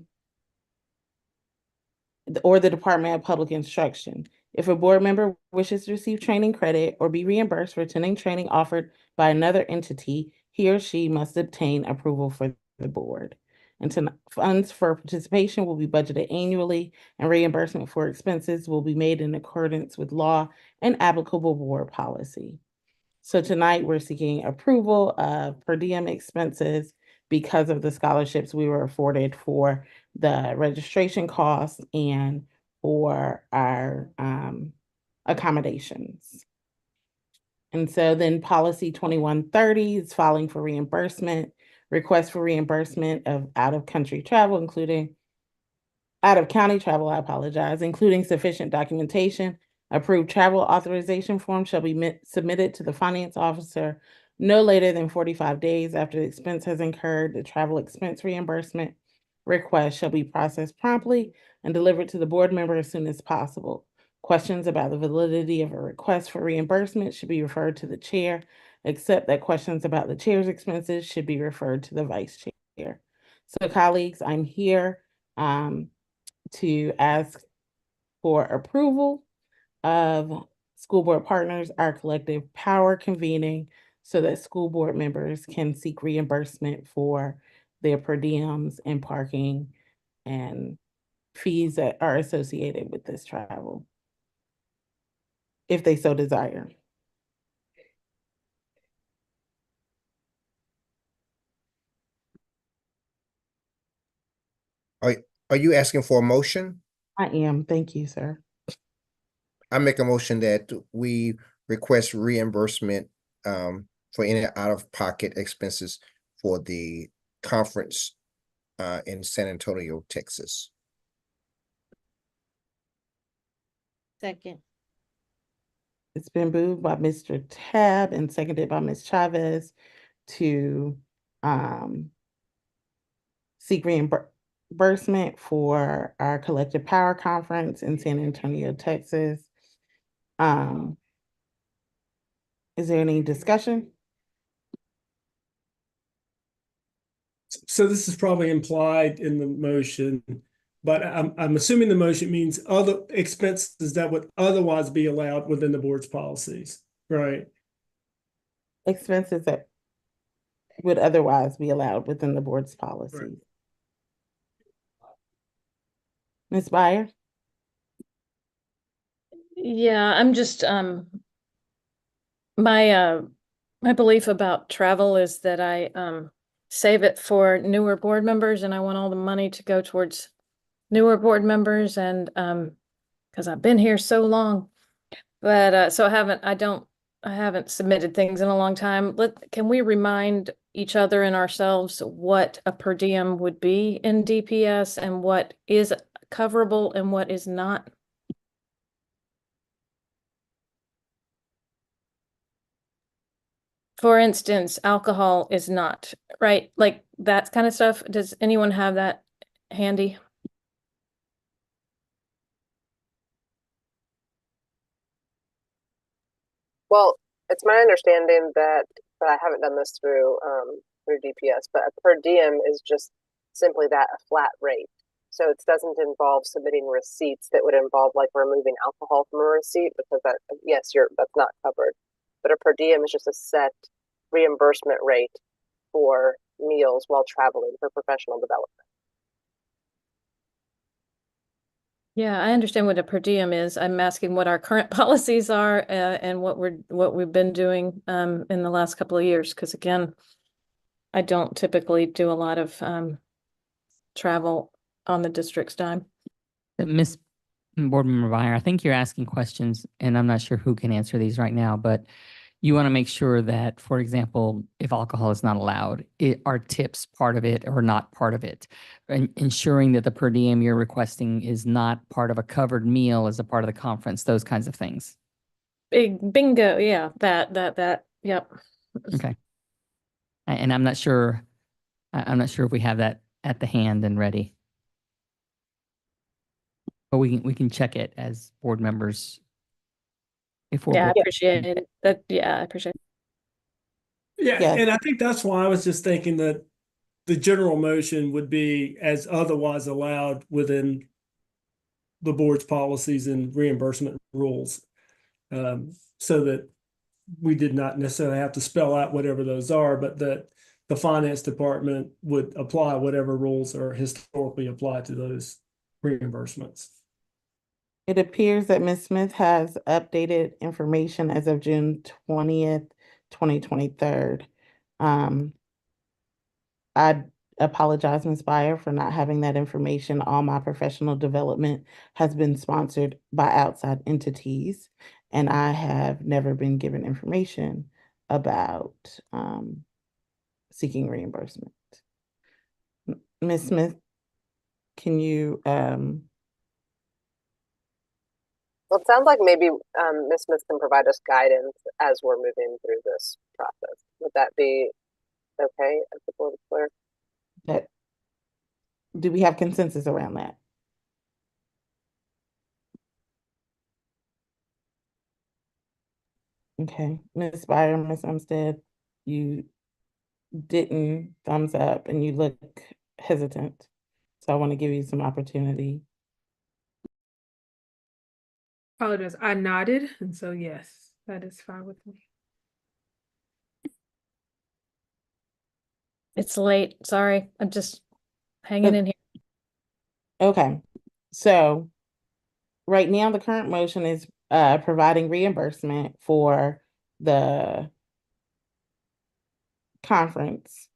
the Department of Public Instruction. If a board member wishes to receive training credit or be reimbursed for attending training offered by another entity, he or she must obtain approval for the board. And funds for participation will be budgeted annually, and reimbursement for expenses will be made in accordance with law and applicable board policy. So tonight, we're seeking approval of per diem expenses because of the scholarships we were afforded for the registration costs and for our accommodations. And so then policy 2130 is filing for reimbursement, request for reimbursement of out-of-county travel, including including sufficient documentation. Approved travel authorization form shall be submitted to the finance officer no later than 45 days after the expense has incurred. The travel expense reimbursement request shall be processed promptly and delivered to the board member as soon as possible. Questions about the validity of a request for reimbursement should be referred to the chair, except that questions about the chair's expenses should be referred to the vice chair. So colleagues, I'm here to ask for approval of school board partners, our collective power convening, so that school board members can seek reimbursement for their per diems and parking and fees that are associated with this travel, if they so desire. Are you asking for a motion? I am. Thank you, sir. I make a motion that we request reimbursement for any out-of-pocket expenses for the conference in San Antonio, Texas. Second. It's been moved by Mr. Tab and seconded by Ms. Chavez to seek reimbursement for our collective power conference in San Antonio, Texas. Is there any discussion? So this is probably implied in the motion, but I'm assuming the motion means other expenses that would otherwise be allowed within the board's policies, right? Expenses that would otherwise be allowed within the board's policies. Ms. Byer? Yeah, I'm just, my belief about travel is that I, save it for newer board members, and I want all the money to go towards newer board members, and, because I've been here so long. But, so I haven't submitted things in a long time. Can we remind each other and ourselves what a per diem would be in DPS and what is coverable and what is not? For instance, alcohol is not, right? Like that kind of stuff. Does anyone have that handy? Well, it's my understanding that, but I haven't done this through DPS, but a per diem is just simply that, a flat rate. So it doesn't involve submitting receipts that would involve like removing alcohol from a receipt, because that, yes, that's not covered. But a per diem is just a set reimbursement rate for meals while traveling for professional development. Yeah, I understand what a per diem is. I'm asking what our current policies are and what we've been doing in the last couple of years. Because again, I don't typically do a lot of travel on the district's dime. Miss Board Member Byer, I think you're asking questions, and I'm not sure who can answer these right now, but you want to make sure that, for example, if alcohol is not allowed, are tips part of it or not part of it? And ensuring that the per diem you're requesting is not part of a covered meal as a part of the conference, those kinds of things. Bingo, yeah, that, yep. Okay. And I'm not sure if we have that at the hand and ready. But we can check it as board members. If we're Yeah, I board- appreciate it. That, yeah, I appreciate it. Yeah, Yes. and I think that's why I was just thinking that the general motion would be as otherwise allowed within the board's policies and reimbursement rules. So that we did not necessarily have to spell out whatever those are, but that the finance department would apply whatever rules are historically applied to those reimbursements. It appears that Ms. Smith has updated information as of June 20th, 2023. I apologize, Ms. Byer, for not having that information. All my professional development has been sponsored by outside entities, and I have never been given information about seeking reimbursement. Ms. Smith, can you Well, it sounds like maybe Ms. Smith can provide us guidance as we're moving through this process. Would that be okay as the board clerk? that do we have consensus around that? Okay, Ms. Byer, Ms. Umstead, you didn't thumbs up and you look hesitant. So I want to give you some opportunity. Apologize. I nodded, and so yes, that is fine with me. It's late. Sorry. I'm just hanging in here. Okay, so right now the current motion is providing reimbursement for the conference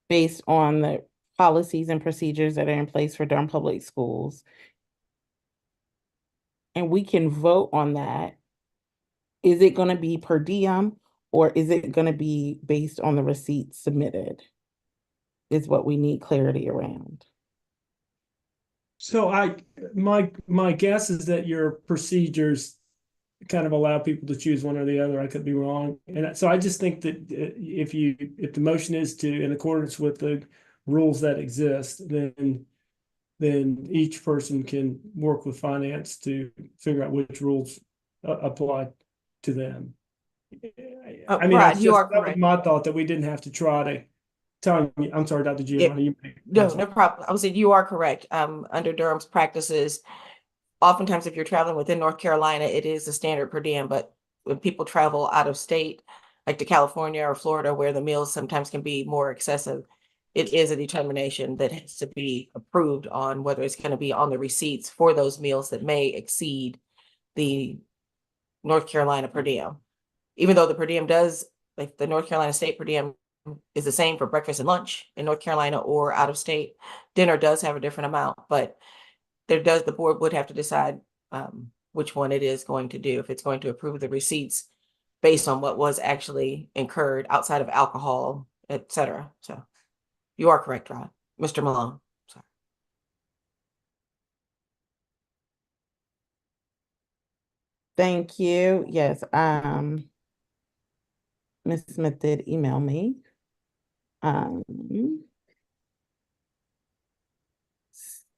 based on the policies and procedures that are in place for Durham Public Schools. And we can vote on that. Is it going to be per diem or is it going to be based on the receipts submitted? Is what we need clarity around. So my guess is that your procedures kind of allow people to choose one or the other. I could be wrong. And so I just think that if the motion is to, in accordance with the rules that exist, then each person can work with finance to figure out which rules apply to them. I mean, Rod, you are that was correct. my thought, that we didn't have to try to tell me. I'm sorry, Dr. Giovanni. You may No, have no problem. I would say you are correct. Under Durham's practices, oftentimes if you're traveling within North Carolina, it is a standard per diem, but when people travel out of state, like to California or Florida, where the meals sometimes can be more excessive, it is a determination that has to be approved on whether it's going to be on the receipts for those meals that may exceed the North Carolina per diem. Even though the per diem does, like the North Carolina state per diem is the same for breakfast and lunch in North Carolina or out of state. Dinner does have a different amount, but the board would have to decide which one it is going to do, if it's going to approve the receipts based on what was actually incurred outside of alcohol, et cetera. So you are correct, Rod. Mr. Malone. Sorry. Thank you. Yes, Ms. Smith did email me.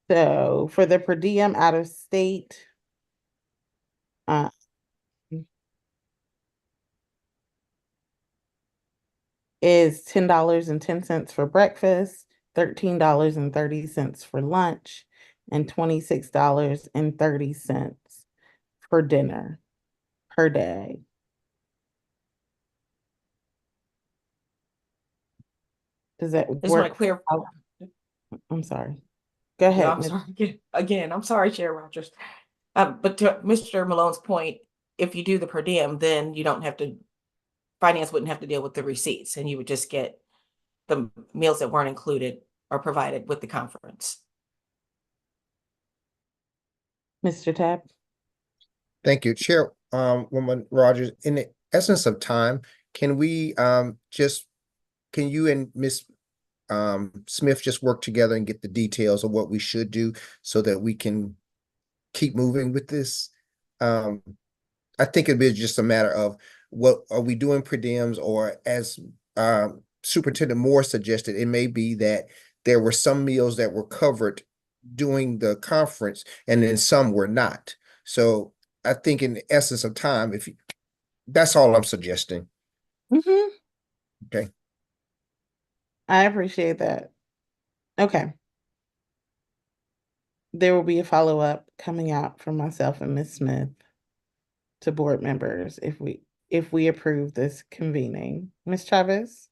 So for the per diem out of state, is $10.10 for breakfast, $13.30 for lunch, and $26.30 for dinner per day. Does that Just want to work? clear. I'm sorry. Go No, ahead. I'm sorry. Again, I'm sorry, Chair Rogers. But to Mr. Malone's point, if you do the per diem, then you don't have to, finance wouldn't have to deal with the receipts, and you would just get the meals that weren't included or provided with the conference. Mr. Tapp? Thank you, Chairwoman Rogers. In the essence of time, can we can you and Ms. Smith just work together and get the details of what we should do so that we can keep moving with this? I think it'd be just a matter of what are we doing per diems, or as Superintendent Moore suggested, it may be that there were some meals that were covered doing the conference, and then some were not. So I think in the essence of time, that's all I'm suggesting. Mm-hmm. Okay. I appreciate that. Okay. There will be a follow-up coming out from myself and Ms. Smith to board members if we approve this convening. Ms. Chavez?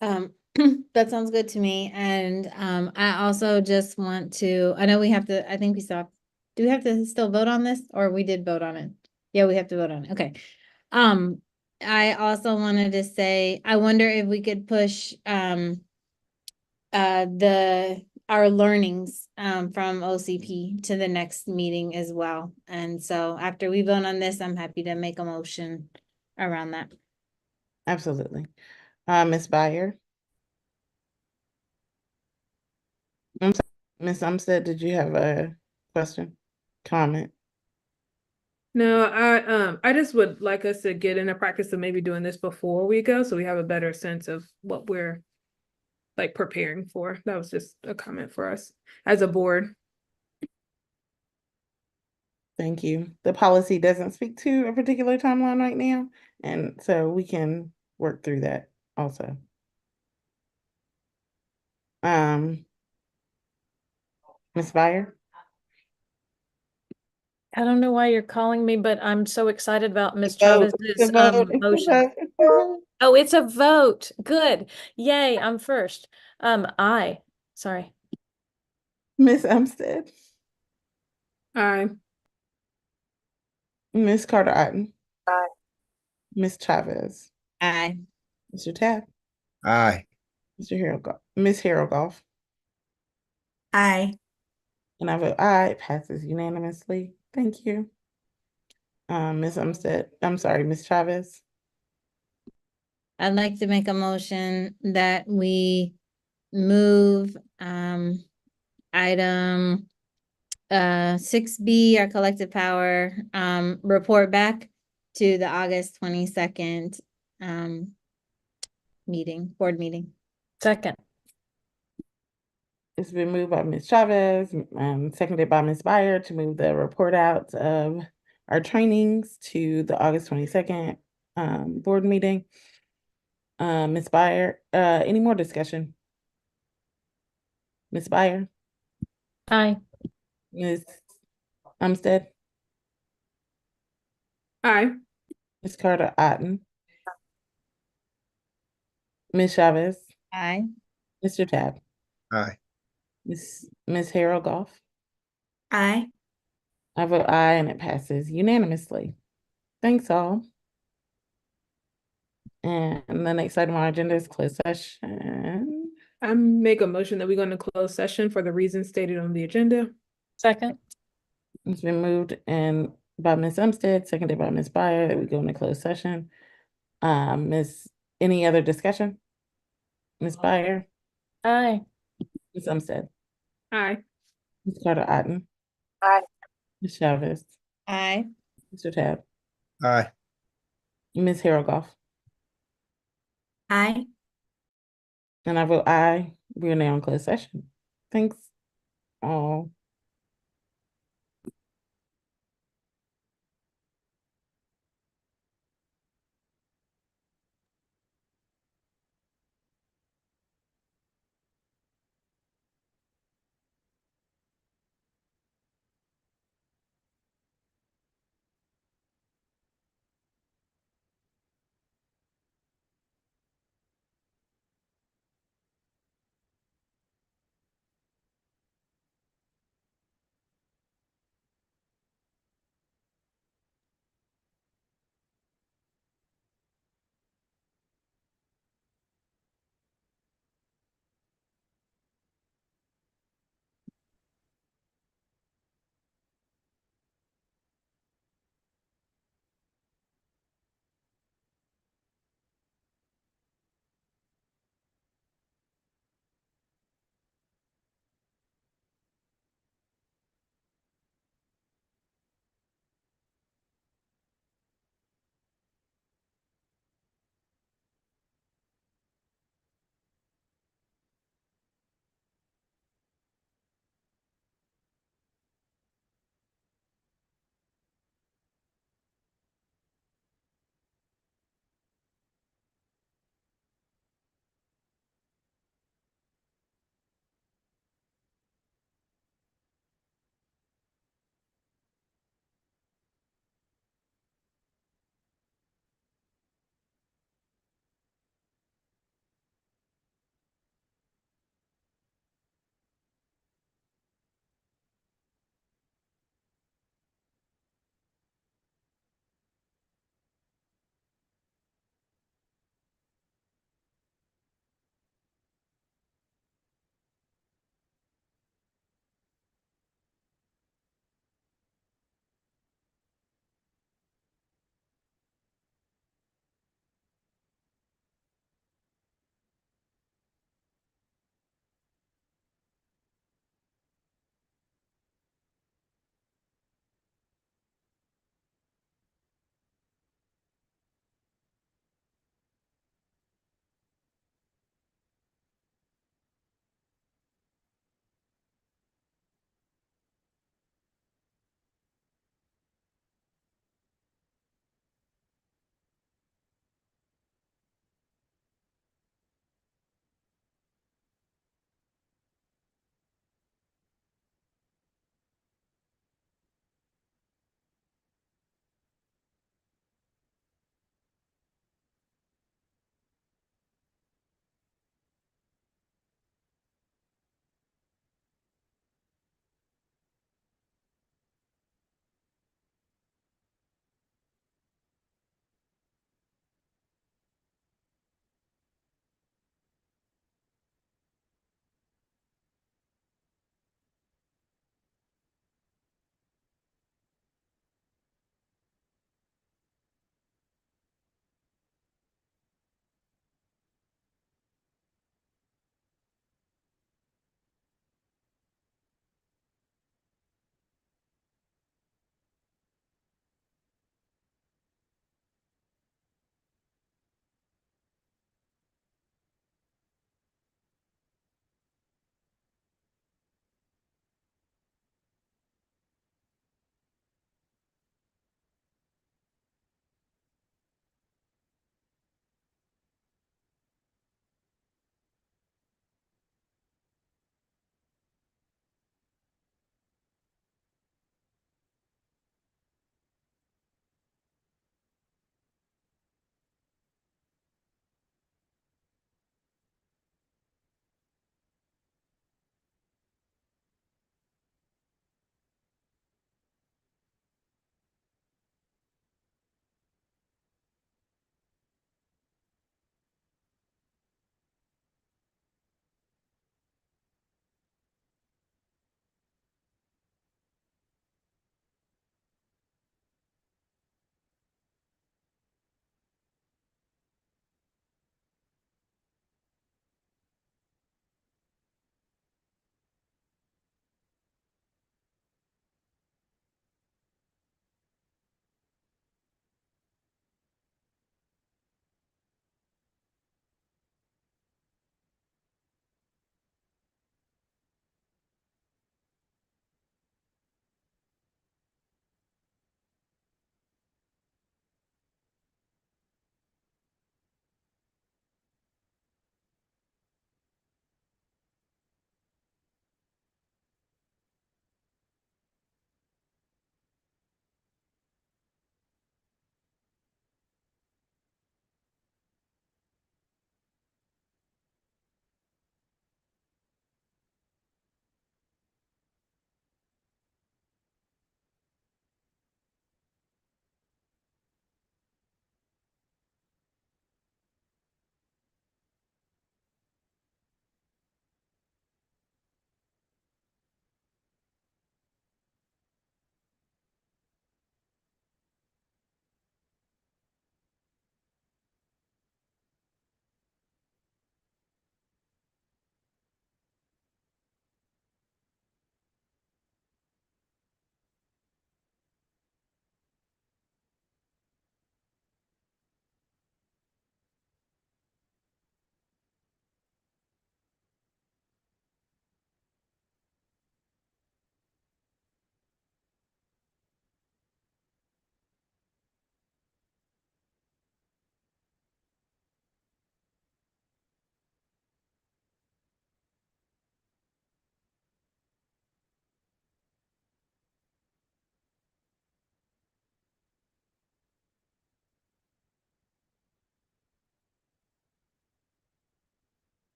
That sounds good to me. And I also just want to, I know we have to, I think we still, do we have to still vote on this or we did vote on it? Yeah, we have to vote on it. Okay. I also wanted to say, I wonder if we could push our learnings from OCP to the next meeting as well. And so after we vote on this, I'm happy to make a motion around that. Absolutely. Ms. Byer? I'm sorry, Ms. Umstead, did you have a question, comment? No, I just would like us to get in a practice of maybe doing this before we go, so we have a better sense of what we're like preparing for. That was just a comment for us as a board. Thank you. The policy doesn't speak to a particular timeline right now, and so we can work through that also. Ms. Byer? I don't know why you're calling me, but I'm so excited about Ms. Vote. Chavez's It's a vote. It's a motion. vote. Oh, it's a vote. Good. Yay, I'm first. Aye. Sorry. Ms. Umstead? Aye. Ms. Carter-Otten? Aye. Ms. Chavez? Aye. Mr. Tabb? Aye. Mr. Harold, Ms. Harold-Goff? Aye. And I vote aye. It passes unanimously. Thank you. Ms. Umstead, I'm sorry, Ms. Chavez? I'd like to make a motion that we move item 6B, our collective power report back to the August 22nd board meeting. Second. It's been moved by Ms. Chavez, seconded by Ms. Byer to move the report out of our trainings to the August 22nd board meeting. Ms. Byer, any more discussion? Ms. Byer? Aye. Ms. Umstead? Aye. Ms. Carter-Otten? Ms. Chavez? Aye. Mr. Tabb? Aye. Ms. Harold-Goff? Aye. I vote aye and it passes unanimously. Thanks all. And the next item on our agenda is closed session. I make a motion that we go into closed session for the reasons stated on the agenda. Second. It's been moved and by Ms. Umstead, seconded by Ms. Byer, that we go into closed session. Any other discussion? Ms. Byer? Aye. Ms. Umstead? Aye. Ms. Carter-Otten? Aye. Ms. Chavez? Aye. Mr. Tabb? Aye. Ms. Harold-Goff? Aye. And I vote aye. We are now in closed session. Thanks all.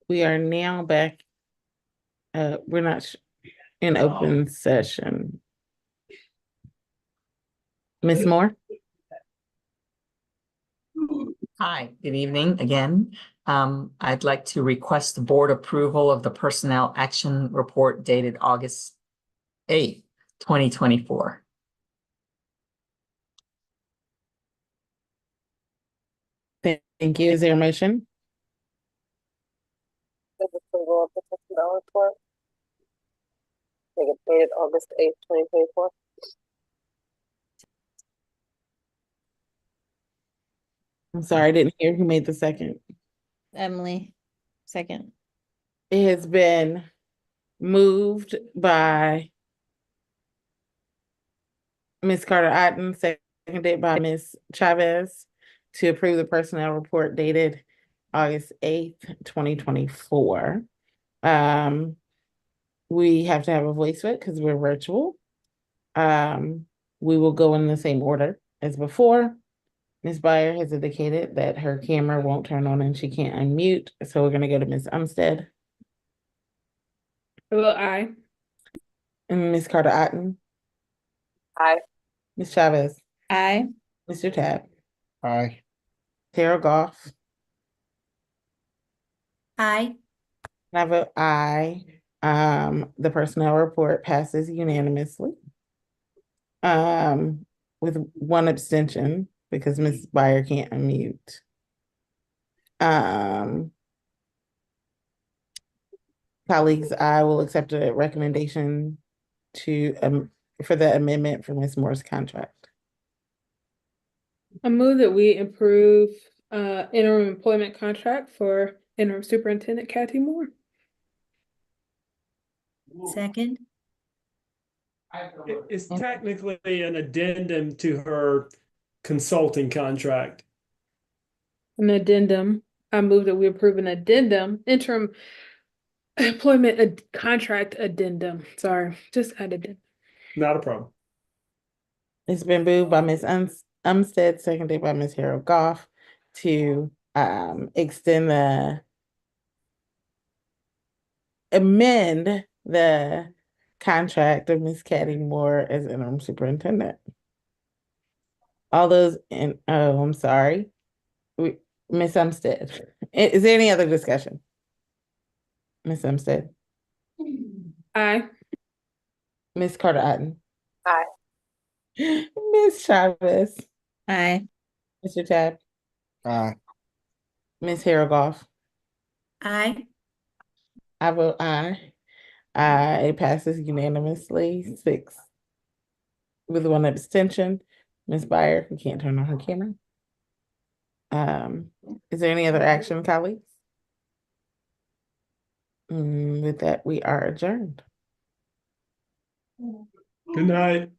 We are now back. We're not in open session. Ms. Moore? Hi, good evening again. I'd like to request the board approval of the Personnel Action Report dated August 8th, 2024. Thank you. Is there a motion? The approval of the personnel report. Make it dated August 8th, 2024. I'm sorry, I didn't hear who made the second. Emily, second. It has been moved by Ms. Carter Otten, seconded by Ms. Chavez to approve the personnel report dated August 8th, 2024. We have to have a voice vote because we're virtual. We will go in the same order as before. Ms. Byer has indicated that her camera won't turn on and she can't unmute, so we're gonna go to Ms. Umstead I vote aye. and Ms. Carter Otten, Aye. Ms. Chavez, Aye. Mr. Tab, Aye. Tara Goff, Aye. and I vote aye. The personnel report passes unanimously. With one abstention because Ms. Byer can't unmute. Colleagues, I will accept a recommendation to for the amendment for Ms. Moore's contract. I move that we approve interim employment contract for interim superintendent Kathy Moore. Second. It's technically an addendum to her consulting contract. An addendum. I move that we approve an addendum, interim employment contract addendum. Sorry, just added. Not a problem. It's been moved by Ms. Umstead, seconded by Ms. Harold Goff to amend the contract of Ms. Kathy Moore as interim superintendent. All those in, oh, I'm sorry. Ms. Umstead. Is there any other discussion? Ms. Umstead. Aye. Ms. Carter Otten. Aye. Ms. Chavez. Aye. Mr. Tab. Aye. Ms. Harold Goff. Aye. I vote aye. It passes unanimously, 6 with 1 abstention. Ms. Byer, who can't turn on her camera. Is there any other action, colleagues? With that, we are adjourned. Good night.